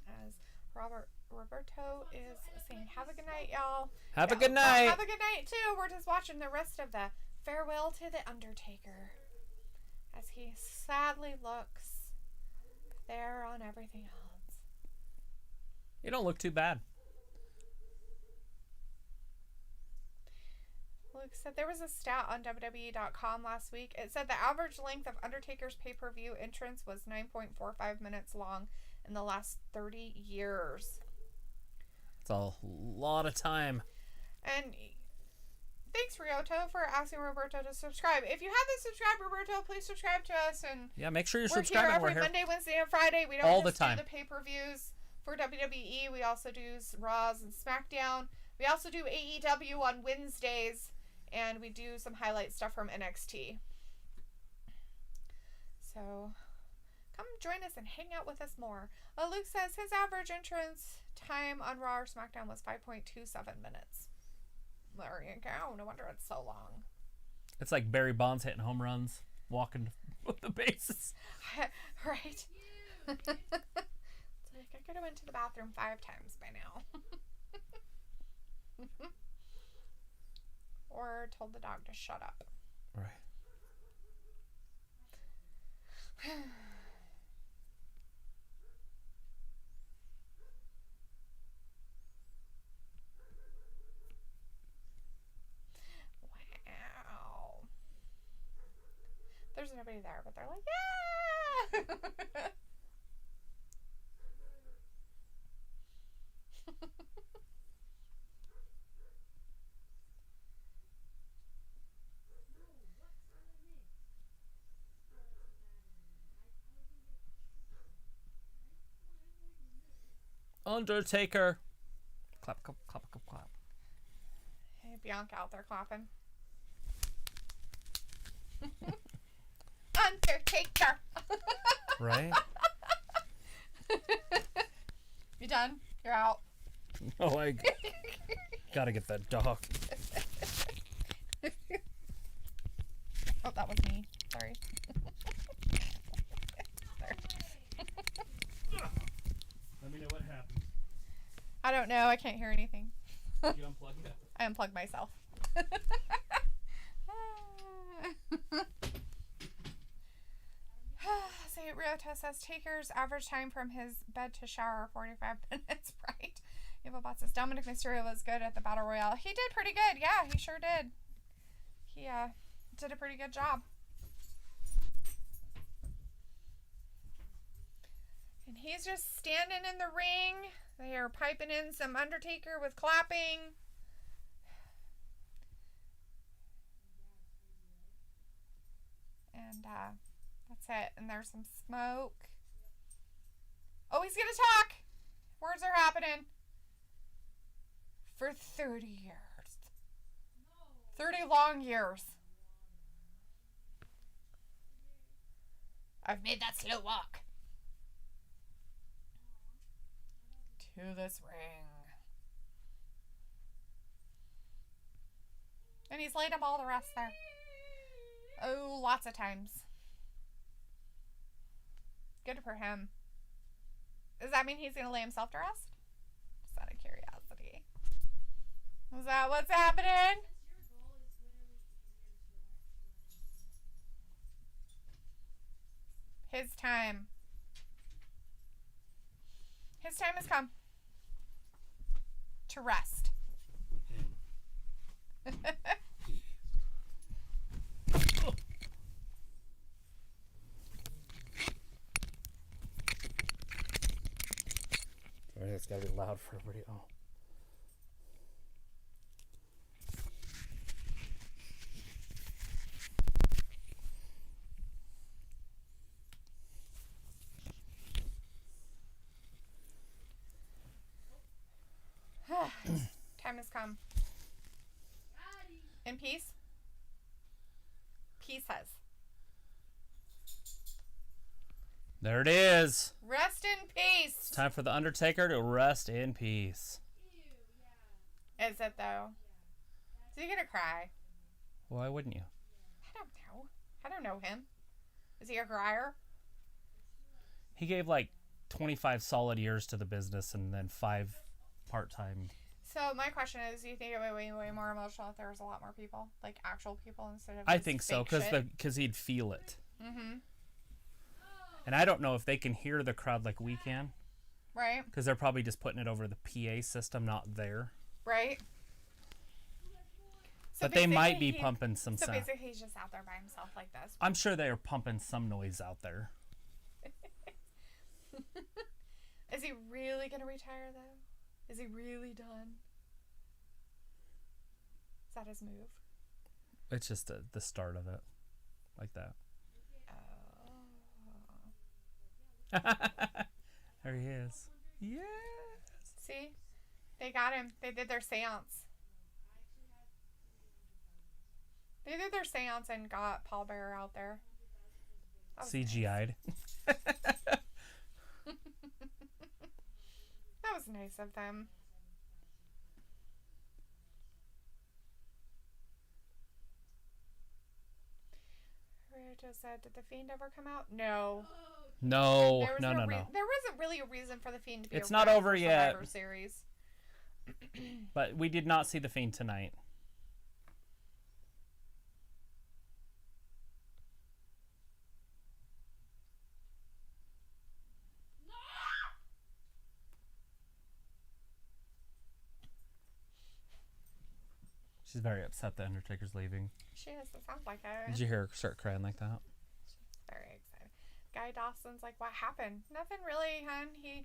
As Roberto is saying, have a good night, y'all. Have a good night. Have a good night, too. We're just watching the rest of the Farewell to the Undertaker. As he sadly looks there on everything else. You don't look too bad. Luke said there was a stat on WWE.com last week. It said the average length of Undertaker's pay-per-view entrance was 9.45 minutes long in the last 30 years. It's a lot of time. And thanks, Ryoto, for asking Roberto to subscribe. If you haven't subscribed, Roberto, please subscribe to us. And yeah, make sure you're we're subscribing. Here every We're here Monday, Wednesday, and Friday. We don't all just the time. do the pay-per-views for WWE. We also do Raws and SmackDown. We also do AEW on Wednesdays. And we do some highlight stuff from NXT. So, come join us and hang out with us more. Luke says his average entrance time on Raw or SmackDown was 5.27 minutes. There you go. No wonder it's so long. It's like Barry Bonds hitting home runs, walking with the bases. Right? It's like, I could have went to the bathroom 5 times by now. Or told the dog to shut up. Right. Wow. There's nobody there, but they're like, yeah! Undertaker. Clap, clap, clap, clap, clap. Hey, Bianca out there clapping. Undertaker! Right? You done? You're out. Oh, I gotta get that dog. Oh, that was me. Sorry. Let me know what happened. I don't know. I can't hear anything. Did you unplug it? I unplugged myself. Say Ryota says Taker's average time from his bed to shower 45 minutes, right? Evil says Dominic Mysterio was good at the Battle Royale. He did pretty good. Yeah, he sure did. He did a pretty good job. And he's just standing in the ring. They are piping in some Undertaker with clapping. And that's it. And there's some smoke. Oh, he's going to talk. Words are happening. For 30 years. 30 long years. I've made that slow walk to this ring. And he's laid up all the rest there. Oh, lots of times. Good for him. Does that mean he's going to lay himself to rest? Just out of curiosity. Is that what's happening? His time. His time has come. To rest. Sorry, it's gotta be loud for everybody. Oh. Time has come. In peace? Peace has. There it is. Rest in peace. It's time for the Undertaker to rest in peace. Is it though? Is he gonna cry? Why wouldn't you? I don't know. I don't know him. Is he a crier? He gave like 25 solid years to the business and then 5 part-time. So my question is, do you think it would be way more emotional if there was a lot more people, like actual people instead of? I just think so, fake shit? because he'd feel it. Mm-hmm. And I don't know if they can hear the crowd like we can, Right. because they're probably just putting it over the PA system, not there. Right. So But they might basically be pumping some So sound. basically, he's just out there by himself like this. I'm sure they are pumping some noise out there. Is he really gonna retire though? Is he really done? Is that his move? It's just the start of it, like that. Oh. There he is. Yes. See, they got him. They did their seance. They did their seance and got Paul Bearer out there. That was CGI'd. Nice. That was nice of them. Rita said, did the Fiend ever come out? No. No, There was no. There wasn't really a reason for the Fiend to be It's around not over for yet. Survivor Series. But we did not see the Fiend tonight. She's very upset the Undertaker's leaving. She is. It sounds like it. Did you hear her start crying like that? Very excited. Guy Dawson's like, what happened? Nothing really, hun. He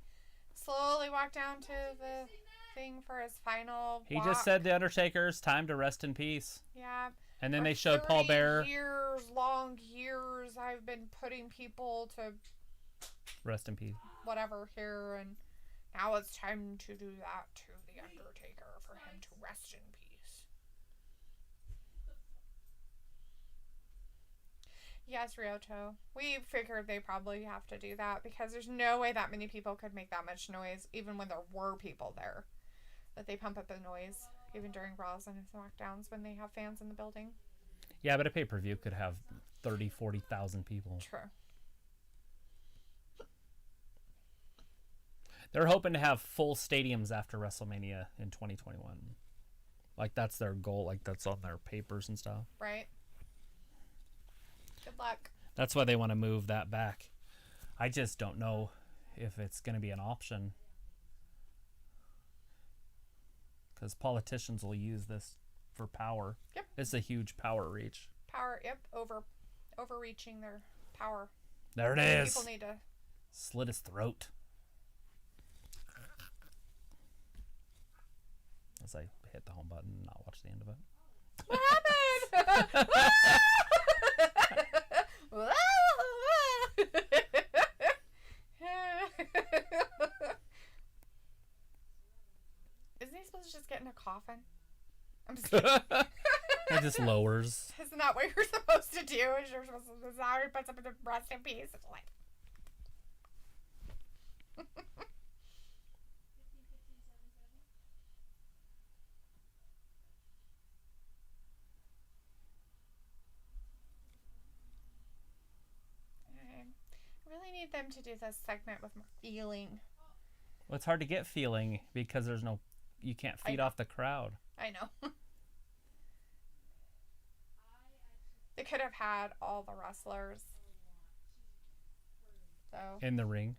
slowly walked down to the thing for his final He walk. just said the Undertaker's time to rest in peace. Yeah. And then For they showed Paul 30 Bearer long years, I've been putting people to rest in peace. whatever here, and now it's time to do that to the Undertaker for him to rest in peace. Yes, Ryoto. We figured they probably have to do that because there's no way that many people could make that much noise, even when there were people there. That they pump up the noise, even during Raws and SmackDowns when they have fans in the building. Yeah, but a pay-per-view could have 30, 40,000 people. True. They're hoping to have full stadiums after WrestleMania in 2021. Like, that's their goal. Like, that's on their papers and stuff. Right? Good luck. That's why they want to move that back. I just don't know if it's going to be an option. Because politicians will use this for power. Yep. It's a huge power reach. Power, yep, overreaching their power. There it is. People need to. Slit his throat. As I hit the home button and not watch the end of it. What happened? Isn't he supposed to just get in a coffin? I'm just kidding. It just lowers. Isn't that what you're supposed to do? Is you're supposed to desire he puts up in the rest in peace? It's like. I really need them to do this segment with more feeling. Well, it's hard to get feeling because there's no, you can't feed off the crowd. I know. They could have had all the wrestlers. So In the ring,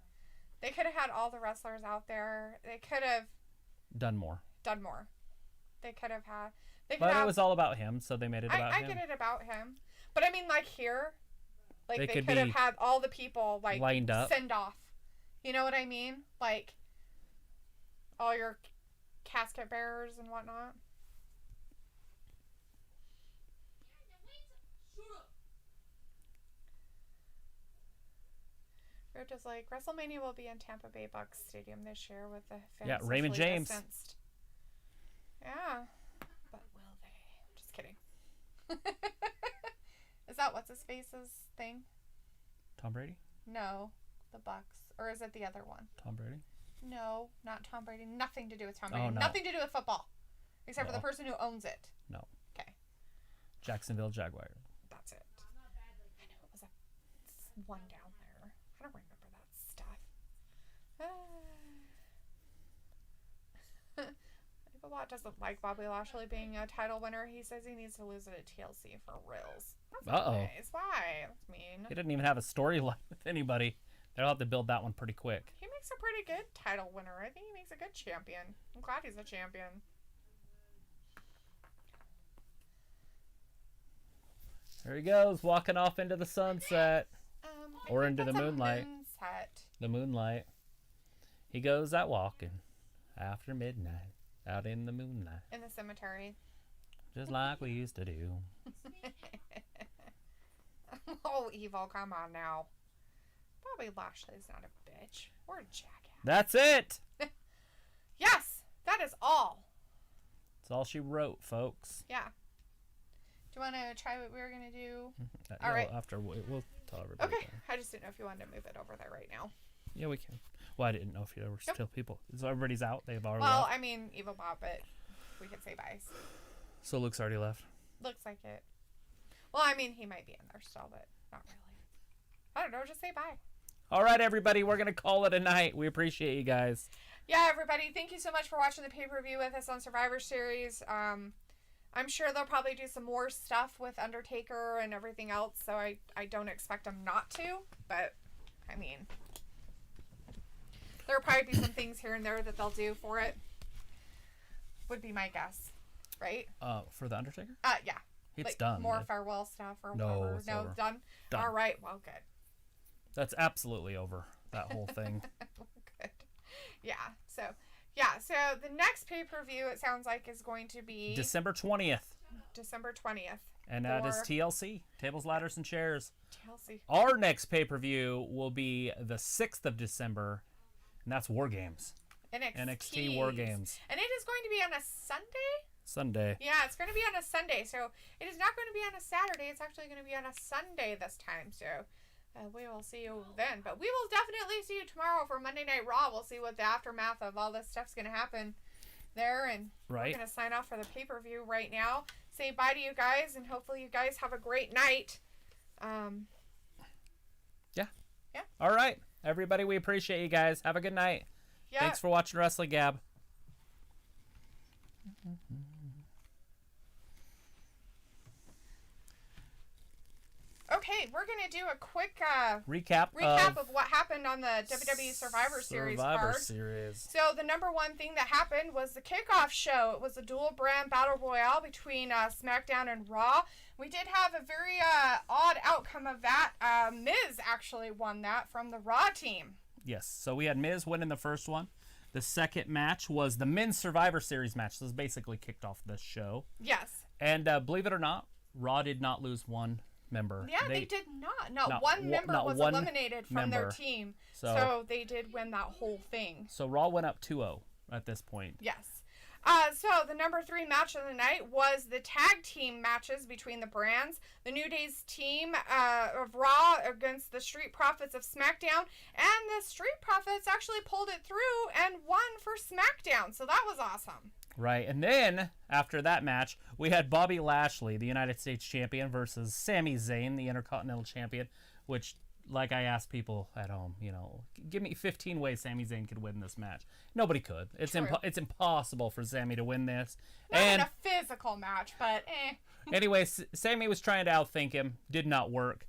they could have had all the wrestlers out there. They could have done more. done more. They could have had. They could But have, it was all about him, so they made it about I him. get it about him, but I mean, like here, like They they could could have be had all the people like lined up. send off. You know what I mean? Like all your casket bearers and whatnot. We're just like WrestleMania will be in Tampa Bay Bucks Stadium this year with the fans Yeah, Raymond socially James. distanced. Yeah, but will they? I'm just kidding. Is that what's his face's thing? Tom Brady? No, the Bucks, or is it the other one? Tom Brady? No, not Tom Brady. Nothing to do with Tom Oh, Brady. no. Nothing to do with football, except for No. the person who owns it. No. Jacksonville Jaguar. That's it. I know it was a one down there. I don't remember that stuff. Evil doesn't like Bobby Lashley being a title winner. He says he needs to lose it at TLC for reals. That's nice. Why? That's mean. He didn't even have a storyline with anybody. They'll have to build that one pretty quick. He makes a pretty good title winner. I think he makes a good champion. I'm glad he's a champion. There he goes, walking off into the sunset. Or into the moonlight. Moonset. The moonlight. He goes out walking after midnight, out in the moonlight. In the cemetery. Just like we used to do. Oh, Evil, come on now. Bobby Lashley's not a bitch. Or a jackass. That's it! Yes! That is all. That's all she wrote, folks. Yeah. Do you want to try what we were going to do? All right. After we'll tell everybody. Okay. I just didn't know if you wanted to move it over there right now. Yeah, we can. Well, I didn't know if there were still people. So everybody's out? They've already Well, left? I mean, Evil Bob, but we could say bye. So Luke's already left? Looks like it. Well, I mean, he might be in there still, but not really. I don't know. Just say bye. All right, everybody. We're going to call it a night. We appreciate you guys. Yeah, everybody. Thank you so much for watching the pay-per-view with us on Survivor Series. I'm sure they'll probably do some more stuff with Undertaker and everything else, so I don't expect them not to, but, I mean, there'll probably be some things here and there that they'll do for it, would be my guess, right? For The Undertaker? Yeah. It's like done. More farewell stuff or No, whatever. it's No, over. done? Done. All right, well, good. That's absolutely over, that whole thing. Good. Yeah, so the next pay-per-view, it sounds like, is going to be December 20th. December 20th. And that is TLC, Tables, Ladders, and Chairs. Chelsea. Our next pay-per-view will be the 6th of December, and that's War Games. NXT War Games. And it is going to be on a Sunday? Sunday. Yeah, it's going to be on a Sunday. So it is not going to be on a Saturday. It's actually going to be on a Sunday this time. So we will see you then. But we will definitely see you tomorrow for Monday Night Raw. We'll see what the aftermath of all this stuff's going to happen there. And we're going to sign off for the pay-per-view right now. Say bye to you guys, and hopefully you guys have a great night. Yeah. Yeah. All right. Everybody, we appreciate you guys. Have a good night. Yeah. Thanks for watching WrestlingGab. Okay, we're going to do a quick recap of what happened on the WWE Survivor Series card. So the number one thing that happened was the kickoff show. It was a dual brand battle royale between SmackDown and Raw. We did have a very odd outcome of that. Miz actually won that from the Raw team. Yes, so we had Miz winning the first one. The second match was the Men's Survivor Series match. This basically kicked off the show. Yes. And believe it or not, Raw did not lose one member. Yeah, they did not. Not one member was eliminated from their team. So they did win that whole thing. So Raw went up 2-0 at this point. Yes. So the number 3 match of the night was the tag team matches between the brands. The New Day's team of Raw against the Street Profits of SmackDown. And the Street Profits actually pulled it through and won for SmackDown. So that was awesome. Right, and then after that match, we had Bobby Lashley, the United States Champion, versus Sami Zayn, the Intercontinental Champion, which, like I asked people at home, give me 15 ways Sami Zayn could win this match. Nobody could. It's impossible for Sami to win this. Not in a physical match, but Anyway, Sami was trying to outthink him. Did not work.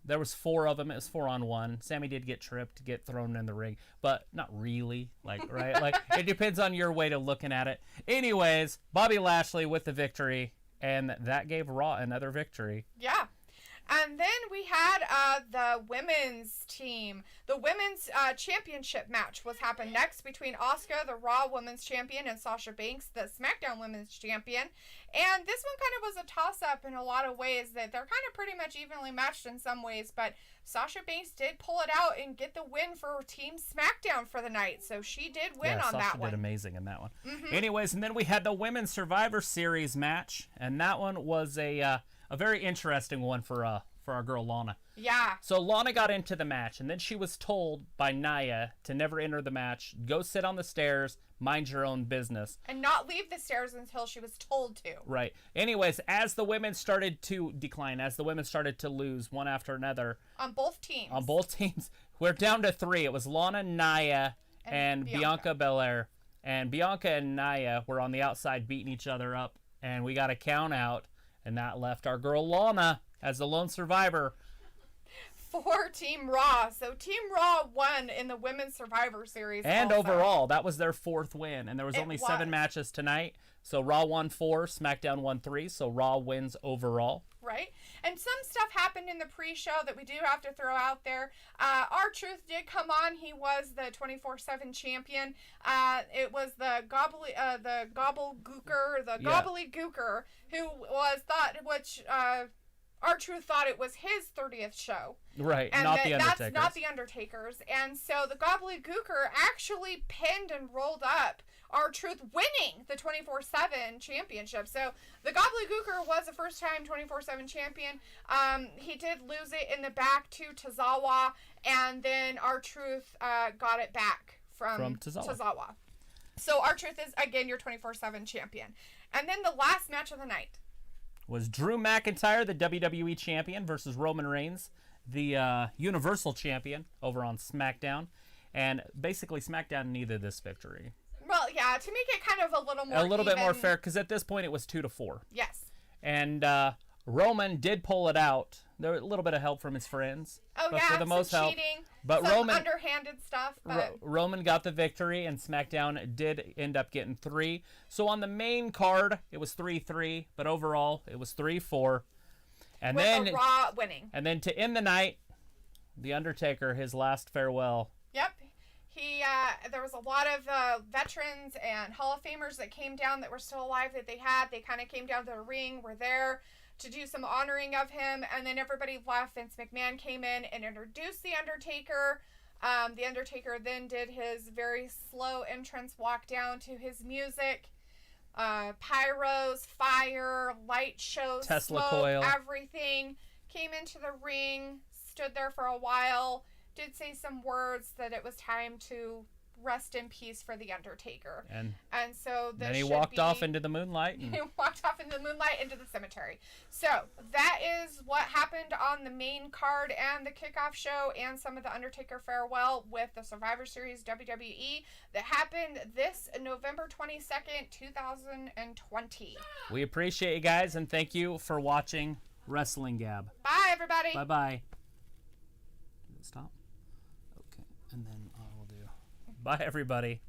There was 4 of them. It was 4-on-1. Sami did get tripped, get thrown in the ring, but not really. Right? It depends on your way to looking at it. Anyways, Bobby Lashley with the victory, and that gave Raw another victory. Yeah. And then we had the women's team. The women's championship match was happened next between Asuka, the Raw Women's Champion, and Sasha Banks, the SmackDown Women's Champion. And this one kind of was a toss-up in a lot of ways. That they're kind of pretty much evenly matched in some ways, but Sasha Banks did pull it out and get the win for Team SmackDown for the night. So she did win on that one. Sasha did amazing in that one. Mm-hmm. Anyways, and then we had the Women's Survivor Series match, and that one was a very interesting one for for our girl Lana. Yeah. So Lana got into the match, and then she was told by Nia to never enter the match, go sit on the stairs, mind your own business. And not leave the stairs until she was told to. Right. Anyways, as the women started to decline, as the women started to lose one after another. On both teams. We're down to 3. It was Lana, Nia, and Bianca Belair. And Bianca and Nia were on the outside beating each other up, and we got a count out, and that left our girl Lana as the lone survivor. For Team Raw. So Team Raw won in the Women's Survivor Series. And also. overall, that was their 4th win. And there was It only was. 7 matches tonight. So Raw won 4, SmackDown won 3. So Raw wins overall. Right? And some stuff happened in the pre-show that we do have to throw out there. R-Truth did come on. He was the 24/7 champion. It was the Gobbledygooker, who was R-Truth thought it was his 30th show. Right, And not the Undertaker's. that's not the Undertaker's. And so the Gobbledygooker actually pinned and rolled up R-Truth, winning the 24/7 championship. So the Gobbledygooker was a first-time 24/7 champion. He did lose it in the back to Tozawa, and then R-Truth got it back from Tozawa. So R-Truth is, again, your 24/7 champion. And then the last match of the night was Drew McIntyre, the WWE champion, versus Roman Reigns, the Universal champion, over on SmackDown. And basically, SmackDown needed this victory. Well, yeah, to make it kind of a little more bit more fair, because at this point it was 2-4. Yes. And Roman did pull it out. There was a little bit of help from his friends. Oh, but yeah, for the most some help. cheating, But some Roman, underhanded stuff. But Roman got the victory, and SmackDown did end up getting 3. So on the main card, it was 3-3, but overall, it was 3-4. And with then a Raw winning. And then to end the night, The Undertaker, his last farewell. Yep. There was a lot of veterans and Hall of Famers that came down that were still alive that they had. They kind of came down to the ring, were there to do some honoring of him, and then everybody left. Vince McMahon came in and introduced The Undertaker. The Undertaker then did his very slow entrance walk down to his music. Pyros, fire, light shows, Tesla smoke, coil. everything. Came into the ring, stood there for a while, did say some words that it was time to rest in peace for The Undertaker. And so then he walked off into the moonlight. He walked off into the moonlight into the cemetery. So that is what happened on the main card and the kickoff show, and some of the Undertaker farewell with the Survivor Series WWE that happened this November 22nd, 2020. We appreciate you guys, and thank you for watching Wrestling Gab. Bye, everybody. Bye-bye. Did it stop? Okay, and then I will do... Bye, everybody.